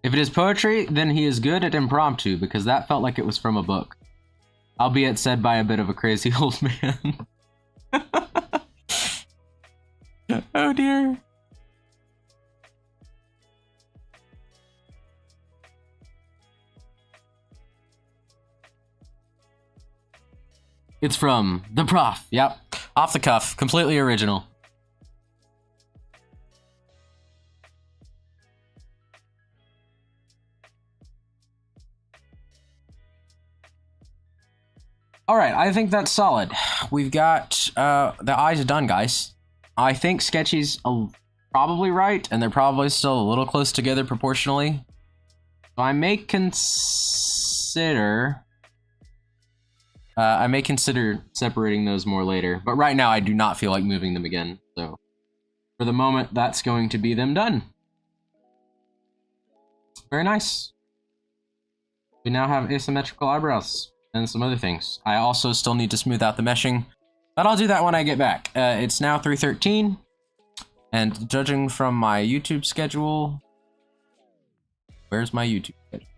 [SPEAKER 1] If it is poetry, then he is good at impromptu, because that felt like it was from a book. Albeit said by a bit of a crazy old man. Oh dear. It's from The Prof. Yep. Off the cuff. Completely original. Alright, I think that's solid. We've got the eyes done, guys. I think Sketchy's probably right, and they're probably still a little close together proportionally. So I may consider separating those more later. But right now, I do not feel like moving them again. So for the moment, that's going to be them done. Very nice. We now have asymmetrical eyebrows and some other things. I also still need to smooth out the meshing, but I'll do that when I get back. It's now 3:13, and judging from my YouTube schedule, where's my YouTube schedule?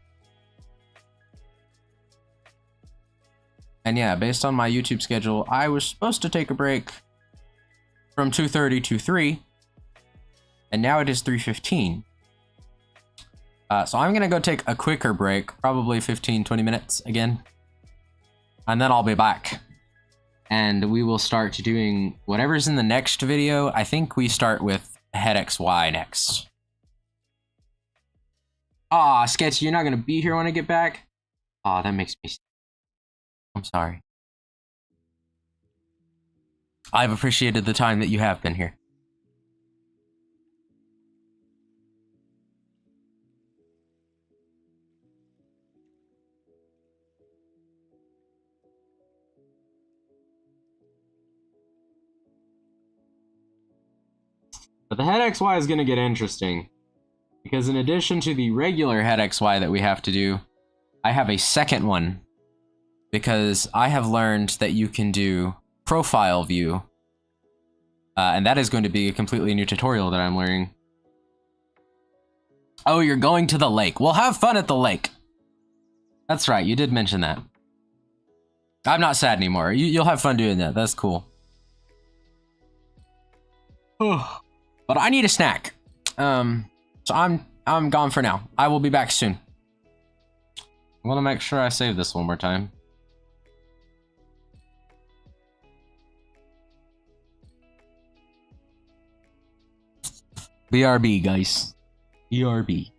[SPEAKER 1] And yeah, based on my YouTube schedule, I was supposed to take a break from 2:30 to 3, and now it is 3:15. So I'm gonna go take a quicker break, probably 15-20 minutes again. And then I'll be back. And we will start doing whatever's in the next video. I think we start with head XY next. Aw, Sketchy, you're not gonna be here when I get back? Aw, that makes me sad. I'm sorry. I've appreciated the time that you have been here. But the head XY is going to get interesting, because in addition to the regular head XY that we have to do, I have a second one, because I have learned that you can do profile view, and that is going to be a completely new tutorial that I'm learning. Oh, you're going to the lake. Well, have fun at the lake. That's right, you did mention that. I'm not sad anymore. You'll have fun doing that. That's cool. But I need a snack. So I'm gone for now. I will be back soon. I want to make sure I save this one more time. BRB, guys. BRB.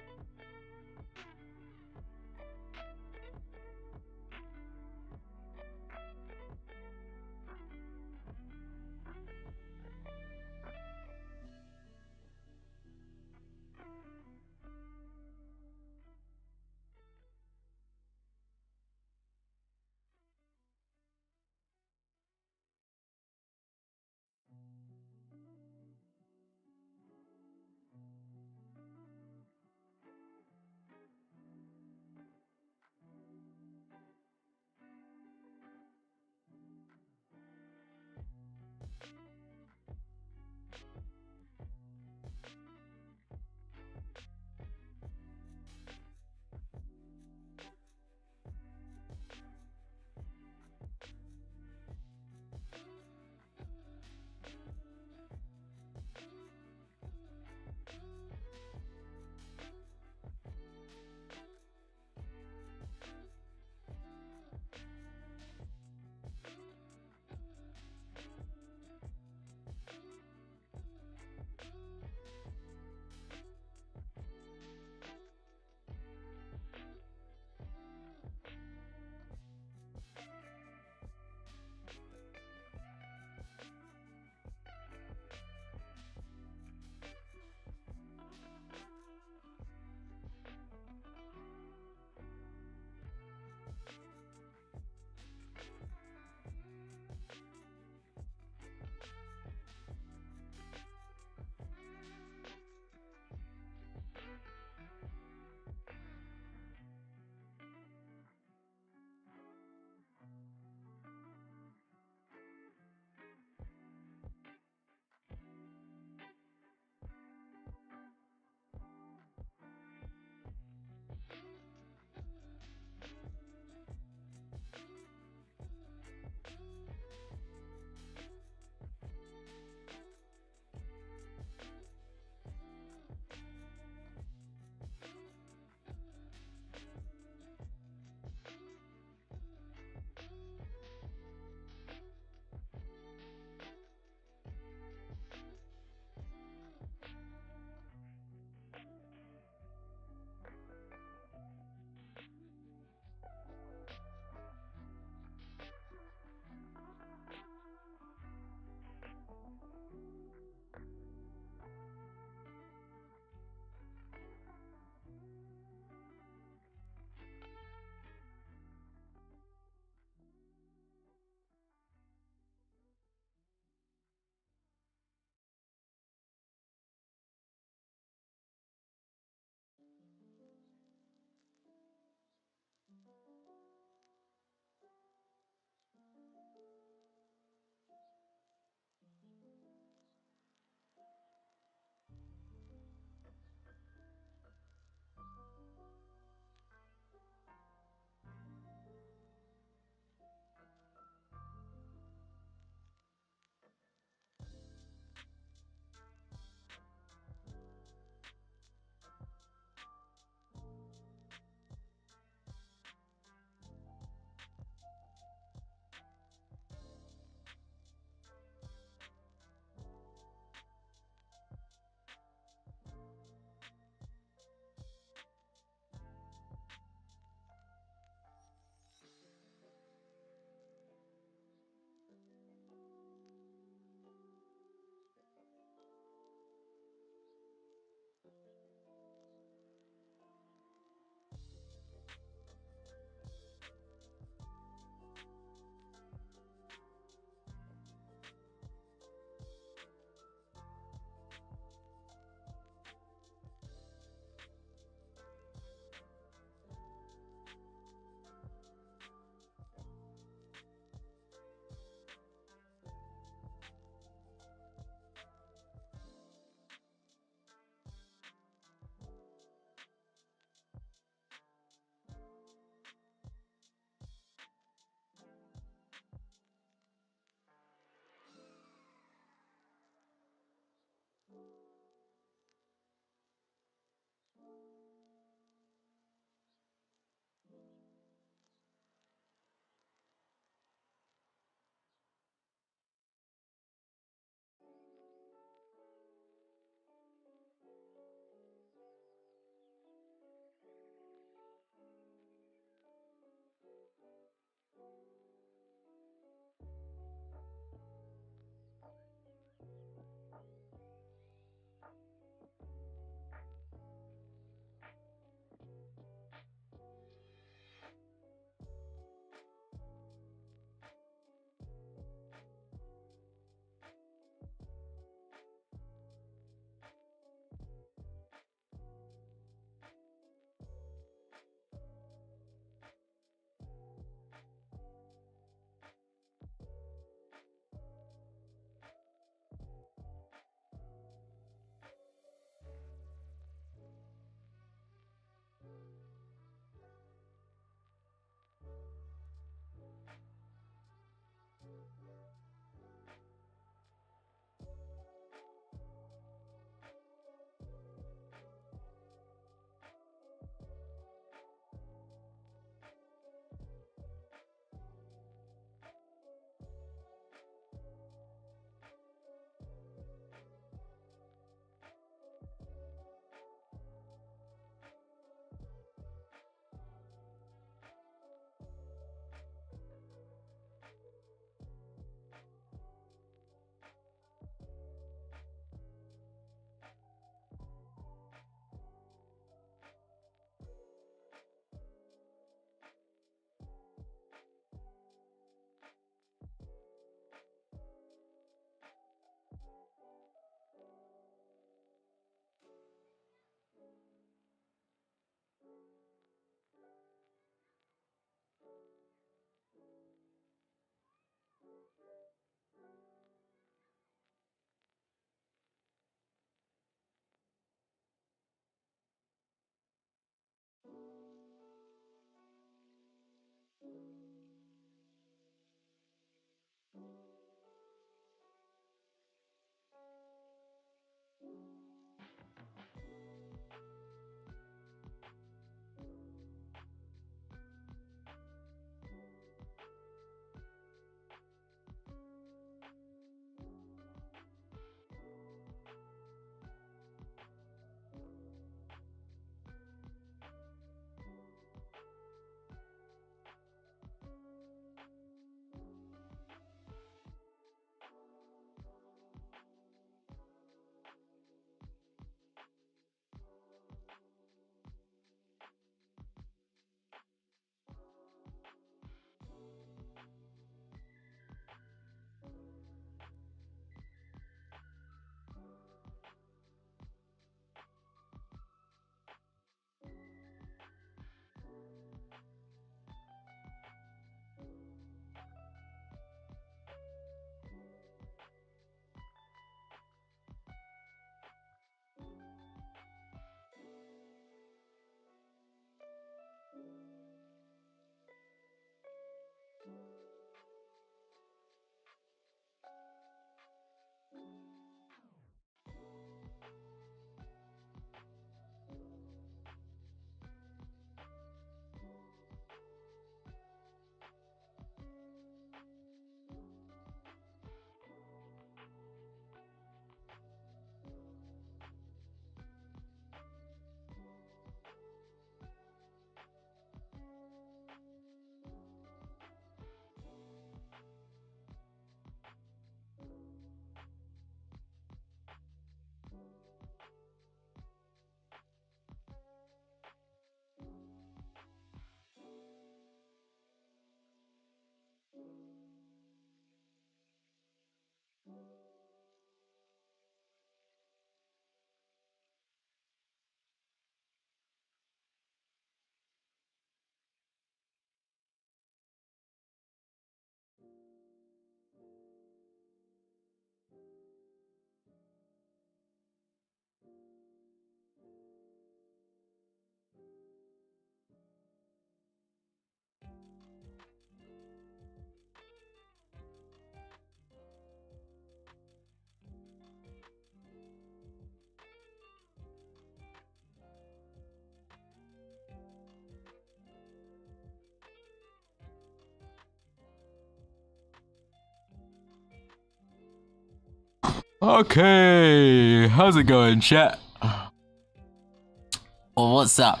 [SPEAKER 1] Okay, how's it going, chat? Well, what's up?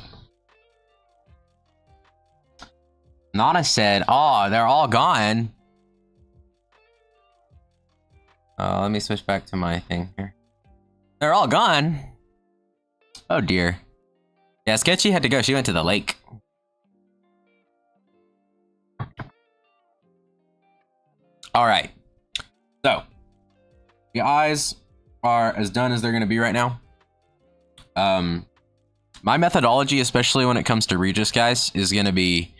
[SPEAKER 1] Nana said, oh, they're all gone. Let me switch back to my thing here. They're all gone. Oh dear. Yeah, Sketchy had to go. She went to the lake. All right. So, the eyes are as done as they're going to be right now. My methodology, especially when it comes to Regis, guys, is going to be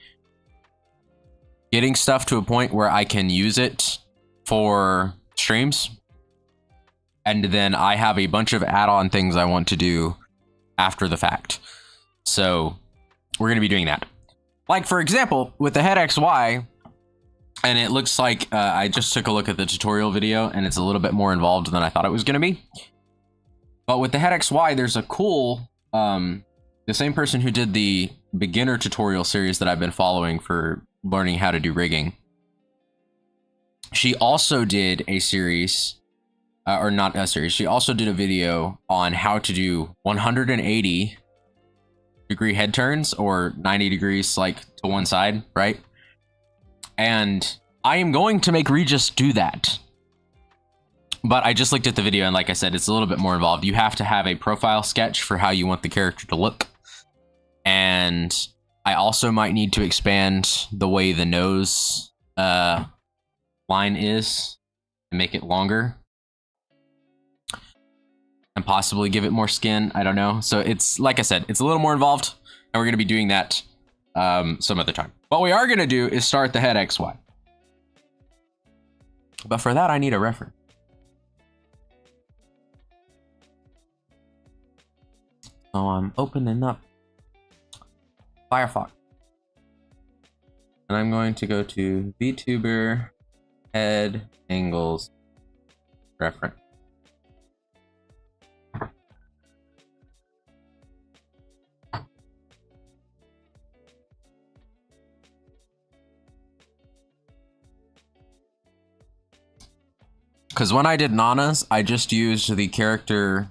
[SPEAKER 1] getting stuff to a point where I can use it for streams. And then I have a bunch of add-on things I want to do after the fact. So we're going to be doing that. Like, for example, with the head XY, and it looks like I just took a look at the tutorial video, and it's a little bit more involved than I thought it was going to be. But with the head XY, there's a cool... the same person who did the beginner tutorial series that I've been following for learning how to do rigging. She also did a series, or not a series, she also did a video on how to do 180 degree head turns, or 90 degrees like to one side, right? And I am going to make Regis do that. But I just looked at the video, and like I said, it's a little bit more involved. You have to have a profile sketch for how you want the character to look. And I also might need to expand the way the nose line is and make it longer. And possibly give it more skin. I don't know. So it's, like I said, it's a little more involved. And we're going to be doing that some other time. What we are going to do is start the head XY. But for that, I need a reference. So I'm opening up Firefox. And I'm going to go to VTuber head angles reference. Because when I did Nana's, I just used the character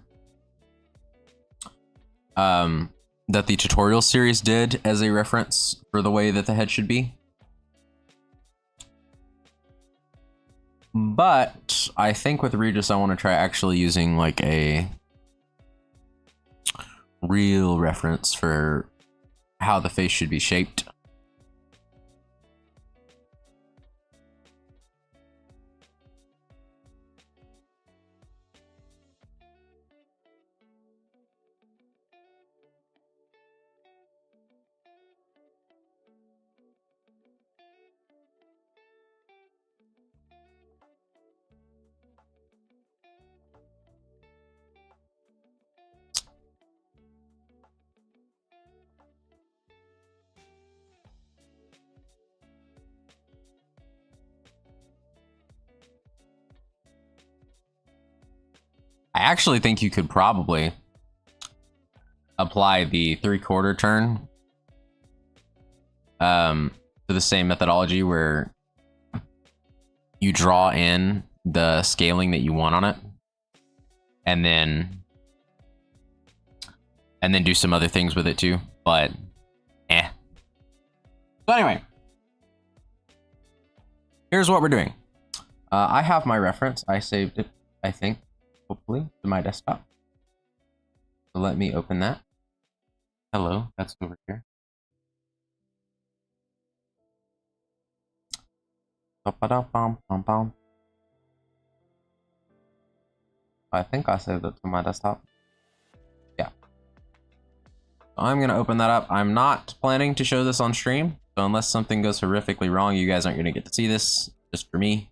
[SPEAKER 1] that the tutorial series did as a reference for the way that the head should be. But I think with Regis, I want to try actually using like a real reference for how the face should be shaped. I actually think you could probably apply the 3/4 turn to the same methodology where you draw in the scaling that you want on it, and then do some other things with it too, but So anyway, here's what we're doing. I have my reference. I saved it, I think, hopefully, to my desktop. So let me open that. Hello, that's over here. I think I saved it to my desktop. Yeah. I'm going to open that up. I'm not planning to show this on stream, so unless something goes horrifically wrong, you guys aren't going to get to see this, just for me.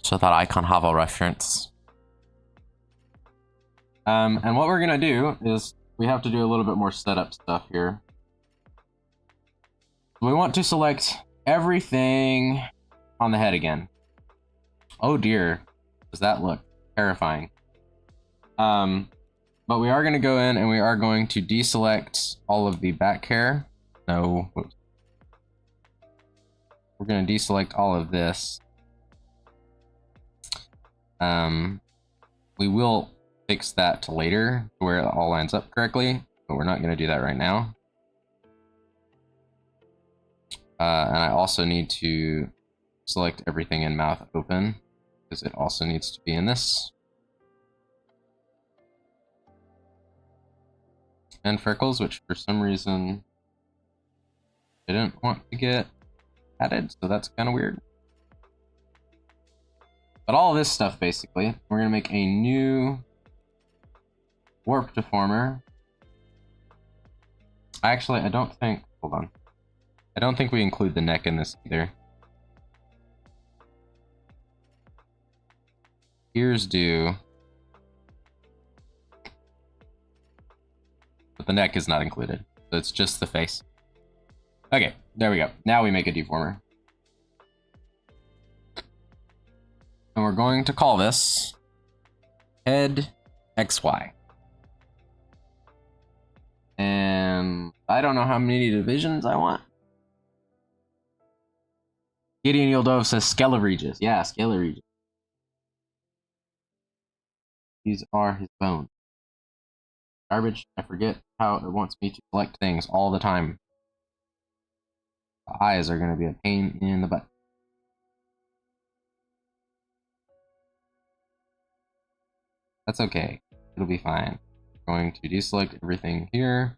[SPEAKER 1] So that I can have a reference. And what we're going to do is we have to do a little bit more setup stuff here. We want to select everything on the head again. Oh dear, does that look terrifying? But we are going to go in and we are going to deselect all of the back hair. No, whoops. We're going to deselect all of this. We will fix that to later, where it all lines up correctly, but we're not going to do that right now. And I also need to select everything in mouth open, because it also needs to be in this. And freckles, which for some reason didn't want to get added, so that's kind of weird. But all this stuff, basically, we're going to make a new warp deformer. Actually, I don't think, hold on. I don't think we include the neck in this either. Ears do. But the neck is not included, so it's just the face. Okay, there we go. Now we make a deformer. And we're going to call this head XY. And I don't know how many divisions I want. Gideon Yildov says Scala Reges. Yeah, Scala Reges. These are his bones. Garbage, I forget how it wants me to select things all the time. The eyes are going to be a pain in the butt. That's okay. It'll be fine. I'm going to deselect everything here.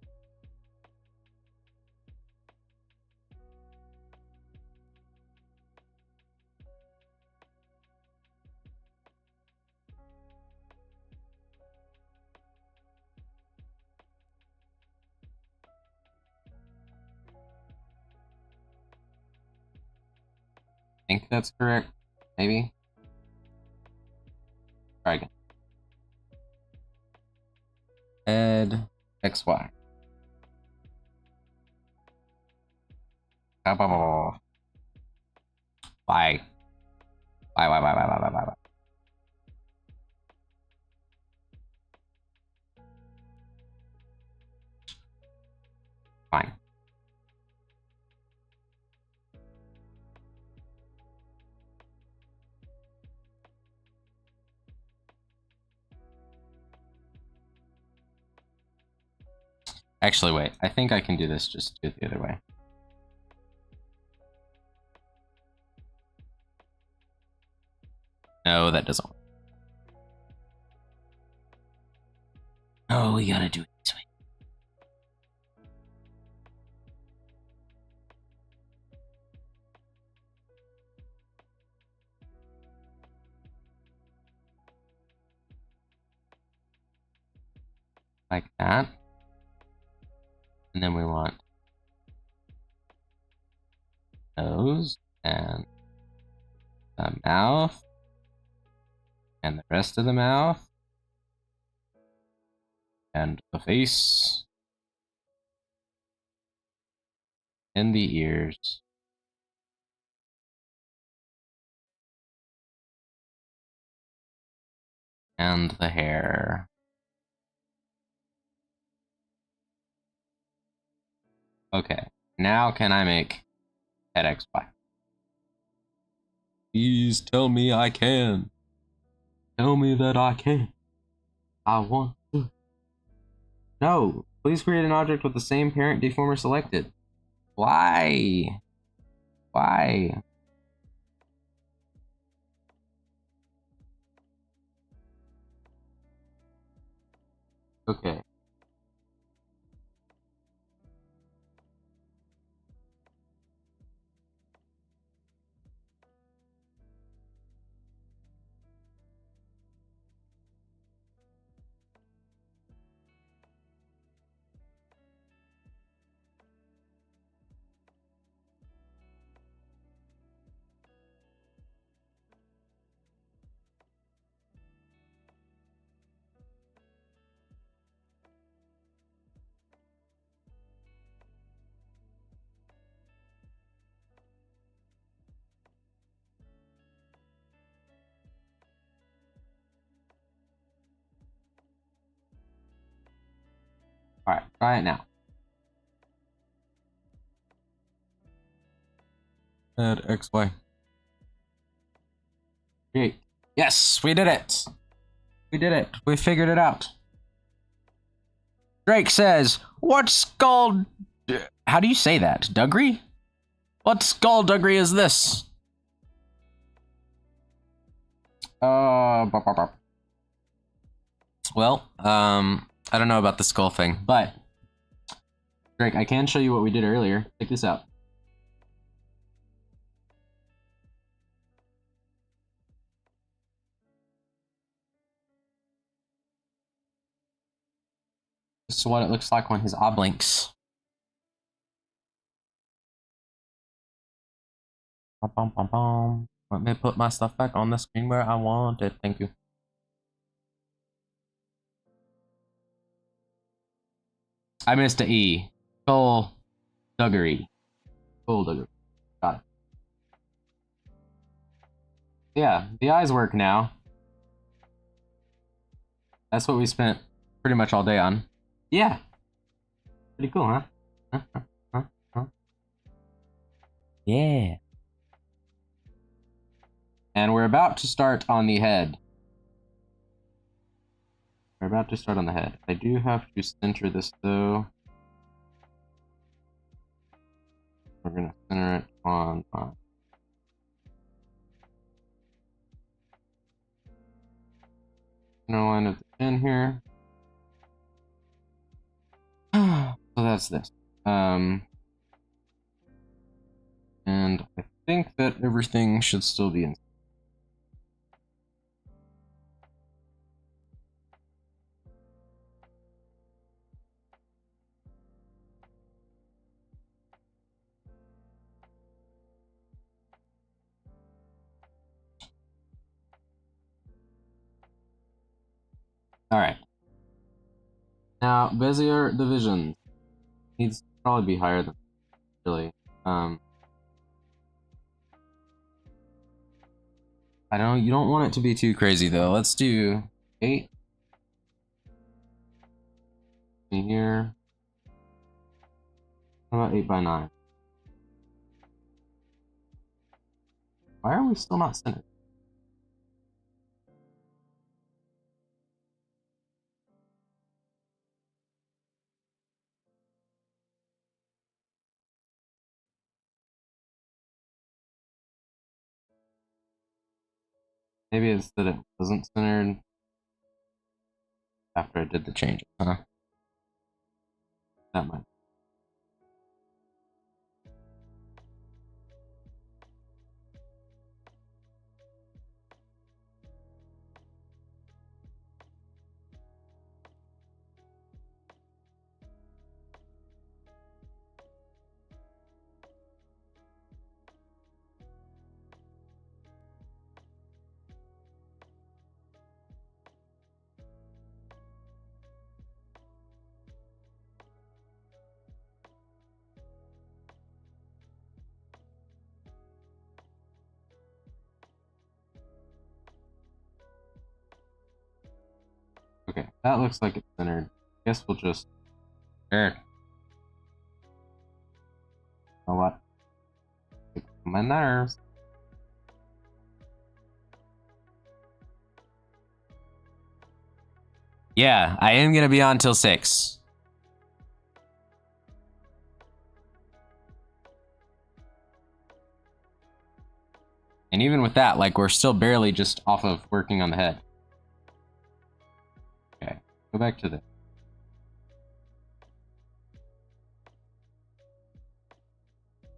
[SPEAKER 1] I think that's correct. Maybe. Try again. Head XY. Why? Why? Fine. Actually, wait. I think I can do this just do it the other way. No, that doesn't work. Oh, we gotta do it this way. Like that. And then we want nose and the mouth and the rest of the mouth and the face and the ears. And the hair. Okay, now can I make head XY? Please tell me I can. Tell me that I can. I want to. No, please create an object with the same parent deformer selected. Why? Why? Okay. All right, try it now. Head XY. Create. Yes, we did it. We did it. We figured it out. Drake says, what skull... How do you say that? Duggery? What skullduggery is this? Well, I don't know about the skull thing, but Drake, I can show you what we did earlier. Check this out. This is what it looks like on his oblinks. Let me put my stuff back on the screen where I want it. Thank you. I missed a E. Skullduggery. Skullduggery. Got it. Yeah, the eyes work now. That's what we spent pretty much all day on. Yeah. Pretty cool, huh? Yeah. And we're about to start on the head. We're about to start on the head. I do have to center this though. We're gonna center it on center line of the chin here. So that's this. And I think that everything should still be in. All right. Now, Bezier division needs to probably be higher than really. I know you don't want it to be too crazy though. Let's do 8 in here. How about 8 by 9? Why are we still not centered? Maybe it's that it wasn't centered after I did the changes, huh? That might. Okay, that looks like it's centered. Guess we'll just. There. You know what? My nerves. Yeah, I am gonna be on till 6. And even with that, like, we're still barely just off of working on the head. Okay, go back to this.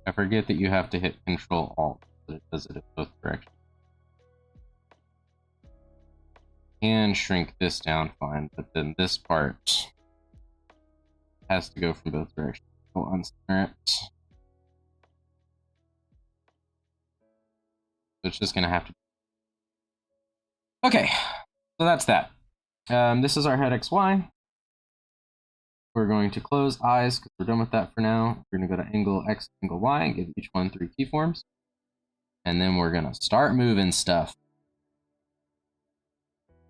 [SPEAKER 1] I forget that you have to hit Control Alt, but it does it in both directions. And shrink this down fine, but then this part has to go from both directions. We'll uncenter it. So it's just gonna have to. Okay, so that's that. This is our head XY. We're going to close eyes because we're done with that for now. We're gonna go to angle X, angle Y, and give each one 3 keyforms. And then we're gonna start moving stuff.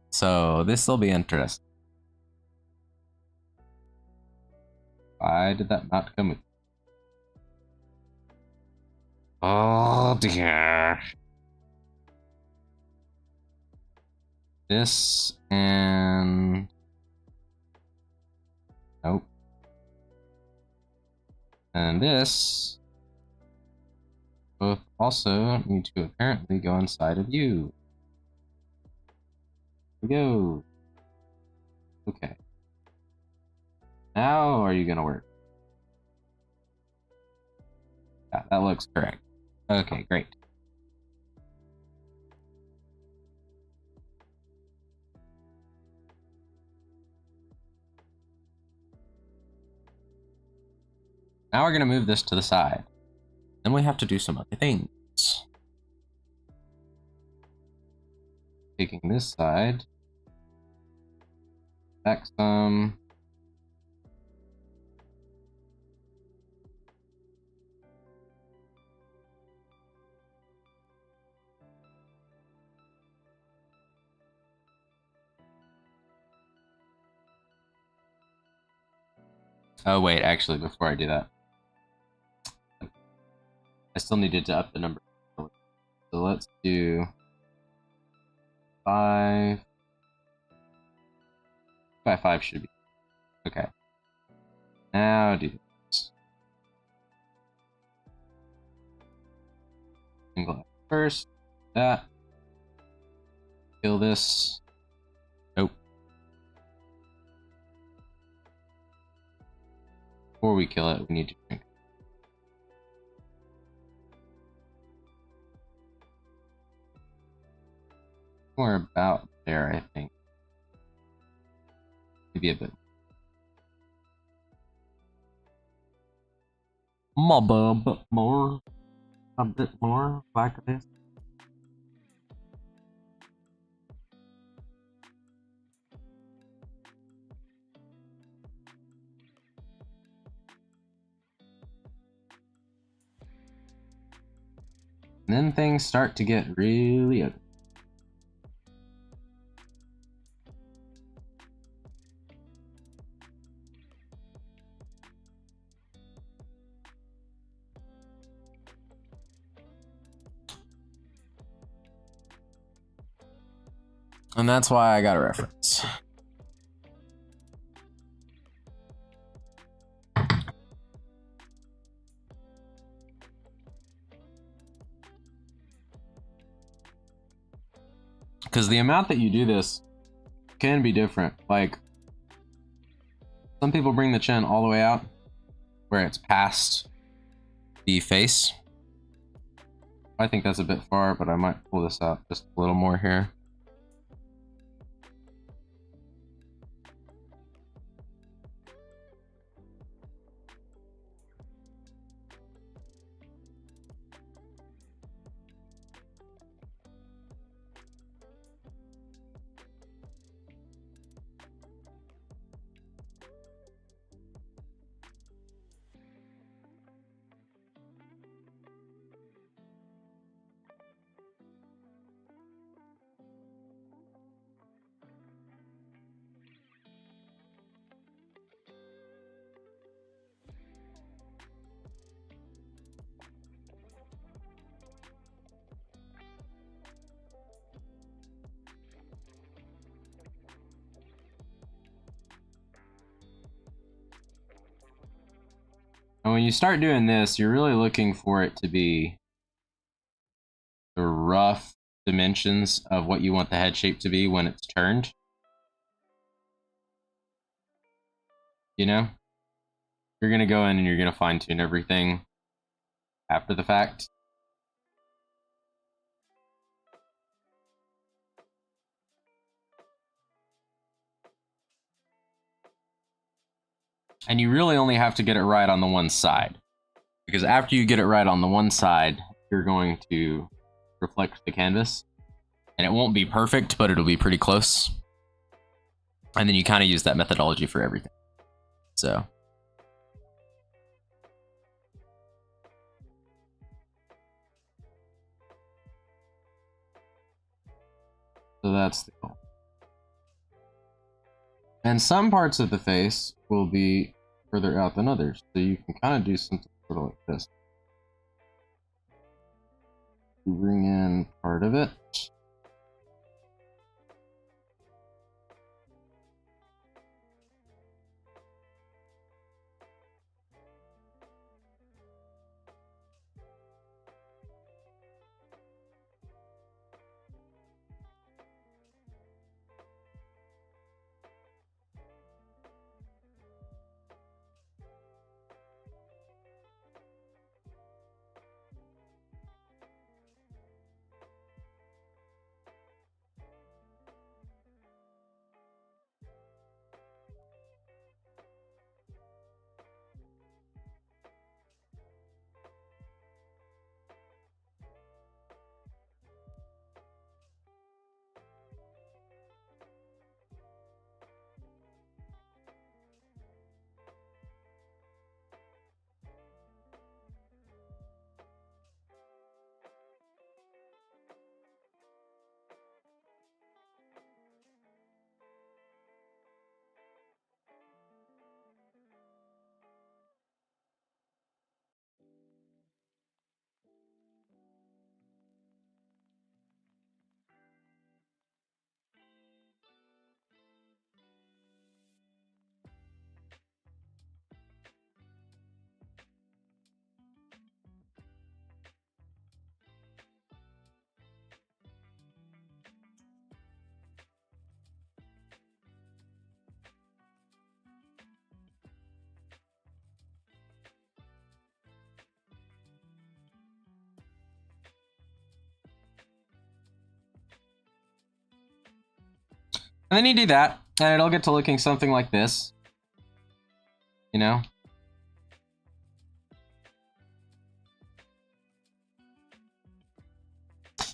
[SPEAKER 1] So this will be interesting. Why did that not come with? Oh dear. this and nope. And this both also need to apparently go inside of you. Here we go. Okay. Now are you gonna work? Yeah, that looks correct. Okay, great. Now we're gonna move this to the side. Then we have to do some other things. Taking this side, back some. Oh wait, actually, before I do that, I still needed to up the number. So let's do 5. 5 should be okay. Now do this. Single first. That. Kill this. Nope. Before we kill it, we need to drink. More about there, I think. Maybe a bit. A bit more. A bit more like this. And then things start to get really ugly. And that's why I got a reference. Because the amount that you do this can be different. Like, some people bring the chin all the way out, where it's past the face. I think that's a bit far, but I might pull this out just a little more here. And when you start doing this, you're really looking for it to be the rough dimensions of what you want the head shape to be when it's turned. You know? You're going to go in and you're going to fine tune everything after the fact. And you really only have to get it right on the one side. Because after you get it right on the one side, you're going to reflect the canvas. And it won't be perfect, but it'll be pretty close. And then you kind of use that methodology for everything. So that's the goal. And some parts of the face will be further out than others. So you can kind of do something sort of like this. You bring in part of it. And then you do that, and it'll get to looking something like this. You know?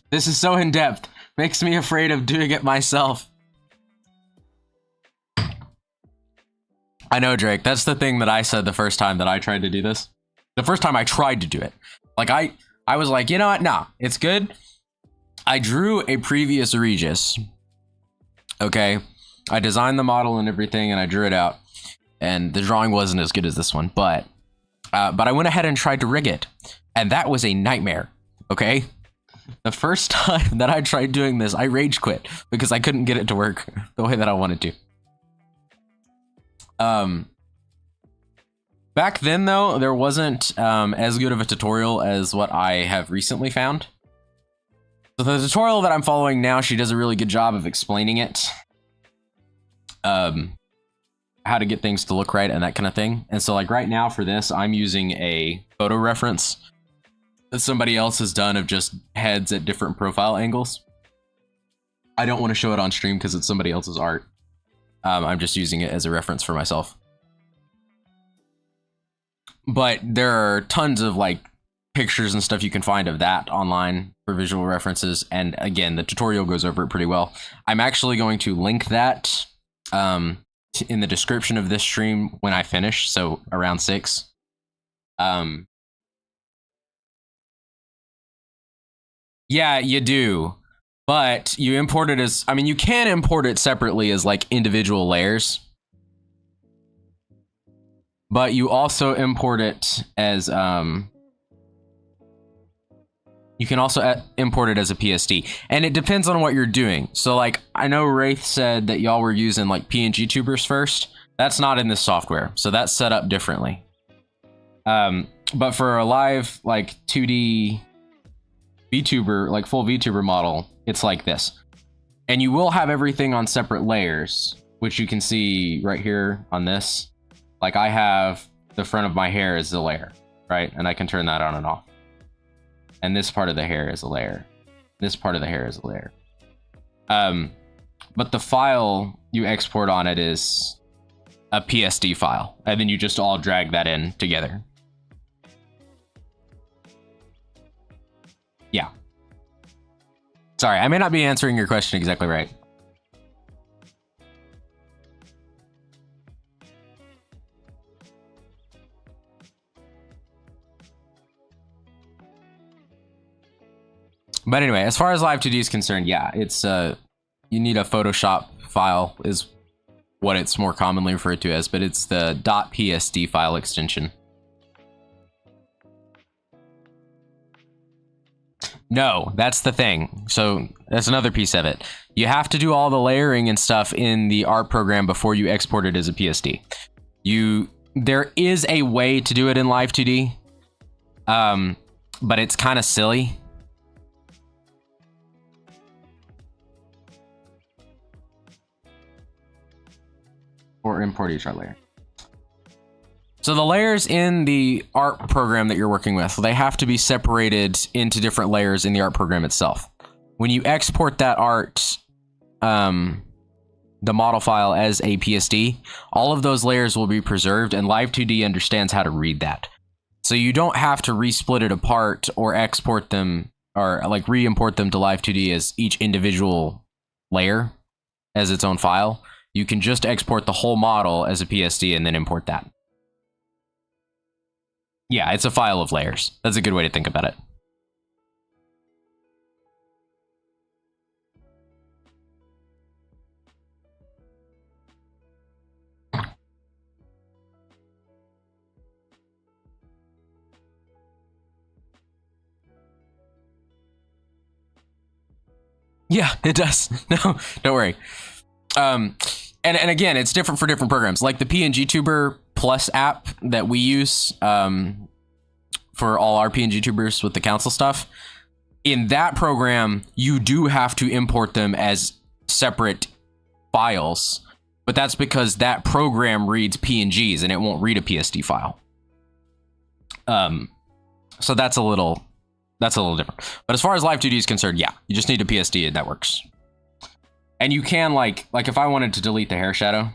[SPEAKER 1] This is so in-depth. Makes me afraid of doing it myself. I know, Drake. That's the thing that I said the first time that I tried to do this. The first time I tried to do it. Like, I was like, you know what? Nah, it's good. I drew a previous Regis. Okay? I designed the model and everything, and I drew it out. And the drawing wasn't as good as this one, but I went ahead and tried to rig it. And that was a nightmare. Okay? The first time that I tried doing this, I rage quit because I couldn't get it to work the way that I wanted to. Back then, though, there wasn't as good of a tutorial as what I have recently found. So the tutorial that I'm following now, she does a really good job of explaining it. How to get things to look right and that kind of thing. And so like right now for this, I'm using a photo reference that somebody else has done of just heads at different profile angles. I don't want to show it on stream because it's somebody else's art. I'm just using it as a reference for myself. But there are tons of like pictures and stuff you can find of that online for visual references. And again, the tutorial goes over it pretty well. I'm actually going to link that in the description of this stream when I finish, so around 6. Yeah, you do, but you import it as, I mean, you can import it separately as like individual layers, but you also import it as, you can also import it as a PSD, and it depends on what you're doing. So like, I know Wraith said that y'all were using like PNG tubers first. That's not in this software, so that's set up differently. But for a live like 2D VTuber, like full VTuber model, it's like this. And you will have everything on separate layers, which you can see right here on this. Like I have the front of my hair is the layer, right? And I can turn that on and off. And this part of the hair is a layer. This part of the hair is a layer. But the file you export on it is a PSD file. And then you just all drag that in together. Yeah. Sorry, I may not be answering your question exactly right. But anyway, as far as Live 2D is concerned, yeah, it's you need a Photoshop file is what it's more commonly referred to as, but it's the .psd file extension. No, that's the thing. So that's another piece of it. You have to do all the layering and stuff in the art program before you export it as a PSD. There is a way to do it in Live 2D, but it's kind of silly. Or import each art layer. So the layers in the art program that you're working with, they have to be separated into different layers in the art program itself. When you export that art, the model file as a PSD, all of those layers will be preserved, and Live 2D understands how to read that. So you don't have to resplit it apart or export them, or like re-import them to Live 2D as each individual layer as its own file. You can just export the whole model as a PSD and then import that. Yeah, it's a file of layers. That's a good way to think about it. Yeah, it does. No, don't worry. And again, it's different for different programs. Like the PNG Tuber Plus app that we use for all our PNG tubers with the council stuff. In that program, you do have to import them as separate files, but that's because that program reads PNGs and it won't read a PSD file. So that's a little different. But as far as Live 2D is concerned, yeah, you just need a PSD and that works. And you can like if I wanted to delete the hair shadow,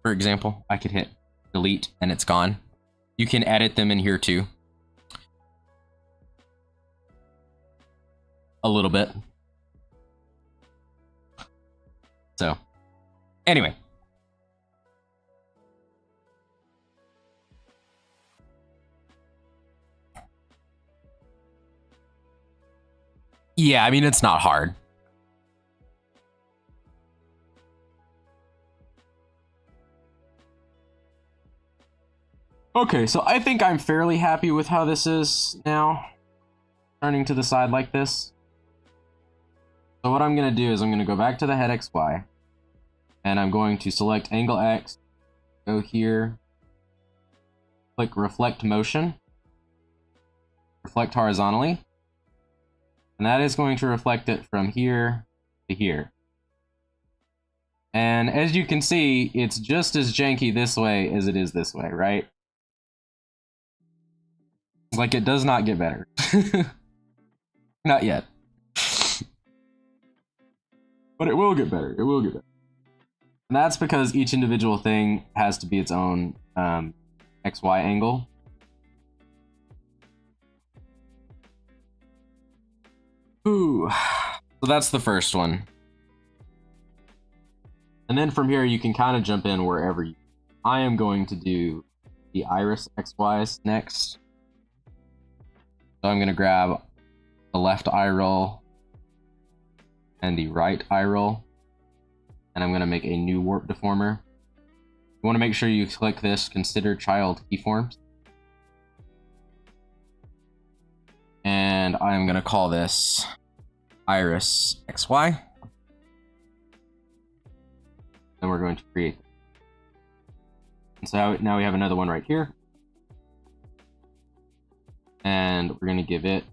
[SPEAKER 1] for example, I could hit delete and it's gone. You can edit them in here too. A little bit. So, anyway. Yeah, I mean, it's not hard. Okay, so I think I'm fairly happy with how this is now. Turning to the side like this. So what I'm going to do is I'm going to go back to the head XY. And I'm going to select angle X. Go here. Click reflect motion. Reflect horizontally. And that is going to reflect it from here to here. And as you can see, it's just as janky this way as it is this way, right? Like, it does not get better. Not yet. But it will get better. It will get better. And that's because each individual thing has to be its own XY angle. Ooh. So that's the first one. And then from here, you can kind of jump in wherever you... I am going to do the iris XYs next. So I'm going to grab the left eye roll and the right eye roll. And I'm going to make a new warp deformer. You want to make sure you click this Consider Child Keyforms. And I'm going to call this Iris XY. And we're going to create. And so now we have another one right here. And we're going to give it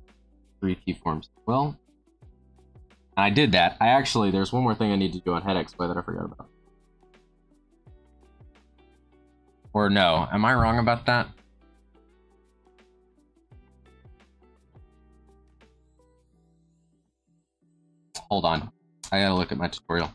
[SPEAKER 1] 3 keyforms as well. And I did that. There's one more thing I need to do on head XY that I forgot about. Or no, am I wrong about that? Hold on. I gotta look at my tutorial.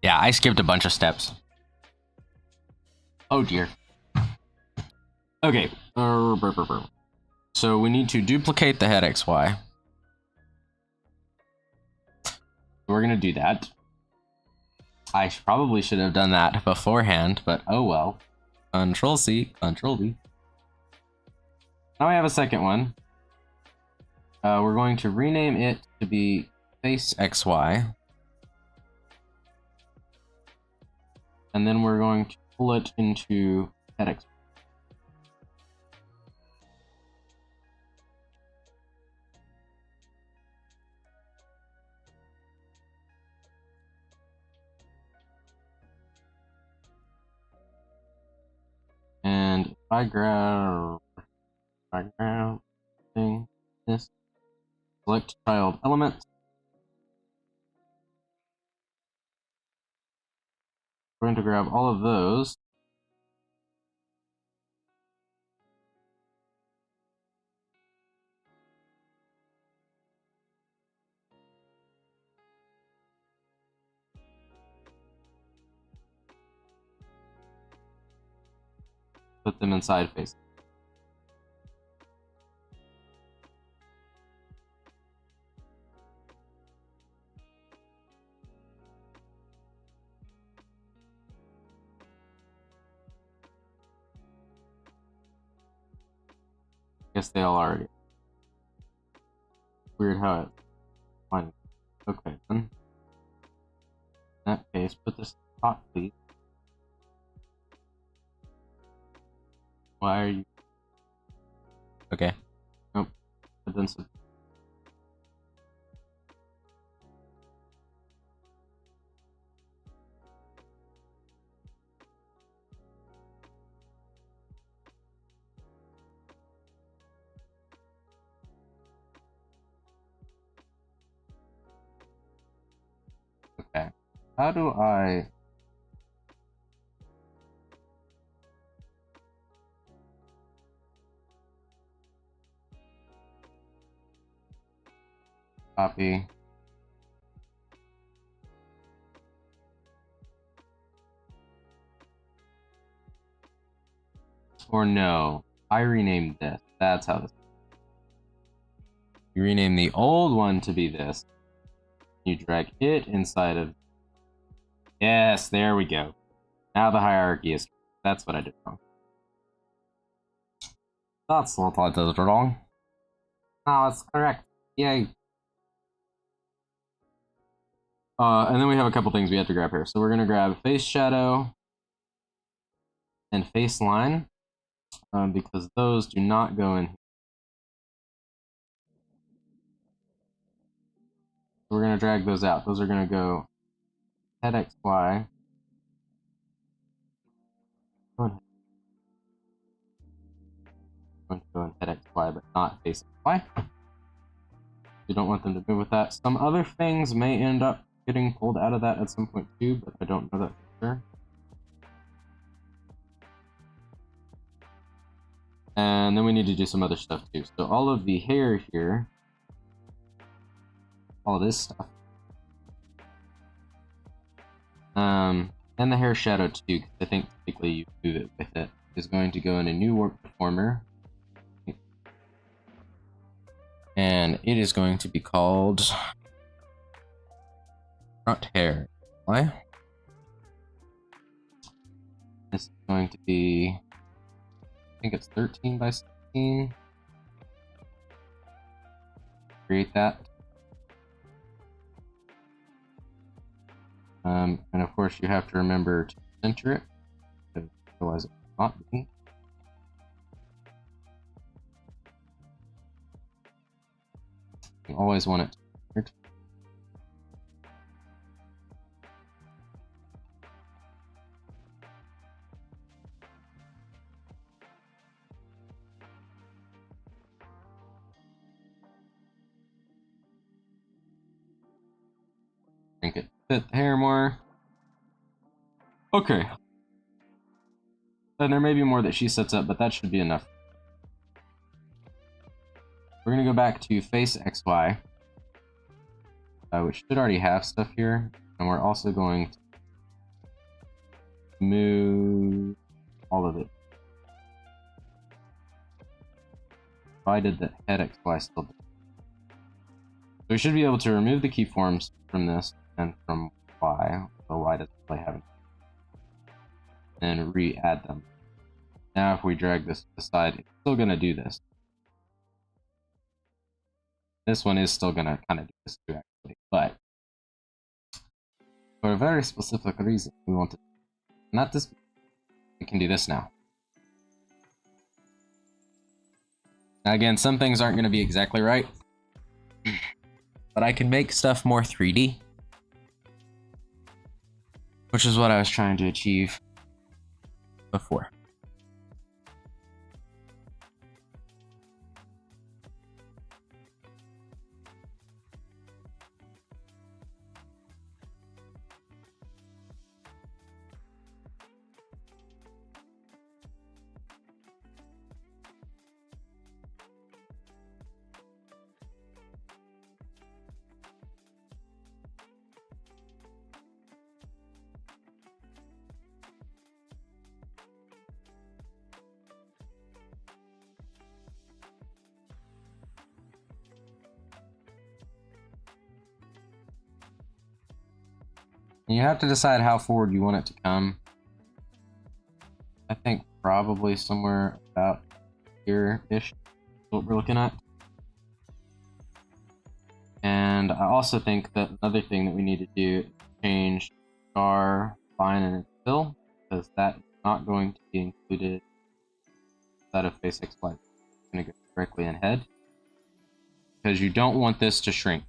[SPEAKER 1] Yeah, I skipped a bunch of steps. Oh dear. Okay. So we need to duplicate the head XY. We're gonna do that. I probably should have done that beforehand, but oh well. Control C, Control V. Now we have a second one. We're going to rename it to be Face XY. And then we're going to pull it into head X. And if I grab this, select child element. We're going to grab all of those. Put them inside face. Guess they all already. Weird how it finds. Okay, then. In that case, put this top, please. Why are you? Okay. Nope. But then some. Okay. How do I? Copy. Or no, I renamed this. That's how this. You rename the old one to be this. You drag it inside of. Yes, there we go. Now the hierarchy is. That's what I did wrong. That's what I did wrong. Now it's correct. Yay. And then we have a couple things we have to grab here. So we're going to grab face shadow and face line because those do not go in. So we're going to drag those out. Those are going to go head X, Y. Going to go in head X, Y, but not face X, Y. You don't want them to move with that. Some other things may end up getting pulled out of that at some point too, but I don't know that for sure. And then we need to do some other stuff too. So all of the hair here, all this stuff, and the hair shadow too, because I think typically you move it with it, is going to go in a new warp deformer. And it is going to be called front hair. Why? This is going to be, I think it's 13 by 16. Create that. And of course you have to remember to center it, because otherwise it will not be. You always want it to be Make it fit the hair more. Okay. And there may be more that she sets up, but that should be enough. We're going to go back to face XY, which should already have stuff here. And we're also going to move all of it. Provided that head XY still does. So we should be able to remove the keyforms from this and from Y, so Y doesn't really have it, and re-add them. Now if we drag this to the side, it's still going to do this. This one is still going to kind of do this too, actually, but for a very specific reason, we want to not this. We can do this now. Now again, some things aren't going to be exactly right, but I can make stuff more 3D, which is what I was trying to achieve before. You have to decide how forward you want it to come. I think probably somewhere about here-ish is what we're looking at. And I also think that another thing that we need to do is change star, line, and fill, because that is not going to be included inside of face X Y. It's going to go directly in head, because you don't want this to shrink.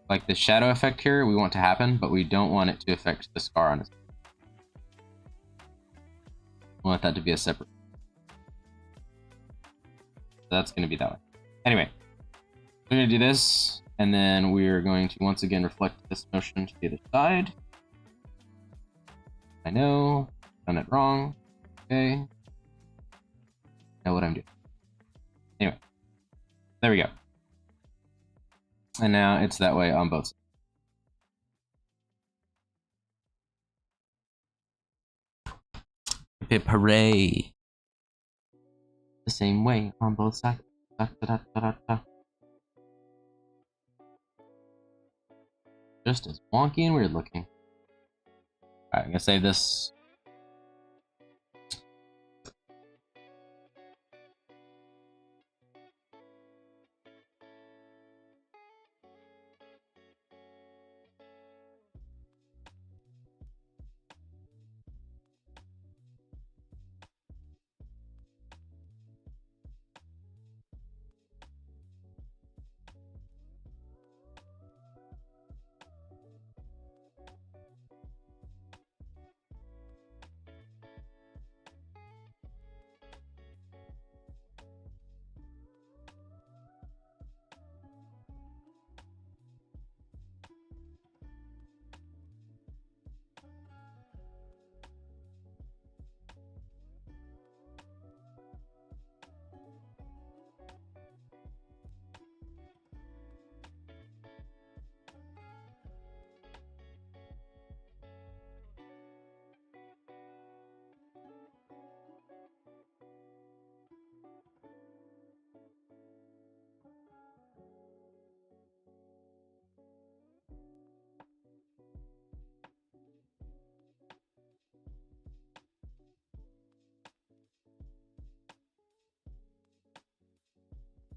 [SPEAKER 1] Like the shadow effect here, we want to happen, but we don't want it to affect the scar on his face. We want that to be a separate. So that's going to be that way. Anyway, we're going to do this, and then we're going to once again reflect this motion to the other side. I know, done it wrong. Okay. Know what I'm doing. Anyway, there we go. And now it's that way on both sides. Hip hooray! The same way on both sides. Da, da, da, da, da. Just as wonky and weird looking. Alright, I'm gonna save this.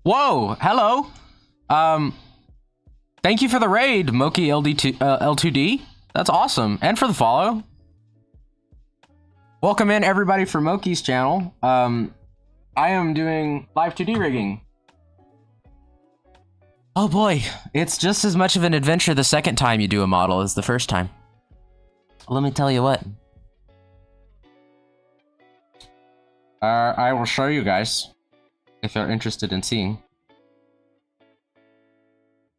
[SPEAKER 1] Whoa, hello. Thank you for the raid, Moki L2D. That's awesome, and for the follow. Welcome in everybody for Moki's channel. I am doing live 2D rigging. Oh boy, it's just as much of an adventure the second time you do a model as the first time. Let me tell you what. I will show you guys if you're interested in seeing.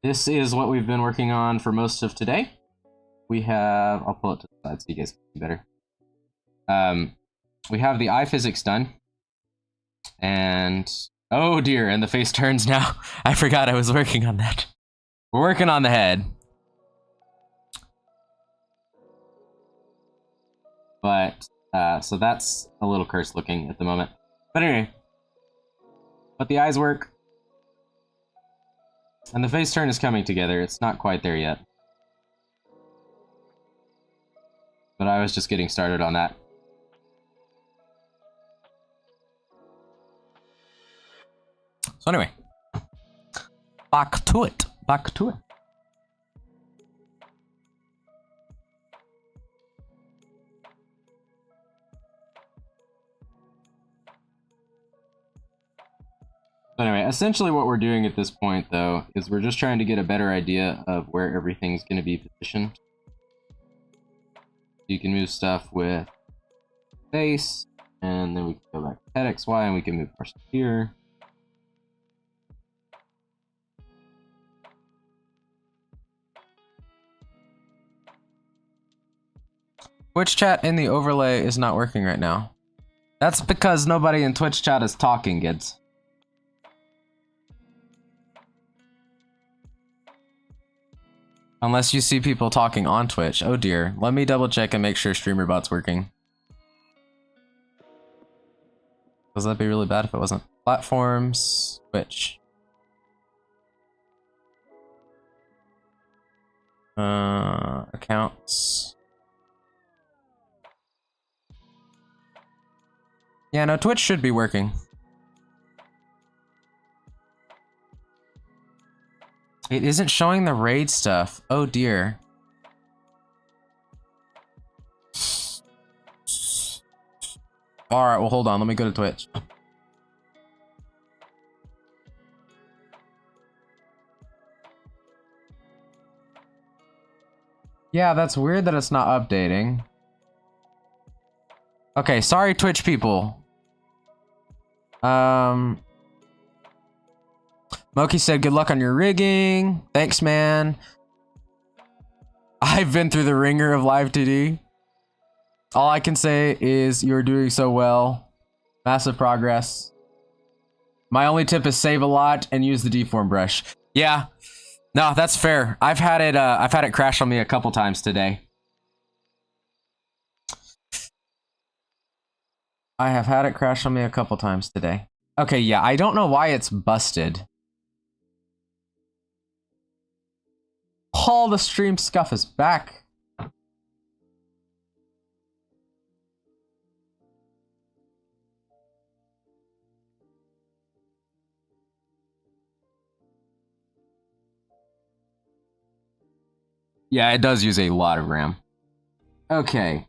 [SPEAKER 1] This is what we've been working on for most of today. We have, I'll pull it to the side so you guys can see better. We have the eye physics done. And, oh dear, and the face turns now. I forgot I was working on that. We're working on the head. But, so that's a little cursed looking at the moment. But anyway, but the eyes work. And the face turn is coming together. It's not quite there yet. But I was just getting started on that. So anyway, back to it. Back to it. anyway, essentially what we're doing at this point, though, is we're just trying to get a better idea of where everything's going to be positioned. You can move stuff with base, and then we can go back to head XY, and we can move our stuff here. Twitch chat in the overlay is not working right now. That's because nobody in Twitch chat is talking, kids. Unless you see people talking on Twitch. Oh dear. Let me double check and make sure StreamerBot's working. Because that'd be really bad if it wasn't. Platforms, Twitch. Accounts. Yeah, no, Twitch should be working. It isn't showing the raid stuff. Oh dear. Alright, well hold on, let me go to Twitch. Yeah, that's weird that it's not updating. Okay, sorry Twitch people. Moki said, good luck on your rigging. Thanks, man. I've been through the ringer of live TD. All I can say is you're doing so well. Massive progress. My only tip is save a lot and use the deform brush. Yeah. No, that's fair. I've had it crash on me a couple times today. I have had it crash on me a couple times today. Okay, yeah, I don't know why it's busted. All the stream scuff is back. Yeah, it does use a lot of RAM. Okay.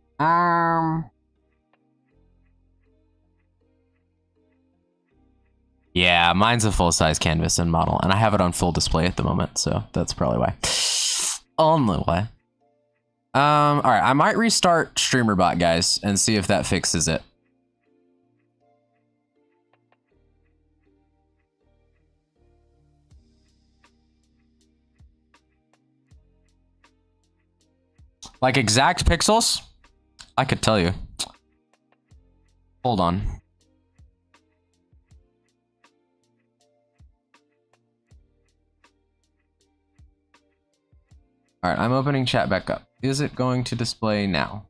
[SPEAKER 1] Yeah, mine's a full-size canvas and model, and I have it on full display at the moment, so that's probably why. Only why. Alright, I might restart StreamerBot, guys, and see if that fixes it. Like exact pixels? I could tell you. Hold on. Alright, I'm opening chat back up. Is it going to display now?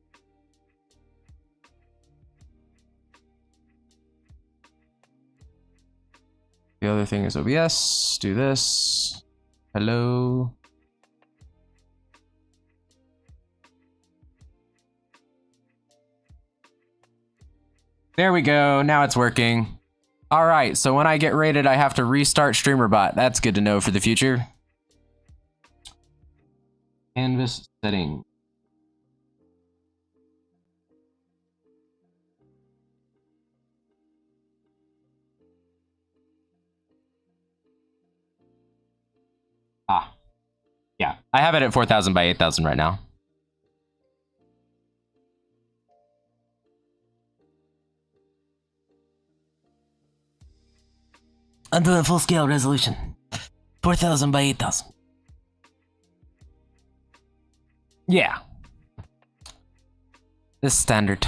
[SPEAKER 1] The other thing is OBS. Do this. Hello. There we go. Now it's working. Alright, so when I get rated, I have to restart StreamerBot. That's good to know for the future. Canvas setting. Ah. Yeah, I have it at 4,000 by 8,000 right now. I'm doing full scale resolution. 4,000 by 8,000. Yeah. This standard.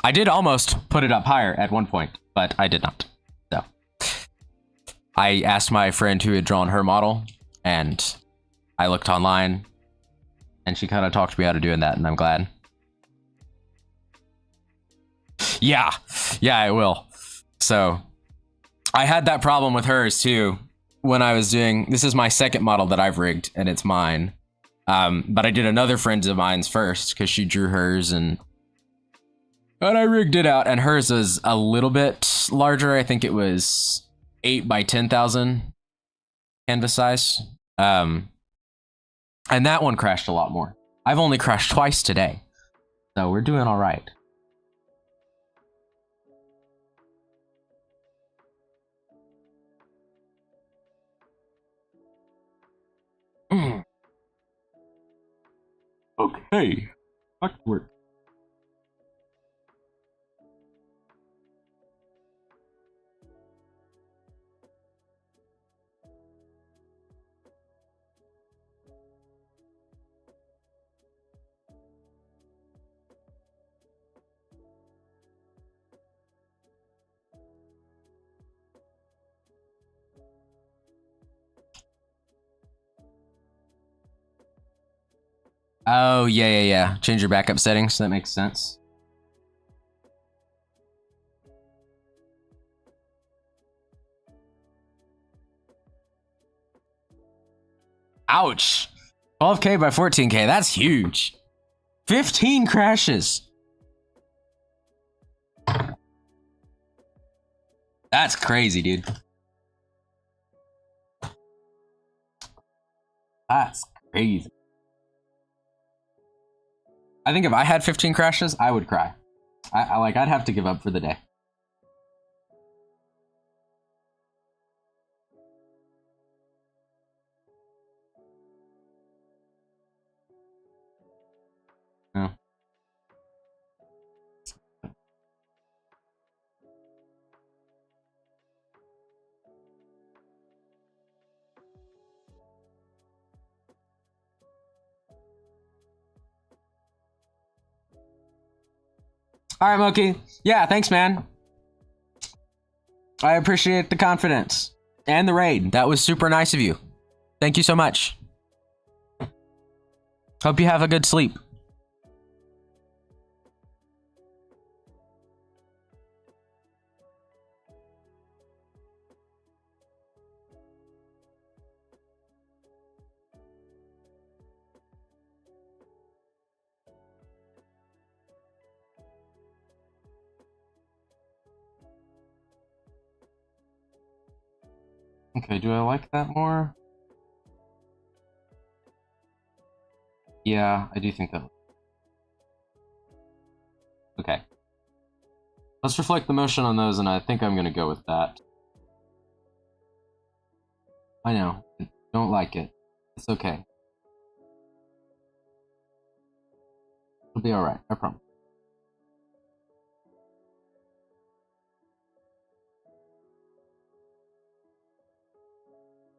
[SPEAKER 1] I did almost put it up higher at one point, but I did not. So I asked my friend who had drawn her model, and I looked online, and she kind of talked me out of doing that, and I'm glad. Yeah, I will. So I had that problem with hers too. When I was doing, this is my second model that I've rigged, and it's mine. But I did another friend of mine's first because she drew hers, and I rigged it out, and hers is a little bit larger. I think it was 8 by 10,000 canvas size. And that one crashed a lot more. I've only crashed twice today, so we're doing all right. Okay. Back to work. Oh, yeah. Change your backup settings. That makes sense. Ouch. 12K by 14K. That's huge. 15 crashes. That's crazy, dude. That's crazy. I think if I had 15 crashes, I would cry. I'd have to give up for the day. Yeah. All right, Moki. Yeah, thanks, man. I appreciate the confidence and the raid. That was super nice of you. Thank you so much. Hope you have a good sleep. Okay, do I like that more? Yeah, I do think that. Okay. Let's reflect the motion on those, and I think I'm gonna go with that. I know. I don't like it. It's okay. It'll be alright, I promise.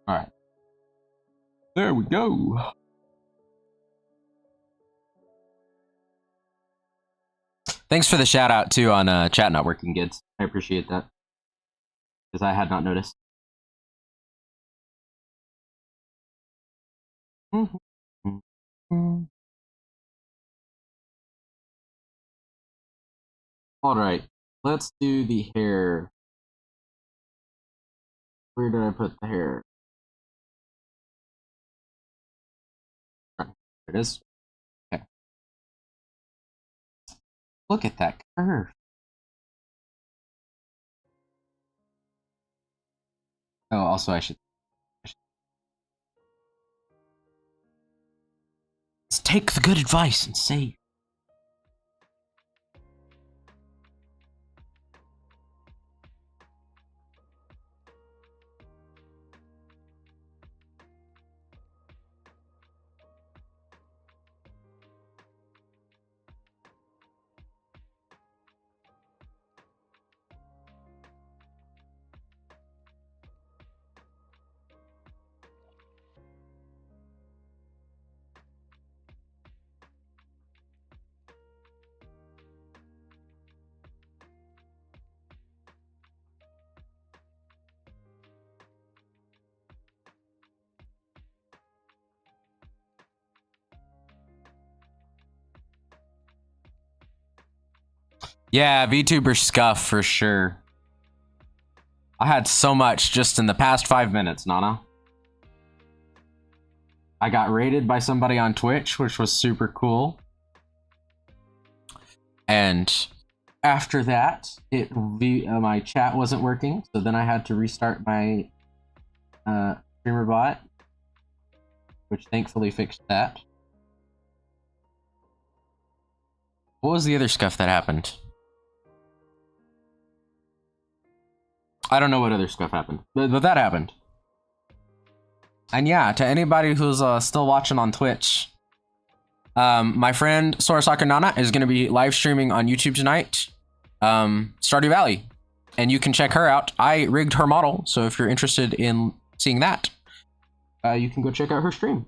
[SPEAKER 1] Alright. There we go. Thanks for the shout out too on chat not working, kids. I appreciate that. Because I had not noticed. Alright. Let's do the hair. Where did I put the hair? There it is. Okay. Look at that curve. Oh, also I should let's take the good advice and save. Yeah, VTuber scuff for sure. I had so much just in the past 5 minutes, Nana. I got raided by somebody on Twitch, which was super cool. And after that, my chat wasn't working, so then I had to restart my streamer bot, which thankfully fixed that. What was the other scuff that happened? I don't know what other stuff happened, but that happened. And yeah, to anybody who's still watching on Twitch, my friend Sora Soccer Nana is going to be live streaming on YouTube tonight, Stardew Valley, and you can check her out. I rigged her model, so if you're interested in seeing that, you can go check out her stream.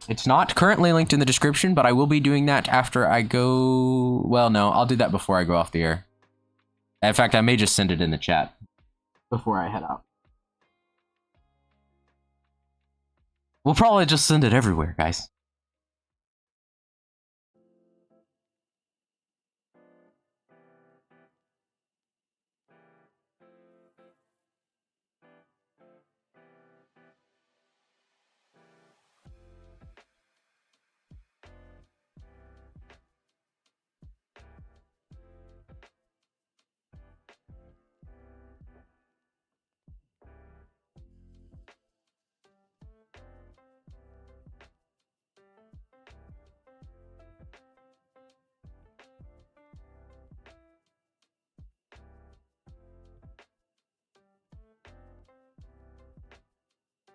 [SPEAKER 1] It's not currently linked in the description, but I will be doing that after I go. Well, no, I'll do that before I go off the air. In fact, I may just send it in the chat before I head out. We'll probably just send it everywhere, guys.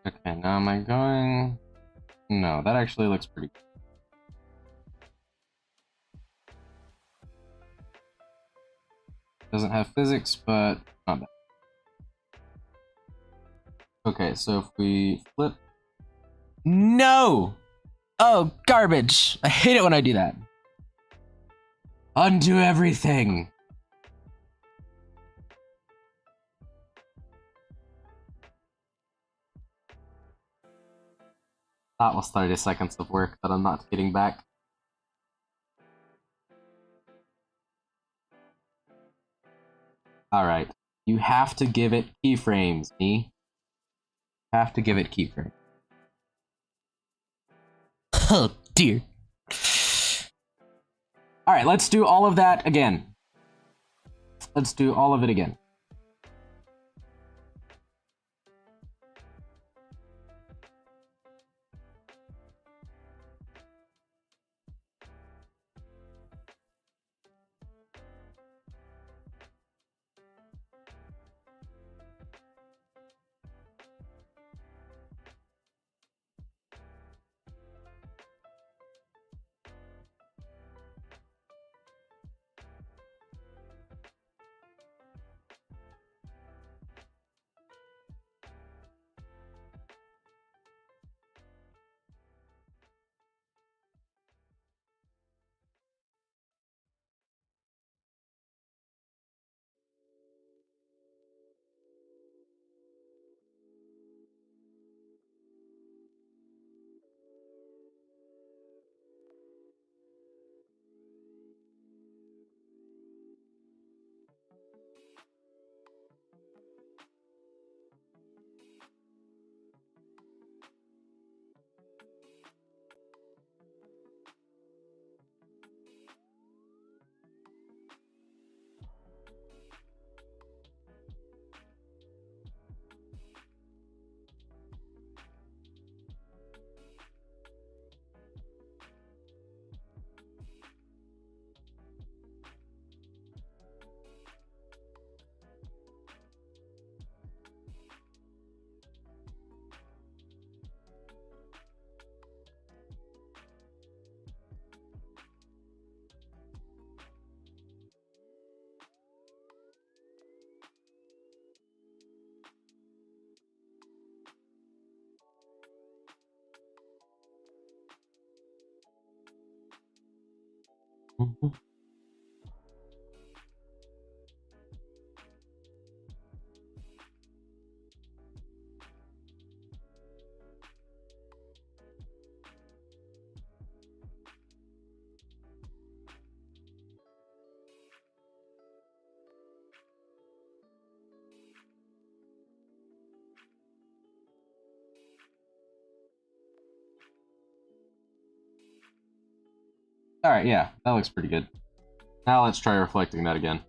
[SPEAKER 1] Okay, now am I going? No, that actually looks pretty good. Doesn't have physics, but not bad. Okay, so if we flip... No! Oh, garbage! I hate it when I do that. Undo everything! That was 30 seconds of work that I'm not getting back. Alright. You have to give it keyframes, me. Have to give it keyframes. Oh, dear. Alright, let's do all of that again. Let's do all of it again. Alright, yeah, that looks pretty good. Now let's try reflecting that again.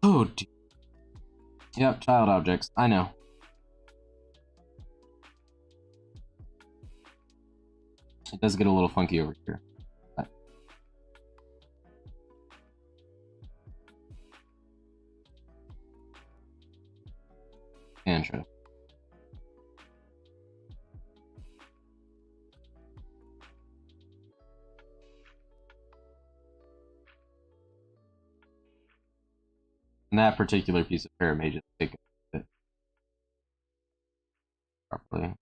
[SPEAKER 1] Oh, dear. Yep, child objects. I know. It does get a little funky over here. Interesting. And that particular piece of hair may just take it properly.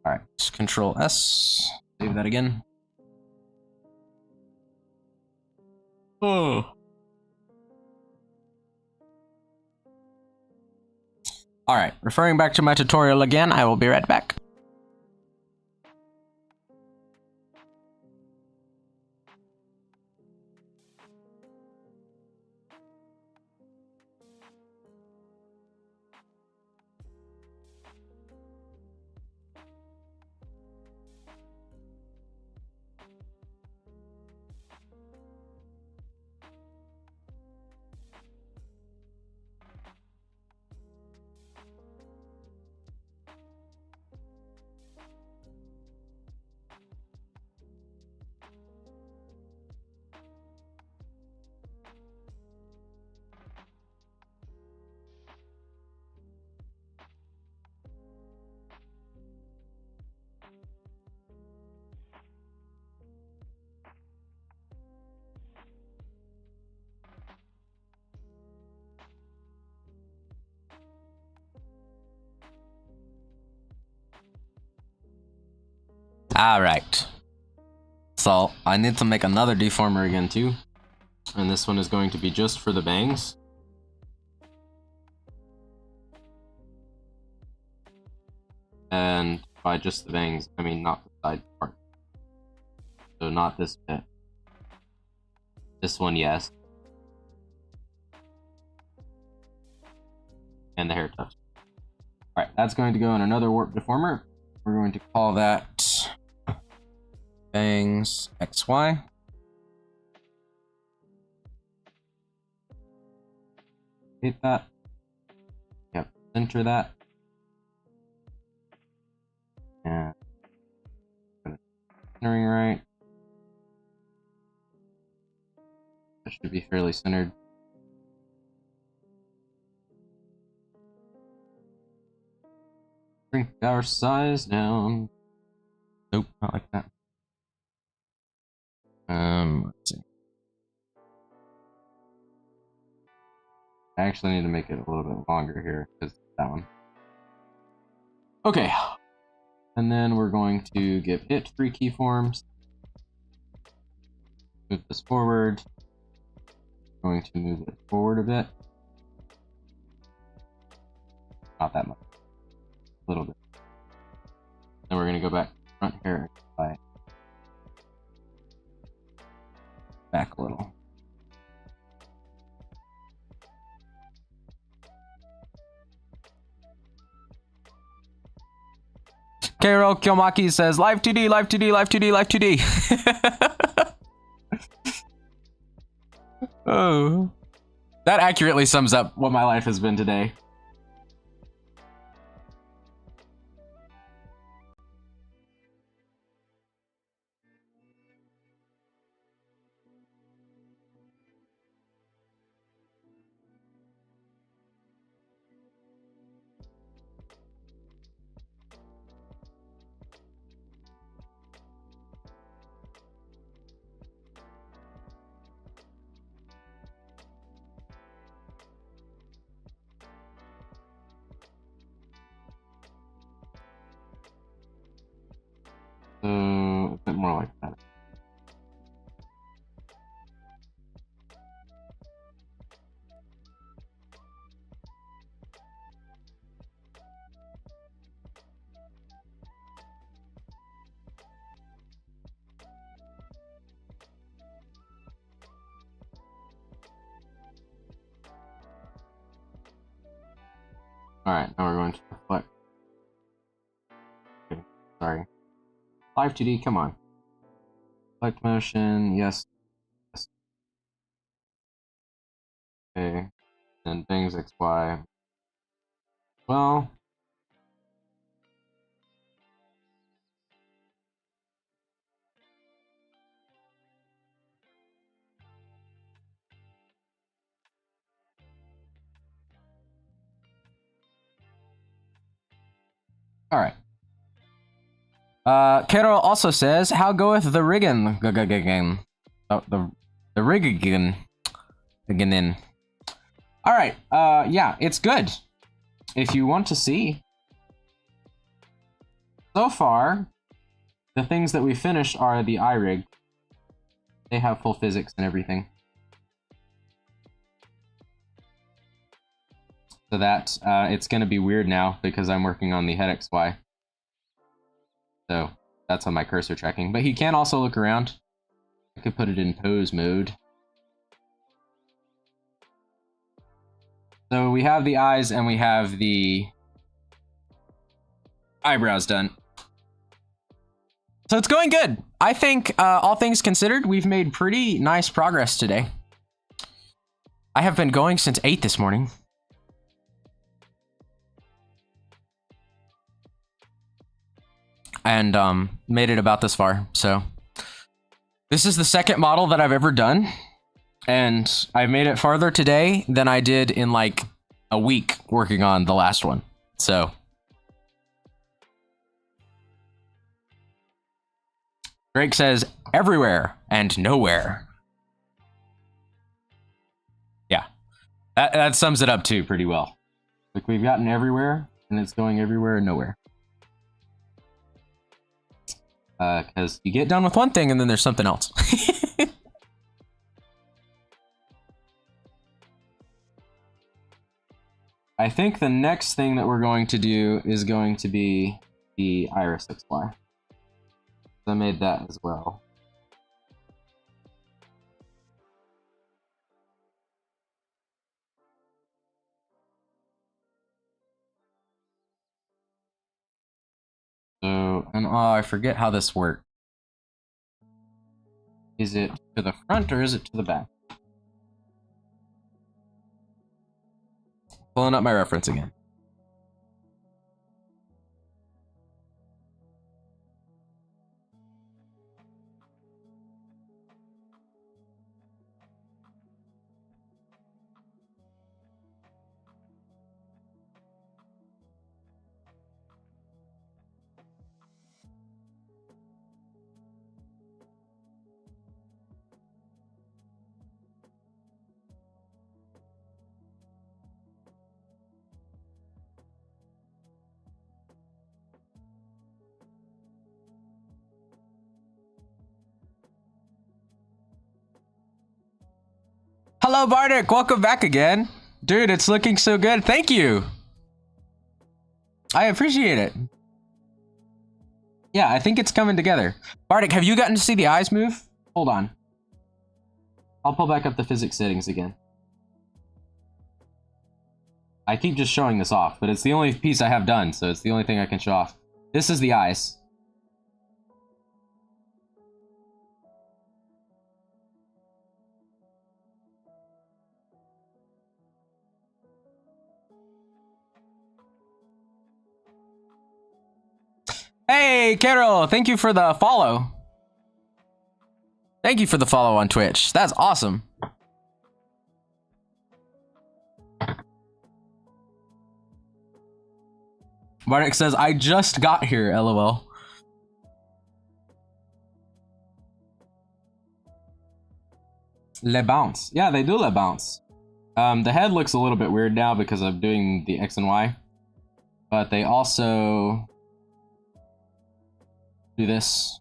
[SPEAKER 1] Alright, Control S. Save that again. Oh. Alright, referring back to my tutorial again, I will be right back. Alright. So, I need to make another deformer again too. And this one is going to be just for the bangs. And by just the bangs, I mean not the side part. So not this bit. This one, yes. And the hair tufts. Alright, that's going to go in another warp deformer. We're going to call that bangs XY. Hit that. Yep, center that. And centering right. That should be fairly centered. Shrink our size down. Nope, not like that. Let's see. I actually need to make it a little bit longer here because that one. Okay. And then we're going to give it 3 keyforms. Move this forward. Going to move it forward a bit. Not that much. A little bit. Then we're going to go back to the front here by back a little. Karo Kyomaki says, Live 2D, Live 2D, Live 2D, Live 2D. Oh. That accurately sums up what my life has been today. So, a bit more like that. Alright, now we're going to reflect. Okay, sorry. Live 2D, come on. Reflect motion, yes. Yes. Okay. And bangs XY. Well. Alright. Kero also says, how goeth the rigging game? Oh, The rigging. Again. All right. Yeah, it's good. If you want to see. So far, the things that we finished are the iRig. They have full physics and everything. So that, it's going to be weird now because I'm working on the head XY. So that's on my cursor tracking. But he can also look around. I could put it in pose mode. So we have the eyes and we have the eyebrows done. So it's going good. I think, all things considered, we've made pretty nice progress today. I have been going since 8 this morning. And made it about this far. So this is the second model that I've ever done. And I made it farther today than I did in like a week working on the last one. So Drake says everywhere and nowhere. Yeah, that sums it up too pretty well. Like we've gotten everywhere and it's going everywhere and nowhere. Because you get done with one thing and then there's something else. I think the next thing that we're going to do is going to be the Iris XY. I made that as well. So, and I forget how this works. Is it to the front or is it to the back? Pulling up my reference again. Hello, Bardic. Welcome back again. Dude, it's looking so good. Thank you. I appreciate it. Yeah, I think it's coming together. Bardic, have you gotten to see the eyes move? Hold on. I'll pull back up the physics settings again. I keep just showing this off, but it's the only piece I have done, so it's the only thing I can show off. This is the eyes. Hey, Carol, thank you for the follow. Thank you for the follow on Twitch. That's awesome. Bardic says, I just got here, lol. Le bounce. Yeah, they do le bounce. The head looks a little bit weird now because I'm doing the X and Y. But they also do this.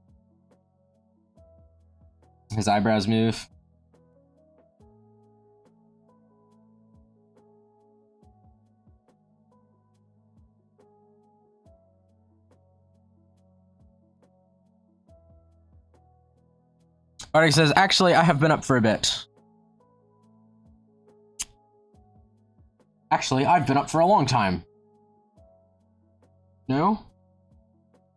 [SPEAKER 1] His eyebrows move. Bardic says, actually, I have been up for a bit. Actually, I've been up for a long time. No?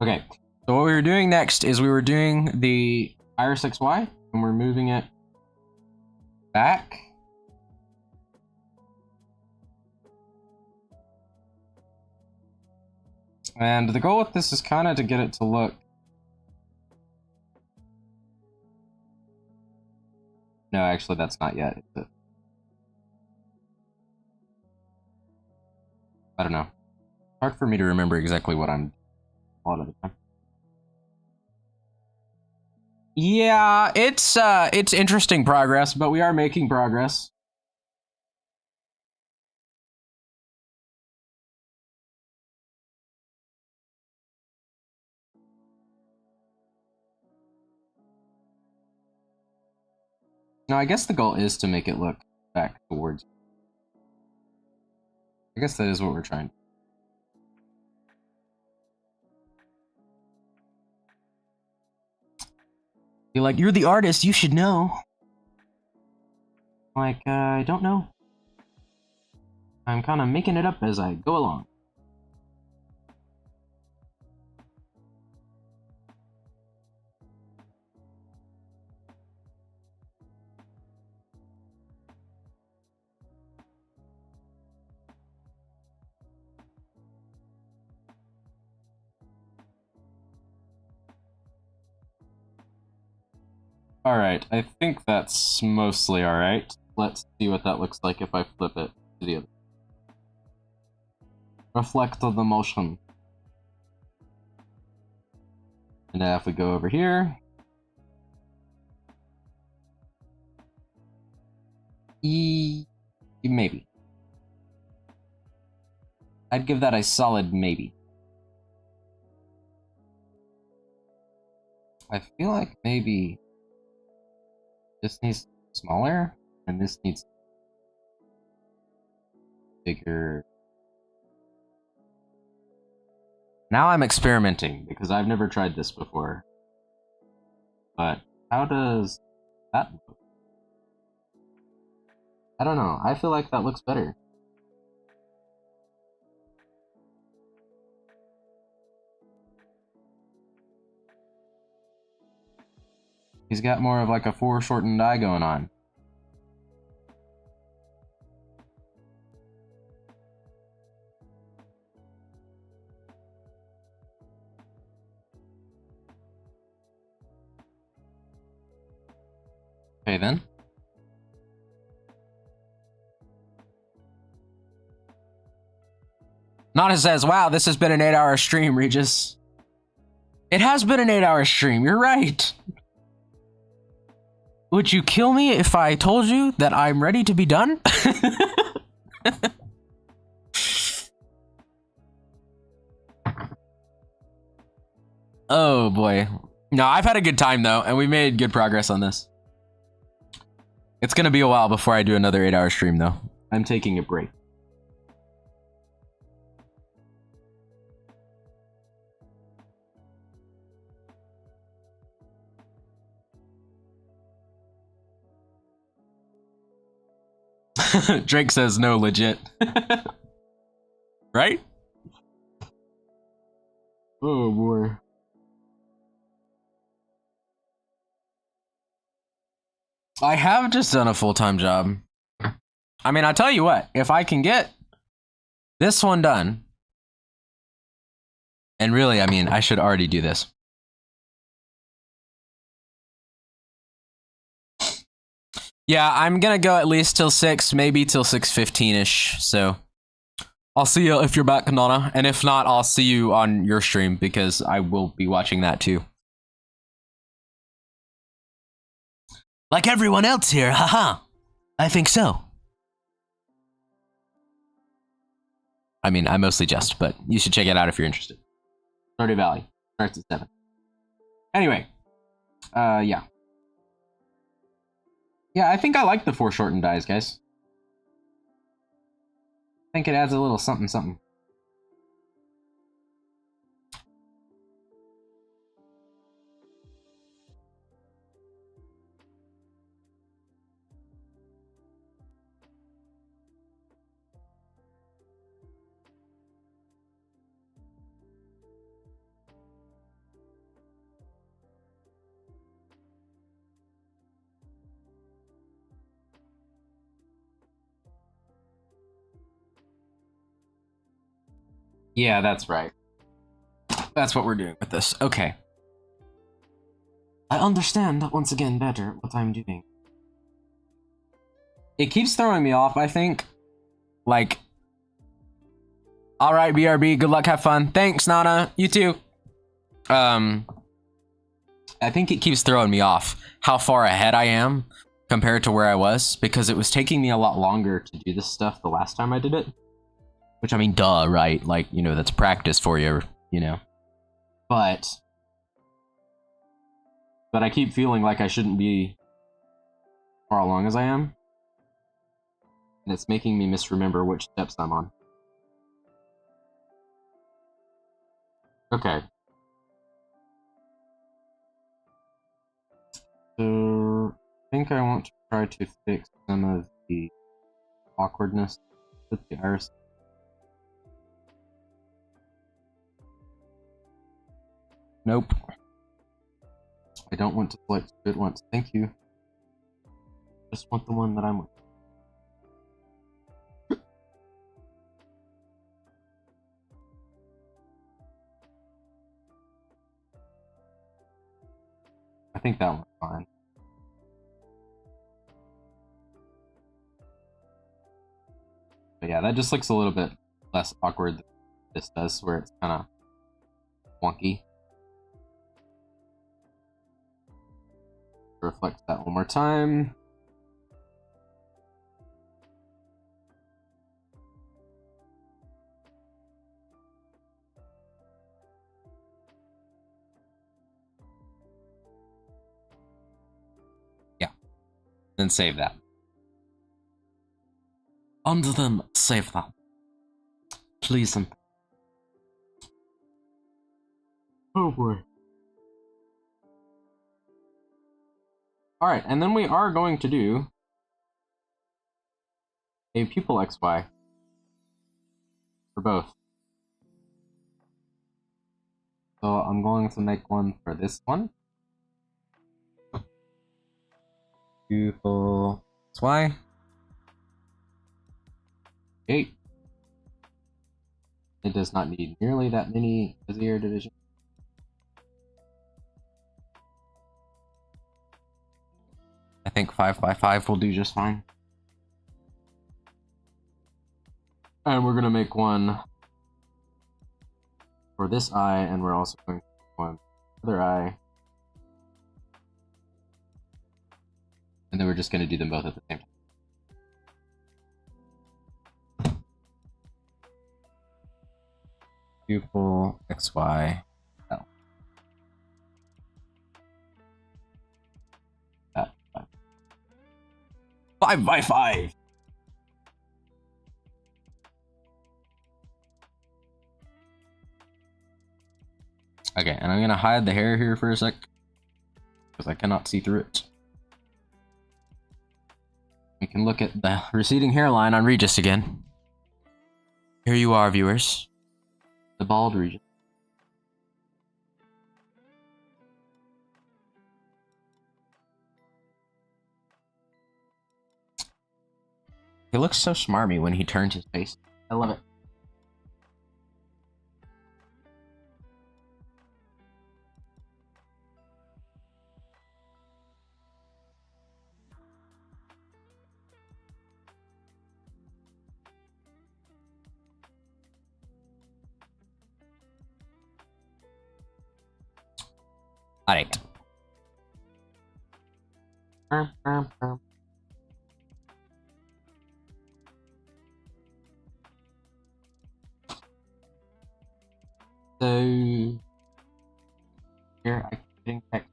[SPEAKER 1] Okay. So what we were doing next is we were doing the Iris XY, and we're moving it back. And the goal with this is kind of to get it to look... No, actually, that's not yet. Is it? I don't know. Hard for me to remember exactly what I'm all of the time. Yeah, it's interesting progress, but we are making progress. No, I guess the goal is to make it look back towards. I guess that is what we're trying. You're like, you're the artist, you should know. Like, I don't know. I'm kind of making it up as I go along. Alright, I think that's mostly alright. Let's see what that looks like if I flip it to the other. Reflect the motion. And now if we go over here. Maybe. I'd give that a solid maybe. I feel like maybe this needs smaller, and this needs bigger. Now I'm experimenting, because I've never tried this before. But how does that look? I don't know, I feel like that looks better. He's got more of like a foreshortened eye going on. Okay then. Nana says, wow, this has been an 8-hour stream, Regis. It has been an 8-hour stream, you're right. Would you kill me if I told you that I'm ready to be done? Oh boy. No, I've had a good time though, and we made good progress on this. It's gonna be a while before I do another 8-hour stream though. I'm taking a break. Drake says no, legit. Right? Oh boy. I have just done a full-time job. I mean, I tell you what, if I can get this one done, and really, I mean, I should already do this. Yeah, I'm gonna go at least till 6, maybe till 6:15ish, so I'll see you if you're back, Nana, and if not, I'll see you on your stream, because I will be watching that too. Like everyone else here, haha. I think so. I mean, I mostly jest, but you should check it out if you're interested. Stardew Valley starts at 7. Anyway, yeah. Yeah, I think I like the foreshortened eyes, guys. I think it adds a little something something. Yeah, that's right. That's what we're doing with this. Okay. I understand, once again, better what I'm doing. It keeps throwing me off, I think. Like... Alright, BRB, good luck, have fun. Thanks, Nana. You too. And I think it keeps throwing me off how far ahead I am compared to where I was, because it was taking me a lot longer to do this stuff the last time I did it. Which, I mean, duh, right? Like, you know, that's practice for you, you know. But I keep feeling like I shouldn't be far along as I am. And it's making me misremember which steps I'm on. Okay. So, I think I want to try to fix some of the awkwardness with the iris. Nope. I don't want to select it once. Thank you. Just want the one that I'm with. I think that one's fine. But yeah, that just looks a little bit less awkward than this does, where it's kind of wonky. Reflect that one more time. Yeah. Then save that. And then save that. Please. Oh boy. Alright, and then we are going to do a pupil XY for both. So I'm going to make one for this one. Pupil XY. 8. It does not need nearly that many Bezier divisions. I think 5 by 5 will do just fine. And we're going to make one for this eye, and we're also going to make one for the other eye. And then we're just going to do them both at the same time. Pupil XY L. 5 by 5. Okay, and I'm gonna hide the hair here for a sec, because I cannot see through it. We can look at the receding hairline on Regis again. Here you are, viewers. The bald Regis. He looks so smarmy when he turns his face. I love it. Alright. So here I can text.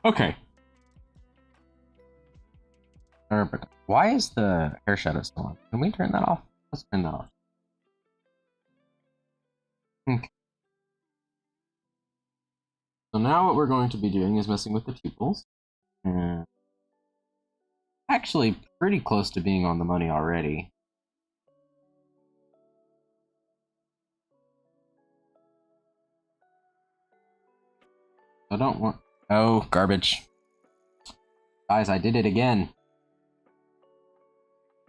[SPEAKER 1] Okay. Why is the hair shadow still on? Can we turn that off? Let's turn that off. Okay. So now what we're going to be doing is messing with the pupils. And actually pretty close to being on the money already. I don't want... Oh, garbage. Guys, I did it again.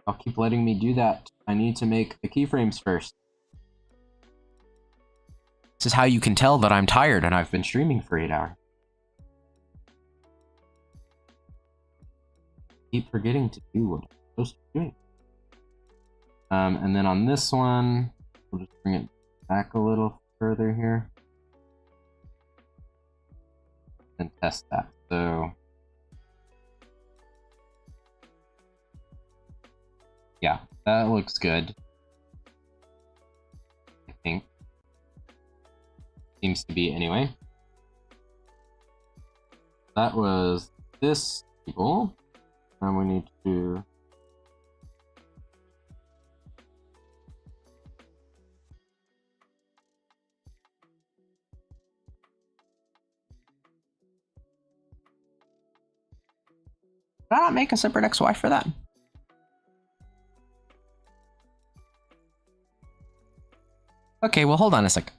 [SPEAKER 1] I'll keep letting me do that. I need to make the keyframes first. This is how you can tell that I'm tired and I've been streaming for 8 hours. Keep forgetting to do what I'm supposed to be doing. And then on this one, we'll just bring it back a little further here and test that. So yeah, that looks good. I think. Seems to be anyway. That was this cable. And we need to Did I not make a separate XY for that? Okay, well, hold on a sec.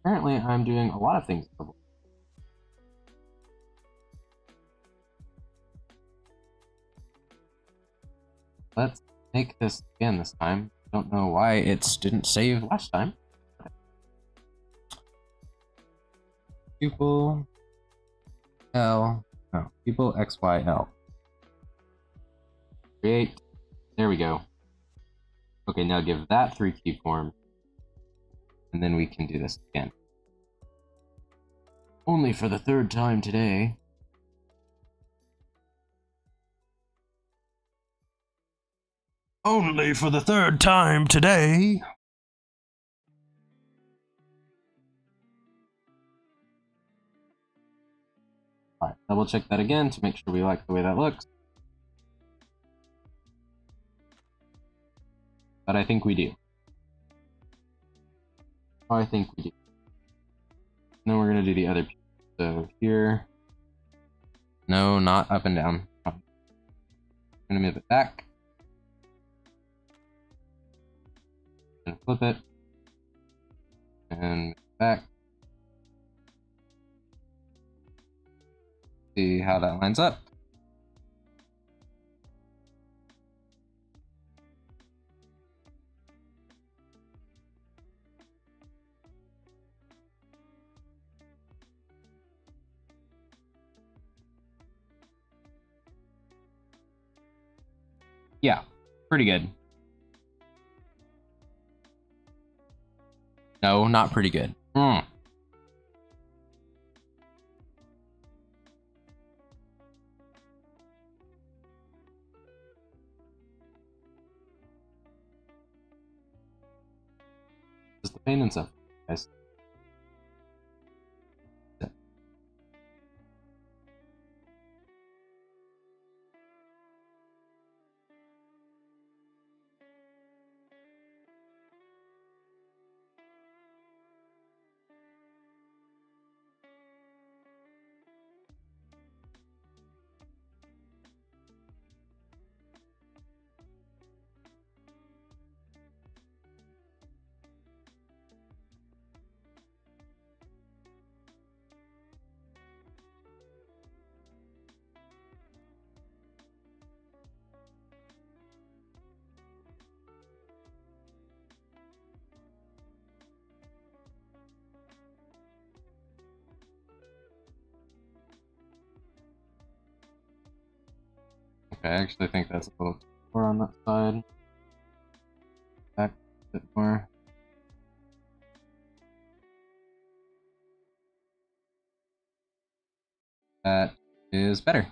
[SPEAKER 1] Apparently, I'm doing a lot of things. Let's make this again this time. Don't know why it didn't save last time. Pupil L. No, pupil XYL. Create. There we go. Okay, now give that 3 keyforms. And then we can do this again. Only for the 3rd time today. Only for the 3rd time today. Alright, double check that again to make sure we like the way that looks. But I think we do. I think we do. And then we're going to do the other piece. So here. No, not up and down. I'm going to move it back. And flip it. And move it back. See how that lines up. Yeah, pretty good. No, not pretty good. Just the pain and stuff, guys. Okay, I actually think that's a little more on that side. Back a bit more. That is better.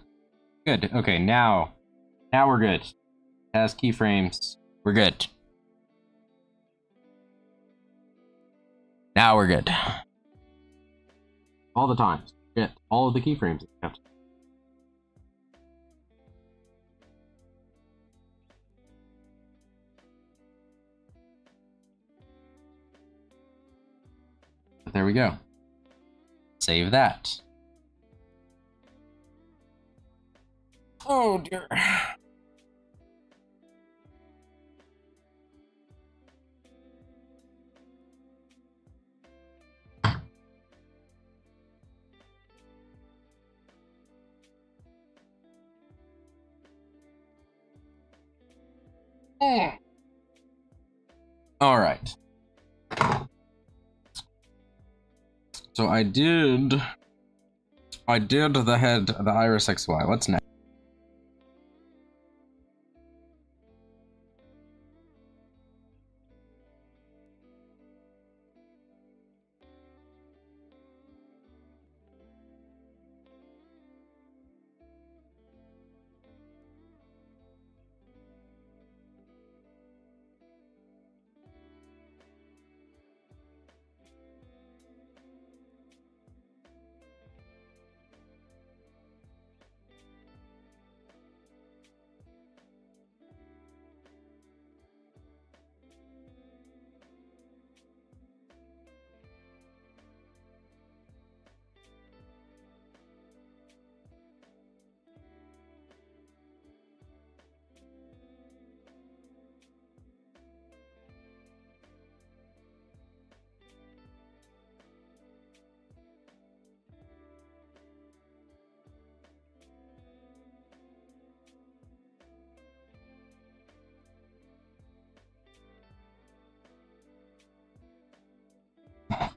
[SPEAKER 1] Good. Okay, now we're good. It has keyframes. We're good. Now we're good. All the times. Get all of the keyframes. But there we go. Save that. Oh dear. All right. So I did the head, the iris XY. What's next?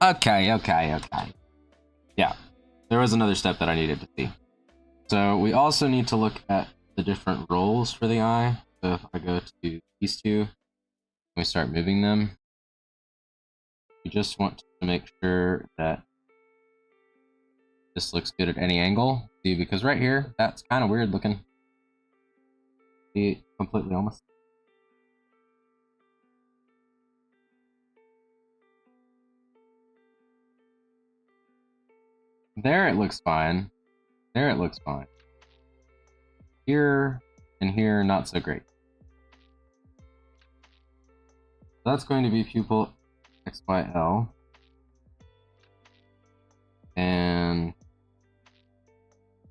[SPEAKER 1] Okay. Yeah, there was another step that I needed to see. So we also need to look at the different roles for the eye. So if I go to these two, and we start moving them, we just want to make sure that this looks good at any angle. See, because right here, that's kind of weird looking. See, completely almost. There it looks fine. There it looks fine. Here and here, not so great. That's going to be pupil XYL. And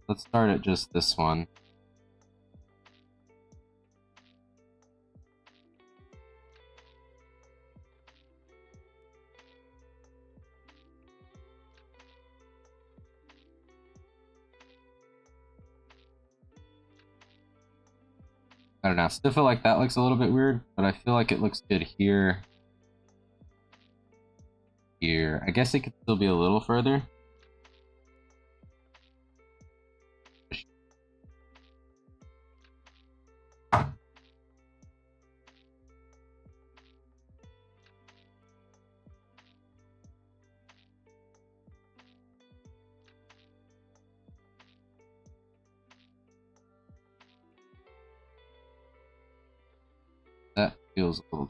[SPEAKER 1] let's start at just this one. I don't know, I still feel like that looks a little bit weird, but I feel like it looks good here. Here. I guess it could still be a little further. That feels a little.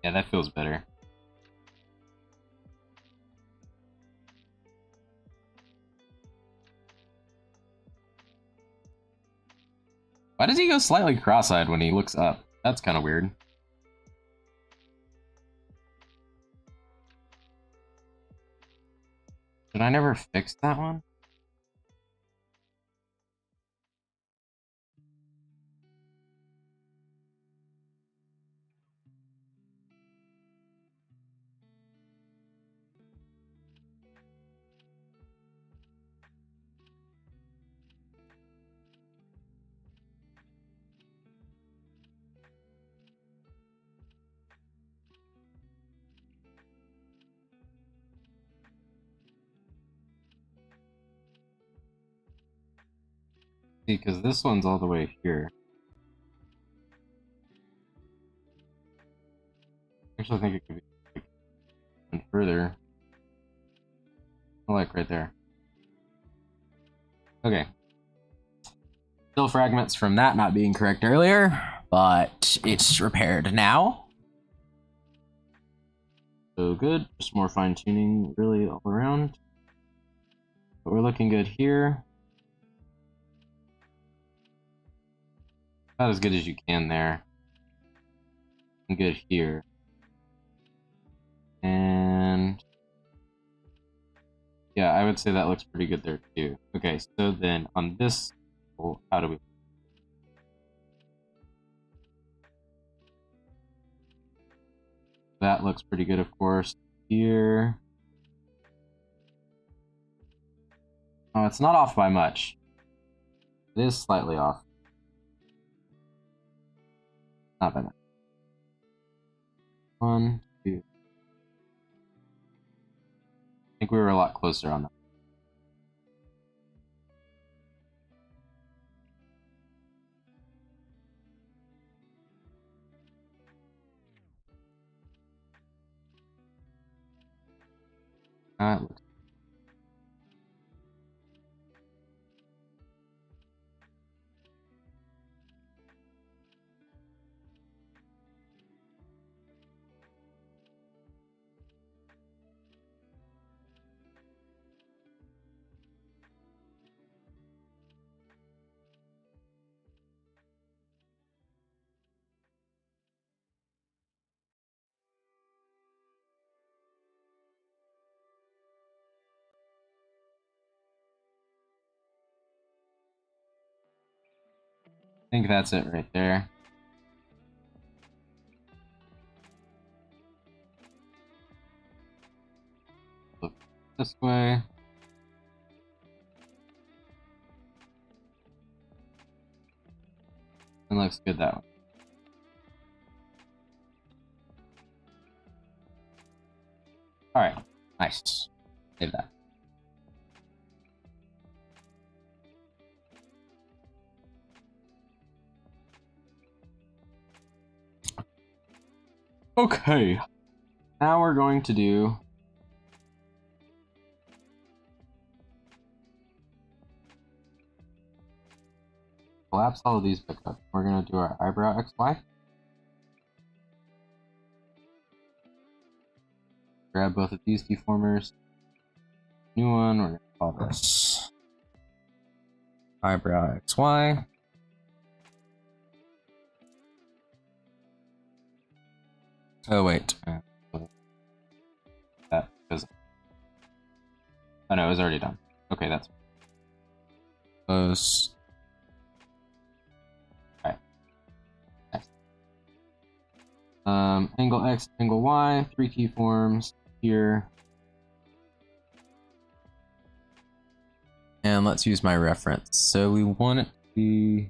[SPEAKER 1] Yeah, that feels better. Why does he go slightly cross-eyed when he looks up? That's kind of weird. Did I never fix that one? See, because this one's all the way here. Actually, I think it could be even further. Like right there. Okay. Still fragments from that not being correct earlier, but it's repaired now. So good. Just more fine tuning really all around. But we're looking good here. About as good as you can there. And good here. And yeah, I would say that looks pretty good there too. Okay, so then on this, well, how do we? That looks pretty good, of course. Here. Oh, it's not off by much. It is slightly off. Not by much. 1, 2. I think we were a lot closer on that. That looks. think that's it right there. Look this way. It looks good that way. Alright, nice. Save that. Okay, now we're going to do collapse all of these back up. We're gonna do our eyebrow XY. Grab both of these deformers. New one, we're gonna call this eyebrow XY. Oh wait, that because oh no, it was already done. Okay, that's close. Alright. Next. Angle X, angle Y, 3 keyforms here. And let's use my reference. So we want it to be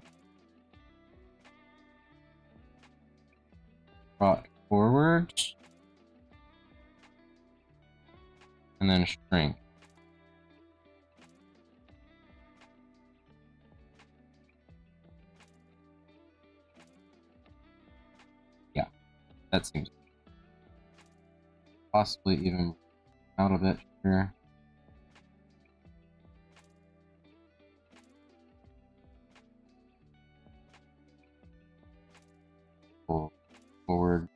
[SPEAKER 1] brought forward and then shrink. Yeah, that seems possibly even out of it here. Pull forward.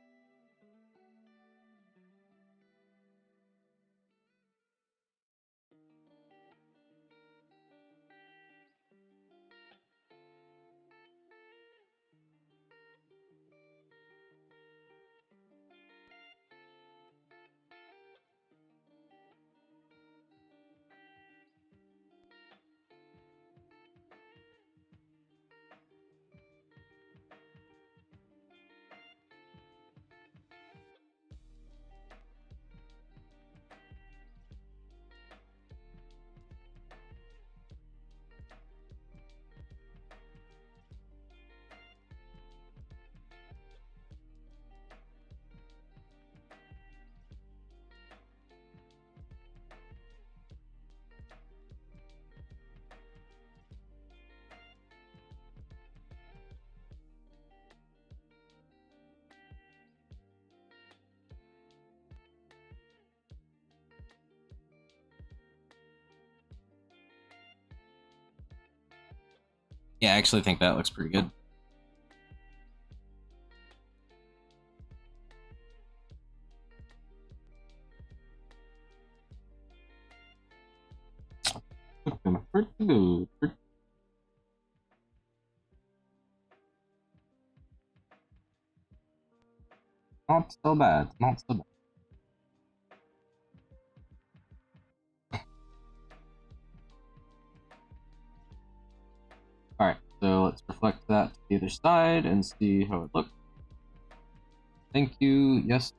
[SPEAKER 1] Yeah, I actually think that looks pretty good. Looking pretty good. Not so bad. Not so bad. Alright, so let's reflect that to the other side and see how it looks. Thank you. Yes.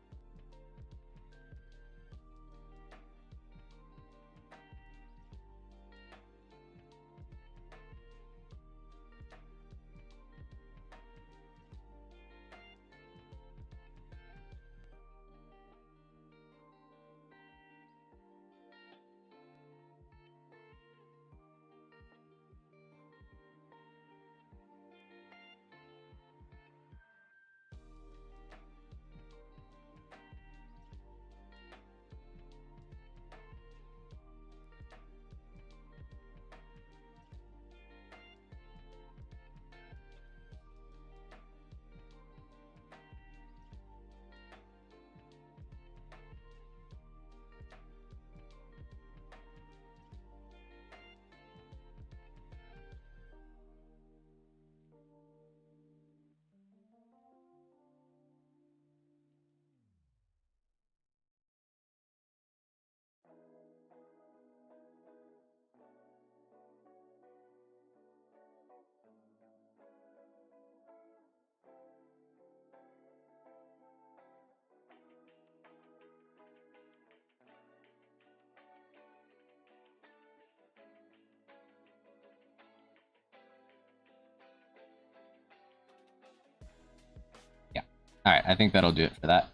[SPEAKER 1] Alright, I think that'll do it for that.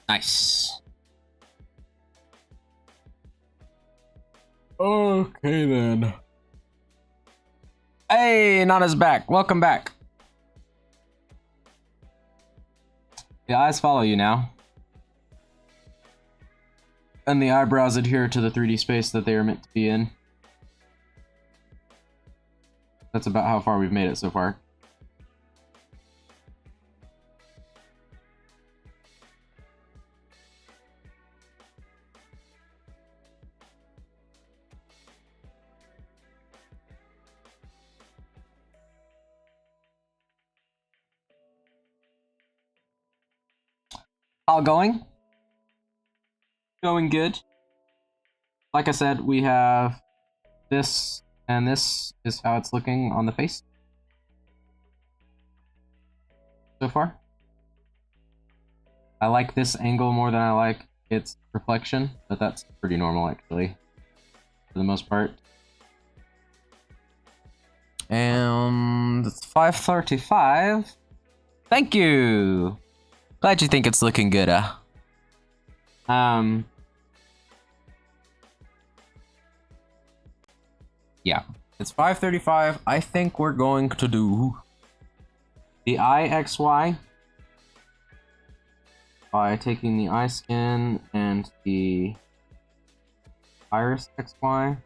[SPEAKER 1] Nice. Okay then. Hey, Nana's back. Welcome back. The eyes follow you now. And the eyebrows adhere to the 3D space that they are meant to be in. That's about how far we've made it so far. All going? Going good. Like I said, we have this, and this is how it's looking on the face so far. I like this angle more than I like its reflection, but that's pretty normal actually, for the most part. And it's 5:35. Thank you. Glad you think it's looking good, Yeah, it's 5:35. I think we're going to do the eye XY by taking the eye skin and the iris XY.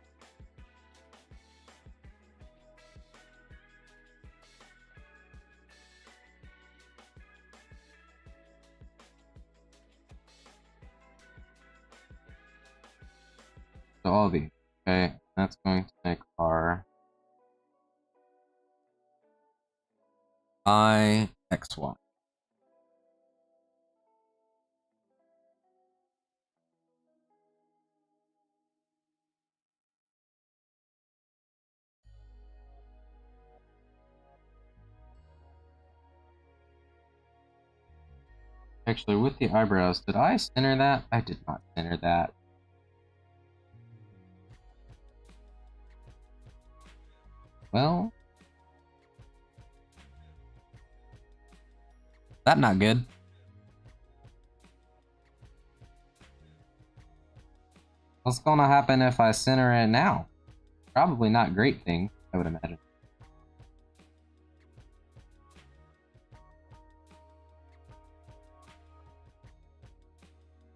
[SPEAKER 1] So all these, okay, that's going to make our eye XY. Actually, with the eyebrows, did I center that? I did not center that. Well, that's not good. What's gonna happen if I center it now? Probably not great thing, I would imagine.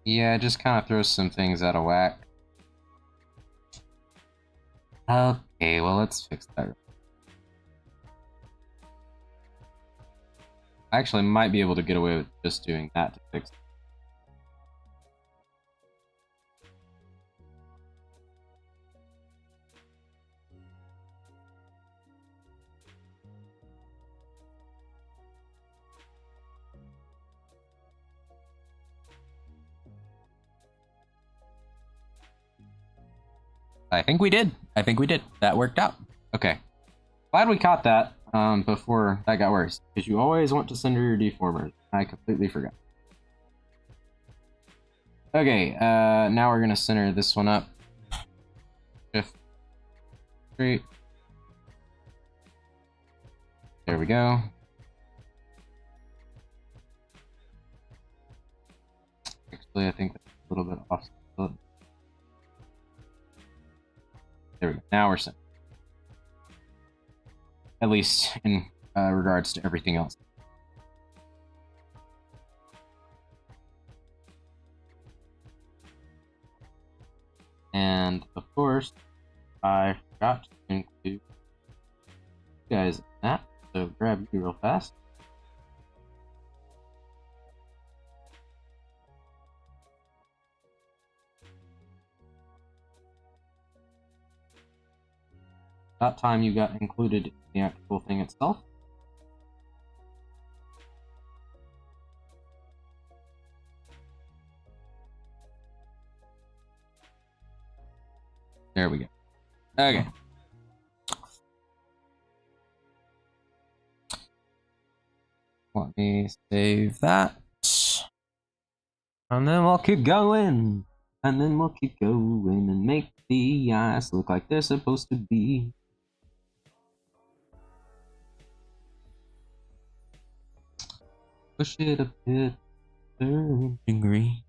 [SPEAKER 1] Yeah, it just kind of throws some things out of whack. Okay, well, let's fix that. I actually might be able to get away with just doing that to fix it. I think we did. I think we did. That worked out. Okay. Glad we caught that before that got worse, because you always want to center your deformers. I completely forgot. Okay, now we're gonna center this one up. Shift straight. There we go. Actually, I think that's a little bit off. There we go. Now we're centered. At least in regards to everything else. And of course, I forgot to include you guys in that, so grab you real fast. That time you got included in the actual thing itself. There we go. Okay. Let me save that. And then we'll keep going. And then we'll keep going and make the eyes look like they're supposed to be. Push it a bit. 3rd degree.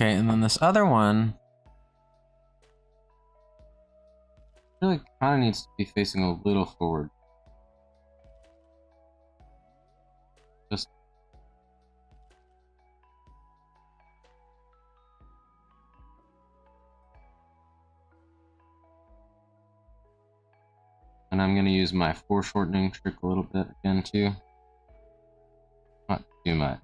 [SPEAKER 1] Okay, and then this other one really kind of needs to be facing a little forward. Just and I'm gonna use my foreshortening trick a little bit again too. Not too much.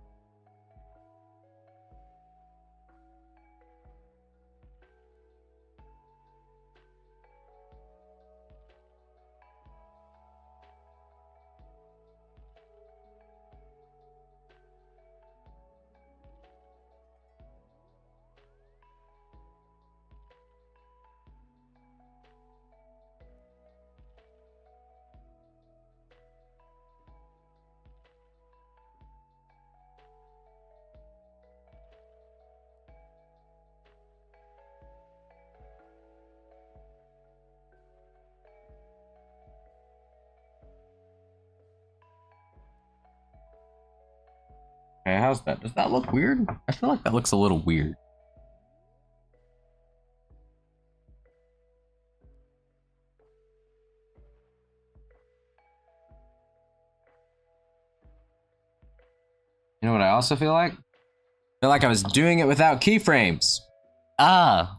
[SPEAKER 1] Okay, how's that? Does that look weird? I feel like that looks a little weird. You know what I also feel like? I feel like I was doing it without keyframes. Ah.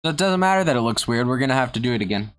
[SPEAKER 1] So it doesn't matter that it looks weird, we're gonna have to do it again.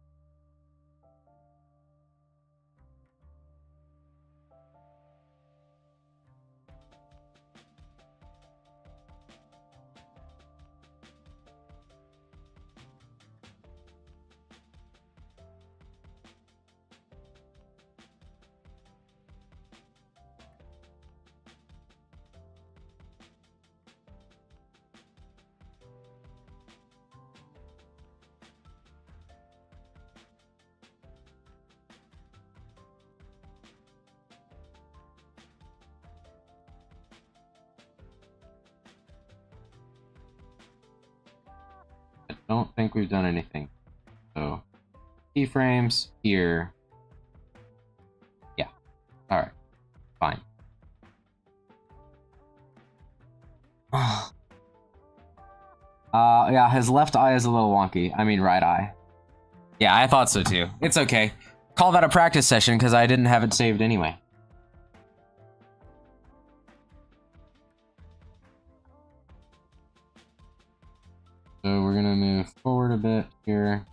[SPEAKER 1] Don't think we've done anything. So, keyframes here. Yeah. All right. Fine. Yeah, his left eye is a little wonky. I mean, right eye. Yeah, I thought so too. It's okay. Call that a practice session because I didn't have it saved anyway. So we're gonna move forward a bit here.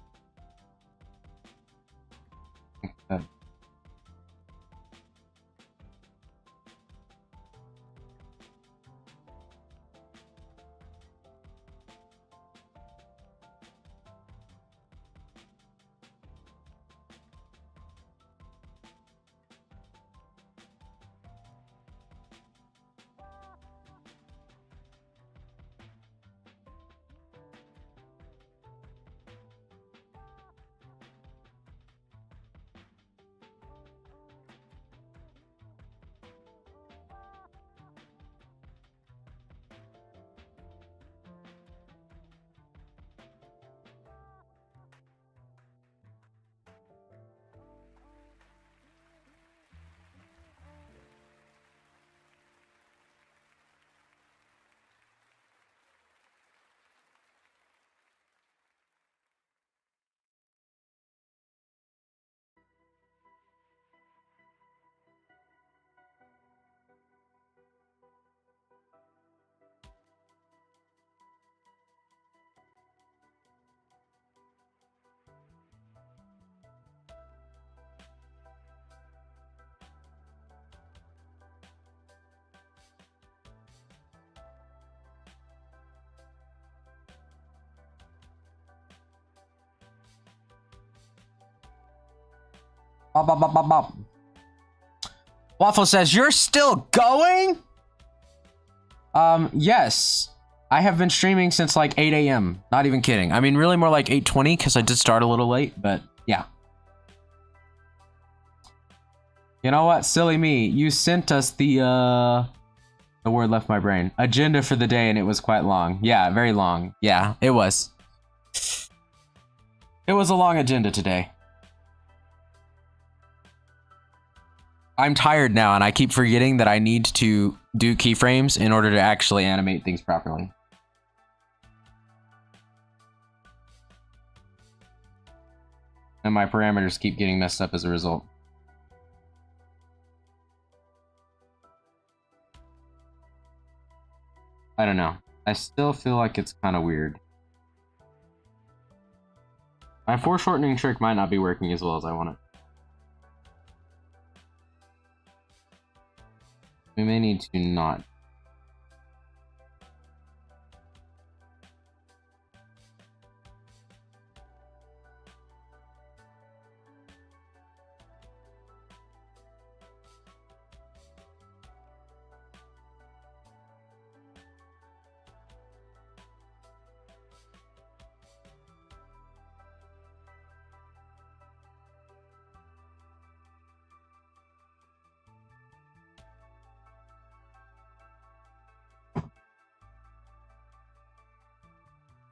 [SPEAKER 1] Bop, bop, bop, bop, bop. Waffle says, you're still going? Yes. I have been streaming since like 8 a.m. Not even kidding. I mean, really more like 8:20 because I did start a little late, but yeah. You know what? Silly me. You sent us the word left my brain. Agenda for the day, and it was quite long. Yeah, very long. Yeah, it was. It was a long agenda today. I'm tired now, and I keep forgetting that I need to do keyframes in order to actually animate things properly. And my parameters keep getting messed up as a result. I don't know. I still feel like it's kind of weird. My foreshortening trick might not be working as well as I want it. We may need to not.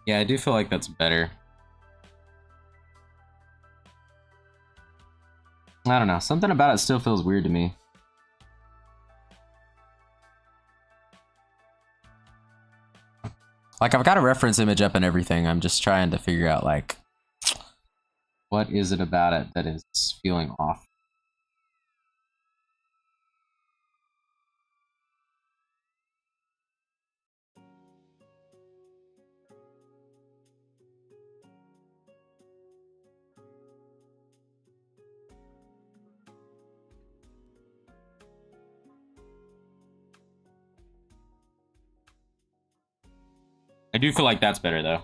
[SPEAKER 1] Yeah, I do feel like that's better. I don't know. Something about it still feels weird to me. Like, I've got a reference image up and everything. I'm just trying to figure out, like, what is it about it that is feeling off? I do feel like that's better, though.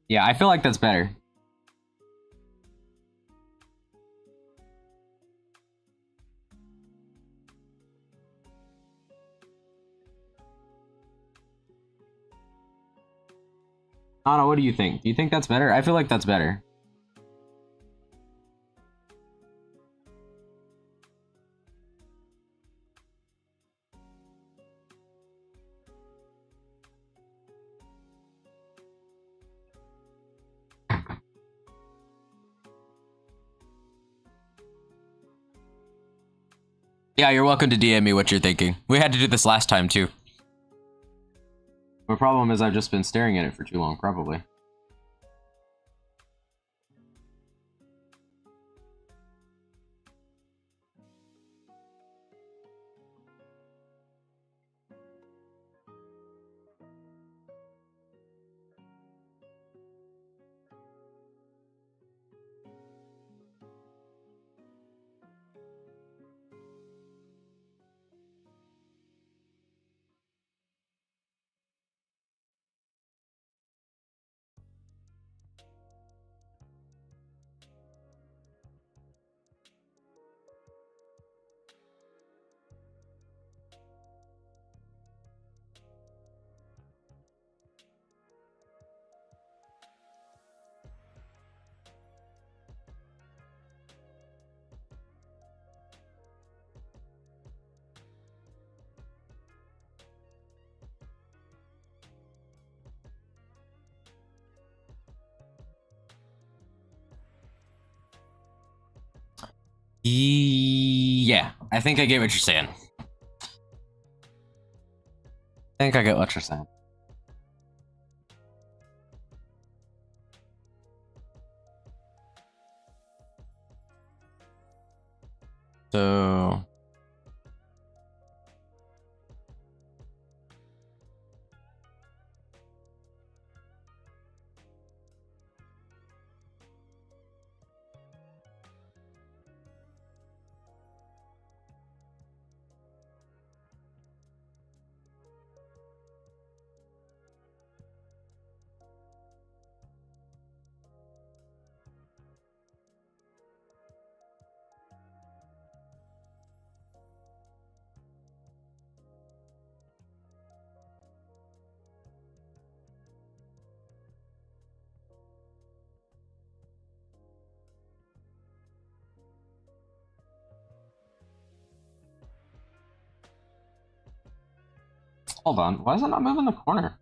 [SPEAKER 1] Yeah, I feel like that's better. I don't know, what do you think? Do you think that's better? I feel like that's better. Yeah, you're welcome to DM me what you're thinking. We had to do this last time, too. The problem is I've just been staring at it for too long, probably. Yeah, I think I get what you're saying. I think I get what you're saying. So... Hold on, why is it not moving the corner?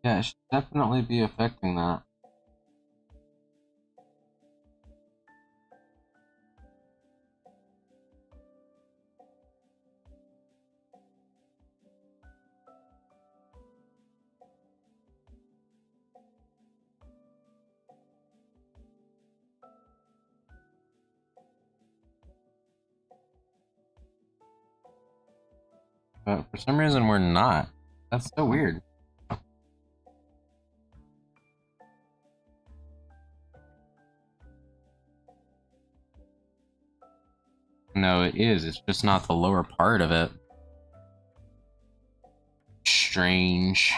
[SPEAKER 1] Yeah, it should definitely be affecting that. But for some reason we're not. That's so weird. No, it is. It's just not the lower part of it. Strange.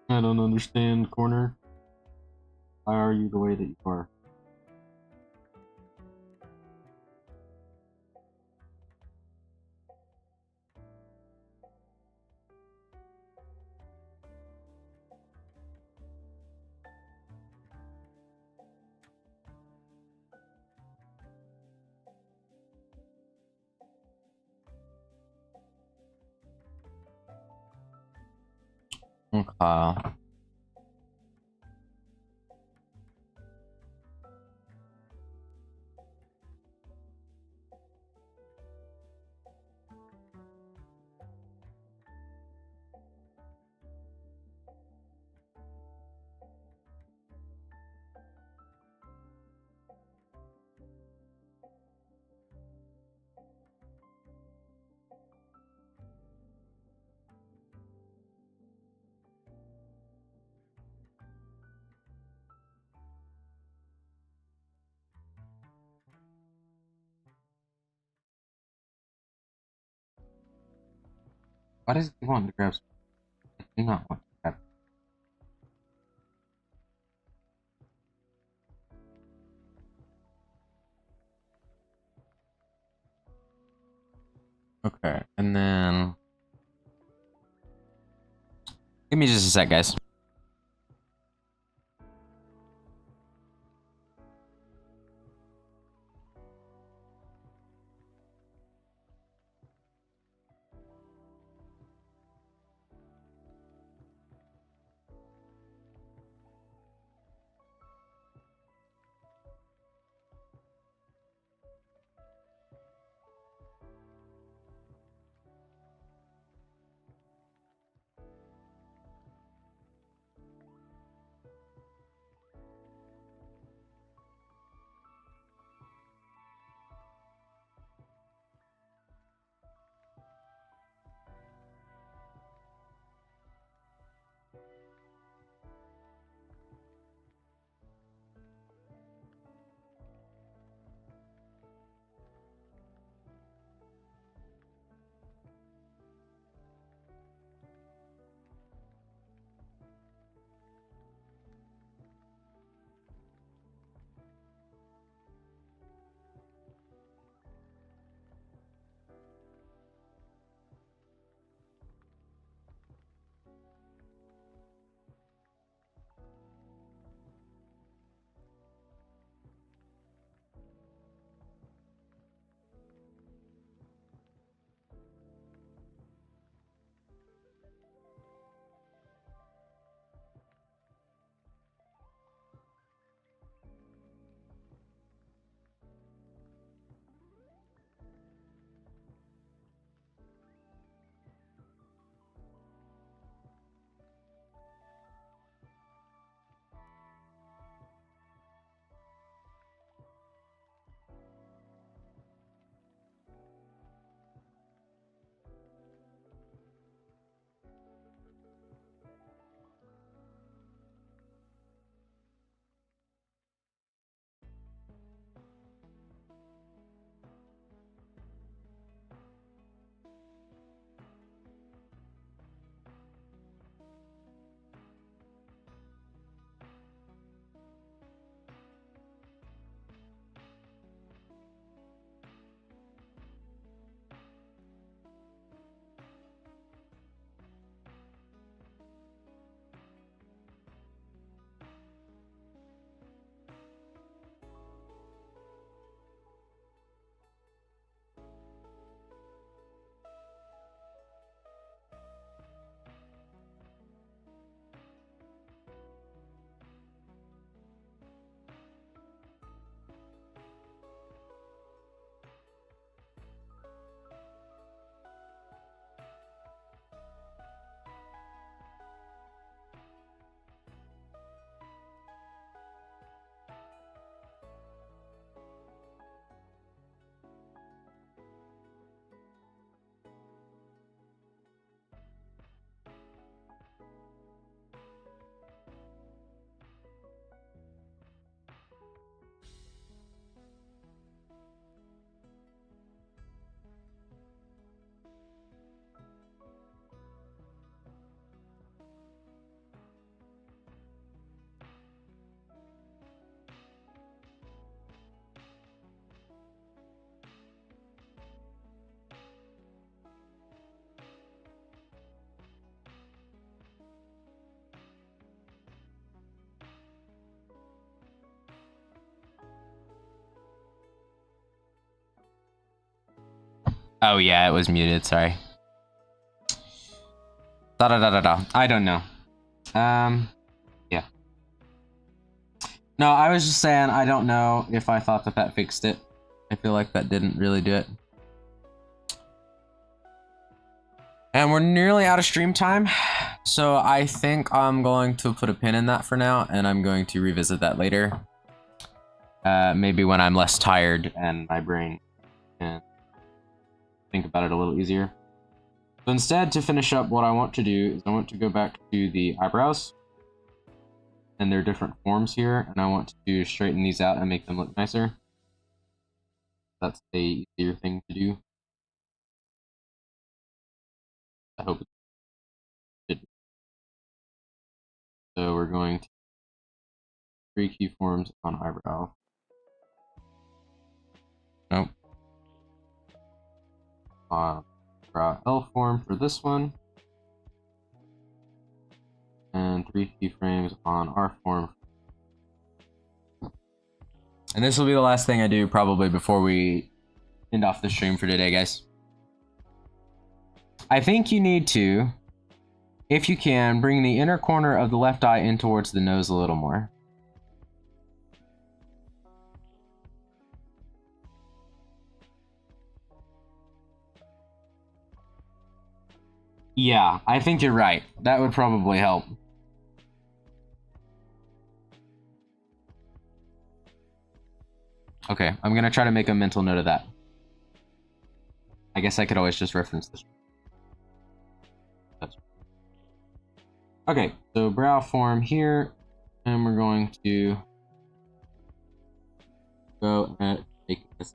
[SPEAKER 1] I don't understand, corner. Why are you the way that you are? Okay. Why does he want to grab? I do not want to grab. Okay, and then give me just a sec, guys. Oh yeah, it was muted. Sorry. Da da da da da. I don't know. Yeah. No, I was just saying I don't know if I thought that fixed it. I feel like that didn't really do it. And we're nearly out of stream time, so I think I'm going to put a pin in that for now, and I'm going to revisit that later. Maybe when I'm less tired and my brain can think about it a little easier. So instead, to finish up, what I want to do is I want to go back to the eyebrows. And there are different forms here, and I want to straighten these out and make them look nicer. That's a easier thing to do. I hope it did. So we're going to 3 key forms on eyebrow. Nope. Brow L form for this one. And 3 keyframes on R form. And this will be the last thing I do probably before we end off the stream for today, guys. I think you need to, if you can, bring the inner corner of the left eye in towards the nose a little more. Yeah, I think you're right. That would probably help. Okay, I'm gonna try to make a mental note of that. I guess I could always just reference this. Okay, so brow form here, and we're going to go and make this.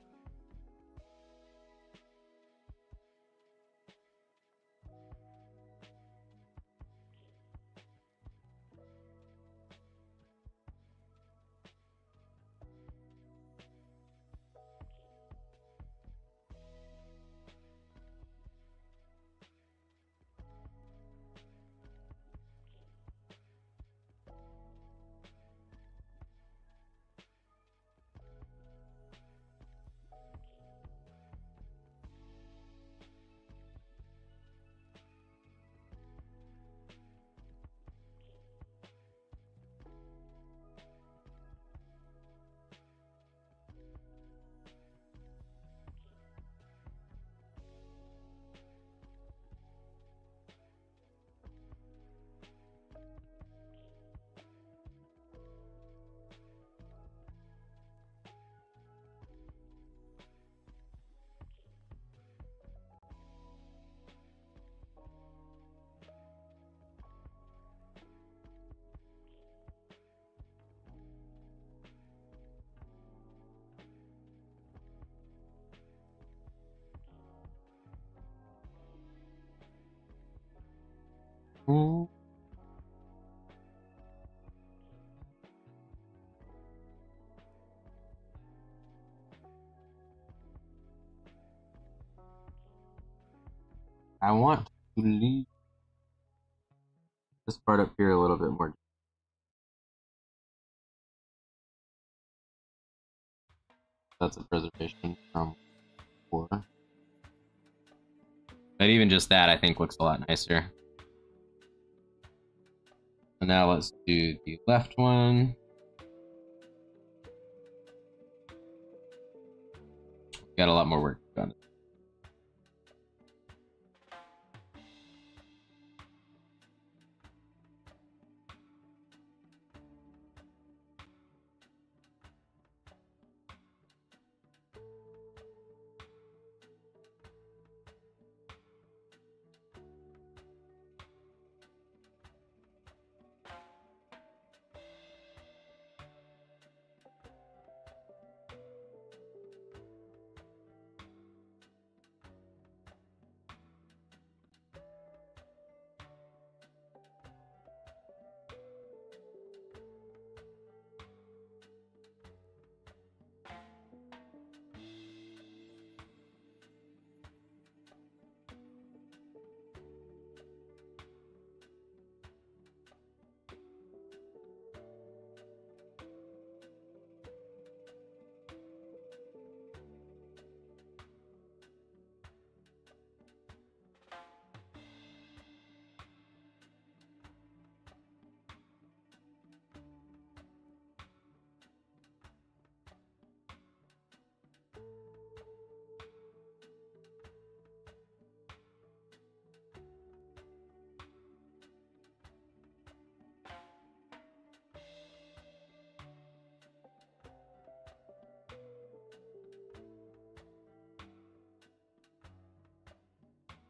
[SPEAKER 1] I want to leave this part up here a little bit more. That's a preservation from before. But even just that, I think, looks a lot nicer. And now let's do the left one. Got a lot more work done.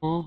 [SPEAKER 1] Hmm.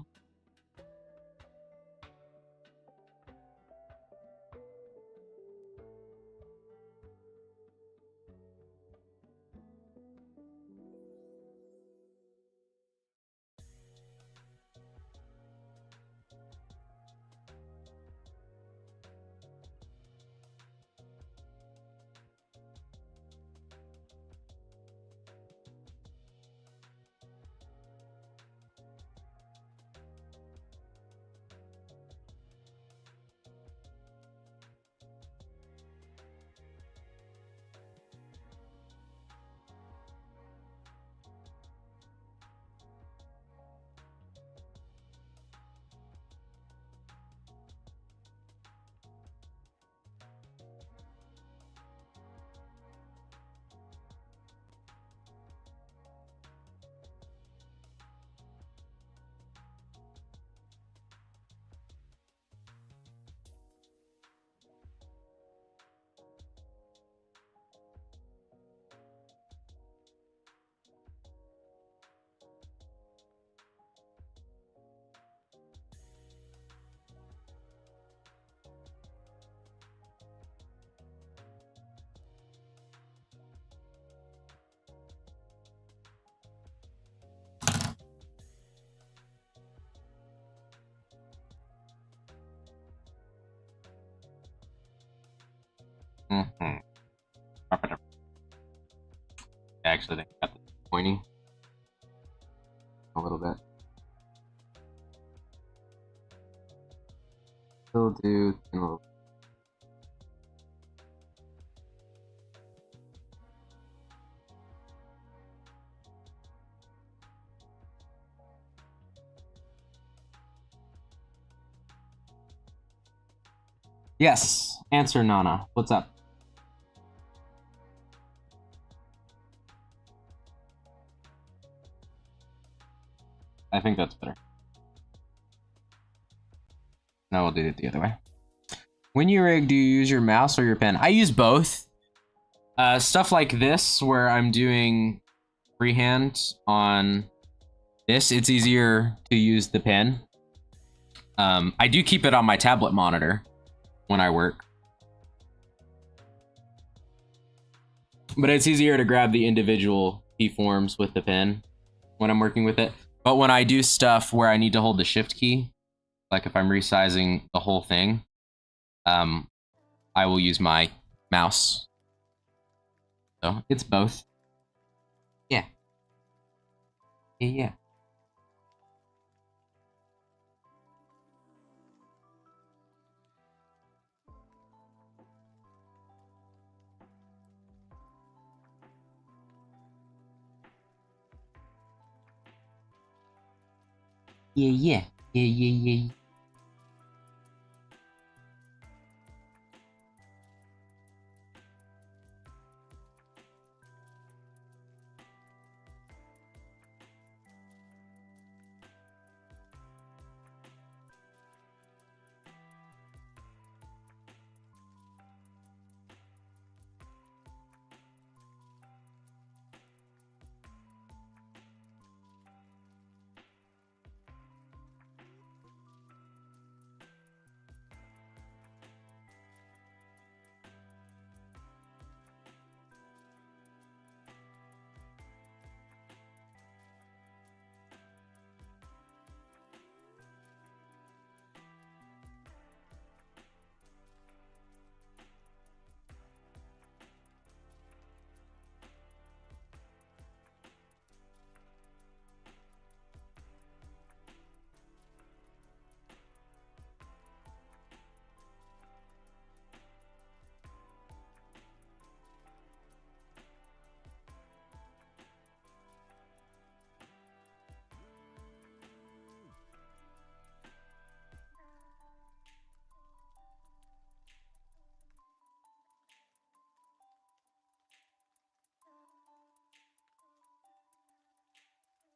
[SPEAKER 1] Mm-hmm. Actually, I think I got the pointing a little bit. Still do a little. Yes. Answer, Nana. What's up? I think that's better. No, we'll do it the other way. When you rig, do you use your mouse or your pen? I use both. Stuff like this, where I'm doing freehand on this, it's easier to use the pen. I do keep it on my tablet monitor when I work. But it's easier to grab the individual keyforms with the pen when I'm working with it. But when I do stuff where I need to hold the shift key, like if I'm resizing the whole thing, I will use my mouse. So it's both. Yeah. Yeah. Yeah.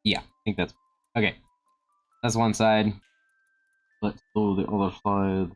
[SPEAKER 1] Yeah, I think that's okay. That's one side. Let's do the other side.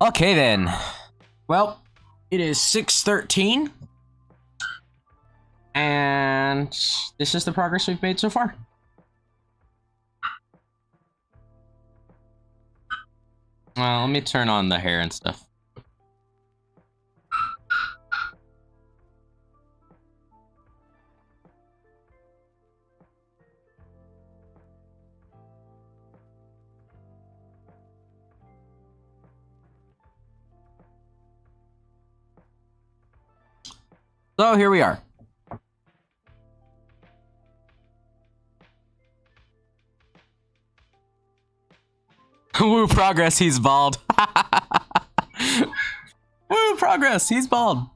[SPEAKER 1] Okay then. Well, it is 6:13. And this is the progress we've made so far. Well, let me turn on the hair and stuff. So here we are. Woo, progress, he's bald. Woo, progress, he's bald.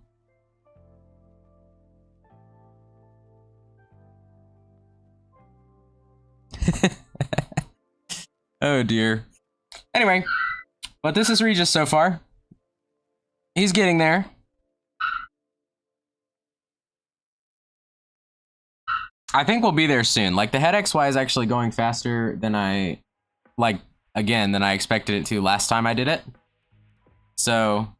[SPEAKER 1] Oh dear. Anyway, but this is Regis so far. He's getting there. I think we'll be there soon. Like, the head XY is actually going faster than I expected it to last time I did it. So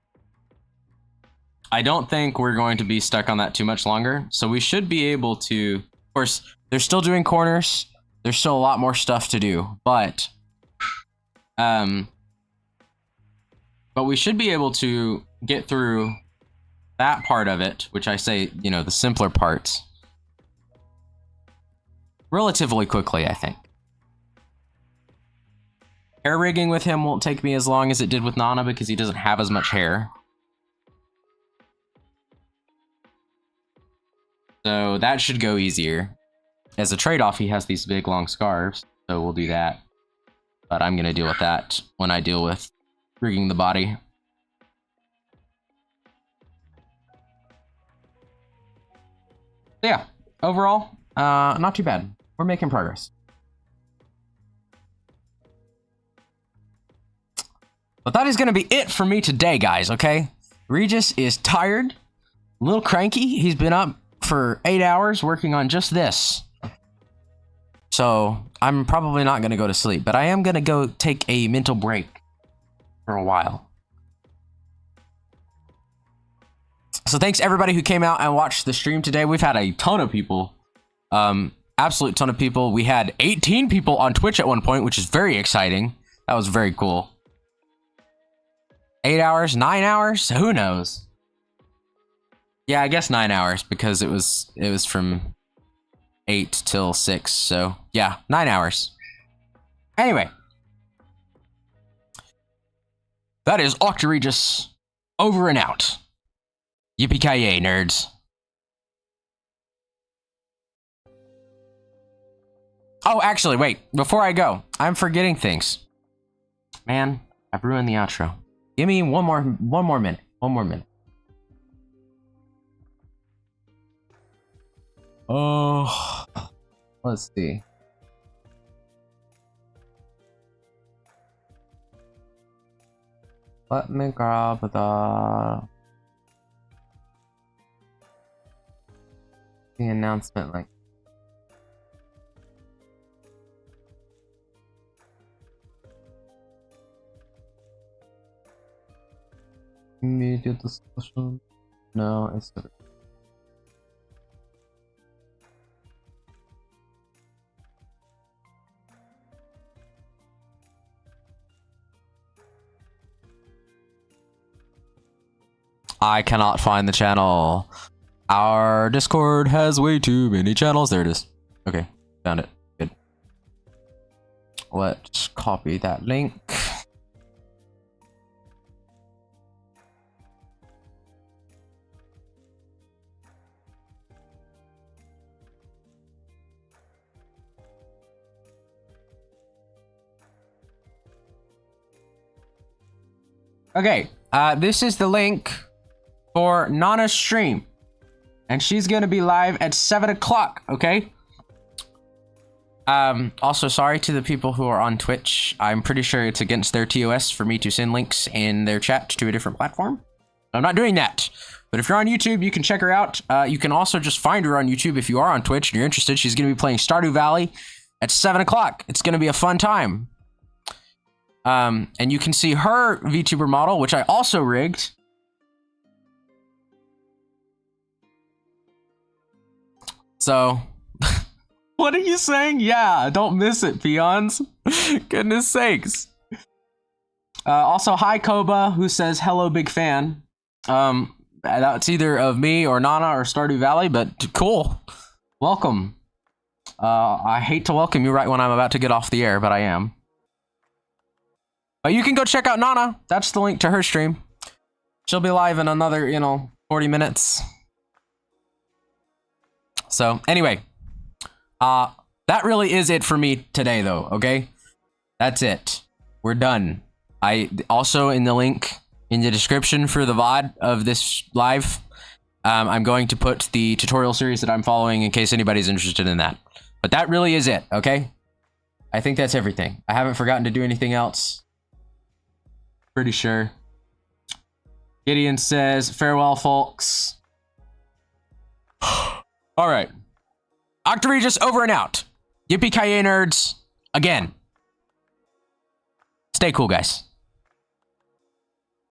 [SPEAKER 1] I don't think we're going to be stuck on that too much longer. So we should be able to, of course, they're still doing corners. There's still a lot more stuff to do, but we should be able to get through that part of it, which I say, you know, the simpler parts, relatively quickly, I think. Hair rigging with him won't take me as long as it did with Nana because he doesn't have as much hair. So that should go easier. As a trade-off, he has these big long scarves, so we'll do that. But I'm gonna deal with that when I deal with rigging the body. So yeah, overall, not too bad. We're making progress. But that is going to be it for me today, guys, okay? Regis is tired, a little cranky. He's been up for 8 hours working on just this. So I'm probably not going to go to sleep, but I am going to go take a mental break for a while. So thanks everybody who came out and watched the stream today. We've had a ton of people. Absolute ton of people. We had 18 people on Twitch at one point, which is very exciting. That was very cool. 8 hours, 9 hours, who knows? Yeah, I guess 9 hours because it was from 8 till 6. So yeah, 9 hours. Anyway, that is Regis over and out. Yippee-ki-yay, nerds. Oh, actually, wait. Before I go, I'm forgetting things. Man, I've ruined the outro. Give me one more minute. One more minute. Oh, let's see. Let me grab the announcement link. Immediate discussion. No, it's different. I cannot find the channel. Our Discord has way too many channels. There it is. Okay, found it. Good. Let's copy that link. Okay, this is the link for Nana's stream. And she's gonna be live at 7 o'clock, okay? Also, sorry to the people who are on Twitch. I'm pretty sure it's against their TOS for me to send links in their chat to a different platform. I'm not doing that. But if you're on YouTube, you can check her out. You can also just find her on YouTube if you are on Twitch and you're interested. She's gonna be playing Stardew Valley at 7 o'clock. It's gonna be a fun time. And you can see her VTuber model, which I also rigged. So, what are you saying? Yeah, don't miss it, peons. Goodness sakes. Also, hi, Koba, who says, hello, big fan. That's either of me or Nana or Stardew Valley, but cool. Welcome. I hate to welcome you right when I'm about to get off the air, but I am. But you can go check out Nana. That's the link to her stream. She'll be live in another, 40 minutes. So, anyway. That really is it for me today, though, okay? That's it. We're done. I also, in the link in the description for the VOD of this live, I'm going to put the tutorial series that I'm following in case anybody's interested in that. But that really is it, okay? I think that's everything. I haven't forgotten to do anything else. Pretty sure. Gideon says, farewell, folks. All right. Octaregis over and out. Yippee-ki-yay, nerds. Again. Stay cool, guys.